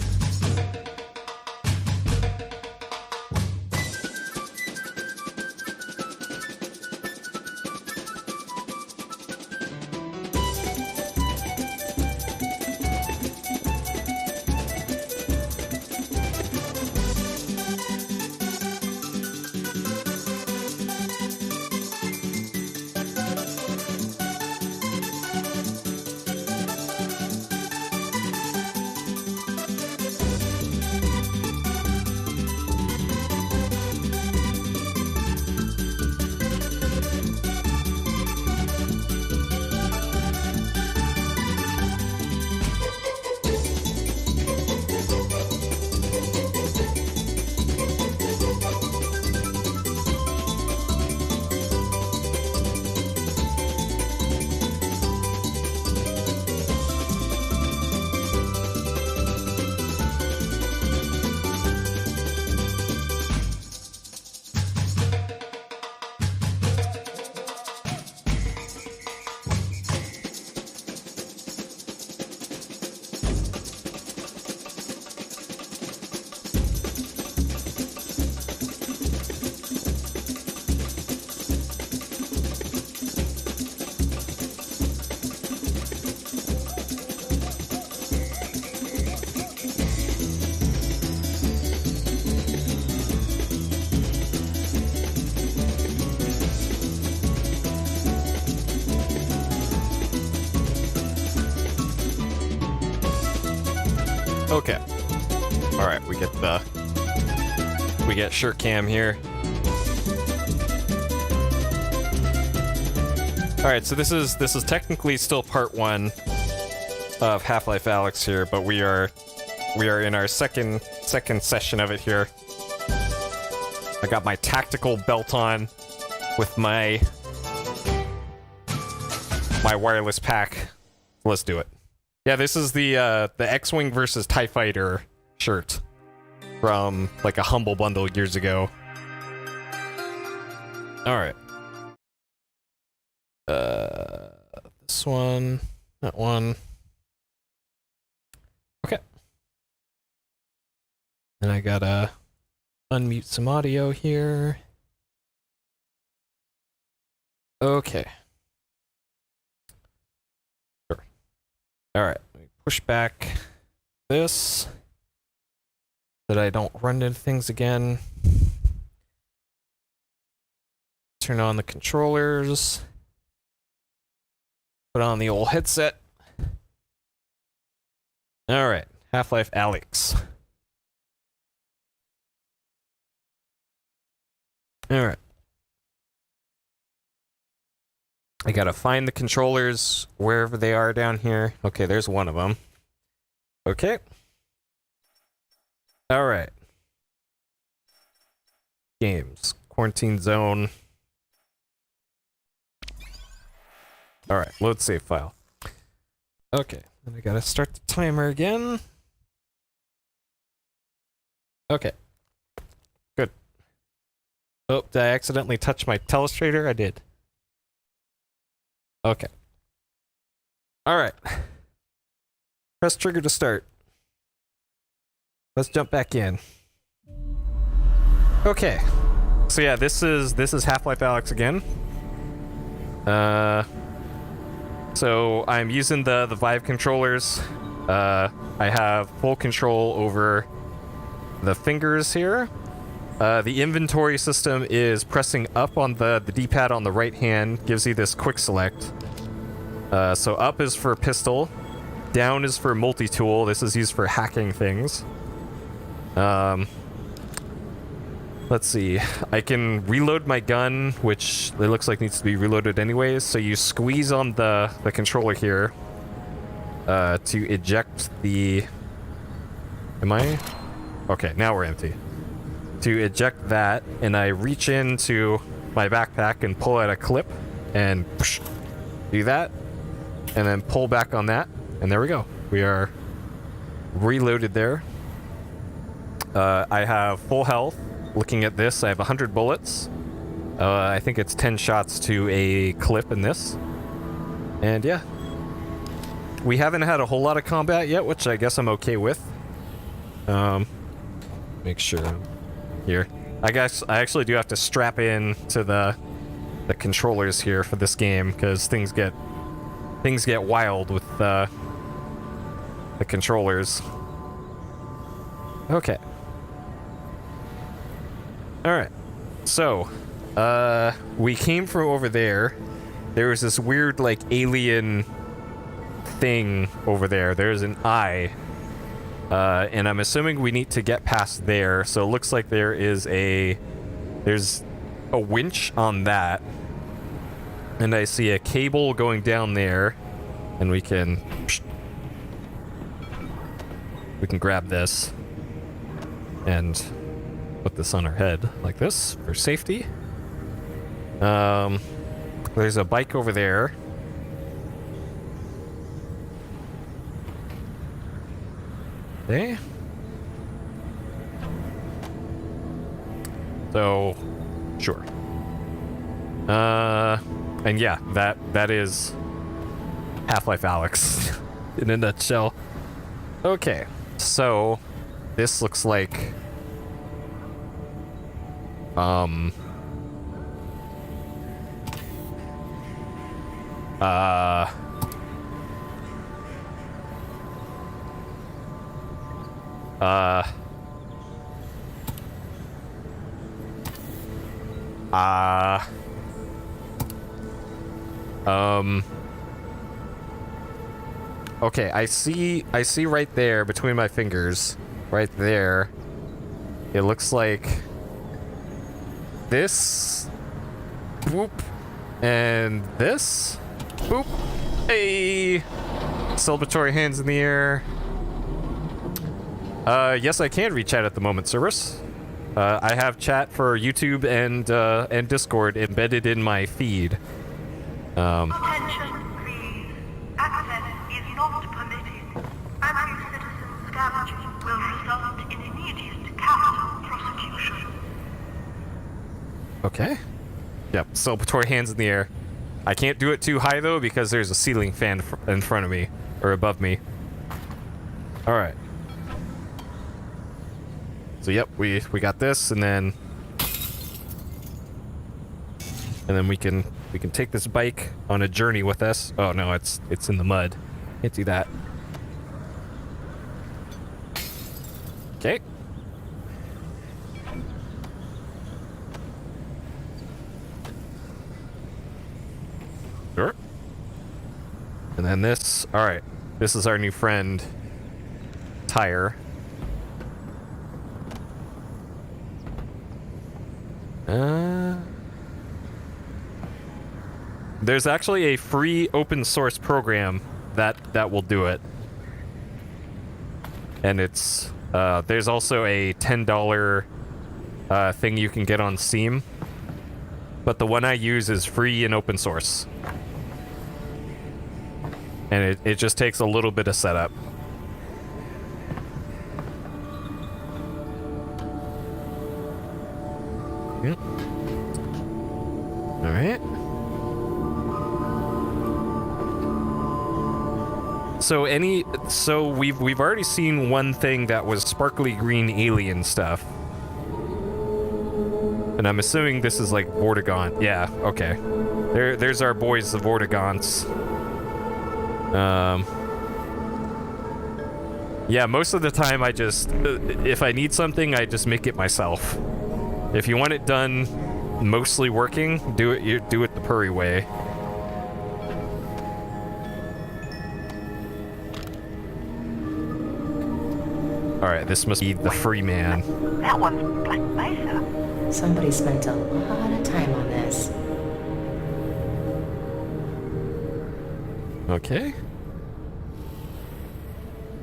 Okay. Alright, we get shirt cam here. Alright, so this is technically still part 1 of Half-Life Alyx here, but we are in our second session of it here. I got my tactical belt on with my wireless pack. Let's do it. Yeah, this is the X-Wing versus TIE Fighter shirt from like a Humble Bundle years ago. Alright. This one, that one. Okay. And I gotta unmute some audio here. Okay. Sure. Alright, let me push back this so that I don't run into things again. Turn on the controllers. Put on the old headset. Alright, Half-Life Alyx. Alright. I gotta find the controllers wherever they are down here. Okay, there's one of them. Okay. Alright. Games. Quarantine Zone. Alright, load save file. Okay, then I gotta start the timer again. Okay. Good. Oh, did I accidentally touch my telestrator? I did. Okay. Alright. Press trigger to start. let's jump back in. Okay. So yeah, this is Half-Life Alyx again. So I'm using the Vive controllers. I have full control over the fingers here. The inventory system is pressing up on the D-pad on the right hand, gives you this quick select. So up is for pistol, down is for multi-tool. This is used for hacking things. Let's see. I can reload my gun, which it looks like needs to be reloaded anyways. So you squeeze on the controller here to eject the... Am I? Okay, now we're empty. To eject that, and I reach into my backpack and pull out a clip and do that, and then pull back on that, and there we go. We are reloaded there. I have full health. Looking at this, I have 100 bullets. I think it's 10 shots to a clip in this. And yeah. We haven't had a whole lot of combat yet, which I guess I'm okay with. Make sure. Here. I guess I actually do have to strap in to the controllers here for this game, because things get wild with the controllers. Okay. Alright, so, we came from over there. There was this weird, like, alien thing over there. There's an eye. And I'm assuming we need to get past there. So it looks like there's a winch on that. And I see a cable going down there. And we can grab this. And put this on our head like this for safety. There's a bike over there. Okay. So, sure. And yeah, that is Half-Life Alyx in a nutshell. Okay, so this looks like okay, I see right there between my fingers, right there. It looks like this, boop, and this, boop. Hey, celebratory hands in the air. Yes, I can read chat at the moment, Cerberus. I have chat for YouTube and Discord embedded in my feed. Attention, please. Access is not permitted. Anti-citizen scavenging will result in immediate capital prosecution. Okay. Yep, celebratory hands in the air. I can't do it too high, though, because there's a ceiling fan in front of me, or above me. Alright. So, yep, we got this, and then we can take this bike on a journey with us. Oh, no, it's in the mud. Can't do that. Okay. Sure. And then this. Alright. This is our new friend, Tire. There's actually a free open source program that will do it. And it's, there's also a $10 thing you can get on Steam. But the one I use is free and open source. And it just takes a little bit of setup. Yep. Alright. So we've already seen one thing that was sparkly green alien stuff. And I'm assuming this is like Vortigaunt. Yeah, okay. There's our boys, the Vortigaunts. Yeah, most of the time I just, if I need something, I just make it myself. If you want it done mostly working, do it the Puri way. Alright, this must be the free man. That one's Black Mesa. Somebody spent a lot of time on this. Okay.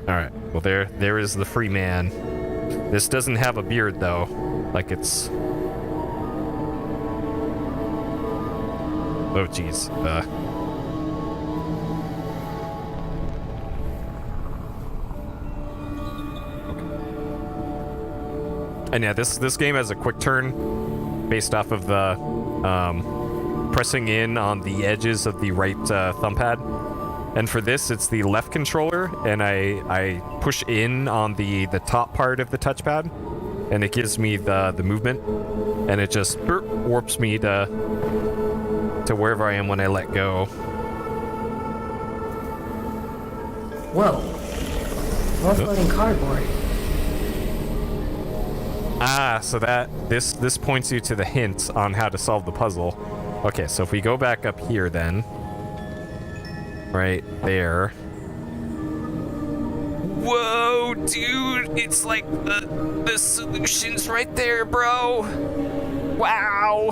Alright, well there is the free man. This doesn't have a beard though. Like it's... Oh jeez. And yeah, this game has a quick turn based off of the pressing in on the edges of the right thumb pad. And for this, it's the left controller, and I push in on the top part of the touchpad, and it gives me the movement, and it just warps me to wherever I am when I let go. Whoa. More floating cardboard. Ah, so this points you to the hint on how to solve the puzzle. Okay, so if we go back up here then, right there. Whoa, dude, it's like the solution's right there, bro. Wow.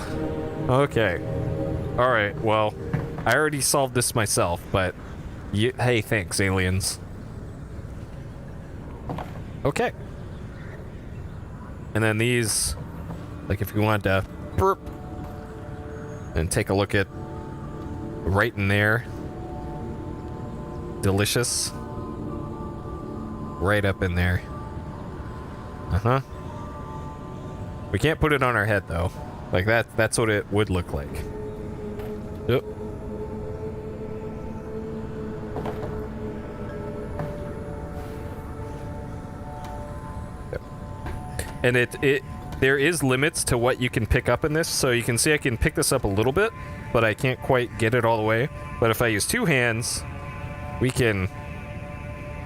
Okay. All right, well, I already solved this myself, but hey, thanks, aliens. Okay. And then these, like if you want to burp and take a look at right in there. Delicious. Right up in there. Uh-huh. We can't put it on our head though. Like that's what it would look like. Yep. And there is limits to what you can pick up in this, so you can see I can pick this up a little bit, but I can't quite get it all the way. But if I use two hands, we can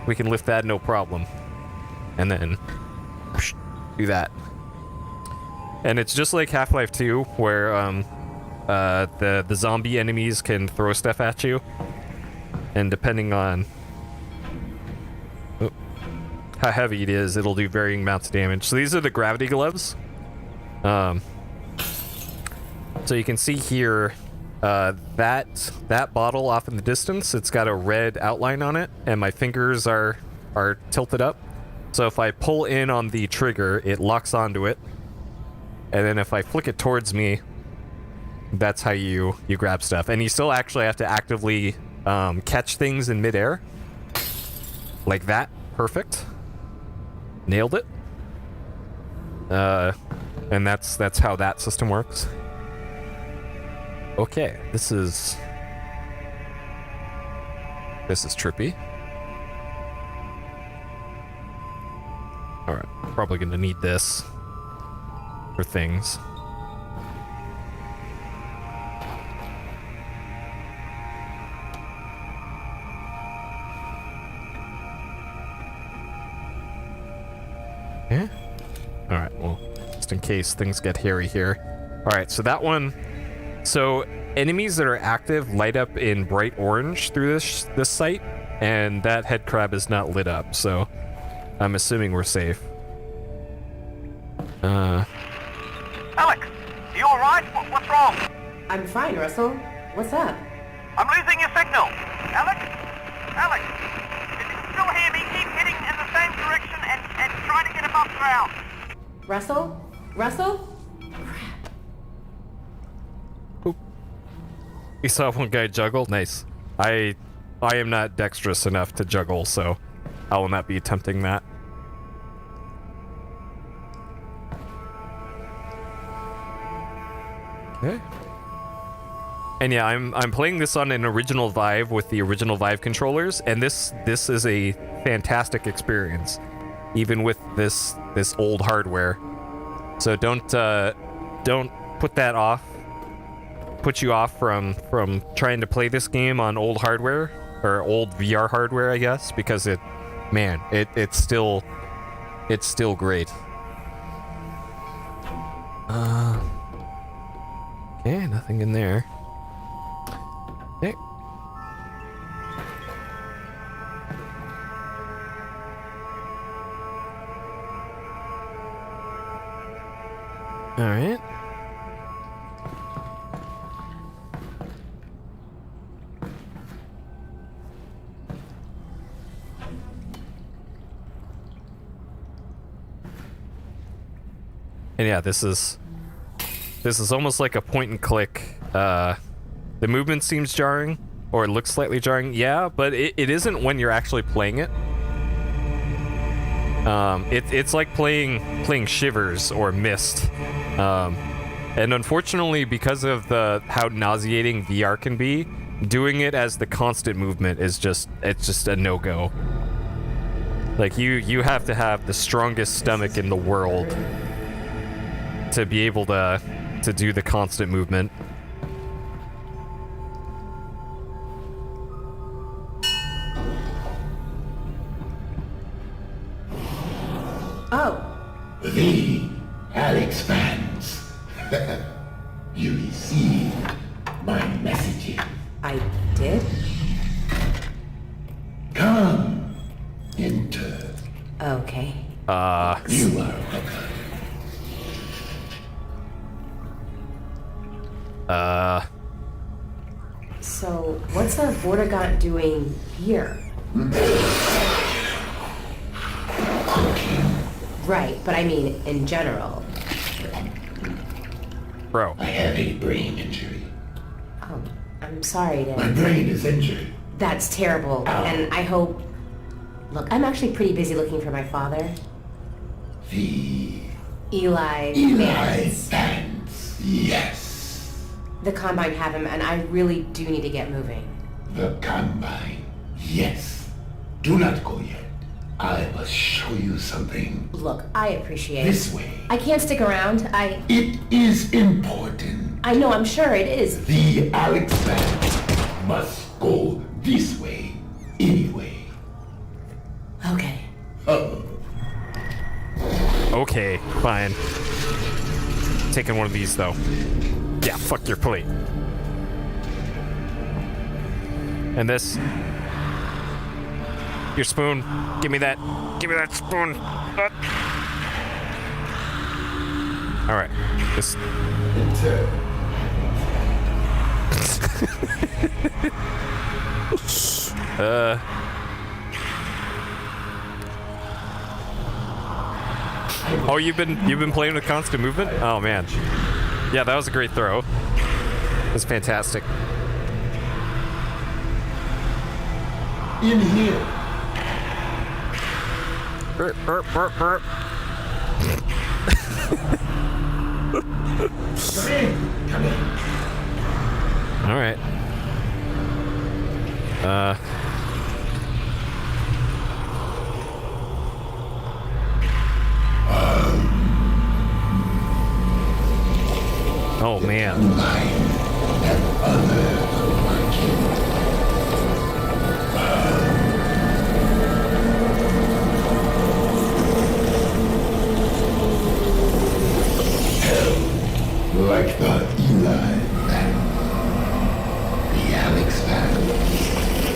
lift that no problem. And then do that. And it's just like Half-Life 2, where the zombie enemies can throw stuff at you, and depending on how heavy it is, it'll do varying amounts of damage. So these are the gravity gloves. So you can see here that bottle off in the distance, it's got a red outline on it, and my fingers are tilted up. So if I pull in on the trigger, it locks onto it. And then if I flick it towards me, that's how you grab stuff. And you still actually have to actively catch things in midair. Like that. Perfect. Nailed it. And that's how that system works. Okay, this is trippy. Alright, probably gonna need this for things. Yeah? Alright, well, just in case things get hairy here. Alright, so that one... So, enemies that are active light up in bright orange through this site, and that head crab is not lit up, so I'm assuming we're safe. Alex, are you alright? What's wrong? I'm fine, Russell. What's up? I'm losing your signal. Alex? Alex? If you can still hear me, keep heading in the same direction and try to get above ground. Russell? Russell? You saw one guy juggle? Nice. I am not dexterous enough to juggle, so I will not be attempting that. Okay. And yeah, I'm playing this on an original Vive with the original Vive controllers, and this is a fantastic experience, even with this old hardware. So don't put that off. Put you off from trying to play this game on old hardware or old VR hardware, I guess, because it's still great. Okay, nothing in there. Okay. All right. And yeah, this is almost like a point and click. The movement seems jarring, or it looks slightly jarring. Yeah, but it isn't when you're actually playing it. It's like playing Shivers or Myst. And unfortunately, because of how nauseating VR can be, doing it as the constant movement is just a no-go. Like you have to have the strongest stomach in the world to be able to do the constant movement. Oh, The Alex fans. You received my messages. I did? Come. Enter. Okay. You are welcome. So, what's a Vortigaunt doing here? Right, but I mean, in general. Bro. I have a brain injury. Oh, I'm sorry My to... brain is injured. That's terrible, and I hope... Look, I'm actually pretty busy looking for my father. The Eli Eli Vance. Vance. Yes. The Combine have him, and I really do need to get moving. The Combine. Yes. Do not go yet. I must show you something. Look, I appreciate This it. way. I can't stick around. It is important. I know, I'm sure it is. The Alex Vance must go this way. Anyway. Okay. Oh. Okay, fine. Taking one of these though. Yeah, fuck your plate. And this. Your spoon. Give me that. Give me that spoon. Alright. This. Enter. Oh, you've been playing with constant movement? Oh man. Yeah, that was a great throw. It was fantastic. In here. Burp, burp, burp, burp. Come in. Come in. All right. Oh man. Like the Eli Vance. The Alex Vance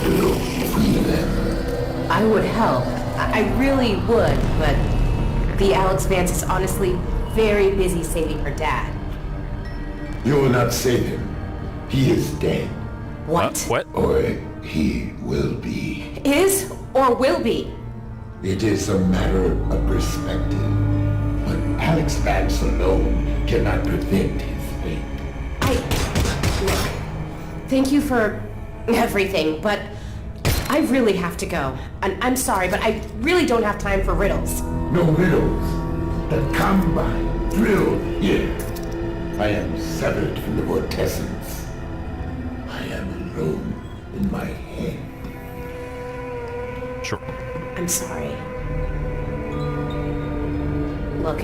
will free them. I would help. I really would, but the Alex Vance is honestly very busy saving her dad. You will not save him. He is dead. What? What? Or he will be. Is or will be? It is a matter of perspective. But Alex Vance alone cannot prevent his fate. Look, thank you for everything, but I really have to go. And I'm sorry, but I really don't have time for riddles. No riddles. The Combine drill here. I am severed from the vortessence. throne in my head. Sure. I'm sorry. Look,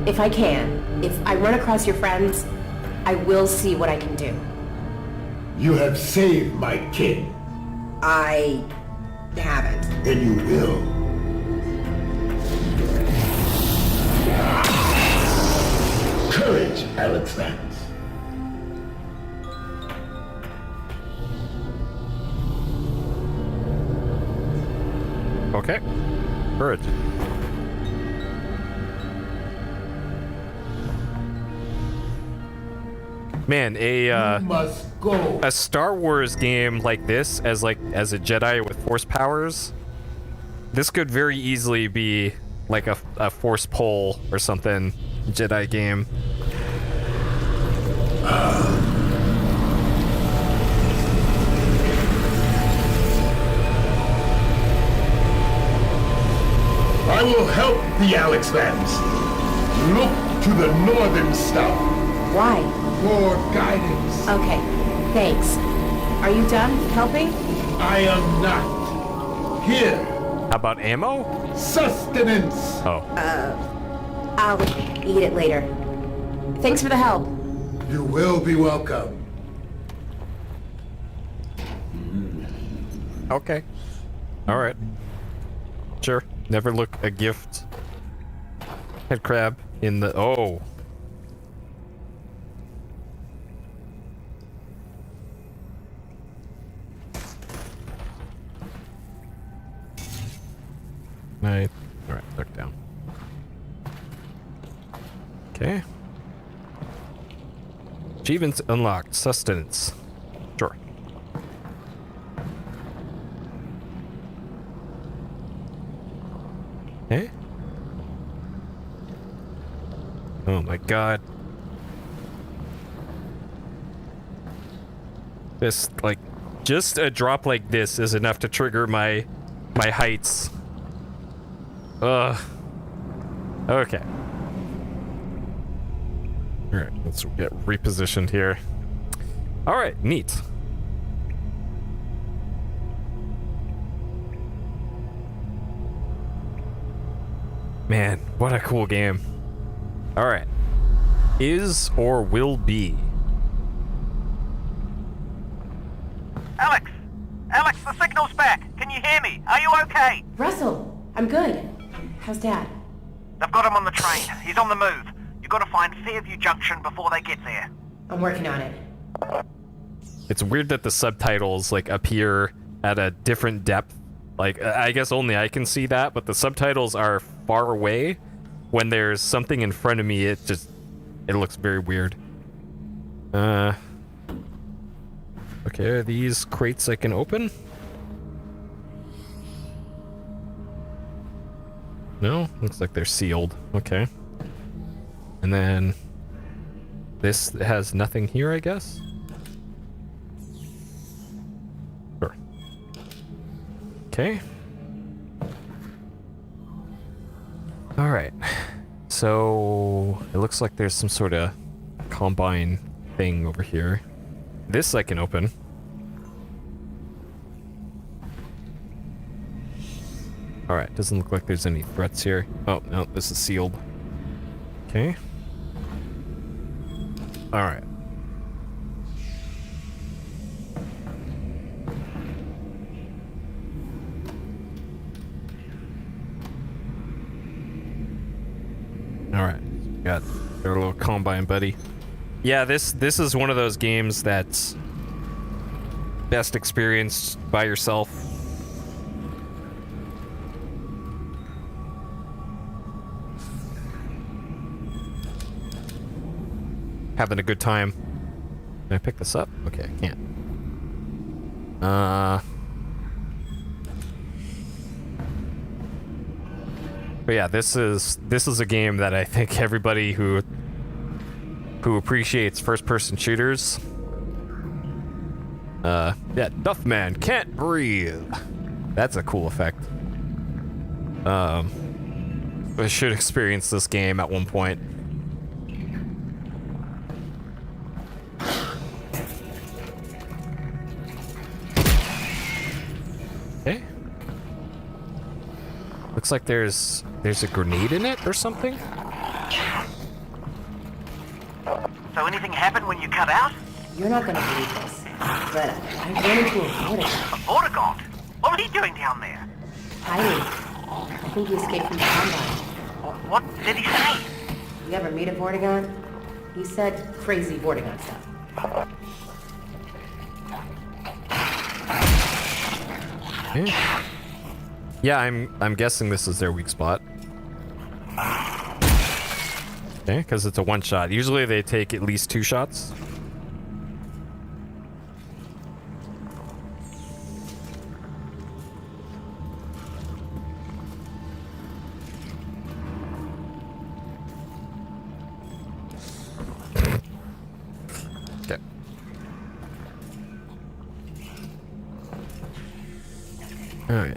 if I can, if I run across your friends, I will see what I can do. You have saved my kid. I haven't. Then you will. Courage, Alex Vance. Okay. Courage. Man, You must go. a Star Wars game like this, as a Jedi with Force powers, this could very easily be like a Force pull or something Jedi game. I will help the Alex Vance. Look to the northern star Why? for guidance. Okay, thanks. Are you done helping? I am not. Here, How about ammo? sustenance. Oh. I'll eat it later. Thanks for the help. You will be welcome. Okay. Alright. Sure. Never look a gift. Head crab in the... Oh. Alright, duck down. Okay. Achievements unlocked. Sustenance. Sure. Okay. Oh my god. This, like, just a drop like this is enough to trigger my heights. Ugh. Okay. Alright, let's get repositioned here. Alright, neat. Man, what a cool game. Alright. Is or will be. Alex! Alex, the signal's back! Can you hear me? Are you okay? Russell, I'm good. How's Dad? They've got him on the train. He's on the move. You've got to find Fairview Junction before they get there. I'm working on it. It's weird that the subtitles, like, appear at a different depth. Like, I guess only I can see that, but the subtitles are far away. When there's something in front of me, it looks very weird. Okay, are these crates I can open? No? Looks like they're sealed. Okay. And then... this has nothing here, I guess? Sure. Okay. Alright. So... it looks like there's some sort of combine thing over here. This I can open. Alright, doesn't look like there's any threats here. Oh, no, this is sealed. Okay. Alright. Alright, got our little combine buddy. Yeah, this is one of those games that's best experienced by yourself. Having a good time. Can I pick this up? Okay, I can't. But yeah, this is a game that I think everybody who appreciates first-person shooters. Yeah, Duffman can't breathe. That's a cool effect. I should experience this game at one point. Okay. Looks like there's a grenade in it or something. So anything happened when you cut out? You're not gonna believe this, but I ran into a Vortigaunt. A Vortigaunt? What was he doing down there? Hiding. I think he escaped from the Combine. What did he say? You ever meet a Vortigaunt? He said crazy Vortigaunt stuff. Okay. Yeah, I'm guessing this is their weak spot. Okay, because it's a one shot. Usually they take at least 2 shots. Okay. All right.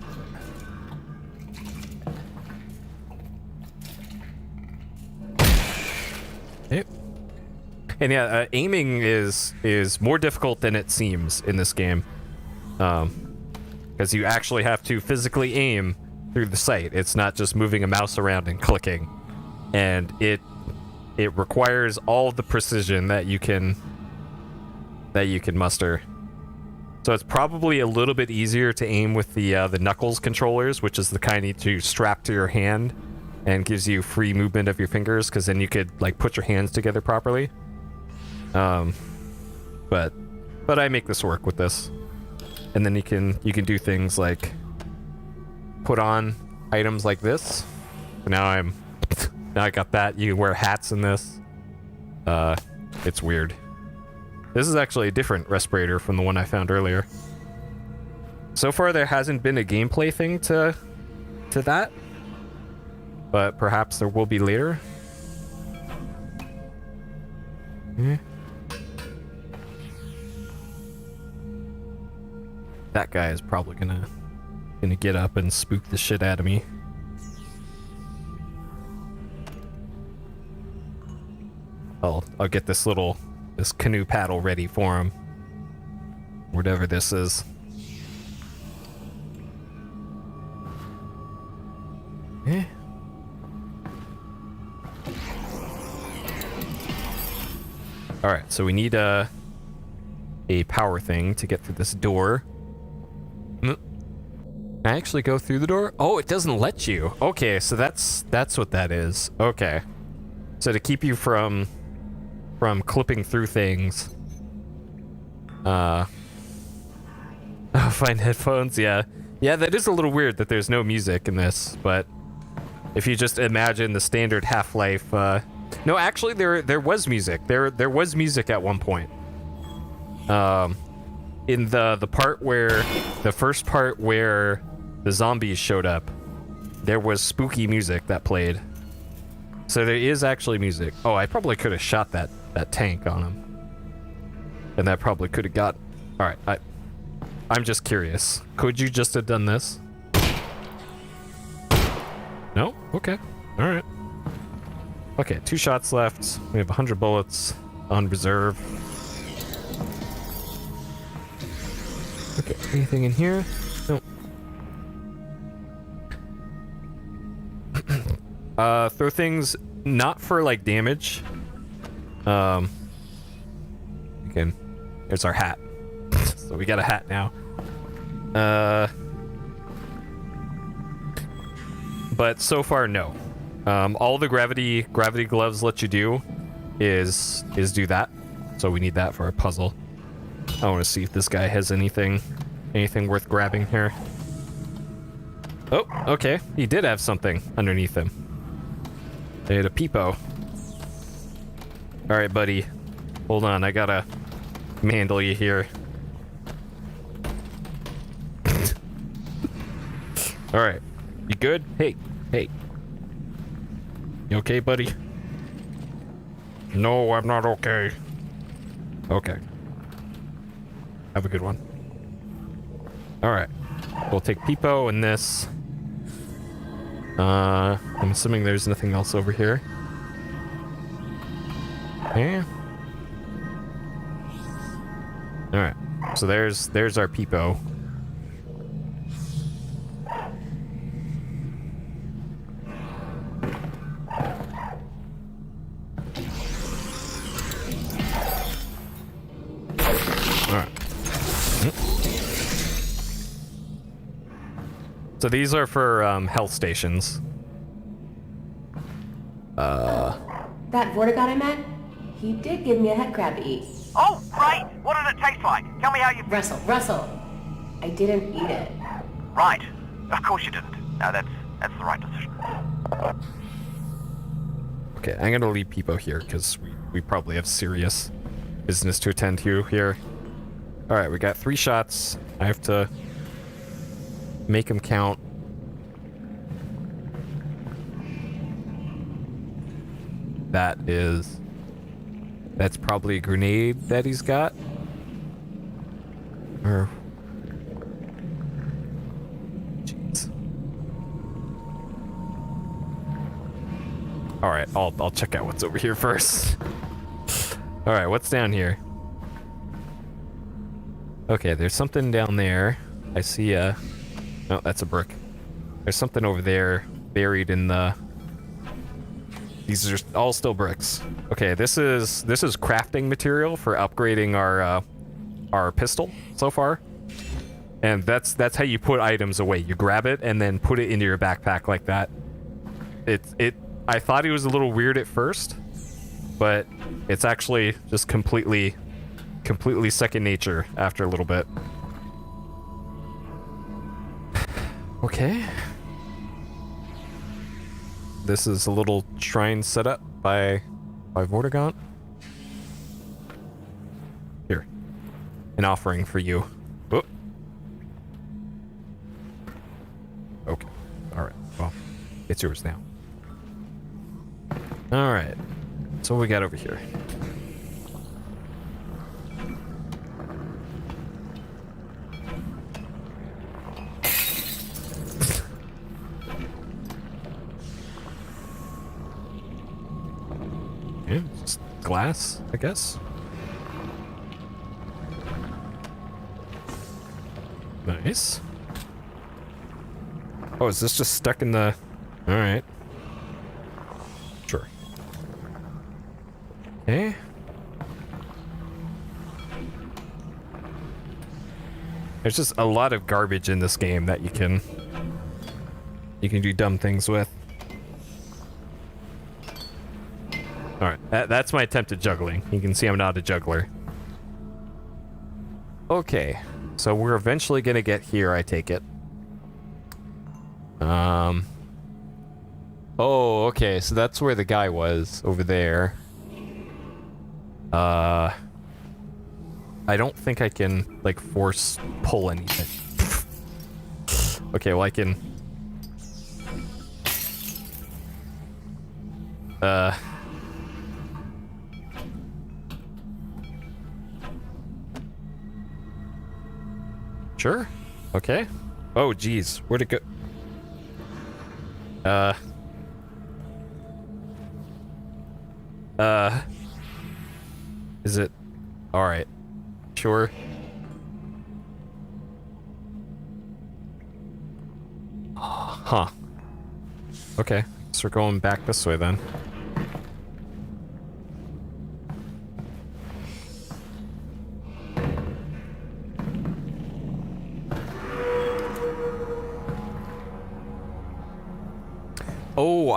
Yep. And yeah, aiming is more difficult than it seems in this game, because you actually have to physically aim through the sight. It's not just moving a mouse around and clicking, and it requires all the precision that you can muster. So it's probably a little bit easier to aim with the Knuckles controllers, which is the kind you need to strap to your hand and gives you free movement of your fingers, because then you could like put your hands together properly. But I make this work with this, and then you can do things like put on items like this. So now I got that. You can wear hats in this. It's weird. This is actually a different respirator from the one I found earlier. So far, there hasn't been a gameplay thing to that, but perhaps there will be later. That guy is probably gonna get up and spook the shit out of me. I'll get this canoe paddle ready for him. Whatever this is. Eh. Alright, so we need a power thing to get through this door. Can I actually go through the door? Oh, it doesn't let you. Okay, so that's what that is. Okay. So to keep you from clipping through things. Find headphones, yeah. Yeah, that is a little weird that there's no music in this, but if you just imagine the standard Half-Life, no, actually there was music. There was music at one point. In the part where the first part where the zombies showed up, there was spooky music that played. So there is actually music. Oh, I probably could have shot that tank on him. And that probably could have got... Alright, I'm just curious. Could you just have done this? No? Okay. Alright. Okay, 2 shots left. We have 100 bullets on reserve. Okay, anything in here? No. Throw things not for like damage. Again, here's our hat. So we got a hat now. But so far, no. All the gravity gloves let you do is do that. So we need that for our puzzle. I want to see if this guy has anything worth grabbing here. Oh, okay. He did have something underneath him. They had a peepo. Alright, buddy. Hold on, I gotta handle you here. Alright. You good? Hey. You okay, buddy? No, I'm not okay. Okay. Have a good one. Alright. We'll take Peepo and this. I'm assuming there's nothing else over here. Okay. Alright. So there's our Peepo. So these are for health stations. That Vortigaunt I met, he did give me a head crab to eat. Oh, great! What did it taste like? Tell me how you... Russell, I didn't eat it. Right. Of course you didn't. No, that's the right decision. Okay, I'm gonna leave Peepo here because we probably have serious business to attend to here. Alright, we got 3 shots. I have to make them count. That's probably a grenade that he's got. Or... Jeez. Alright, I'll check out what's over here first. Alright, what's down here? Okay, there's something down there. I see a... No, that's a brick. There's something over there buried in the... These are all still bricks. Okay, this is crafting material for upgrading our pistol so far. And that's how you put items away. You grab it and then put it into your backpack like that. I thought it was a little weird at first, but it's actually just completely second nature after a little bit. Okay. This is a little shrine set up by Vortigaunt. Here. An offering for you. Oh. Okay. Alright. Well, it's yours now. Alright. So what we got over here? Yeah, just glass, I guess. Nice. Oh, is this just stuck in the... Alright. Sure. Okay. There's just a lot of garbage in this game that you can do dumb things with. Alright, that's my attempt at juggling. You can see I'm not a juggler. Okay, so we're eventually gonna get here, I take it. Oh, okay, so that's where the guy was, over there. I don't think I can, like, force pull anything. Okay, well, I can... Sure. Okay. Oh, geez. Where'd it go? Is it... Alright. Sure. Huh. Okay. So we're going back this way then. Oh,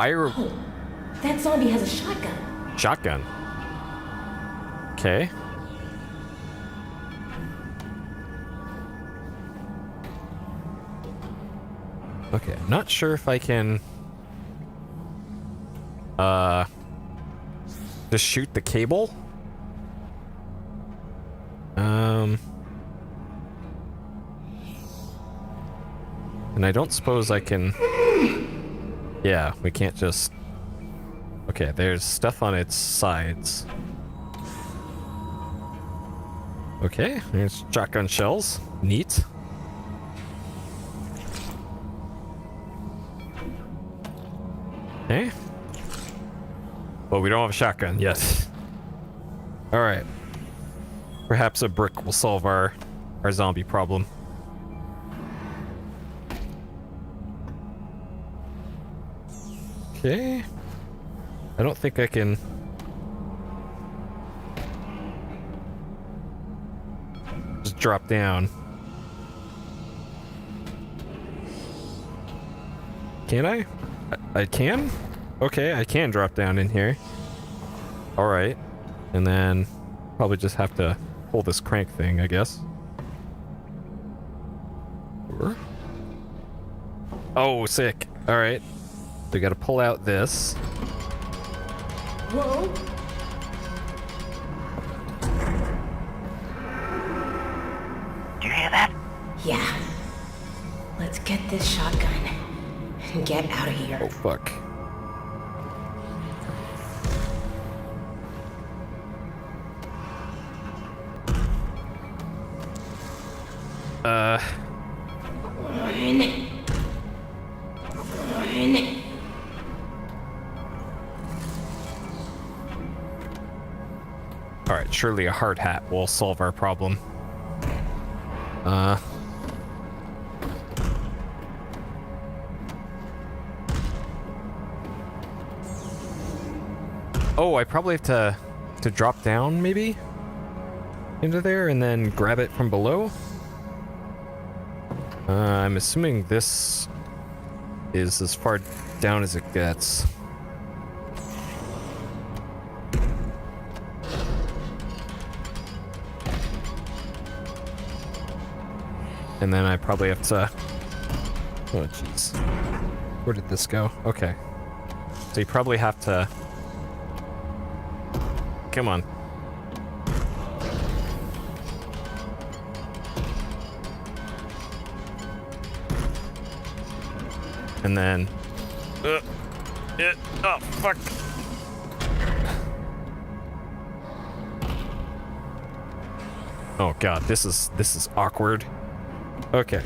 That zombie has a shotgun. Shotgun. Okay. Okay, I'm not sure if I can... just shoot the cable? And I don't suppose I can... Yeah, we can't just... Okay, there's stuff on its sides. Okay, there's shotgun shells. Neat. Okay. Well, we don't have a shotgun yet. Alright. Perhaps a brick will solve our zombie problem. Okay. I don't think I can... just drop down. Can I? I can? Okay, I can drop down in here. Alright. And then probably just have to pull this crank thing, I guess. Oh, sick. Alright. We gotta pull out this. Whoa! Do you hear that? Yeah. Let's get this shotgun and get out of here. Oh, fuck. Run. Run. Alright, surely a hard hat will solve our problem. Oh, I probably have to drop down, maybe? Into there and then grab it from below? I'm assuming this is as far down as it gets. And then I probably have to... Oh, jeez. Where did this go? Okay. So you probably have to... Come on. And then... oh, fuck! Oh god, this is awkward. Okay.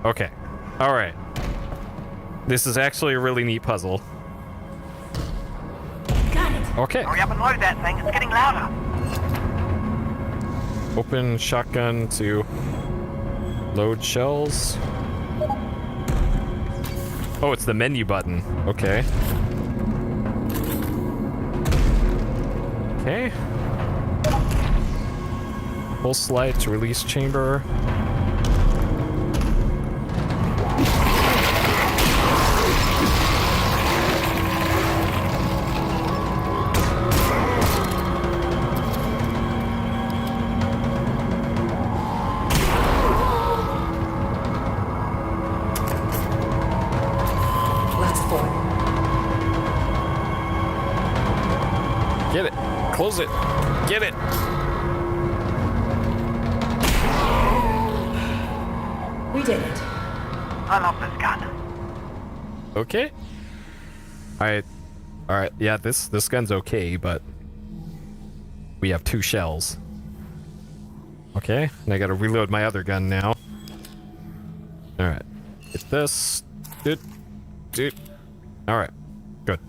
Okay. Alright. This is actually a really neat puzzle. Got it. Okay. Hurry up and load that thing. It's getting louder. Open shotgun to load shells. Oh, it's the menu button. Okay. Okay. Full slide to release chamber. Last four. Get it. Close it. Get it. We did it. I love this gun. Okay. Alright, yeah, this gun's okay, but we have 2 shells. Okay, and I gotta reload my other gun now. Alright. Get this. Dude. Alright. Good.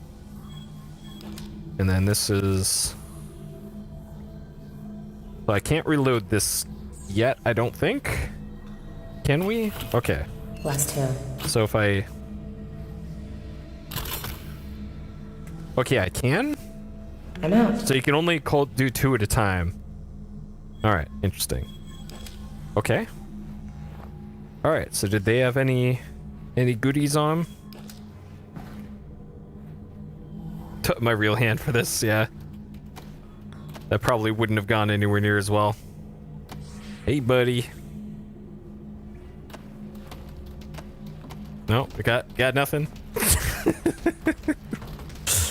And then this is... So I can't reload this yet, I don't think. Can we? Okay. Last two. So if I... Okay, I can? I'm out. So you can only do 2 at a time. Alright, interesting. Okay. Alright, so did they have any goodies on 'em? Took my real hand for this, yeah. That probably wouldn't have gone anywhere near as well. Hey, buddy. No, I got nothing.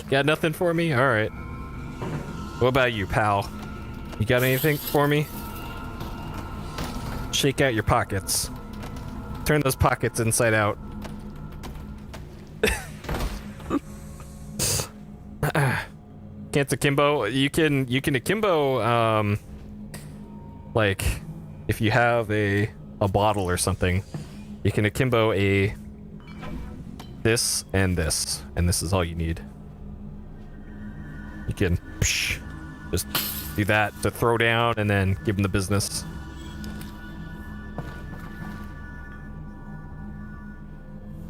Got nothing for me? Alright. What about you, pal? You got anything for me? Shake out your pockets. Turn those pockets inside out. Can't akimbo. You can akimbo, like, if you have a bottle or something, you can akimbo this, and this is all you need. You can just do that to throw down and then give them the business.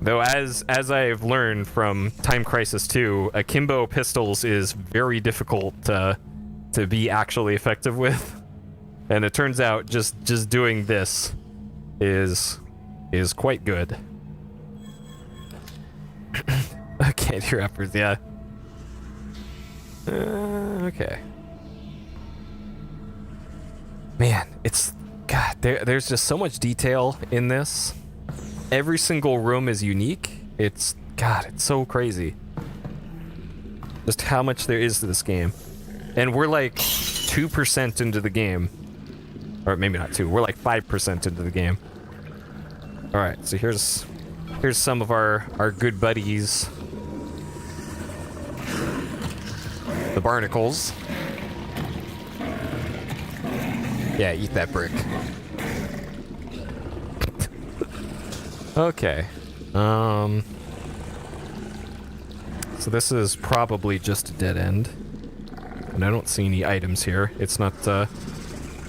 Though as I've learned from Time Crisis 2, akimbo pistols is very difficult to to be actually effective with. And it turns out just doing this is quite good. Candy wrappers, yeah. Okay. Man, it's God. There's just so much detail in this. Every single room is unique. It's so crazy. Just how much there is to this game, and we're like 2% into the game, or maybe not 2. We're like 5% into the game. All right, so here's some of our good buddies. The barnacles. Yeah, eat that brick. Okay. So this is probably just a dead end. And I don't see any items here. It's not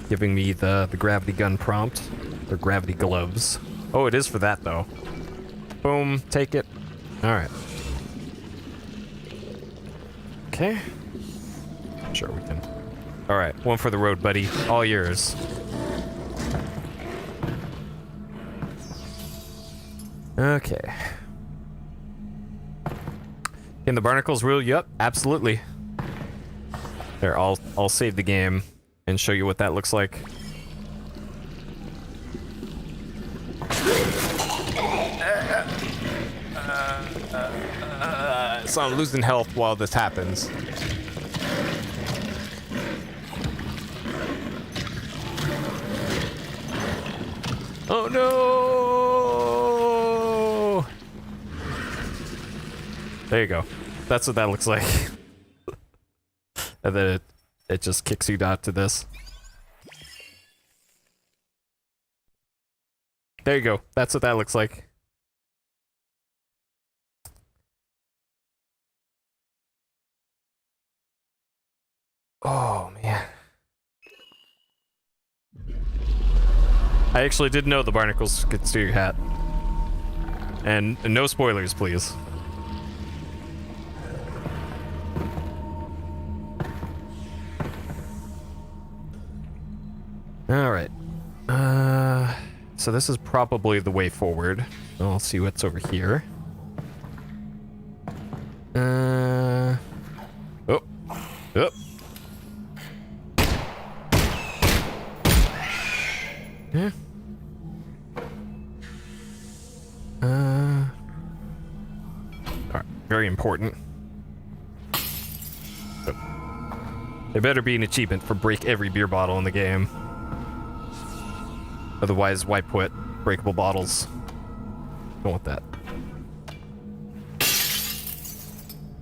giving me the gravity gun prompt. Or gravity gloves. Oh, it is for that though. Boom, take it. Alright. Okay. Sure we can. Alright, one for the road, buddy. All yours. Okay. Can the barnacles rule you up? Absolutely. There, I'll save the game and show you what that looks like. So I'm losing health while this happens. Oh no! There you go. That's what that looks like. And then it just kicks you out to this. There you go. That's what that looks like. Oh, man. I actually didn't know the barnacles could steal your hat. And no spoilers, please. Alright. So this is probably the way forward. I'll see what's over here. Oh. Oh. Yeah. Alright, very important. Oh. There better be an achievement for break every beer bottle in the game. Otherwise, why put breakable bottles? Don't want that.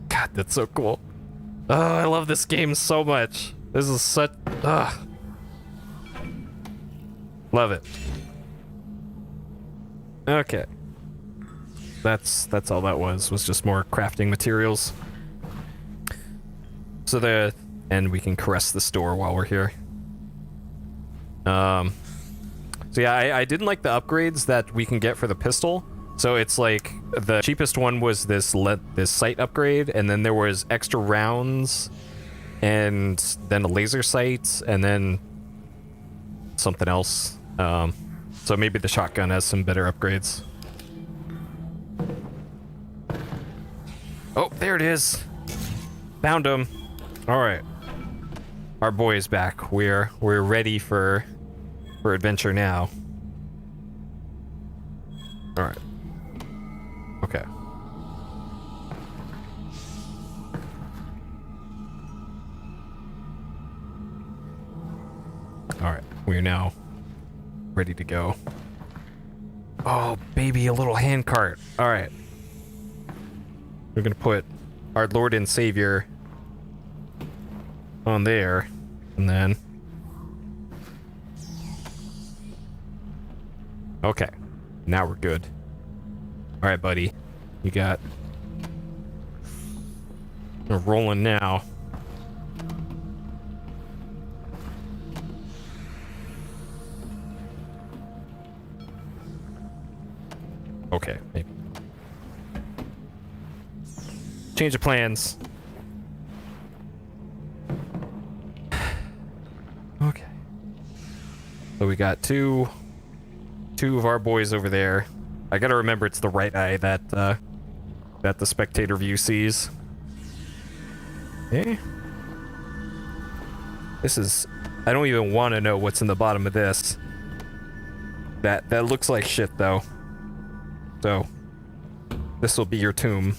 God, that's so cool. Oh, I love this game so much. This is such... Love it. Okay. That's all that was just more crafting materials. So and we can caress the store while we're here. So yeah, I didn't like the upgrades that we can get for the pistol. So it's like the cheapest one was this sight upgrade, and then there was extra rounds, and then a laser sight, and then something else. So maybe the shotgun has some better upgrades. Oh, there it is. Found him. All right, our boy is back. We're ready for adventure now. All right. Okay. All right, we're now ready to go. Oh, baby, a little handcart. All right. We're gonna put our Lord and Savior on there, and then... Okay, now we're good. All right, buddy. You got... We're rolling now. Okay, maybe. Change of plans. So we got two of our boys over there. I gotta remember it's the right eye that that the spectator view sees. Okay. This is... I don't even want to know what's in the bottom of this. That looks like shit, though. So, this will be your tomb.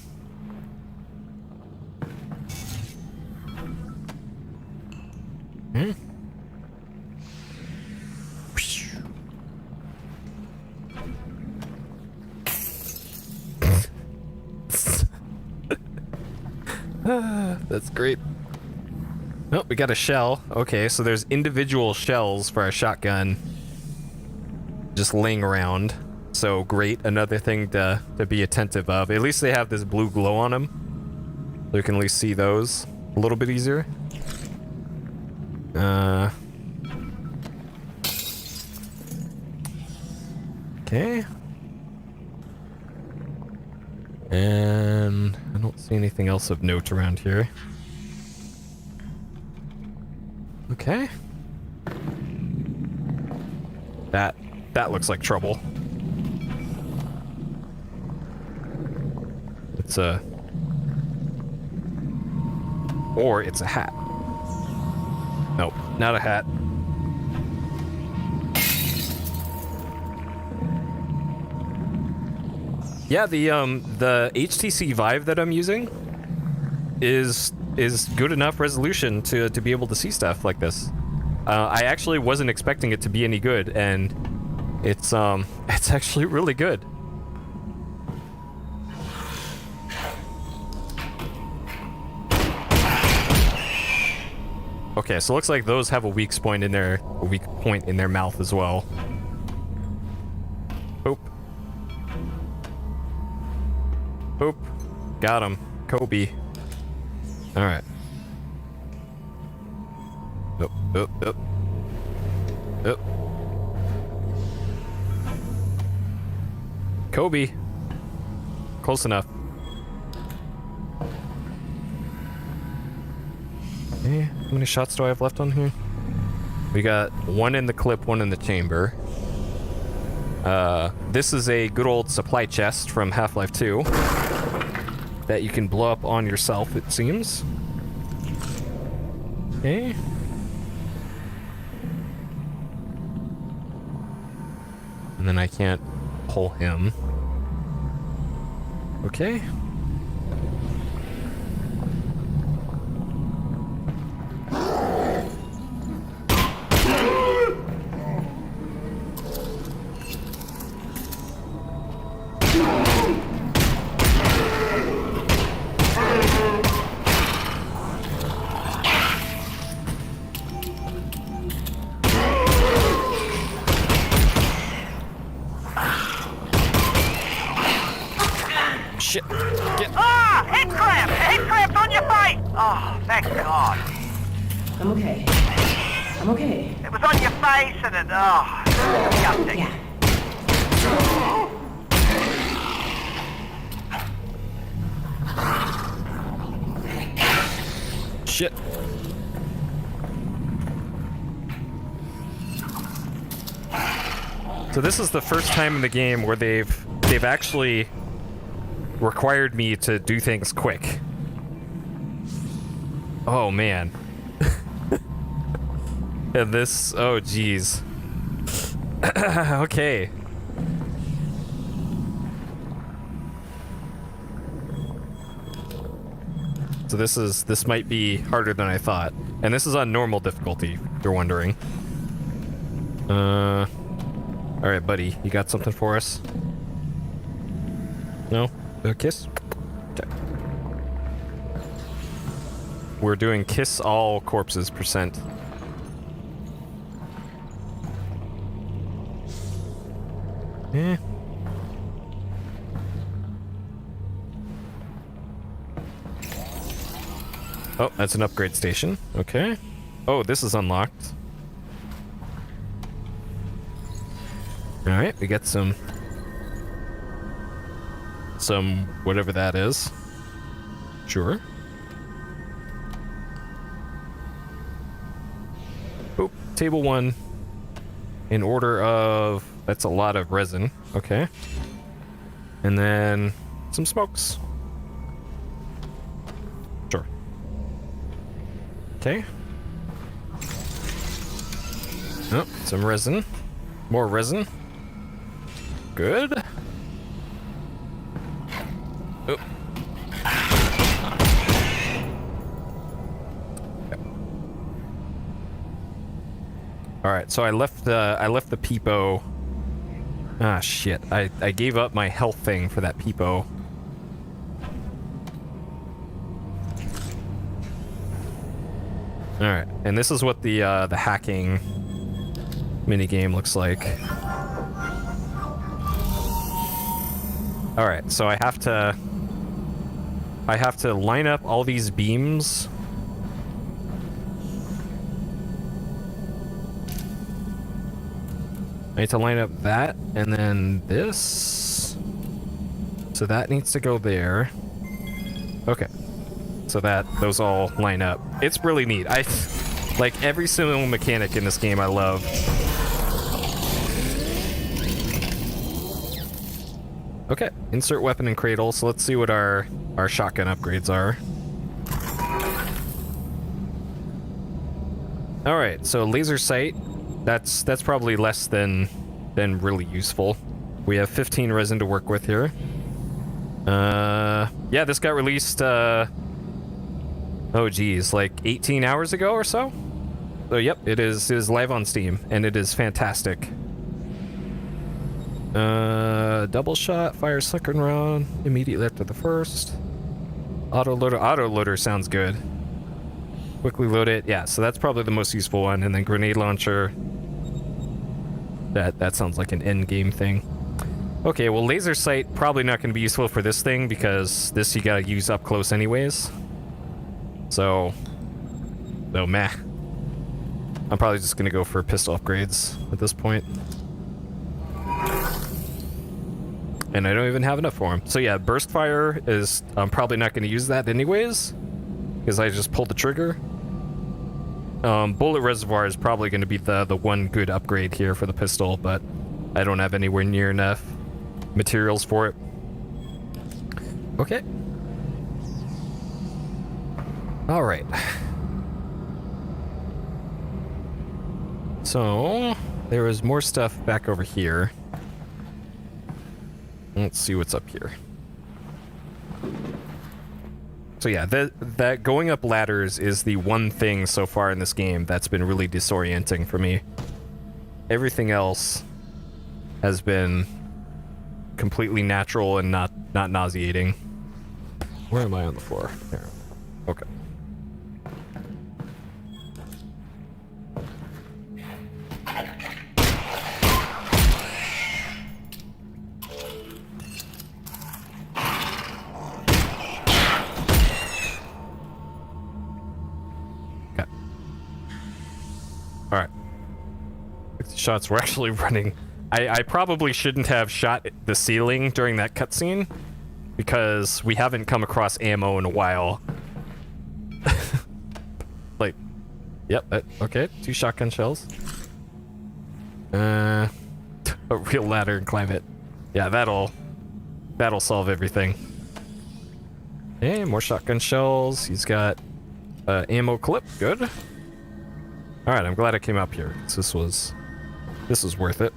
Hmm? That's great. Oh, we got a shell. Okay, so there's individual shells for our shotgun just laying around. So great, another thing to be attentive of. At least they have this blue glow on them, so you can at least see those a little bit easier. Okay. And I don't see anything else of note around here. Okay. That looks like trouble. It's a... Or it's a hat. Nope, not a hat. Yeah, the HTC Vive that I'm using is good enough resolution to be able to see stuff like this. I actually wasn't expecting it to be any good, and it's actually really good. Okay, so it looks like those have a weak point in their mouth as well. Oop. Oop. Got him. Kobe. Alright. Oop, oop, oop. Oop. Kobe. Close enough. Okay, how many shots do I have left on here? We got one in the clip, one in the chamber. This is a good old supply chest from Half-Life 2 that you can blow up on yourself, it seems. Okay. And then I can't pull him. Okay. Shit. Get... Ah! Head cramp! Head cramp on your face! Oh, thank God. I'm okay. I'm okay. It was on your face and it... Oh, disgusting. Yeah. Shit. So this is the first time in the game where they've actually required me to do things quick. Oh man. And this, oh geez. Okay. So this might be harder than I thought. And this is on normal difficulty, if you're wondering. Alright buddy, you got something for us? No? A kiss? Okay. We're doing kiss all corpses %. Eh. Oh, that's an upgrade station. Okay. Oh, this is unlocked. Alright, we got some whatever that is. Sure. Oop, table 1. in order of... That's a lot of resin. Okay. And then some smokes. Sure. Okay. Oh, some resin. More resin. Good. Oh. All right, so I left the peepo. Ah, shit. I gave up my health thing for that peepo. All right, and this is what the hacking minigame looks like. All right, so I have to line up all these beams. I need to line up that, and then this. So that needs to go there. Okay. So that those all line up. It's really neat. I like every single mechanic in this game I love. Okay, insert weapon in cradle. So let's see what our shotgun upgrades are. All right, so laser sight. That's probably less than really useful. We have 15 resin to work with here. Yeah, this got released. Oh geez, like 18 hours ago or so. So yep, it is live on Steam, and it is fantastic. Double shot, fire second round immediately after the first. Autoloader sounds good. Quickly load it. Yeah, so that's probably the most useful one. And then grenade launcher. That sounds like an end game thing. Okay, well laser sight probably not going to be useful for this thing because this you gotta use up close anyways. So meh. I'm probably just gonna go for pistol upgrades at this point. And I don't even have enough for him. So yeah, burst fire is... I'm probably not going to use that anyways, because I just pulled the trigger. Bullet reservoir is probably going to be the one good upgrade here for the pistol, but I don't have anywhere near enough materials for it. Okay. All right. So there is more stuff back over here. Let's see what's up here. So yeah, that going up ladders is the one thing so far in this game that's been really disorienting for me. Everything else has been completely natural and not nauseating. Where am I on the floor? There. Okay. Alright. Shots were actually running. I probably shouldn't have shot the ceiling during that cutscene because we haven't come across ammo in a while. Like, yep, okay, 2 shotgun shells. A real ladder and climb it. Yeah, that'll solve everything. Hey, more shotgun shells. He's got ammo clip, good. Alright, I'm glad I came up here. This was worth it.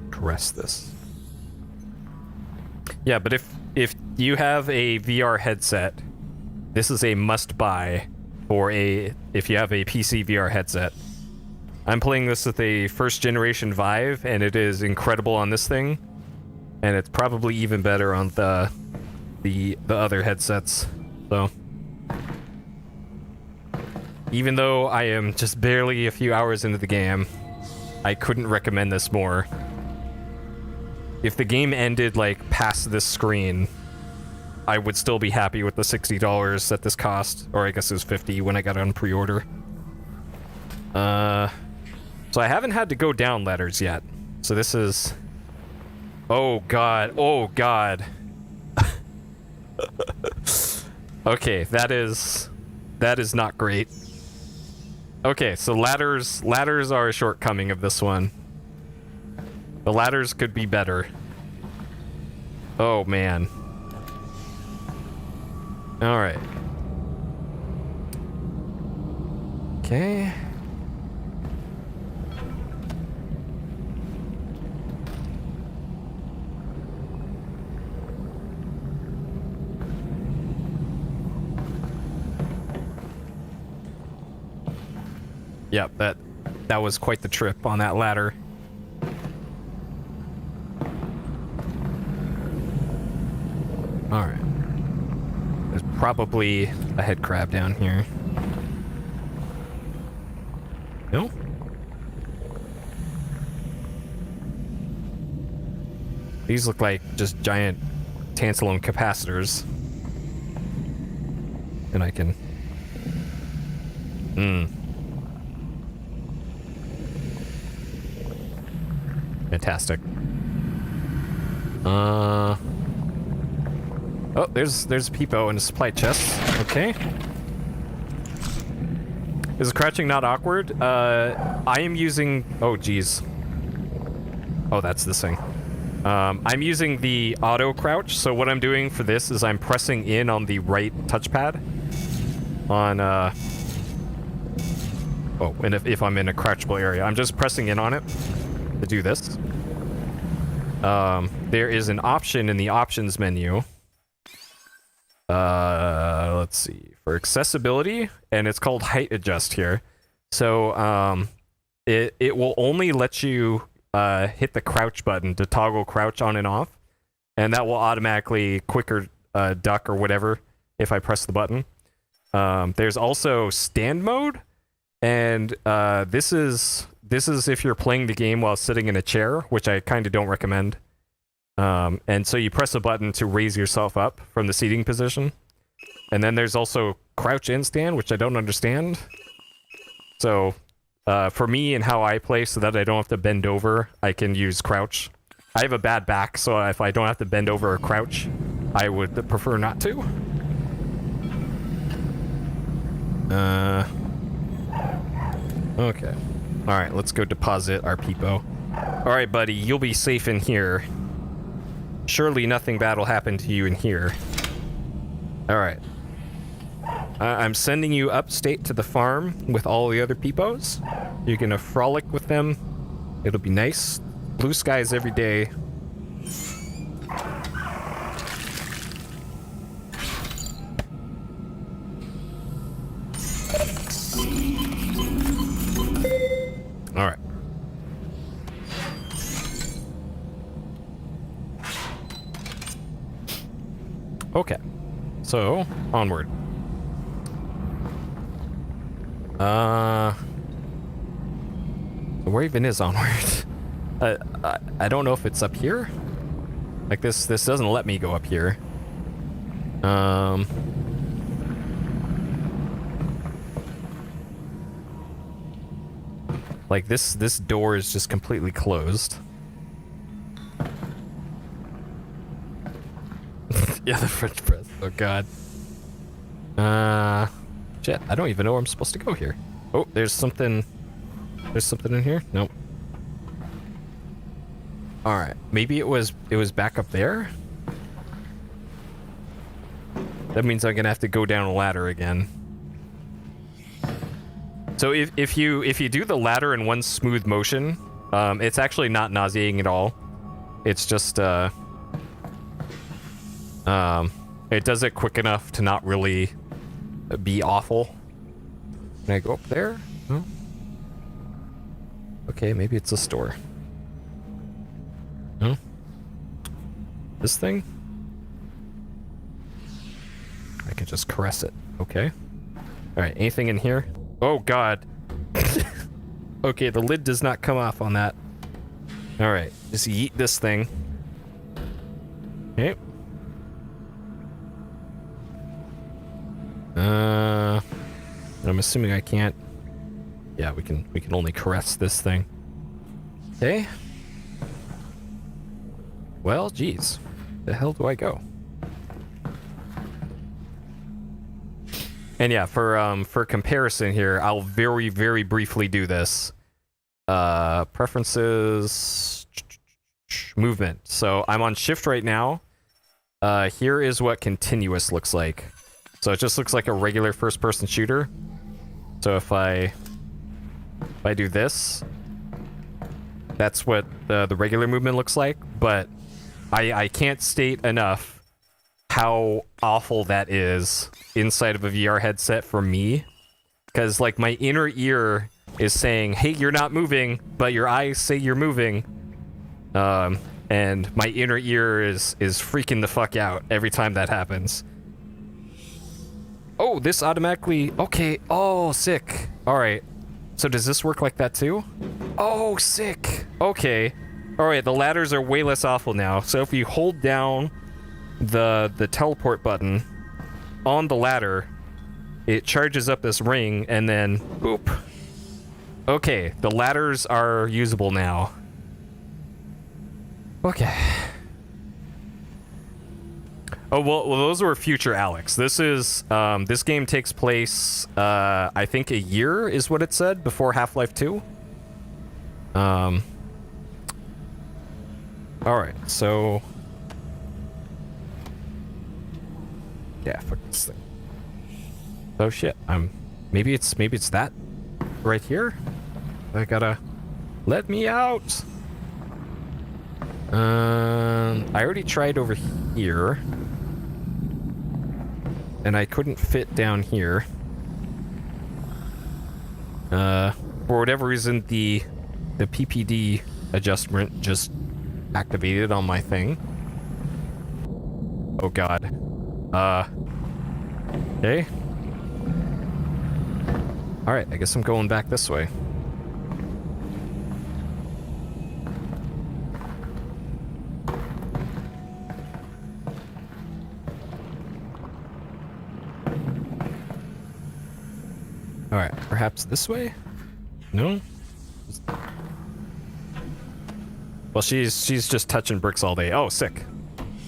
Dress this. Yeah, but if you have a VR headset, this is a must-buy for if you have a PC VR headset. I'm playing this with a first-generation Vive, and it is incredible on this thing, and it's probably even better on the other headsets. So, even though I am just barely a few hours into the game, I couldn't recommend this more. If the game ended, like, past this screen, I would still be happy with the $60 that this cost. Or I guess it was $50 when I got it on pre-order. So I haven't had to go down ladders yet. So this is... Oh, God. Oh, God. Okay, that is not great. Okay, so ladders are a shortcoming of this one. The ladders could be better. Oh man. All right. Okay. Yep, that was quite the trip on that ladder. All right. There's probably a head crab down here. No? These look like just giant tantalum capacitors. And I can... Fantastic. Oh, there's Peepo in a supply chest. Okay. Is crouching not awkward? I am using... Oh, geez. Oh, that's this thing. I'm using the auto crouch, so what I'm doing for this is I'm pressing in on the right touchpad. On, Oh, and if I'm in a crouchable area, I'm just pressing in on it to do this. There is an option in the options menu. Let's see, for accessibility, and it's called height adjust here. So, it will only let you hit the crouch button to toggle crouch on and off, and that will automatically quicker duck or whatever if I press the button. There's also stand mode, and this is if you're playing the game while sitting in a chair, which I kind of don't recommend. And so you press a button to raise yourself up from the seating position. And then there's also crouch and stand, which I don't understand. So, for me and how I play so that I don't have to bend over, I can use crouch. I have a bad back, so if I don't have to bend over or crouch, I would prefer not to. Okay. Alright, let's go deposit our Peepo. Alright, buddy, you'll be safe in here. Surely nothing bad will happen to you in here. Alright. I'm sending you upstate to the farm with all the other Peepos. You're gonna frolic with them. It'll be nice. Blue skies every day. Alright. Okay. So, onward. Where even is onward? I don't know if it's up here. Like this doesn't let me go up here. Like this door is just completely closed. Yeah, the French press. Oh god. Shit, I don't even know where I'm supposed to go here. Oh, there's something in here? Nope. Alright, maybe it was back up there? That means I'm gonna have to go down a ladder again. So if you do the ladder in one smooth motion, it's actually not nauseating at all. It's just it does it quick enough to not really be awful. Can I go up there? No. Okay, maybe it's a store. No. This thing? I can just caress it. Okay. All right. Anything in here? Oh god. Okay, the lid does not come off on that. All right, just yeet this thing. Okay. I'm assuming I can't. Yeah, we can only caress this thing. Okay. Well, geez. The hell do I go? And yeah, for comparison here, I'll very, very briefly do this. Preferences, movement. So I'm on shift right now. Here is what continuous looks like. So it just looks like a regular first-person shooter. So if I do this, that's what the regular movement looks like. But I can't state enough how awful that is inside of a VR headset for me. Because, like, my inner ear is saying, hey, you're not moving, but your eyes say you're moving. And my inner ear is freaking the fuck out every time that happens. Oh, this automatically... Okay. Oh, sick. Alright. So does this work like that too? Oh, sick. Okay. Alright, the ladders are way less awful now. So if you hold down the teleport button on the ladder, it charges up this ring, and then... Boop. Okay, the ladders are usable now. Okay. Oh, well, those were future Alex. This is, this game takes place, I think a year is what it said, before Half-Life 2. Alright, so... Yeah, fuck this thing. Oh shit, maybe it's that right here? I gotta... Let me out! I already tried over here. And I couldn't fit down here. For whatever reason, the PPD adjustment just activated on my thing. Oh god. Okay. Alright, I guess I'm going back this way. Alright, perhaps this way? No? Well, she's just touching bricks all day. Oh, sick.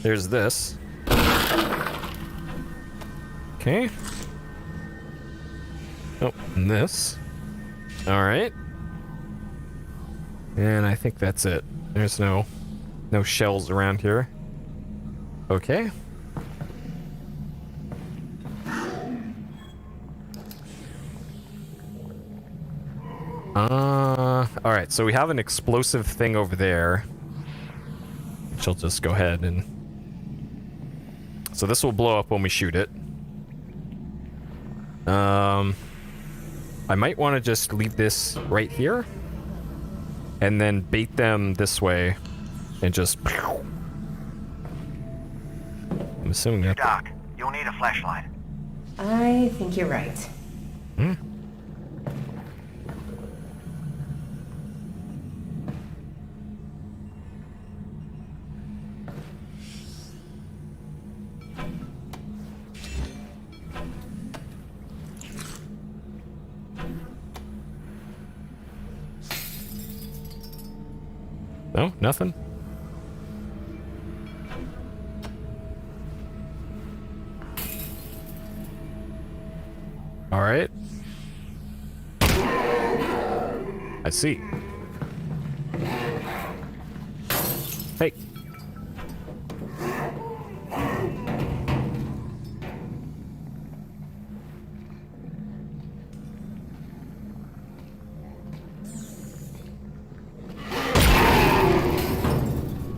There's this. Okay. Oh, and this. Alright. And I think that's it. There's no shells around here. Okay. Alright, so we have an explosive thing over there. Which I'll just go ahead and... So this will blow up when we shoot it. I might want to just leave this right here. And then bait them this way. And just... I'm assuming that... Dark. You'll need a flashlight. I think you're right. Hmm? No, nothing. All right. I see. Hey.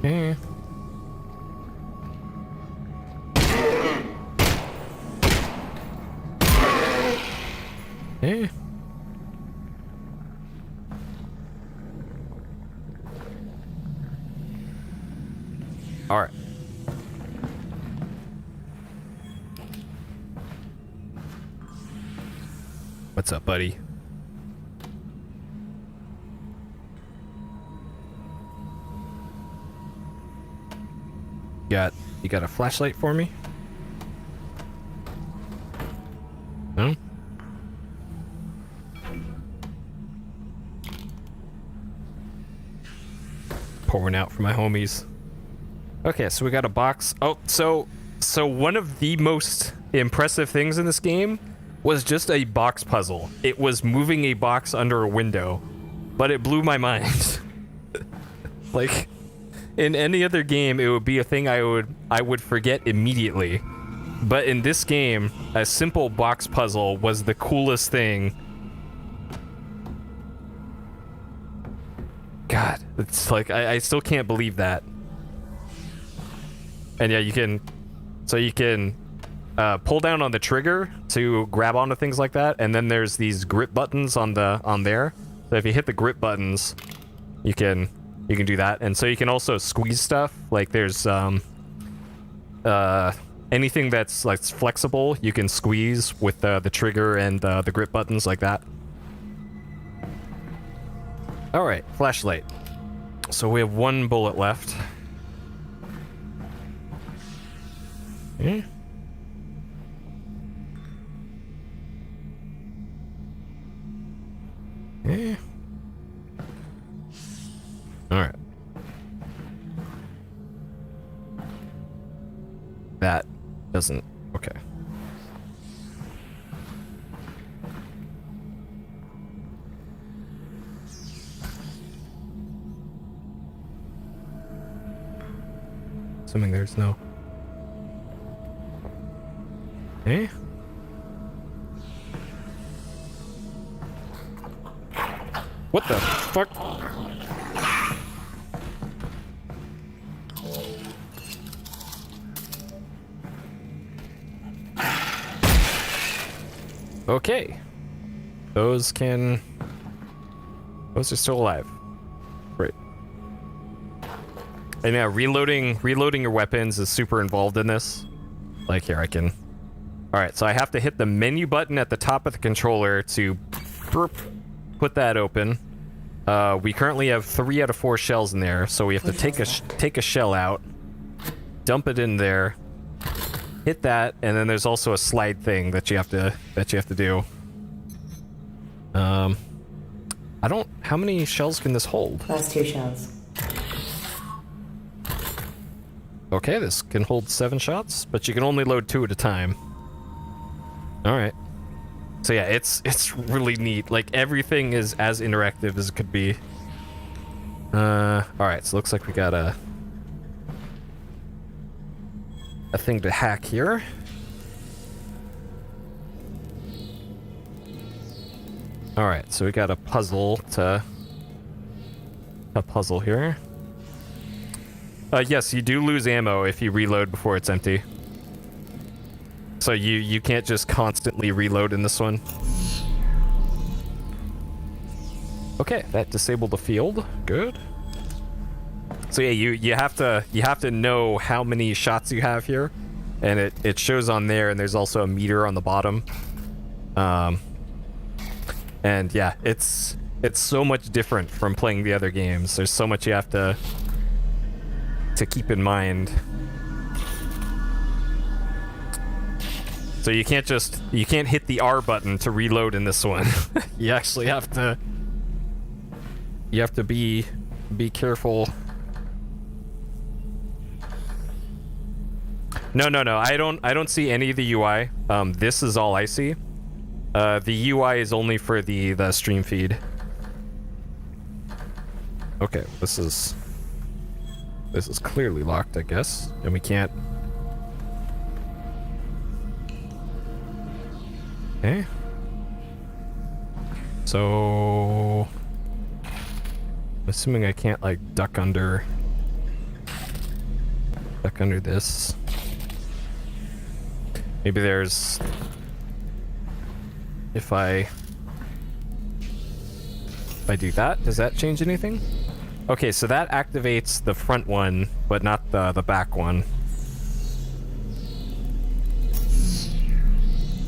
Eh. Eh. All right. What's up, buddy? You got a flashlight for me? No? Pouring out for my homies. Okay, so we got a box. Oh, so one of the most impressive things in this game was just a box puzzle. It was moving a box under a window, but it blew my mind. Like, in any other game, it would be a thing I would forget immediately. But in this game, a simple box puzzle was the coolest thing. God, it's like, I still can't believe that. And yeah, you can pull down on the trigger to grab onto things like that, and then there's these grip buttons on there. So if you hit the grip buttons, you can do that. And so you can also squeeze stuff. Like there's anything that's like flexible, you can squeeze with the trigger and the grip buttons like that. All right, flashlight. So we have 1 bullet left. Okay. Yeah. All right. That doesn't. Okay. Assuming there's no. Okay. What the fuck? Okay. Those are still alive. Great. And yeah, reloading your weapons is super involved in this. Like here, I can. All right, so I have to hit the menu button at the top of the controller to put that open. We currently have 3 out of 4 shells in there, so we have to take a shell out, dump it in there, hit that, and then there's also a slide thing that you have to do. How many shells can this hold? Last 2 shells. Okay, this can hold 7 shots, but you can only load 2 at a time. All right. So yeah, it's really neat. Like everything is as interactive as it could be. All right, so looks like we got a thing to hack here. All right, so we got a puzzle here. Yes, you do lose ammo if you reload before it's empty. So you can't just constantly reload in this one. Okay, that disabled the field. Good. So yeah, you have to know how many shots you have here, and it shows on there, and there's also a meter on the bottom. And yeah, it's so much different from playing the other games. There's so much you have to keep in mind. So you can't hit the R button to reload in this one. You actually have to be careful. No. I don't see any of the UI. This is all I see. The UI is only for the stream feed. Okay, this is clearly locked, I guess, and we can't. Okay. So I'm assuming I can't like duck under this. Maybe there's if I do that, does that change anything? Okay, so that activates the front one, but not the back one.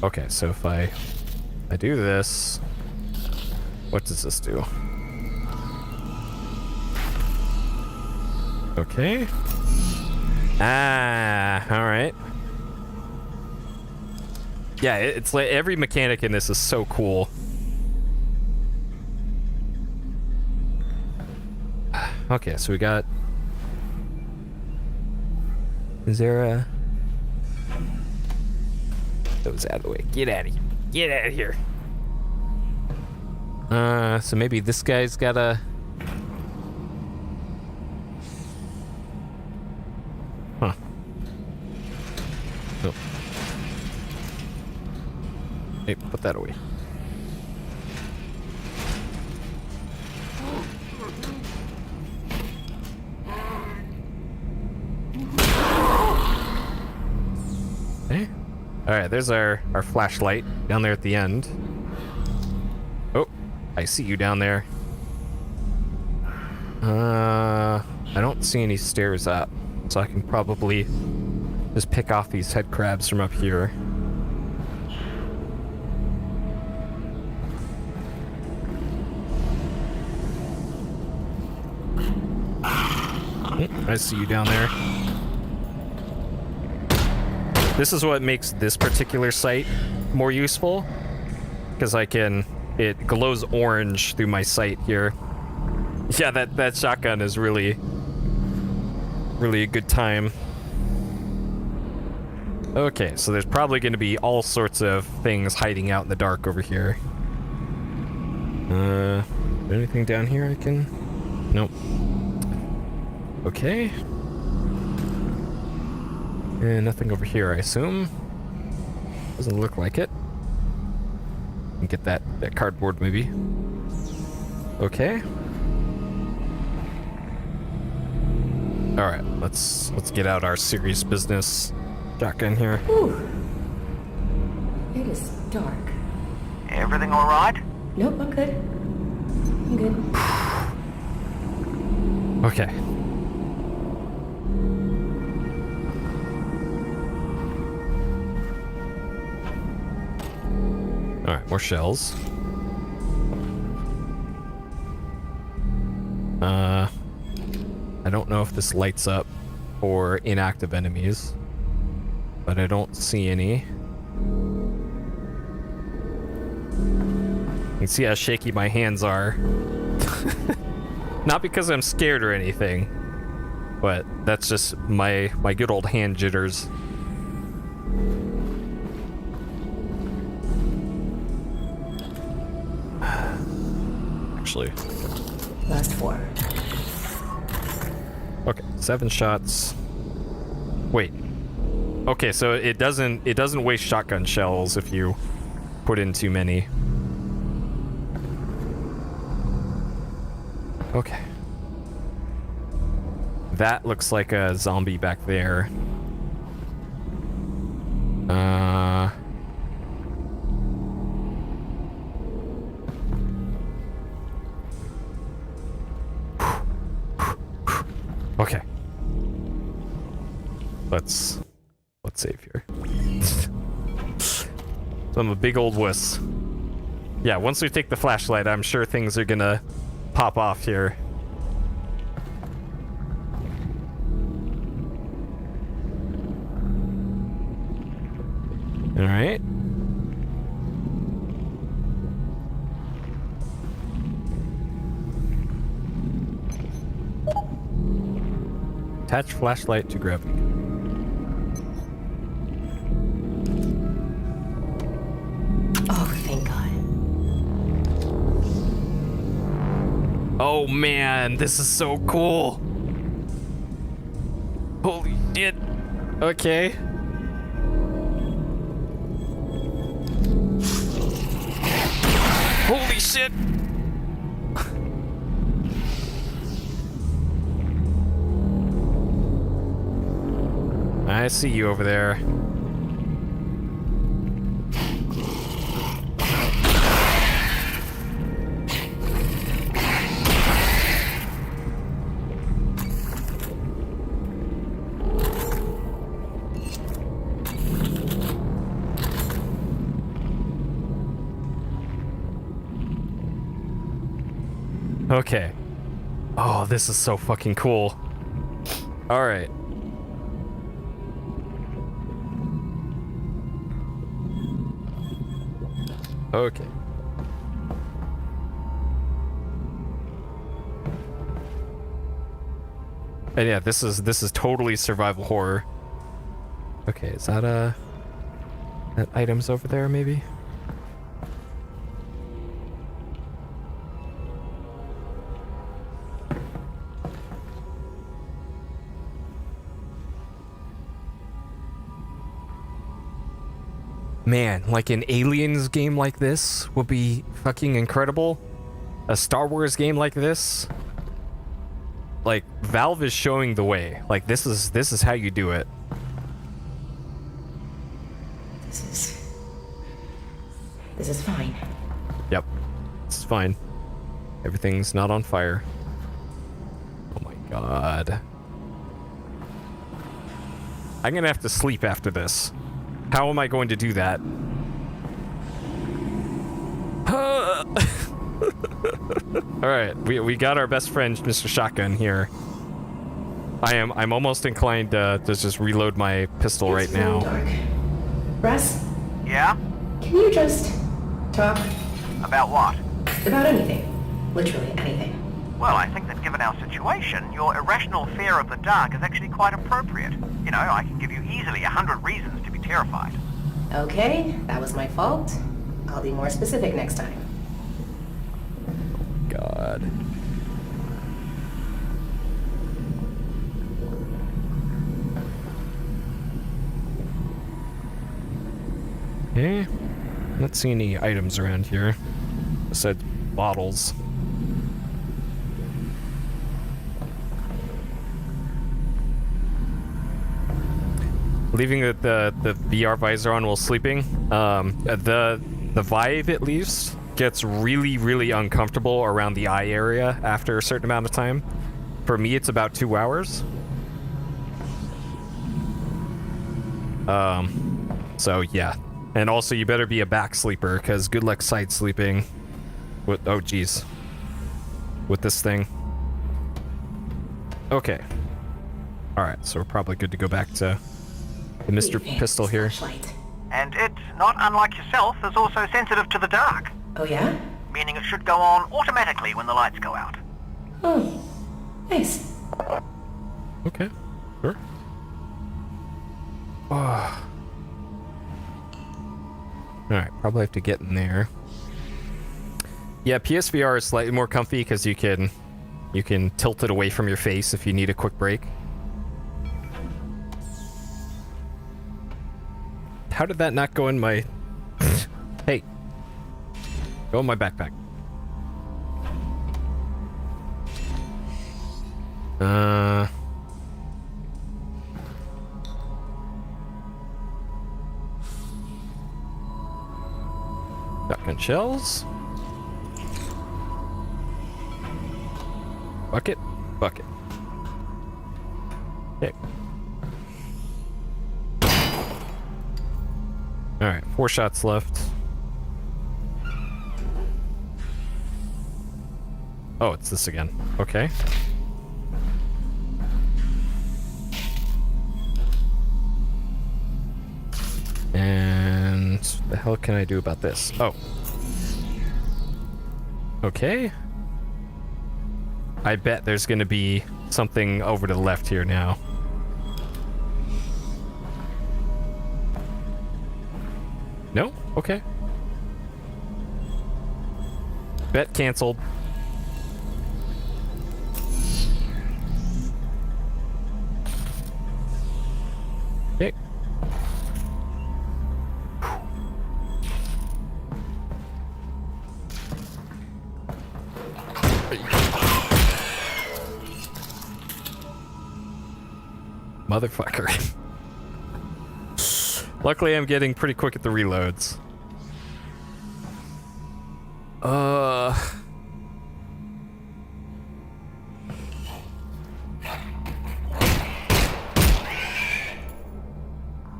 Okay, so if I do this, what does this do? Okay. All right. Yeah, it's like every mechanic in this is so cool. Okay, so we got. Is there a? That was out of the way. Get out of here. Get out of here. So maybe this guy's got a... Huh. Nope. Hey, put that away. Okay. Alright, there's our flashlight down there at the end. Oh, I see you down there. I don't see any stairs up, so I can probably just pick off these head crabs from up here. I see you down there. This is what makes this particular sight more useful, because it glows orange through my sight here. Yeah, that shotgun is really a good time. Okay, so there's probably going to be all sorts of things hiding out in the dark over here. Anything down here I can... Nope. Okay. And nothing over here, I assume. Doesn't look like it. Can get that cardboard maybe. Okay. All right, let's get out our serious business shotgun here. Ooh. It is dark. Everything all right? Nope, I'm good. I'm good. Okay. All right, more shells. I don't know if this lights up for inactive enemies, but I don't see any. You can see how shaky my hands are. Not because I'm scared or anything, but that's just my good old hand jitters. Actually. Last 4. Okay, 7 shots. Wait. Okay, so it doesn't waste shotgun shells if you put in too many. Okay. That looks like a zombie back there. Okay. Let's save here. So I'm a big old wuss. Yeah, once we take the flashlight, I'm sure things are gonna pop off here. All right. Attach flashlight to gravity. Oh, thank God. Oh man, this is so cool. Holy shit. Okay. Holy shit. I see you over there. Okay. Oh, this is so fucking cool. All right. Okay. And yeah, this is totally survival horror. Okay, is that items over there maybe? Man, like an Aliens game like this would be fucking incredible. A Star Wars game like this. Like, Valve is showing the way. Like, this is how you do it. This is fine. Yep. It's fine. Everything's not on fire. Oh my god. I'm gonna have to sleep after this. How am I going to do that? Alright, we got our best friend, Mr. Shotgun, here. I'm almost inclined to just reload my pistol right It's really now. dark. Russ, Yeah? can you just talk About what? about anything? Literally anything. Well, I think that given our situation, your irrational fear of the dark is actually quite appropriate. You know, I can give you easily 100 reasons to be terrified. Okay, that was my fault. I'll be more specific next time. God. Okay. Not seeing any items around here. Besides bottles. Leaving the VR visor on while sleeping. The Vive, at least, gets really, really uncomfortable around the eye area after a certain amount of time. For me, it's about 2 hours. So yeah. And also, you better be a back sleeper, because good luck side sleeping with, oh geez, with this thing. Okay. Alright, so we're probably good to go back to the Mr. Fancy Pistol here. flashlight. And it, not unlike yourself, is also sensitive to the dark, Oh yeah? meaning it should go on automatically when the lights go out. Oh, nice. Okay, sure. Oh. Alright, probably have to get in there. Yeah, PSVR is slightly more comfy because you can tilt it away from your face if you need a quick break. How did that not go in my... Hey. Go in my backpack. Shotgun shells. Bucket. Bucket. Okay. Alright, 4 shots left. Oh, it's this again. Okay. And what the hell can I do about this? Oh. Okay. I bet there's gonna be something over to the left here now. No? Okay. Bet canceled. Okay. Motherfucker. Luckily, I'm getting pretty quick at the reloads.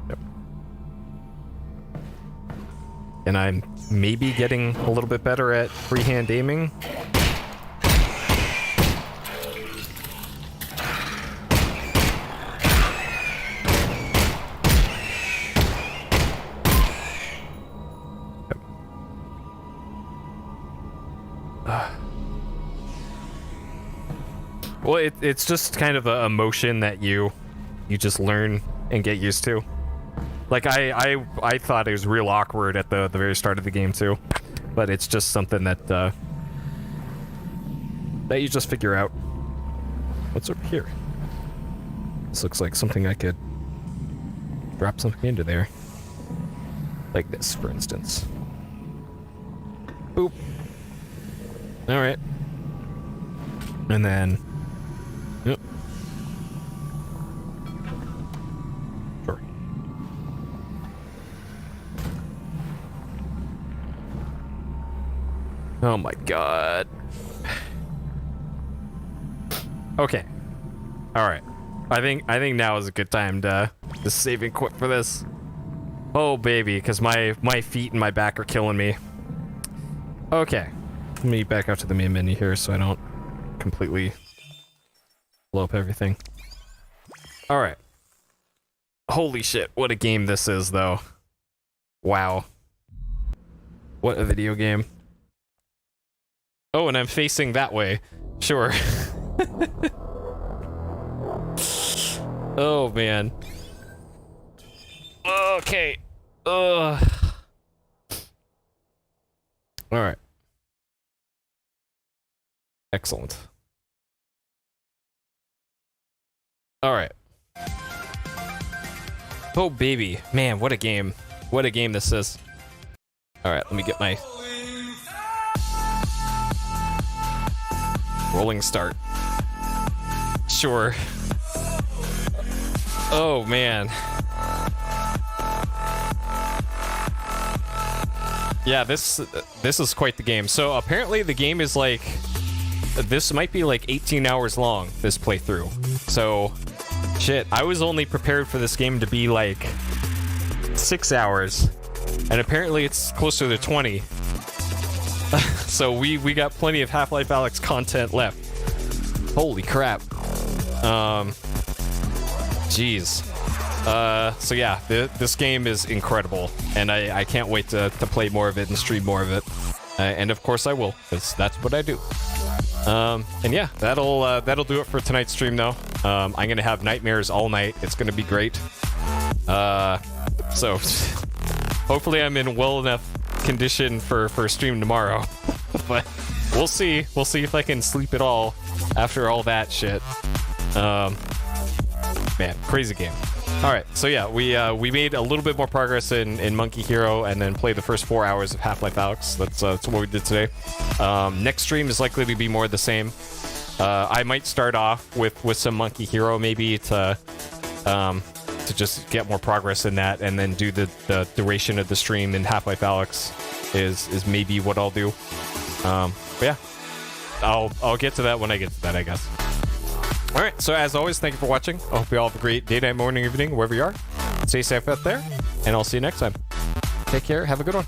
Yep. And I'm maybe getting a little bit better at freehand aiming. Well, it's just kind of a motion that you just learn and get used to. Like, I thought it was real awkward at the very start of the game, too. But it's just something that, that you just figure out. What's over here? This looks like something I could drop something into there. Like this, for instance. Boop. Alright. And then... Yep. Sure. Oh my god. Okay. Alright. I think now is a good time to save and quit for this. Oh baby, because my feet and my back are killing me. Okay. Let me back out to the main menu here so I don't completely blow up everything. Alright. Holy shit, what a game this is though. Wow. What a video game. Oh, and I'm facing that way. Sure. Oh man. Okay. Ugh. Alright. Excellent. Alright. Oh baby. Man, what a game. What a game this is. Alright, let me get my rolling start. Sure. Oh man. Yeah, this is quite the game. So apparently the game is like, this might be like 18 hours long, this playthrough. So shit, I was only prepared for this game to be like 6 hours, and apparently it's closer to 20. So we got plenty of Half-Life Alyx content left. Holy crap. Jeez. So yeah, this game is incredible, and I can't wait to play more of it and stream more of it. And of course I will, because that's what I do. And yeah, that'll do it for tonight's stream though. I'm gonna have nightmares all night. It's gonna be great. So hopefully I'm in well enough condition for a stream tomorrow. But we'll see. We'll see if I can sleep at all after all that shit. Man, crazy game. Alright, so yeah, we made a little bit more progress in Monkey Hero and then played the first 4 hours of Half-Life Alyx. That's what we did today. Next stream is likely to be more of the same. I might start off with some Monkey Hero maybe to just get more progress in that, and then do the duration of the stream in Half-Life Alyx is maybe what I'll do. But yeah, I'll get to that when I get to that, I guess. Alright, so as always, thank you for watching. I hope you all have a great day, night, morning, evening, wherever you are. Stay safe out there, and I'll see you next time. Take care, have a good one.